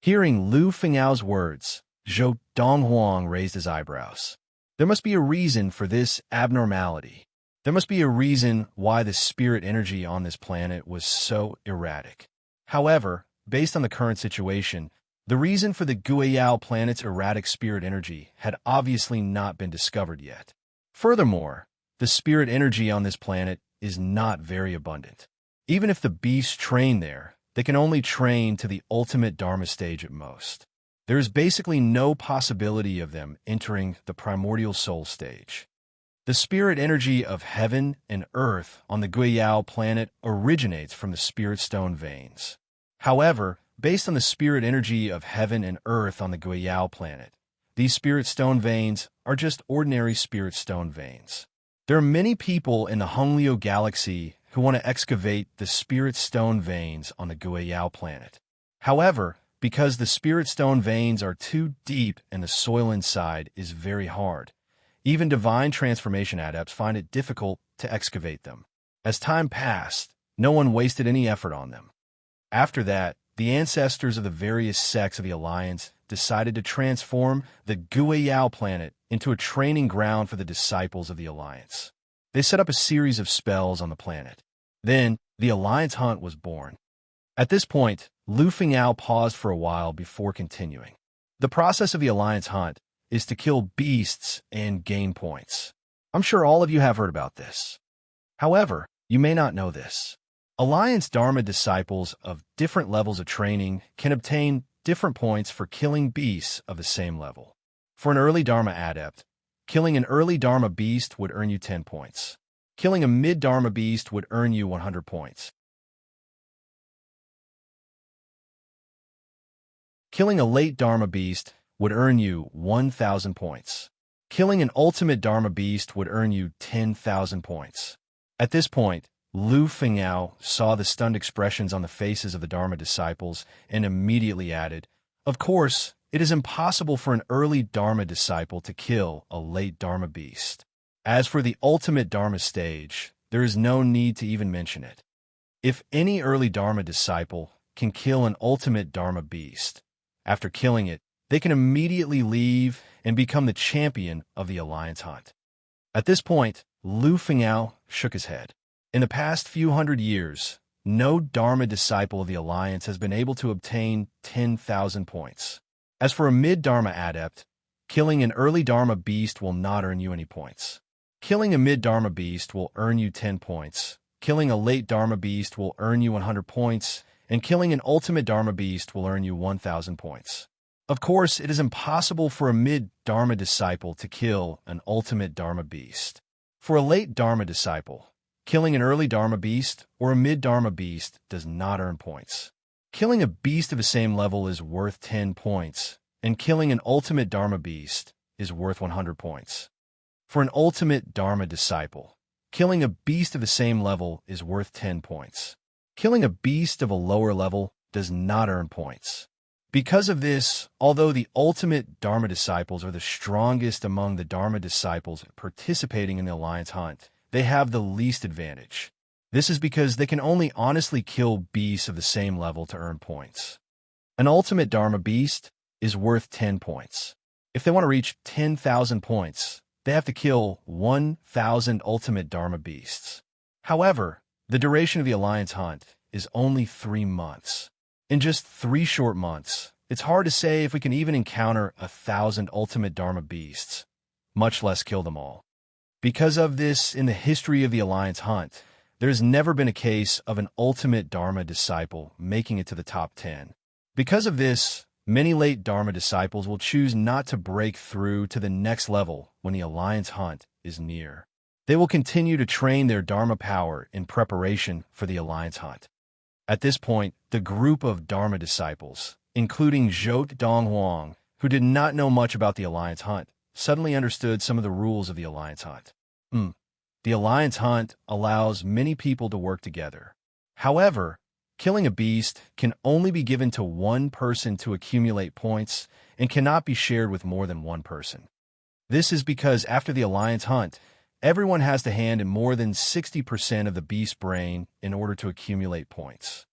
Hearing Lu Fengao's words, Zhou Donghuang raised his eyebrows. There must be a reason for this abnormality. There must be a reason why the spirit energy on this planet was so erratic. However, based on the current situation, the reason for the Guiyao planet's erratic spirit energy had obviously not been discovered yet. Furthermore, the spirit energy on this planet is not very abundant. Even if the beasts train there, they can only train to the ultimate Dharma stage at most. There is basically no possibility of them entering the primordial soul stage. The spirit energy of heaven and earth on the Guiyao planet originates from the spirit stone veins. However, based on the spirit energy of heaven and earth on the Guiyao planet, these spirit stone veins are just ordinary spirit stone veins. There are many people in the Honglio galaxy who want to excavate the spirit stone veins on the Guiyao planet. However, because the spirit stone veins are too deep and the soil inside is very hard, even divine transformation adepts find it difficult to excavate them. As time passed, no one wasted any effort on them. After that, the ancestors of the various sects of the Alliance decided to transform the Guiyao planet into a training ground for the disciples of the Alliance. They set up a series of spells on the planet. Then, the Alliance hunt was born. At this point, Lu Fengao paused for a while before continuing. The process of the Alliance hunt is to kill beasts and gain points. I'm sure all of you have heard about this. However, you may not know this. Alliance Dharma disciples of different levels of training can obtain different points for killing beasts of the same level. For an early Dharma adept, killing an early Dharma beast would earn you 10 points. Killing a mid-Dharma beast would earn you 100 points. Killing a late Dharma beast would earn you 1,000 points. Killing an ultimate Dharma beast would earn you 10,000 points. At this point, Lu Fengao saw the stunned expressions on the faces of the Dharma disciples and immediately added, "Of course, it is impossible for an early Dharma disciple to kill a late Dharma beast. As for the ultimate Dharma stage, there is no need to even mention it. If any early Dharma disciple can kill an ultimate Dharma beast, after killing it, they can immediately leave and become the champion of the Alliance hunt." At this point, Lu Fengao shook his head. In the past few hundred years, no Dharma disciple of the Alliance has been able to obtain 10,000 points. As for a mid-Dharma adept, killing an early Dharma beast will not earn you any points. Killing a mid-Dharma beast will earn you 10 points. Killing a late Dharma beast will earn you 100 points, and killing an ultimate Dharma beast will earn you 1,000 points. Of course, it is impossible for a mid-Dharma disciple to kill an ultimate Dharma beast. For a late Dharma disciple, killing an early Dharma beast or a mid-Dharma beast does not earn points. Killing a beast of the same level is worth 10 points, and killing an ultimate Dharma beast is worth 100 points. For an ultimate Dharma disciple, killing a beast of the same level is worth 10 points. Killing a beast of a lower level does not earn points. Because of this, although the ultimate Dharma disciples are the strongest among the Dharma disciples participating in the Alliance hunt, they have the least advantage. This is because they can only honestly kill beasts of the same level to earn points. An ultimate Dharma beast is worth 10 points. If they want to reach 10,000 points, they have to kill 1,000 ultimate Dharma beasts. However, the duration of the Alliance hunt is only 3 months. In just 3 short months, It's hard to say if we can even encounter 1,000 ultimate Dharma beasts, much less kill them all. Because of this, in the history of the Alliance hunt, there has never been a case of an ultimate Dharma disciple making it to the top 10. Because of this, many late Dharma disciples will choose not to break through to the next level when the Alliance hunt is near. They will continue to train their Dharma power in preparation for the Alliance hunt. At this point, the group of Dharma disciples, including Donghuang, who did not know much about the Alliance hunt, suddenly understood some of the rules of the Alliance hunt. The Alliance hunt allows many people to work together. However, killing a beast can only be given to one person to accumulate points and cannot be shared with more than one person. This is because after the Alliance hunt, everyone has to hand in more than 60% of the beast brain in order to accumulate points.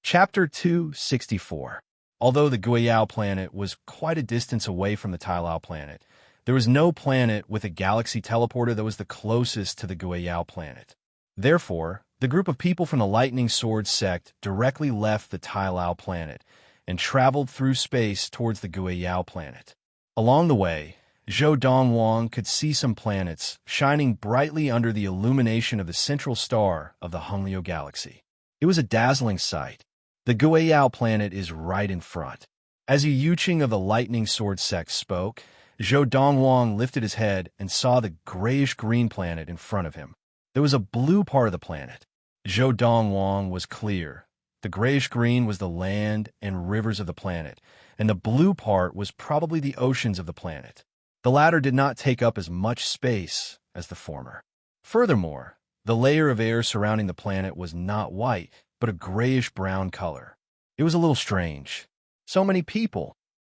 Chapter 264. Although the Guiyao planet was quite a distance away from the Tailao planet, there was no planet with a galaxy teleporter that was the closest to the Guiyao planet. Therefore, the group of people from the Lightning Sword sect directly left the Tailao planet and traveled through space towards the Guiyao planet. Along the way, Donghuang could see some planets shining brightly under the illumination of the central star of the Honglio galaxy. It was a dazzling sight. The Guiyao planet is right in front. As Yu Yuqing of the Lightning Sword sect spoke, Donghuang lifted his head and saw the grayish-green planet in front of him. There was a blue part of the planet. Donghuang was clear. The grayish-green was the land and rivers of the planet, and the blue part was probably the oceans of the planet. The latter did not take up as much space as the former. Furthermore, the layer of air surrounding the planet was not white, but a grayish-brown color. It was a little strange. So many people.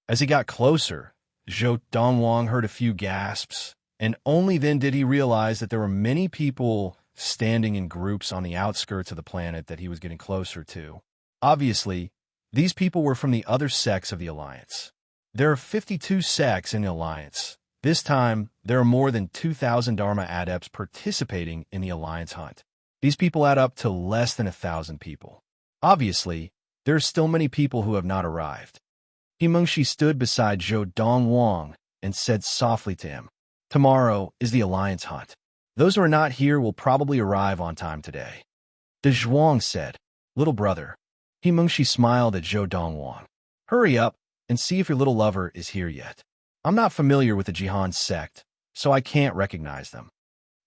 As he got closer, Donghuang heard a few gasps, and only then did he realize that there were many people standing in groups on the outskirts of the planet that he was getting closer to. Obviously, these people were from the other sects of the Alliance. There are 52 sects in the Alliance. This time, there are more than 2,000 Dharma adepts participating in the Alliance hunt. These people add up to less than 1,000 people. Obviously, there are still many people who have not arrived. Mengshi stood beside Donghuang and said softly to him, "Tomorrow is the Alliance hunt. Those who are not here will probably arrive on time today." Zhuang said, "Little brother." Mengshi smiled at Donghuang. "Hurry up and see if your little lover is here yet. I'm not familiar with the Jihan sect, so I can't recognize them."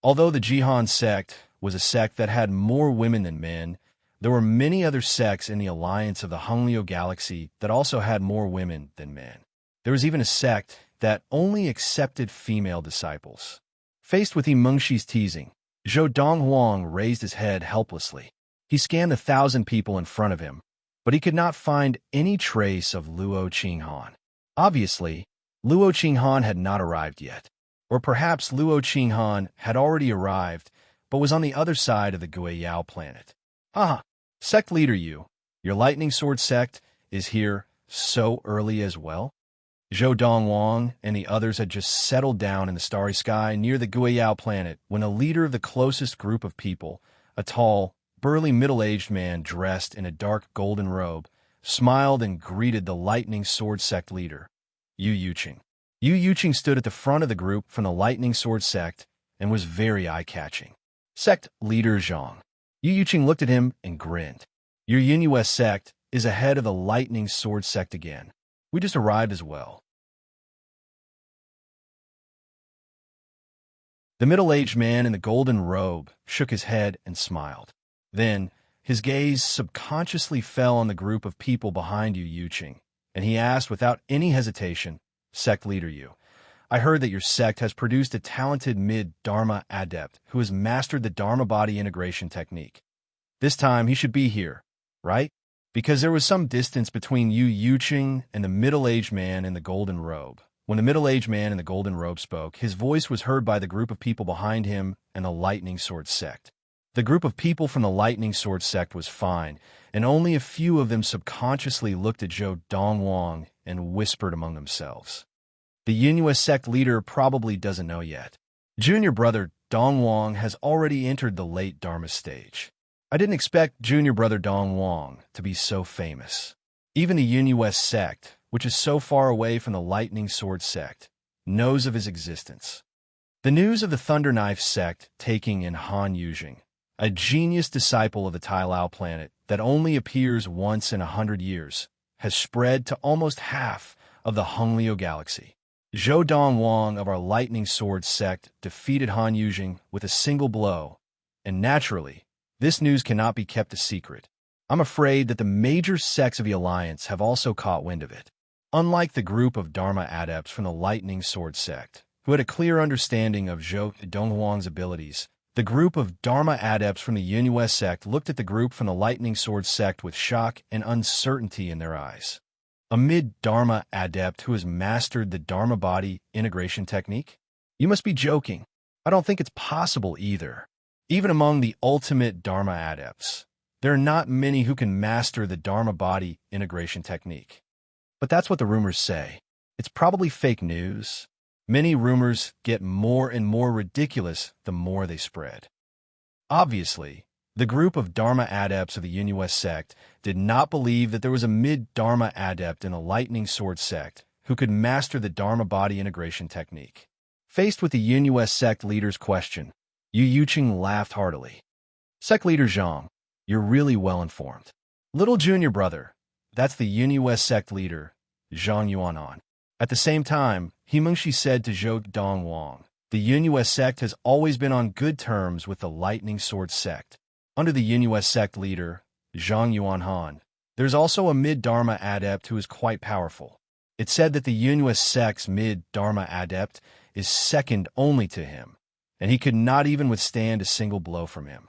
Although the Jihan sect was a sect that had more women than men, there were many other sects in the alliance of the Honglio galaxy that also had more women than men. There was even a sect that only accepted female disciples. Faced with Mengshi's teasing, Donghuang raised his head helplessly. He scanned 1,000 people in front of him, but he could not find any trace of Luo Qinghan. Obviously, Luo Qinghan had not arrived yet. Or perhaps Luo Qinghan had already arrived, but was on the other side of the Guiyao planet. "Haha, sect leader Yu, your Lightning Sword sect is here so early as well?" Donghuang and the others had just settled down in the starry sky near the Guiyao planet when a leader of the closest group of people, a tall, burly middle-aged man dressed in a dark golden robe, smiled and greeted the Lightning Sword sect leader, Yu Yuqing. Yu Yuqing stood at the front of the group from the Lightning Sword sect and was very eye-catching. "Sect leader Zhang." Yu Yuqing looked at him and grinned. "Your Yunus sect is ahead of the Lightning Sword sect again. We just arrived as well." The middle-aged man in the golden robe shook his head and smiled. Then, his gaze subconsciously fell on the group of people behind Yu Yuqing, and he asked without any hesitation, "Sect leader Yu, I heard that your sect has produced a talented mid-Dharma adept who has mastered the Dharma body integration technique. This time he should be here, right?" Because there was some distance between Yu Yuqing and the middle-aged man in the golden robe. When the middle-aged man in the golden robe spoke, his voice was heard by the group of people behind him and the Lightning Sword sect. The group of people from the Lightning Sword sect was fine, and only a few of them subconsciously looked at Donghuang and whispered among themselves. "The Yunus sect leader probably doesn't know yet. Junior brother Donghuang has already entered the late Dharma stage. I didn't expect junior brother Donghuang to be so famous. Even the Yunus sect, which is so far away from the Lightning Sword sect, knows of his existence. The news of the Thunder Knife sect taking in Han Yujing, a genius disciple of the Tai Lao planet that only appears once in 100 years, has spread to almost half of the Honglio galaxy. Zhou Donghuang of our Lightning Sword sect defeated Han Yujing with a single blow, and naturally, this news cannot be kept a secret. I'm afraid that the major sects of the Alliance have also caught wind of it. Unlike the group of Dharma adepts from the Lightning Sword sect, who had a clear understanding of Zhou Donghuang's abilities, the group of Dharma adepts from the Yunus sect looked at the group from the Lightning Sword sect with shock and uncertainty in their eyes. A mid-Dharma adept who has mastered the Dharma body integration technique? You must be joking. I don't think it's possible either. Even among the ultimate Dharma adepts, there are not many who can master the Dharma body integration technique. But that's what the rumors say. It's probably fake news. Many rumors get more and more ridiculous the more they spread. Obviously, the group of Dharma adepts of the Yunus sect did not believe that there was a mid-Dharma adept in the Lightning Sword sect who could master the Dharma body integration technique. Faced with the Yunus sect leader's question, Yu Yuqing laughed heartily. Sect leader Zhang, you're really well informed. Little junior brother, that's the Yunus sect leader, Zhang Yuanan. At the same time, He Mengshi said to Zhou Donghuang, the Yunus sect has always been on good terms with the Lightning Sword sect. Under the Yunus sect leader, Zhang Yuanhan, there's also a mid-Dharma adept who is quite powerful. It's said that the Yunus sect's mid-Dharma adept is second only to him, and he could not even withstand a single blow from him.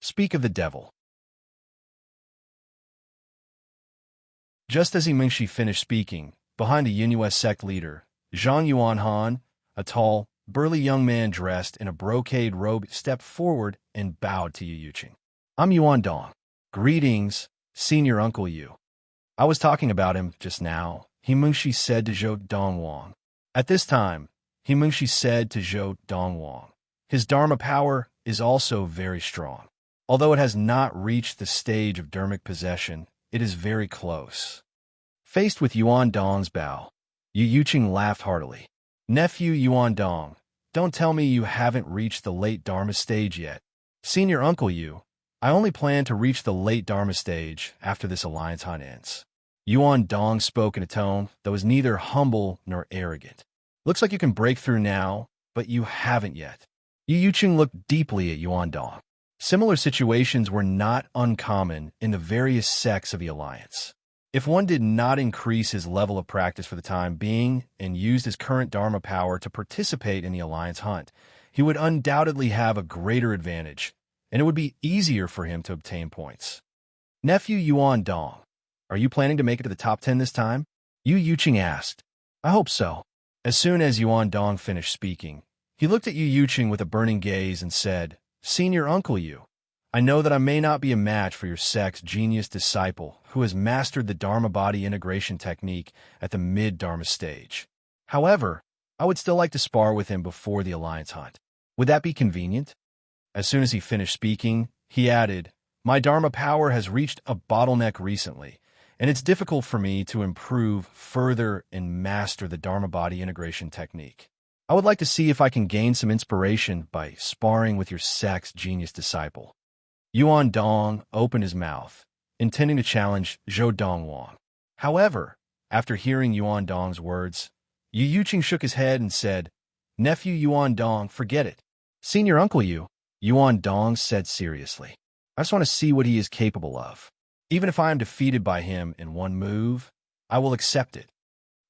Speak of the devil. Just as He Mengshi finished speaking, behind the Yunus sect leader, Zhang Yuanhan, a tall, burly young man dressed in a brocade robe, stepped forward and bowed to Yu Yuqing. I'm Yuan Dong. Greetings, Senior Uncle Yu. I was talking about him just now, He Mengshi said to Zhou Donghuang. At this time, He Mengshi said to Zhou Donghuang, his Dharma power is also very strong. Although it has not reached the stage of Dharmic possession, it is very close. Faced with Yuan Dong's bow, Yu Yuqing laughed heartily. Nephew Yuan Dong, don't tell me you haven't reached the late Dharma stage yet. Senior Uncle Yu, I only plan to reach the late Dharma stage after this alliance hunt ends. Yuan Dong spoke in a tone that was neither humble nor arrogant. Looks like you can break through now, but you haven't yet. Yu Yuqing looked deeply at Yuan Dong. Similar situations were not uncommon in the various sects of the alliance. If one did not increase his level of practice for the time being and used his current Dharma power to participate in the alliance hunt, he would undoubtedly have a greater advantage, and it would be easier for him to obtain points. Nephew Yuan Dong, are you planning to make it to the top 10 this time? Yu Yuqing asked. I hope so. As soon as Yuan Dong finished speaking, he looked at Yu Yuqing with a burning gaze and said, Senior Uncle Yu, I know that I may not be a match for your sect's genius disciple who has mastered the Dharma body integration technique at the mid-Dharma stage. However, I would still like to spar with him before the alliance hunt. Would that be convenient? As soon as he finished speaking, he added, My Dharma power has reached a bottleneck recently, and it's difficult for me to improve further and master the Dharma body integration technique. I would like to see if I can gain some inspiration by sparring with your sect's genius disciple. Yuan Dong opened his mouth, intending to challenge Zhou Donghuang. However, after hearing Yuan Dong's words, Yu Yuqing shook his head and said, Nephew Yuan Dong, forget it. Senior Uncle Yu, Yuan Dong said seriously. I just want to see what he is capable of. Even if I am defeated by him in one move, I will accept it.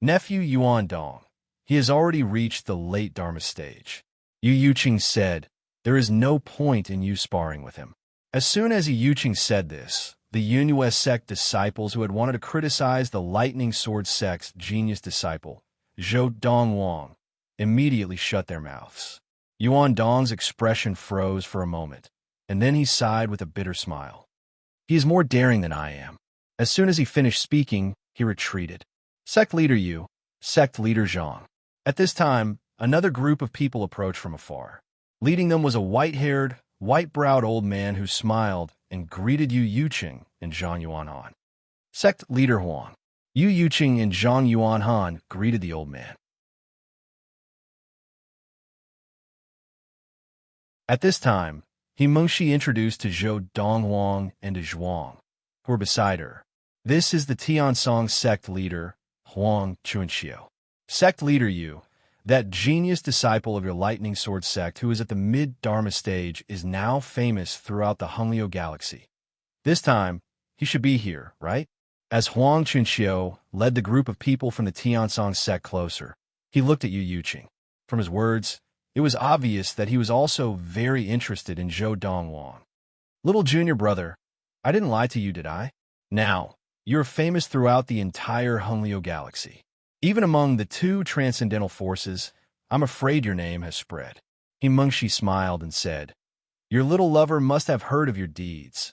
Nephew Yuan Dong, he has already reached the late Dharma stage. Yu Yuqing said, there is no point in you sparring with him. As soon as Yu Yuqing said this, the Yunus sect disciples who had wanted to criticize the Lightning Sword sect's genius disciple, Zhou Donghuang, immediately shut their mouths. Yuan Dong's expression froze for a moment, and then he sighed with a bitter smile. He is more daring than I am. As soon as he finished speaking, he retreated. Sect leader Yu, sect leader Zhang. At this time, another group of people approached from afar. Leading them was a white-haired, white-browed old man who smiled and greeted Yu Yuqing and Zhang Yuanhan. Sect leader Huang. Yu Yuqing and Zhang Yuanhan greeted the old man. At this time, he Mengshi introduced to Zhou Donghuang and to Zhuang, who were beside her. This is the Tiansong sect leader, Huang Chunqiu. Sect leader Yu, that genius disciple of your lightning sword sect who is at the mid-Dharma stage, is now famous throughout the Honglio galaxy. This time, he should be here, right? As Huang Chunqiu led the group of people from the Tiansong sect closer, he looked at Yu Yuqing. From his words, it was obvious that he was also very interested in Zhou Donghuang. Little junior brother, I didn't lie to you, did I? Now, you're famous throughout the entire Honglio galaxy. Even among the two transcendental forces, I'm afraid your name has spread. He Mengshi smiled and said, Your little lover must have heard of your deeds.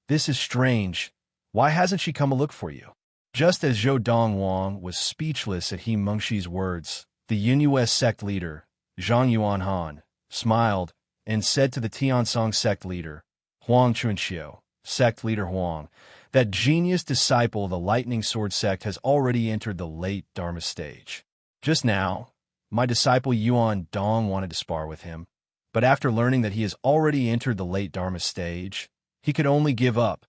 This is strange. Why hasn't she come a look for you? Just as Zhou Donghuang was speechless at He Mengshi's words, the Yunus sect leader, Zhang Yuanhan, smiled and said to the Tiansong sect leader, Huang Chunqiu, sect leader Huang, that genius disciple of the lightning sword sect has already entered the late Dharma stage. Just now, my disciple Yuan Dong wanted to spar with him, but after learning that he has already entered the late Dharma stage, he could only give up.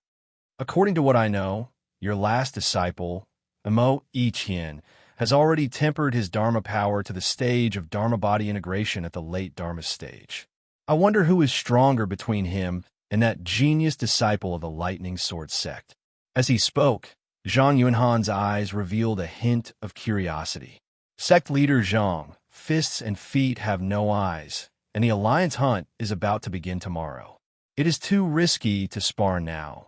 According to what I know, your last disciple, Mo Yiqian, has already tempered his Dharma power to the stage of Dharma body integration at the late Dharma stage. I wonder who is stronger between him and that genius disciple of the lightning sword sect. As he spoke, Zhang Yuanhan's eyes revealed a hint of curiosity. Sect leader Zhang, fists and feet have no eyes, and the alliance hunt is about to begin tomorrow. It is too risky to spar now.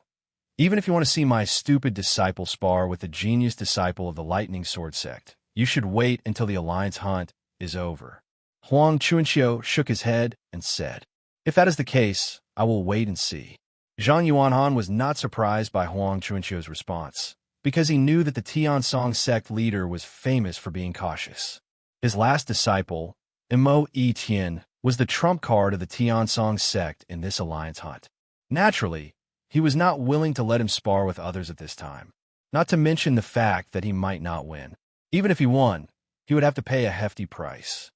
Even if you want to see my stupid disciple spar with the genius disciple of the lightning sword sect, you should wait until the alliance hunt is over. Huang Chunqiu shook his head and said, If that is the case, I will wait and see. Zhang Yuanhan was not surprised by Huang Chunqiu's response, because he knew that the Tiansong sect leader was famous for being cautious. His last disciple, Mo Yiqian, was the trump card of the Tiansong sect in this alliance hunt. Naturally, he was not willing to let him spar with others at this time, not to mention the fact that he might not win. Even if he won, he would have to pay a hefty price.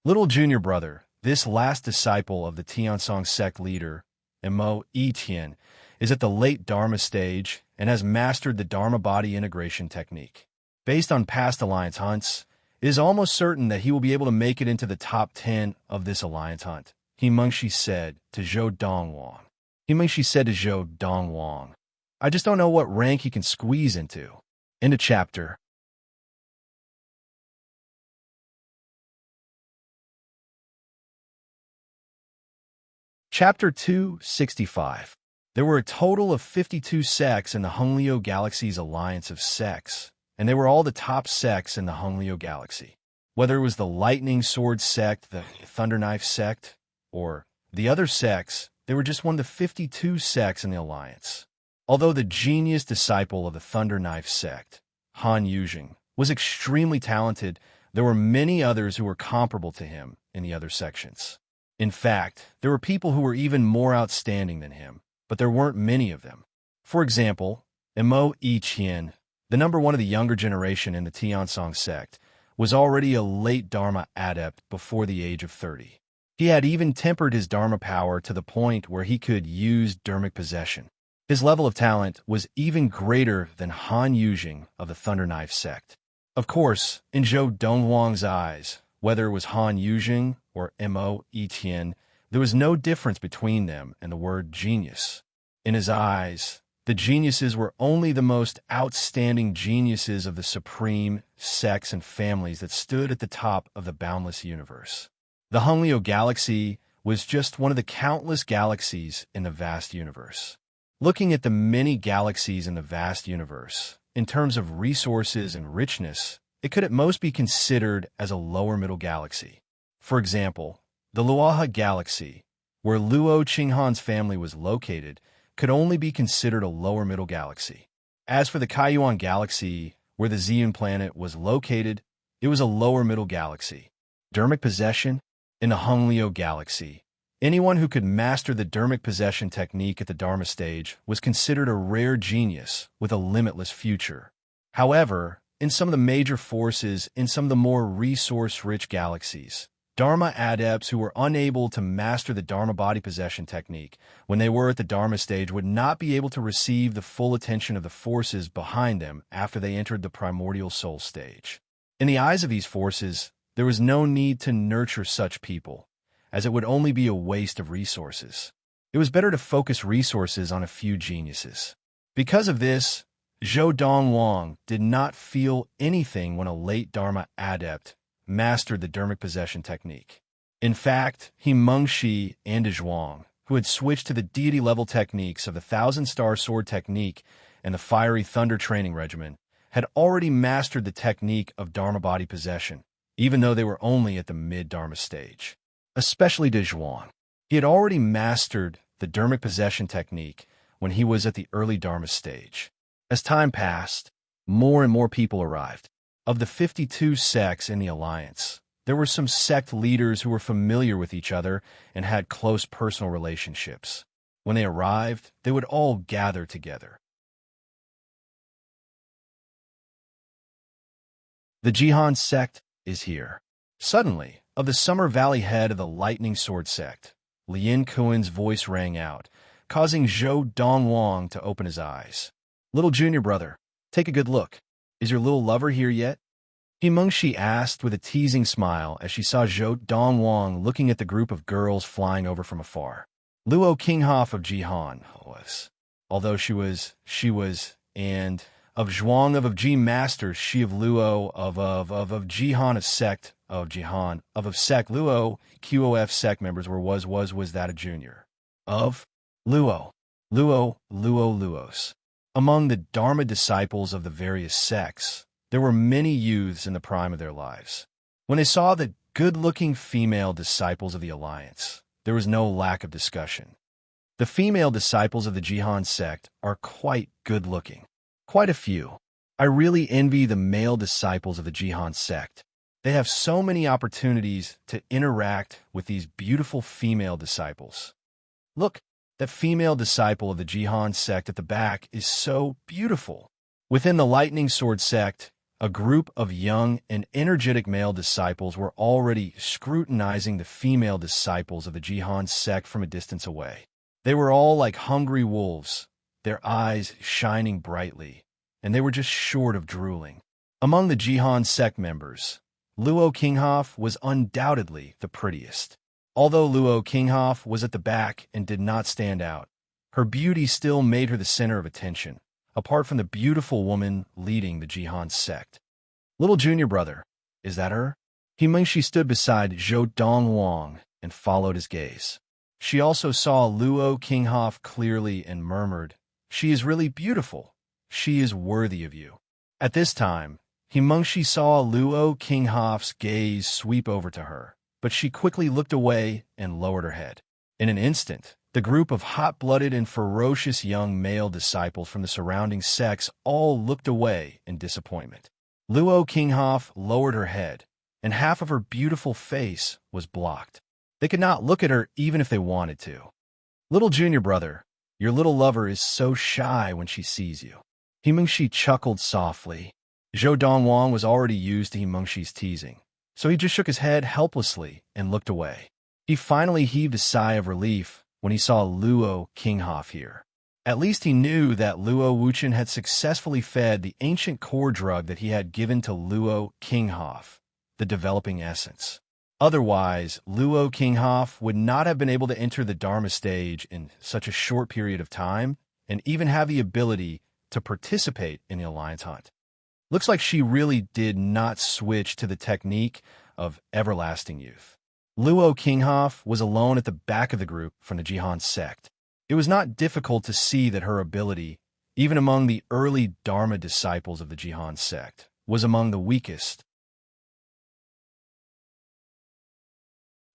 Little junior brother, this last disciple of the Tiansong sect leader, Mo Yiqian, is at the late Dharma stage and has mastered the Dharma body integration technique. Based on past alliance hunts, it is almost certain that he will be able to make it into the top 10 of this alliance hunt, He Mengshi said to Zhou Donghuang. He Mengshi said to Zhou Donghuang, I just don't know what rank he can squeeze into. End of chapter. Chapter 265. There were a total of 52 sects in the Honglio Galaxy's alliance of sects, and they were all the top sects in the Honglio Galaxy. Whether it was the Lightning Sword sect, the Thunder Knife sect, or the other sects, they were just one of the 52 sects in the alliance. Although the genius disciple of the Thunder Knife sect, Han Yujing, was extremely talented, there were many others who were comparable to him in the other sections. In fact, there were people who were even more outstanding than him, but there weren't many of them. For example, Mo Yiqian, the number one of the younger generation in the Tiansong sect, was already a late Dharma adept before the age of 30. He had even tempered his Dharma power to the point where he could use Dharmic possession. His level of talent was even greater than Han Yujing of the Thunder Knife sect. Of course, in Zhou Donghuang's eyes, whether it was Han Yujing or Mo Yiqian, there was no difference between them and the word genius. In his eyes, the geniuses were only the most outstanding geniuses of the supreme sects and families that stood at the top of the boundless universe. The Honglio Galaxy was just one of the countless galaxies in the vast universe. Looking at the many galaxies in the vast universe, in terms of resources and richness, it could at most be considered as a lower middle galaxy. For example, the Luoha Galaxy, where Luo Qinghan's family was located, could only be considered a lower middle galaxy. As for the Kaiyuan Galaxy, where the Ziyun planet was located, it was a lower middle galaxy. Dharmic possession? In the Honglio Galaxy, Anyone who could master the dharmic possession technique at the Dharma stage was considered a rare genius with a limitless future. However, in some of the major forces in some of the more resource-rich galaxies, Dharma adepts who were unable to master the Dharma body possession technique when they were at the Dharma stage would not be able to receive the full attention of the forces behind them after they entered the primordial soul stage. In the eyes of these forces, there was no need to nurture such people, as it would only be a waste of resources. It was better to focus resources on a few geniuses. Because of this, Donghuang did not feel anything when a late Dharma adept mastered the dharmic possession technique. In fact, Mengshi and Zhuang, who had switched to the deity-level techniques of the Thousand-Star Sword technique and the Fiery Thunder training regimen, had already mastered the technique of Dharma body possession, even though they were only at the mid-Dharma stage. Especially Zhuang. He had already mastered the dharmic possession technique when he was at the early Dharma stage. As time passed, more and more people arrived. Of the 52 sects in the Alliance, there were some sect leaders who were familiar with each other and had close personal relationships. When they arrived, they would all gather together. The Jihan sect is here. Suddenly, of the Summer Valley head of the Lightning Sword sect, Lin Kuan's voice rang out, causing Donghuang to open his eyes. "Little junior brother, take a good look. Is your little lover here yet?" Mengshi asked with a teasing smile as she saw Donghuang looking at the group of girls flying over from afar. Luo Qinghoff of Jihan was, although she was, and of Zhuang of Ji Masters, she of Luo of Jihan of sect of Jihan of sect Luo QOF sect members was that a junior of Luos. Among the Dharma disciples of the various sects, there were many youths in the prime of their lives. When they saw the good-looking female disciples of the Alliance, there was no lack of discussion. The female disciples of the Jihan sect are quite good-looking. Quite a few. I really envy the male disciples of the Jihan sect. They have so many opportunities to interact with these beautiful female disciples. Look, that female disciple of the Jihan sect at the back is so beautiful. Within the Lightning Sword sect, a group of young and energetic male disciples were already scrutinizing the female disciples of the Jihan sect from a distance away. They were all like hungry wolves, their eyes shining brightly, and they were just short of drooling. Among the Jihan sect members, Luo Qinghoff was undoubtedly the prettiest. Although Luo Qinghoff was at the back and did not stand out, her beauty still made her the center of attention, apart from the beautiful woman leading the Jihan sect. "Little junior brother, is that her?" Mengshi stood beside Donghuang and followed his gaze. She also saw Luo Qinghoff clearly and murmured, "She is really beautiful. She is worthy of you." At this time, Mengshi saw Luo Qinghoff's gaze sweep over to her, but she quickly looked away and lowered her head. In an instant, the group of hot-blooded and ferocious young male disciples from the surrounding sects all looked away in disappointment. Luo Qinghoff lowered her head, and half of her beautiful face was blocked. They could not look at her even if they wanted to. "Little junior brother, your little lover is so shy when she sees you." Mengshi chuckled softly. Donghuang was already used to Mengshi's teasing, so he just shook his head helplessly and looked away. He finally heaved a sigh of relief when he saw Luo Qinghoff here. At least he knew that Luo Wuchen had successfully fed the ancient core drug that he had given to Luo Qinghoff, the developing essence. Otherwise, Luo Qinghoff would not have been able to enter the Dharma stage in such a short period of time and even have the ability to participate in the Alliance hunt. Looks like she really did not switch to the technique of everlasting youth. Luo Qinghoff was alone at the back of the group from the Jihan sect. It was not difficult to see that her ability, even among the early Dharma disciples of the Jihan sect, was among the weakest.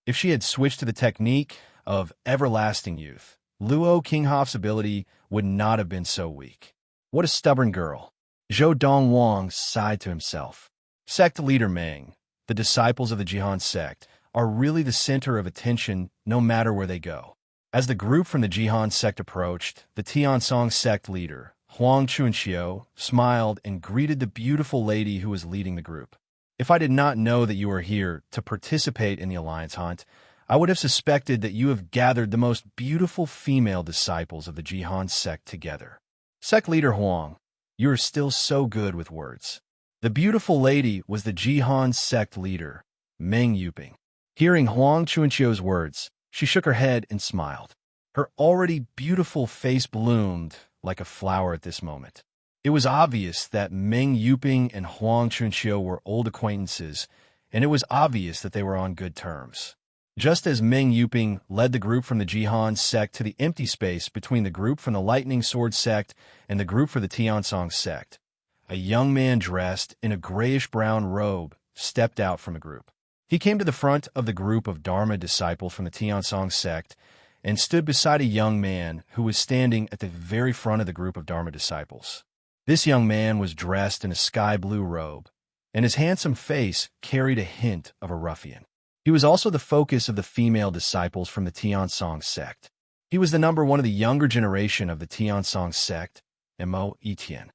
If she had switched to the technique of everlasting youth, Luo Qinghoff's ability would not have been so weak. What a stubborn girl. Donghuang sighed to himself. Sect leader Meng, the disciples of the Jihan sect, are really the center of attention no matter where they go. As the group from the Jihan sect approached, the Tiansong sect leader, Huang Chunqiu, smiled and greeted the beautiful lady who was leading the group. If I did not know that you were here to participate in the alliance hunt, I would have suspected that you have gathered the most beautiful female disciples of the Jihan sect together. Sect leader Huang, you are still so good with words. The beautiful lady was the Jihan sect leader, Meng Yuping. Hearing Huang Chunqiu's words, she shook her head and smiled. Her already beautiful face bloomed like a flower at this moment. It was obvious that Meng Yuping and Huang Chunqiu were old acquaintances, and it was obvious that they were on good terms. Just as Meng Yuping led the group from the Jihan sect to the empty space between the group from the Lightning Sword sect and the group for the Tiansong sect, a young man dressed in a grayish-brown robe stepped out from the group. He came to the front of the group of Dharma disciples from the Tiansong sect and stood beside a young man who was standing at the very front of the group of Dharma disciples. This young man was dressed in a sky-blue robe, and his handsome face carried a hint of a ruffian. He was also the focus of the female disciples from the Tiansong sect. He was the number one of the younger generation of the Tiansong sect, Mo Etienne.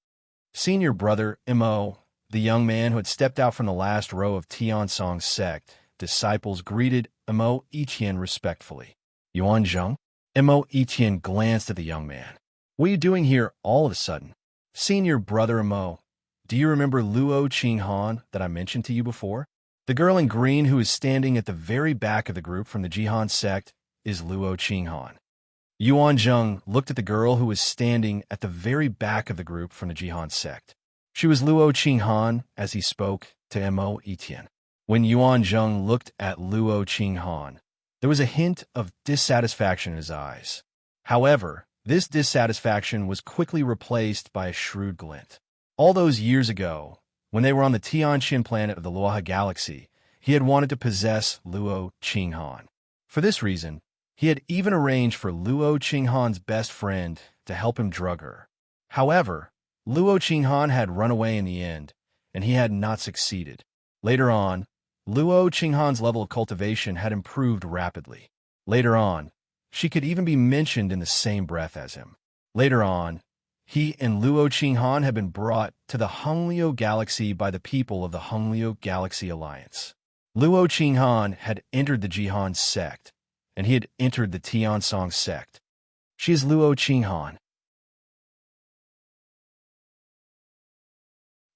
Senior brother Mo, the young man who had stepped out from the last row of Tiansong sect disciples, greeted Mo Etienne respectfully. Yuan Zheng? Mo Etienne glanced at the young man. What are you doing here all of a sudden? Senior brother Mo, do you remember Luo Qinghan that I mentioned to you before? The girl in green who is standing at the very back of the group from the Jihan sect is Luo Qinghan. Yuan Zheng looked at the girl who was standing at the very back of the group from the Jihan sect. She was Luo Qinghan as he spoke to Mo Etienne. When Yuan Zheng looked at Luo Qinghan, there was a hint of dissatisfaction in his eyes. However, this dissatisfaction was quickly replaced by a shrewd glint. All those years ago, when they were on the Tianqin planet of the Luoha galaxy, he had wanted to possess Luo Qinghan. For this reason, he had even arranged for Luo Qinghan's best friend to help him drug her. However, Luo Qinghan had run away in the end, and he had not succeeded. Later on, Luo Qinghan's level of cultivation had improved rapidly. Later on, she could even be mentioned in the same breath as him. Later on, he and Luo Qinghan had been brought to the Honglio Galaxy by the people of the Honglio Galaxy Alliance. Luo Qinghan had entered the Jihan sect, and he had entered the Tiansong sect. She is Luo Qinghan.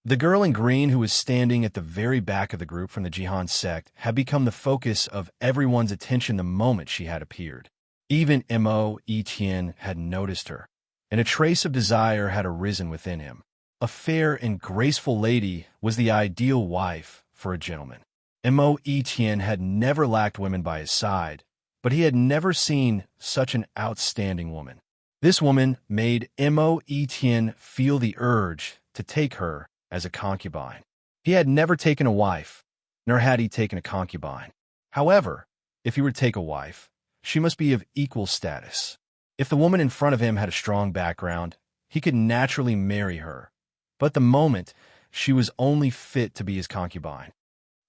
The girl in green who was standing at the very back of the group from the Jihan sect had become the focus of everyone's attention the moment she had appeared. Even Mo Etienne had noticed her, and a trace of desire had arisen within him. A fair and graceful lady was the ideal wife for a gentleman. Mo Etienne had never lacked women by his side, but he had never seen such an outstanding woman. This woman made Mo Etienne feel the urge to take her as a concubine. He had never taken a wife, nor had he taken a concubine. However, if he were to take a wife, she must be of equal status. If the woman in front of him had a strong background, he could naturally marry her, but at the moment, she was only fit to be his concubine.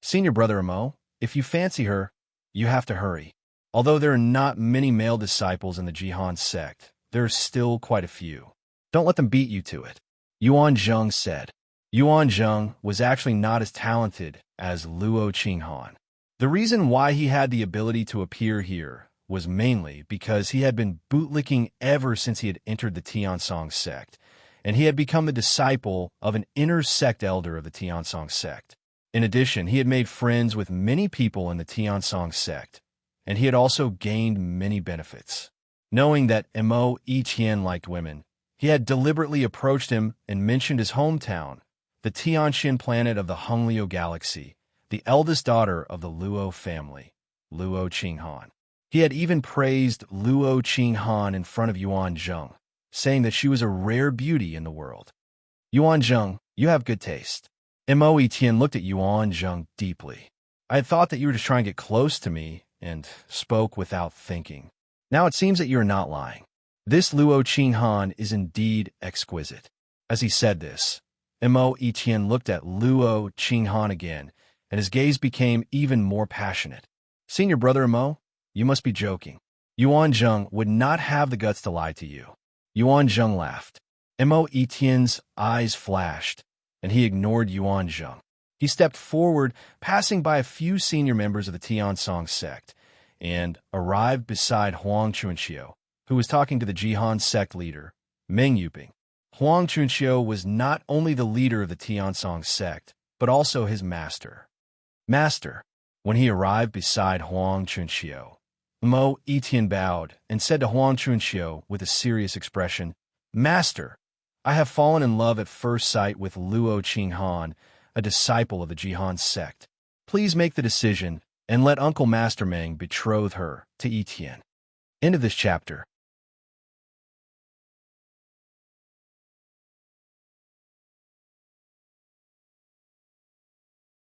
Senior brother Mo, if you fancy her, you have to hurry. Although there are not many male disciples in the Jihan sect, there are still quite a few. Don't let them beat you to it. Yuan Zheng said. Yuan Zheng was actually not as talented as Luo Qinghan. The reason why he had the ability to appear here was mainly because he had been bootlicking ever since he had entered the Tiansong sect, and he had become the disciple of an inner sect elder of the Tiansong sect. In addition, he had made friends with many people in the Tiansong sect, and he had also gained many benefits. Knowing that Mo Etienne liked women, he had deliberately approached him and mentioned his hometown, the Tianqin planet of the Honglio Galaxy, the eldest daughter of the Luo family, Luo Qinghan. He had even praised Luo Qinghan in front of Yuan Zheng, saying that she was a rare beauty in the world. Yuan Zheng, you have good taste. Mo Etienne looked at Yuan Zheng deeply. I had thought that you were just trying to get close to me and spoke without thinking. Now it seems that you are not lying. This Luo Qinghan is indeed exquisite. As he said this, Mo Etienne looked at Luo Qinghan again, and his gaze became even more passionate. Senior brother Mo, you must be joking. Yuan Zheng would not have the guts to lie to you. Yuan Zheng laughed. Mo Etienne's eyes flashed, and he ignored Yuan Zheng. He stepped forward, passing by a few senior members of the Tiansong sect, and arrived beside Huang Chunxiu, who was talking to the Jihan sect leader, Meng Yuping. Huang Chunxiu was not only the leader of the Tiansong sect, but also his master. Master, when he arrived beside Huang Chunxiu, Mo Etienne bowed and said to Huang Chunxiu with a serious expression, Master, I have fallen in love at first sight with Luo Qinghan, a disciple of the Jihan sect. Please make the decision and let Uncle Master Meng betroth her to Etienne. End of this chapter.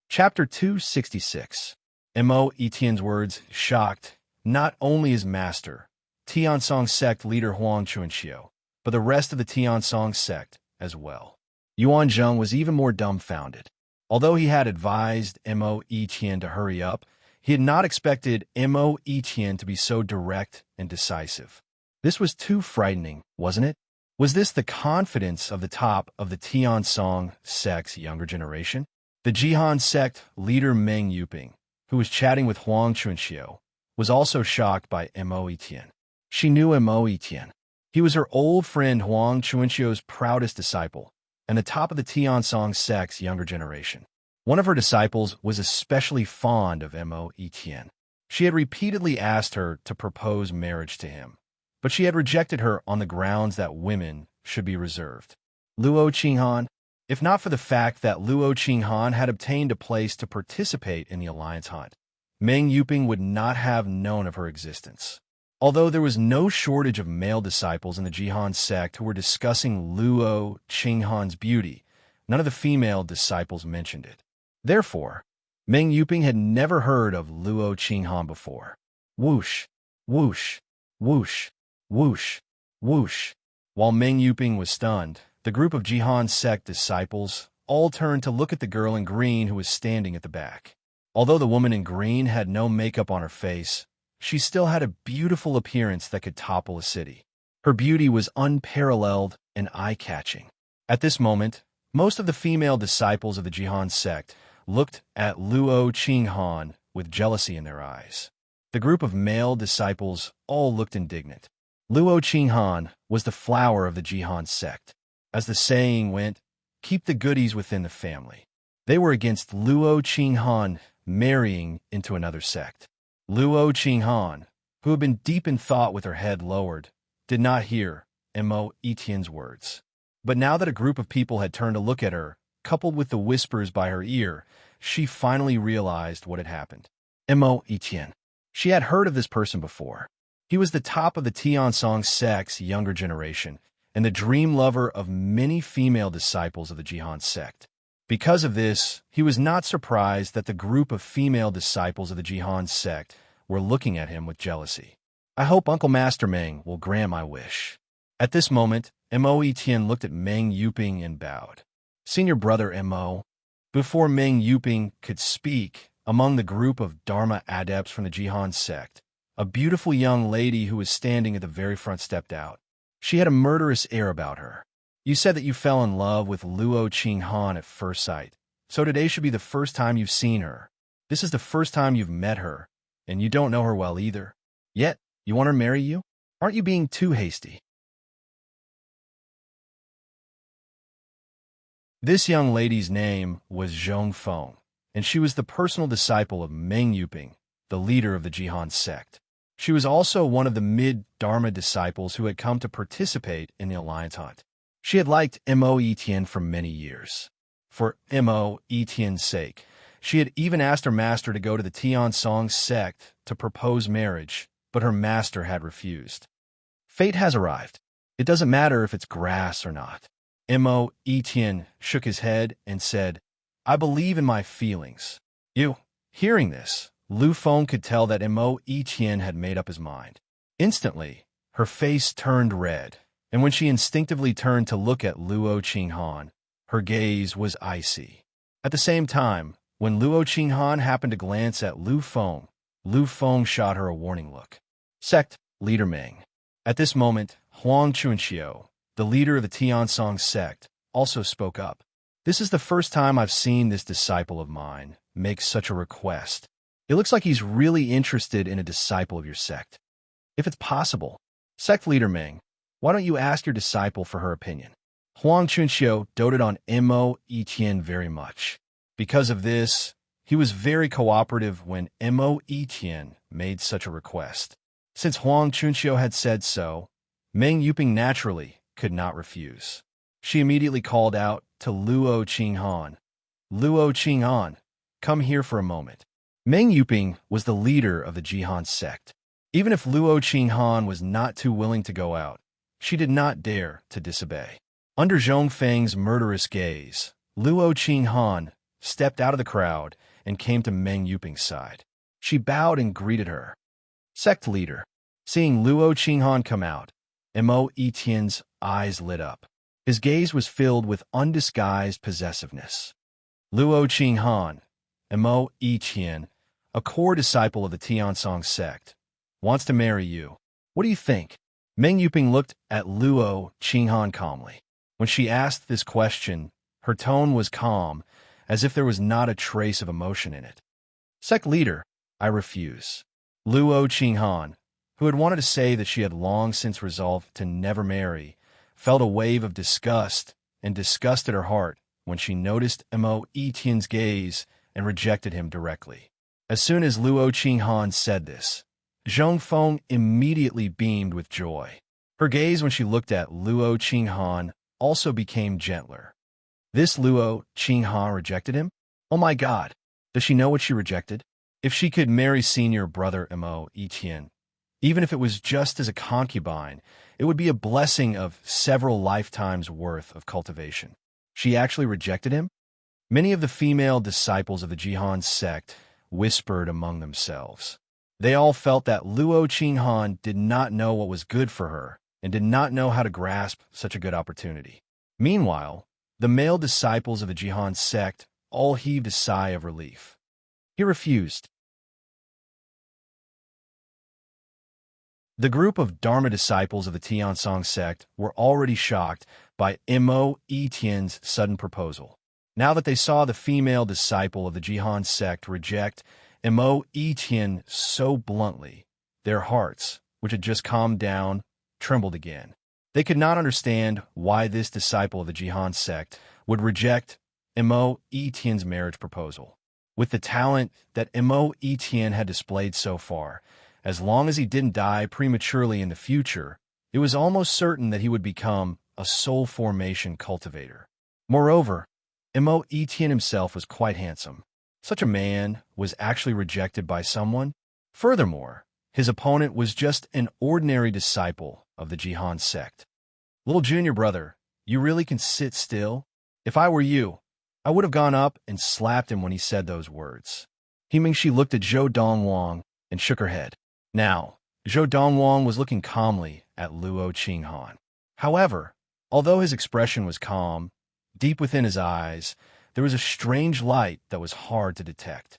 Chapter 266. Mo Etienne's words shocked not only his master, Tiansong sect leader Huang Chunxiu, but the rest of the Tiansong sect as well. Yuan Zheng was even more dumbfounded. Although he had advised Mo Etienne to hurry up, he had not expected Mo Etienne to be so direct and decisive. This was too frightening, wasn't it? Was this the confidence of the top of the Tiansong sect's younger generation? The Jihan sect leader Meng Yuping, who was chatting with Huang Chunxiu, was also shocked by Mo Etienne. She knew Mo Etienne. He was her old friend Huang Chunxiu's proudest disciple, and the top of the Tiansong sect's younger generation. One of her disciples was especially fond of Mo Etienne. She had repeatedly asked her to propose marriage to him, but she had rejected her on the grounds that women should be reserved. Luo Qinghan, if not for the fact that Luo Qinghan had obtained a place to participate in the alliance hunt, Meng Yuping would not have known of her existence. Although there was no shortage of male disciples in the Jihan sect who were discussing Luo Qinghan's beauty, none of the female disciples mentioned it. Therefore, Meng Yuping had never heard of Luo Qinghan before. Whoosh, whoosh, whoosh, whoosh, whoosh. While Meng Yuping was stunned, the group of Jihan sect disciples all turned to look at the girl in green who was standing at the back. Although the woman in green had no makeup on her face, she still had a beautiful appearance that could topple a city. Her beauty was unparalleled and eye-catching. At this moment, most of the female disciples of the Jihan sect looked at Luo Qinghan with jealousy in their eyes. The group of male disciples all looked indignant. Luo Qinghan was the flower of the Jihan sect. As the saying went, keep the goodies within the family. They were against Luo Qinghan marrying into another sect. Luo Qinghan, who had been deep in thought with her head lowered, did not hear Mo Etienne's words. But now that a group of people had turned to look at her, coupled with the whispers by her ear, she finally realized what had happened. Mo Etienne. She had heard of this person before. He was the top of the Tiansong sect's younger generation, and the dream lover of many female disciples of the Jihan sect. Because of this, he was not surprised that the group of female disciples of the Jihan sect were looking at him with jealousy. I hope Uncle Master Meng will grant my wish. At this moment, Mo Etienne looked at Meng Yuping and bowed. Senior brother Mo. Before Meng Yuping could speak, among the group of Dharma adepts from the Jihan sect, a beautiful young lady who was standing at the very front stepped out. She had a murderous air about her. You said that you fell in love with Luo Qinghan at first sight, so today should be the first time you've seen her. This is the first time you've met her, and you don't know her well either. Yet, you want her to marry you? Aren't you being too hasty? This young lady's name was Zhong Feng, and she was the personal disciple of Meng Yuping, the leader of the Jihan sect. She was also one of the mid-Dharma disciples who had come to participate in the alliance hunt. She had liked Mo Etienne for many years. For Mo Etienne's sake, she had even asked her master to go to the Tiansong sect to propose marriage, but her master had refused. Fate has arrived. It doesn't matter if it's grass or not. Mo Etienne shook his head and said, I believe in my feelings. Hearing this, Lu Feng could tell that Mo Etienne had made up his mind. Instantly, her face turned red, and when she instinctively turned to look at Luo Qinghan, her gaze was icy. At the same time, when Luo Qinghan happened to glance at Lu Feng, Lu Feng shot her a warning look. Sect leader Meng. At this moment, Huang Chunxiu, the leader of the Tiansong sect, also spoke up. This is the first time I've seen this disciple of mine make such a request. It looks like he's really interested in a disciple of your sect. If it's possible, sect leader Meng, why don't you ask your disciple for her opinion? Huang Chunxiu doted on Mo Etian very much. Because of this, he was very cooperative when Mo Etian made such a request. Since Huang Chunxiu had said so, Meng Yuping naturally could not refuse. She immediately called out to Luo Qinghan. Luo Qinghan, come here for a moment. Meng Yuping was the leader of the Jihan sect. Even if Luo Qinghan was not too willing to go out, she did not dare to disobey. Under Zhong Feng's murderous gaze, Luo Qinghan stepped out of the crowd and came to Meng Yuping's side. She bowed and greeted her. Sect leader. Seeing Luo Qinghan come out, Mo Etien's eyes lit up. His gaze was filled with undisguised possessiveness. Luo Qinghan, Mo Etien, a core disciple of the Tiansong sect, wants to marry you. What do you think? Meng Yuping looked at Luo Qinghan calmly. When she asked this question, her tone was calm, as if there was not a trace of emotion in it. Sect leader, I refuse. Luo Qinghan, who had wanted to say that she had long since resolved to never marry, felt a wave of disgust and disgusted her heart when she noticed Mo Etien's gaze and rejected him directly. As soon as Luo Qinghan said this, Zhong Feng immediately beamed with joy. Her gaze when she looked at Luo Qinghan also became gentler. This Luo Qinghan rejected him? Oh my God, does she know what she rejected? If she could marry senior brother Mo Etien, even if it was just as a concubine, it would be a blessing of several lifetimes' worth of cultivation. She actually rejected him? Many of the female disciples of the Jihan sect whispered among themselves. They all felt that Luo Qinghan did not know what was good for her and did not know how to grasp such a good opportunity. Meanwhile, the male disciples of the Jihan sect all heaved a sigh of relief. He refused. The group of Dharma disciples of the Tiansong sect were already shocked by Mo Etien's sudden proposal. Now that they saw the female disciple of the Jihan sect reject Mo Etien so bluntly, their hearts, which had just calmed down, trembled again. They could not understand why this disciple of the Jihan sect would reject Mo Etien's marriage proposal. With the talent that Mo Etien had displayed so far, as long as he didn't die prematurely in the future, it was almost certain that he would become a soul formation cultivator. Moreover, Mo Etien himself was quite handsome. Such a man was actually rejected by someone. Furthermore, his opponent was just an ordinary disciple of the Jihan sect. Little junior brother, you really can sit still? If I were you, I would have gone up and slapped him when he said those words. He looked at Zhou Donghuang and shook her head. Now, Zhou Donghuang was looking calmly at Luo Qinghan. However, although his expression was calm, deep within his eyes, there was a strange light that was hard to detect.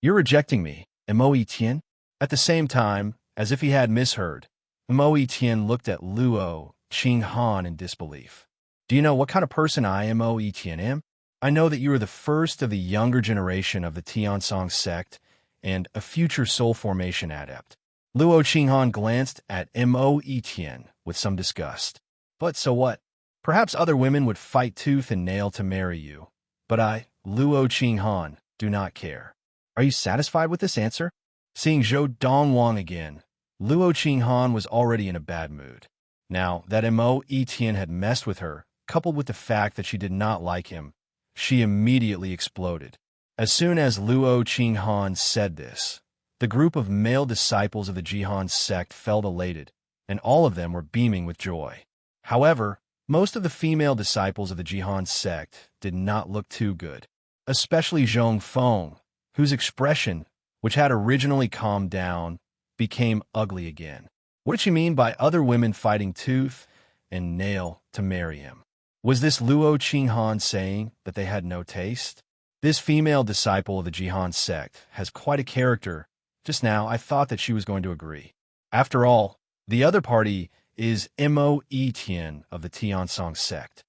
You're rejecting me, Mo Etien? At the same time, as if he had misheard, Mo Etien looked at Luo Qinghan in disbelief. Do you know what kind of person I, Mo Etien, am? I know that you are the first of the younger generation of the Tiansong sect and a future soul formation adept. Luo Qinghan glanced at Mo Etien with some disgust. But so what? Perhaps other women would fight tooth and nail to marry you. But I, Luo Qinghan, do not care. Are you satisfied with this answer? Seeing Zhou Donghuang again, Luo Qinghan was already in a bad mood. Now that Mo Etien had messed with her, coupled with the fact that she did not like him, she immediately exploded. As soon as Luo Qinghan said this, the group of male disciples of the Jihan sect felt elated, and all of them were beaming with joy. However, most of the female disciples of the Jihan sect did not look too good, especially Zhong Feng, whose expression, which had originally calmed down, became ugly again. What did she mean by other women fighting tooth and nail to marry him? Was this Luo Qinghan saying that they had no taste? This female disciple of the Jihan sect has quite a character Just now, I thought that she was going to agree. After all, the other party is Mo Etian of the Tiansong sect.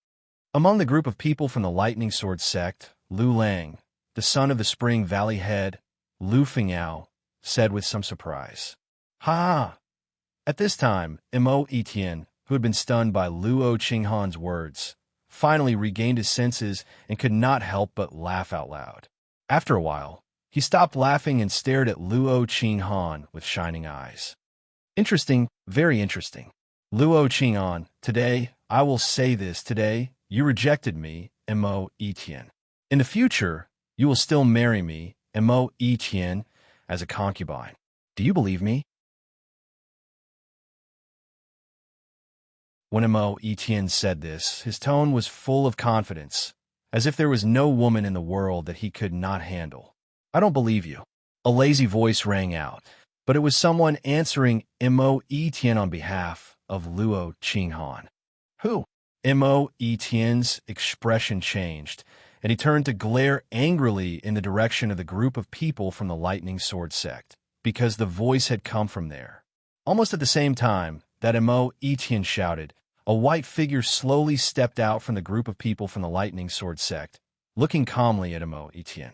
Among the group of people from the Lightning Sword sect, Lu Lang, the son of the Spring Valley head, Lu Fingao, said with some surprise, "Ha!" At this time, Mo Etian, who had been stunned by Luo Qinghan's words, finally regained his senses and could not help but laugh out loud. After a while, he stopped laughing and stared at Luo Qinghan with shining eyes. Interesting, very interesting. Luo Qinghan, today, I will say this, today, you rejected me, Mo Etian. In the future, you will still marry me, Mo Etian, as a concubine. Do you believe me? When Mo Etian said this, his tone was full of confidence, as if there was no woman in the world that he could not handle. I don't believe you. A lazy voice rang out, but it was someone answering Mo Etian on behalf of Luo Qinghan. Who? Mo Etian's expression changed, and he turned to glare angrily in the direction of the group of people from the Lightning Sword sect, because the voice had come from there. Almost at the same time that Mo Etian shouted, a white figure slowly stepped out from the group of people from the Lightning Sword sect, looking calmly at Mo Etian.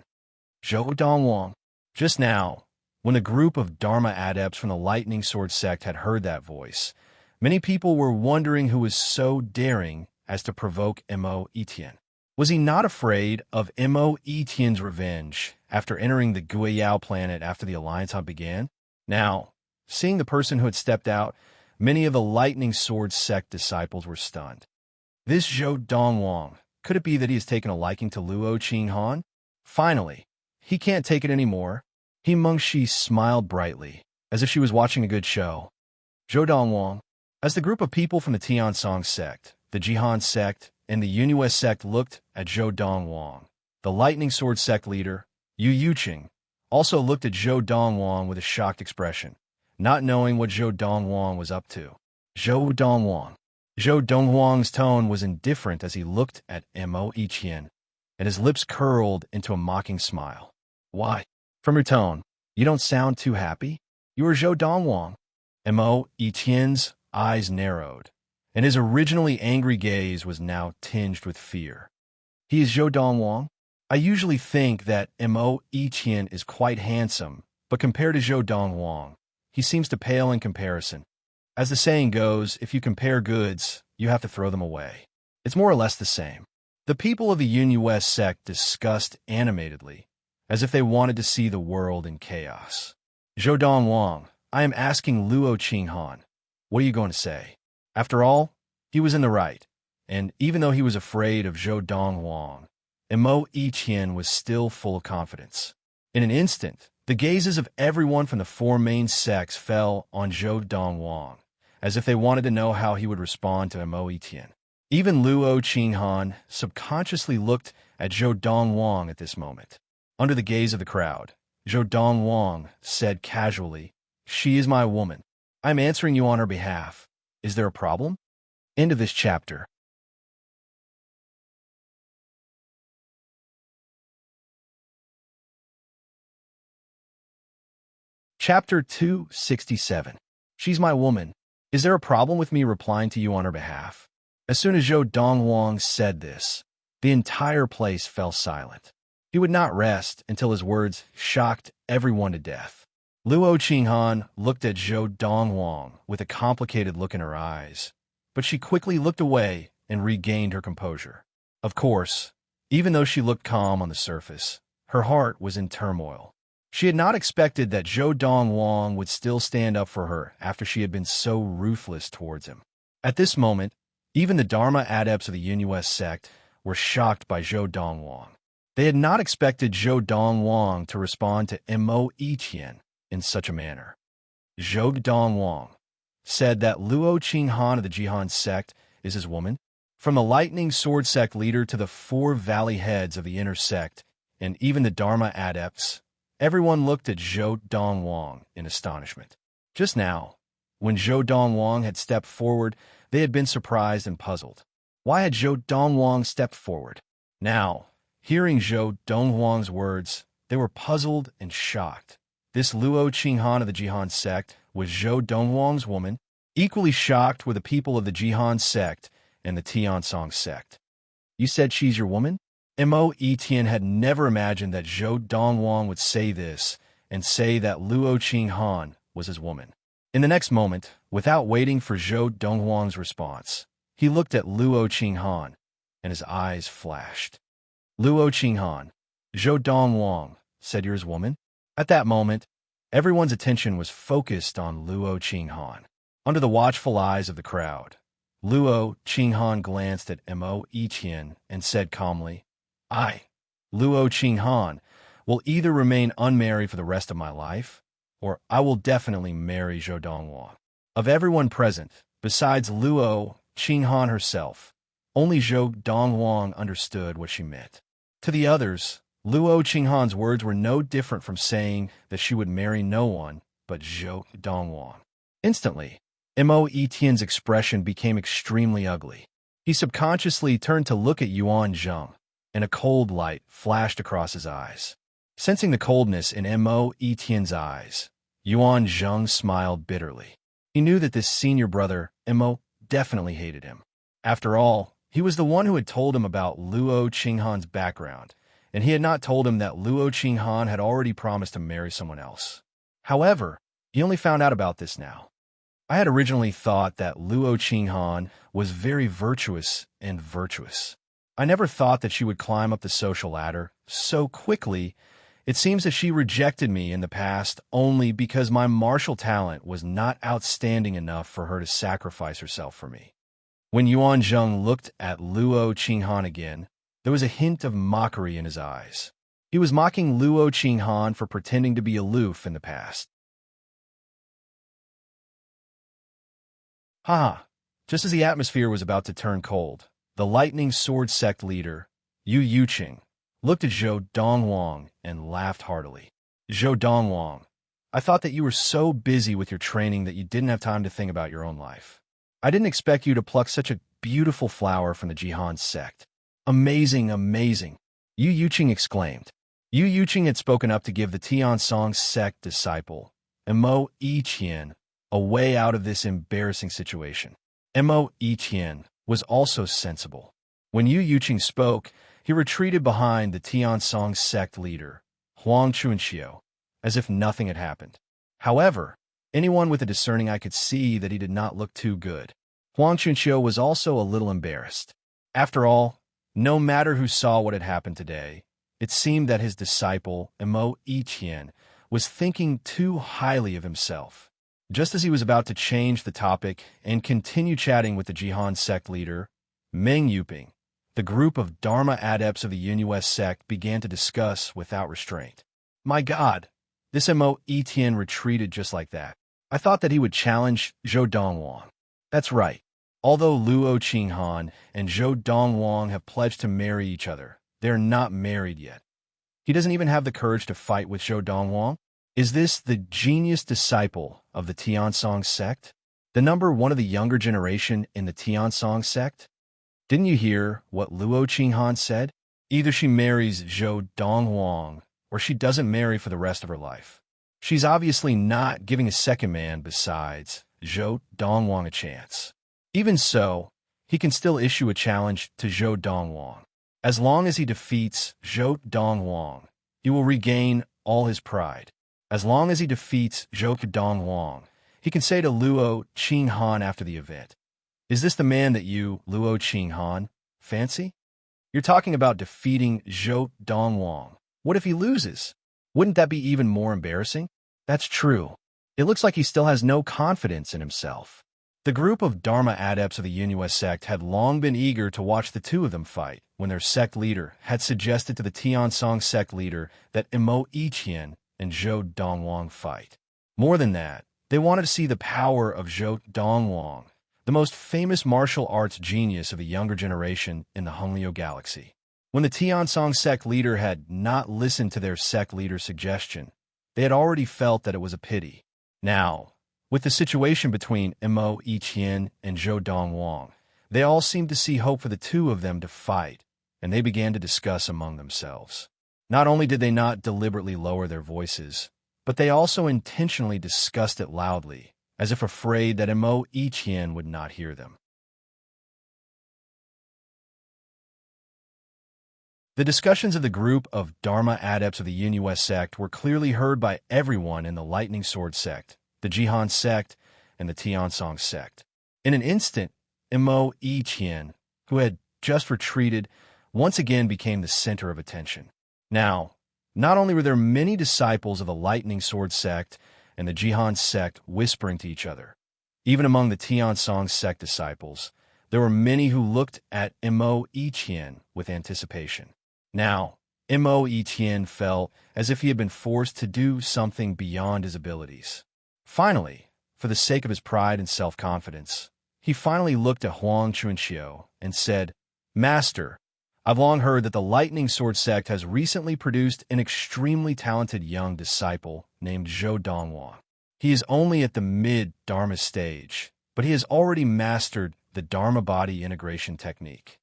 Zhou Donghuang. Just now, when the group of Dharma adepts from the Lightning Sword sect had heard that voice, many people were wondering who was so daring as to provoke Mo Etian. Was he not afraid of Mo Etian's revenge after entering the Guiyao planet after the Alliance Hunt began? Now, seeing the person who had stepped out, many of the Lightning Sword sect disciples were stunned. This Zhou Donghuang, could it be that he has taken a liking to Luo Qinghan? Finally, he can't take it anymore. He Mengshi smiled brightly, as if she was watching a good show. Zhou Donghuang, as the group of people from the Tiansong sect, the Jihan sect, and the Yunyue sect looked at Zhou Donghuang, the Lightning Sword sect leader, Yu Yuqing, also looked at Zhou Donghuang with a shocked expression, not knowing what Zhou Donghuang was up to. Zhou Donghuang. Zhou Donghuang's tone was indifferent as he looked at Mo Etian, and his lips curled into a mocking smile. Why? From your tone, you don't sound too happy. You are Zhou Donghuang. Mo Etien's eyes narrowed, and his originally angry gaze was now tinged with fear. He is Zhou Donghuang. I usually think that Mo Etian is quite handsome, but compared to Zhou Donghuang, he seems to pale in comparison. As the saying goes, if you compare goods, you have to throw them away. It's more or less the same. The people of the Yunyue sect discussed animatedly, as if they wanted to see the world in chaos. Zhou Donghuang, I am asking Luo Qinghan, what are you going to say? After all, he was in the right, and even though he was afraid of Zhou Donghuang, Mo Etian was still full of confidence. In an instant, the gazes of everyone from the four main sects fell on Zhou Donghuang, as if they wanted to know how he would respond to Mo Etian. Even Luo Qinghan subconsciously looked at Zhou Donghuang at this moment. Under the gaze of the crowd, Zhou Donghuang said casually, "She is my woman. I'm answering you on her behalf. Is there a problem?" End of this chapter. Chapter 267. She's my woman. Is there a problem with me replying to you on her behalf? As soon as Zhou Donghuang said this, the entire place fell silent. He would not rest until his words shocked everyone to death. Luo Qinghan looked at Zhou Donghuang with a complicated look in her eyes, but she quickly looked away and regained her composure. Of course, even though she looked calm on the surface, her heart was in turmoil. She had not expected that Zhou Donghuang would still stand up for her after she had been so ruthless towards him. At this moment, even the Dharma adepts of the Yunyue sect were shocked by Zhou Donghuang. They had not expected Zhou Donghuang to respond to Mo Etian in such a manner. Zhou Donghuang said that Luo Qinghan of the Jihan sect is his woman. From the Lightning Sword sect leader to the four valley heads of the inner sect, and even the Dharma adepts, everyone looked at Zhou Donghuang in astonishment. Just now, when Zhou Donghuang had stepped forward, they had been surprised and puzzled. Why had Zhou Donghuang stepped forward? Now, hearing Zhou Donghuang's words, they were puzzled and shocked. This Luo Qinghan of the Jihan sect was Zhou Donghuang's woman. Equally shocked were the people of the Jihan sect and the Tiansong sect. You said she's your woman? Mo Etian had never imagined that Zhou Donghuang would say this and say that Luo Qinghan was his woman. In the next moment, without waiting for Zhou Donghuang's response, he looked at Luo Qinghan, and his eyes flashed. Luo Qinghan, Zhou Donghuang said you're his woman? At that moment, everyone's attention was focused on Luo Qinghan. Under the watchful eyes of the crowd, Luo Qinghan glanced at Mo Etian and said calmly, I, Luo Qinghan, will either remain unmarried for the rest of my life, or I will definitely marry Zhou Donghuang. Of everyone present, besides Luo Qinghan herself, only Zhou Donghuang understood what she meant. To the others, Luo Qinghan's words were no different from saying that she would marry no one but Zhou Donghuang. Instantly, Mo Etian's expression became extremely ugly. He subconsciously turned to look at Yuan Zheng, and a cold light flashed across his eyes. Sensing the coldness in Mo Etian's eyes, Yuan Zheng smiled bitterly. He knew that this senior brother, Mo, definitely hated him. After all, he was the one who had told him about Luo Qinghan's background, and he had not told him that Luo Qinghan had already promised to marry someone else. However, he only found out about this now. I had originally thought that Luo Qinghan was very virtuous and virtuous. I never thought that she would climb up the social ladder so quickly. It seems that she rejected me in the past only because my martial talent was not outstanding enough for her to sacrifice herself for me. When Yuan Zheng looked at Luo Qinghan again, there was a hint of mockery in his eyes. He was mocking Luo Qinghan for pretending to be aloof in the past. Ha! Just as the atmosphere was about to turn cold, the Lightning Sword Sect leader, Yu Yuqing, looked at Zhou Donghuang and laughed heartily. Zhou Donghuang, I thought that you were so busy with your training that you didn't have time to think about your own life. I didn't expect you to pluck such a beautiful flower from the Jihan sect. Amazing, amazing, Yu Yuqing exclaimed. Yu Yuqing had spoken up to give the Tiansong sect disciple, Mo Etian, a way out of this embarrassing situation. Mo Etian was also sensible. When Yu Yuqing spoke, he retreated behind the Tiansong sect leader, Huang Chunxiu, as if nothing had happened. However, anyone with a discerning eye could see that he did not look too good. Huang Chunxiu was also a little embarrassed. After all, no matter who saw what had happened today, it seemed that his disciple, Mo Etian, was thinking too highly of himself. Just as he was about to change the topic and continue chatting with the Jihan sect leader, Meng Yuping, the group of Dharma adepts of the Yunus sect began to discuss without restraint. My God, this Mo Etian retreated just like that. I thought that he would challenge Zhou Donghuang. That's right. Although Luo Qinghan and Zhou Donghuang have pledged to marry each other, they're not married yet. He doesn't even have the courage to fight with Zhou Donghuang? Is this the genius disciple of the Tiansong sect? The number one of the younger generation in the Tiansong sect? Didn't you hear what Luo Qinghan said? Either she marries Zhou Donghuang, or she doesn't marry for the rest of her life. She's obviously not giving a second man besides Zhou Donghuang a chance. Even so, he can still issue a challenge to Zhou Donghuang. As long as he defeats Zhou Donghuang, he will regain all his pride. As long as he defeats Zhou Donghuang, he can say to Luo Qinghan after the event, is this the man that you, Luo Qinghan, fancy? You're talking about defeating Zhou Donghuang. What if he loses? Wouldn't that be even more embarrassing? That's true. It looks like he still has no confidence in himself. The group of Dharma adepts of the Yunus sect had long been eager to watch the two of them fight when their sect leader had suggested to the Tiansong sect leader that Mo Etian and Zhou Donghuang fight. More than that, they wanted to see the power of Zhou Donghuang, the most famous martial arts genius of the younger generation in the Honglio galaxy. When the Tiansong sect leader had not listened to their sect leader's suggestion, they had already felt that it was a pity. Now, with the situation between Mo Etian and Zhou Donghuang, they all seemed to see hope for the two of them to fight, and they began to discuss among themselves. Not only did they not deliberately lower their voices, but they also intentionally discussed it loudly, as if afraid that Mo Iqian would not hear them. The discussions of the group of Dharma adepts of the Yunhua sect were clearly heard by everyone in the Lightning Sword sect, the Jihan sect, and the Tiansong sect. In an instant, Mo Iqian, who had just retreated, once again became the center of attention. Now, not only were there many disciples of the Lightning Sword sect and the Jihan sect whispering to each other, even among the Tiansong sect disciples, there were many who looked at Mo Iqian with anticipation. Now, Mo Iqian felt as if he had been forced to do something beyond his abilities. Finally, for the sake of his pride and self-confidence, he finally looked at Huang Chunqiu and said, "Master, I've long heard that the Lightning Sword sect has recently produced an extremely talented young disciple named Donghuang. He is only at the mid-Dharma stage, but he has already mastered the Dharma-body integration technique.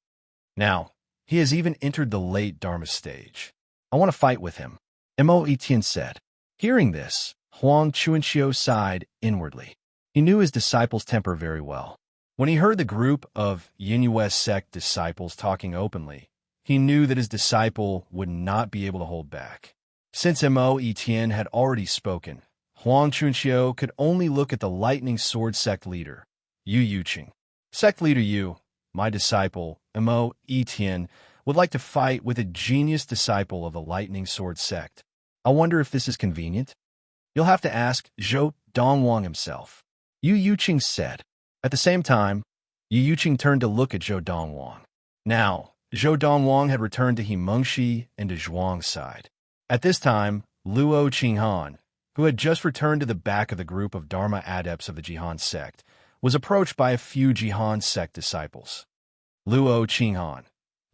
Now, he has even entered the late Dharma stage. I want to fight with him," Mo Iqian said. Hearing this, Huang Chunqiu sighed inwardly. He knew his disciple's temper very well. When he heard the group of Yunhua sect disciples talking openly, he knew that his disciple would not be able to hold back. Since Mo Iqian had already spoken, Huang Chunqiu could only look at the Lightning Sword sect leader, Yu Yuqing. "Sect leader Yu, my disciple, Mo Iqian, would like to fight with a genius disciple of the Lightning Sword sect. I wonder if this is convenient? You'll have to ask Donghuang himself," Yu Yuqing said. At the same time, Yu Yuqing turned to look at Donghuang. Now, Donghuang had returned to Himengshi and to Zhuang's side. At this time, Luo Qinghan, who had just returned to the back of the group of Dharma adepts of the Jihan sect, was approached by a few Jihan sect disciples. "Luo Qinghan,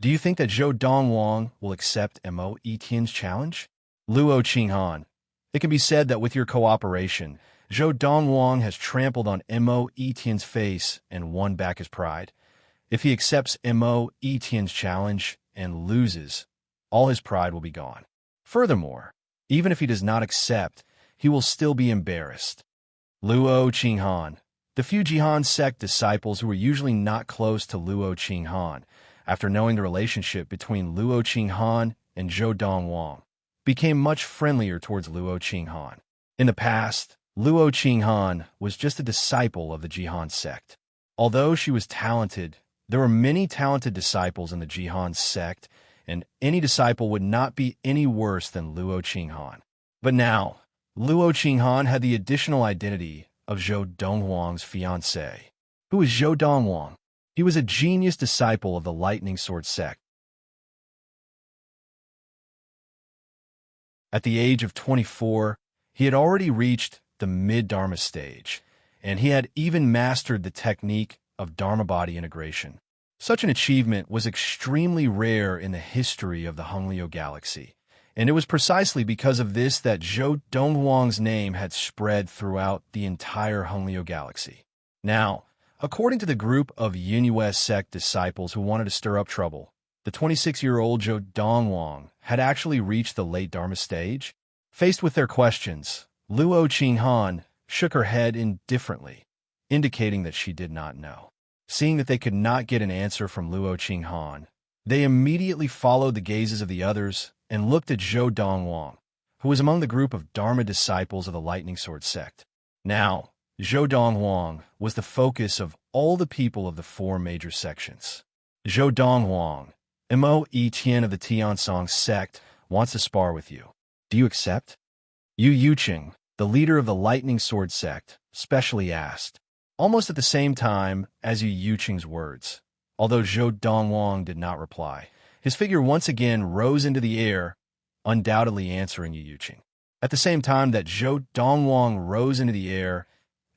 do you think that Donghuang will accept Mo Iqian's challenge?" "Luo Qinghan, it can be said that with your cooperation, Donghuang has trampled on Mo Iqian's face and won back his pride. If he accepts Mo Iqian's challenge and loses, all his pride will be gone. Furthermore, even if he does not accept, he will still be embarrassed." Luo Qinghan, the few Jihan sect disciples who were usually not close to Luo Qinghan, after knowing the relationship between Luo Qinghan and Donghuang, became much friendlier towards Luo Qinghan. In the past, Luo Qinghan was just a disciple of the Jihan sect. Although she was talented, there were many talented disciples in the Jihan sect, and any disciple would not be any worse than Luo Qinghan. But now, Luo Qinghan had the additional identity of Donghuang's fiancé. Who was Donghuang? He was a genius disciple of the Lightning Sword sect. At the age of 24, he had already reached the mid-Dharma stage, and he had even mastered the technique of Dharma-body integration. Such an achievement was extremely rare in the history of the Honglio galaxy, and it was precisely because of this that Donghuang's name had spread throughout the entire Honglio galaxy. Now, according to the group of Yunhua sect disciples who wanted to stir up trouble, the 26-year-old Donghuang had actually reached the late Dharma stage. Faced with their questions, Luo Qinghan shook her head indifferently, indicating that she did not know. Seeing that they could not get an answer from Luo Qinghan, they immediately followed the gazes of the others and looked at Donghuang, who was among the group of Dharma disciples of the Lightning Sword sect. Now, Donghuang was the focus of all the people of the four major sections. Donghuang, Mo Iqian of the Tiansong sect, wants to spar with you. Do you accept? Yu Yuqing, the leader of the Lightning Sword sect, specially asked, almost at the same time as Yu Yuqing's words. Although Donghuang did not reply, his figure once again rose into the air, undoubtedly answering Yu Yuqing. At the same time that Donghuang rose into the air,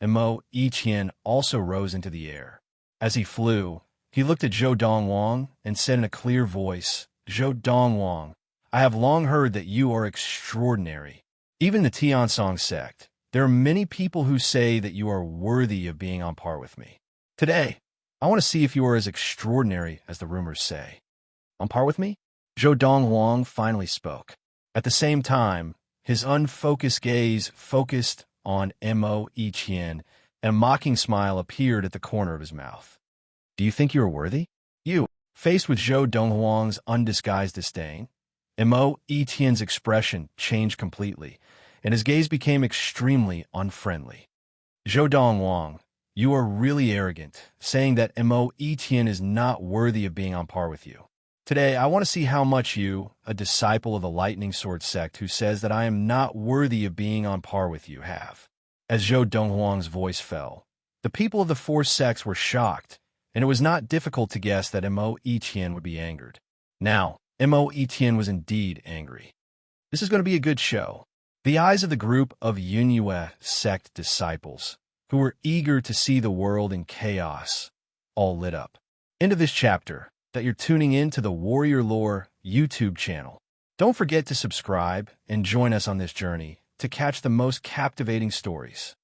Mo Iqian also rose into the air. As he flew, he looked at Donghuang and said in a clear voice, "Donghuang, I have long heard that you are extraordinary. Even the Tiansong sect, there are many people who say that you are worthy of being on par with me. Today, I want to see if you are as extraordinary as the rumors say." "On par with me?" Donghuang finally spoke. At the same time, His unfocused gaze focused on Mo Iqian, and a mocking smile appeared at the corner of his mouth. Do you think you are worthy? You, faced with Zhou Donghuang's undisguised disdain, Mo Iqian's expression changed completely, and his gaze became extremely unfriendly. Zhou Donghuang, you are really arrogant, saying that Mo Iqian is not worthy of being on par with you. Today, I want to see how much you, a disciple of the Lightning Sword sect who says that I am not worthy of being on par with you, have. As Zhou Donghuang's voice fell, the people of the four sects were shocked, and it was not difficult to guess that Mo Iqian would be angered. Now, Mo Iqian was indeed angry. This is going to be a good show. The eyes of the group of Yunyue sect disciples, who were eager to see the world in chaos, all lit up. End of this chapter, that you're tuning in to the Warrior Lore YouTube channel. Don't forget to subscribe and join us on this journey to catch the most captivating stories.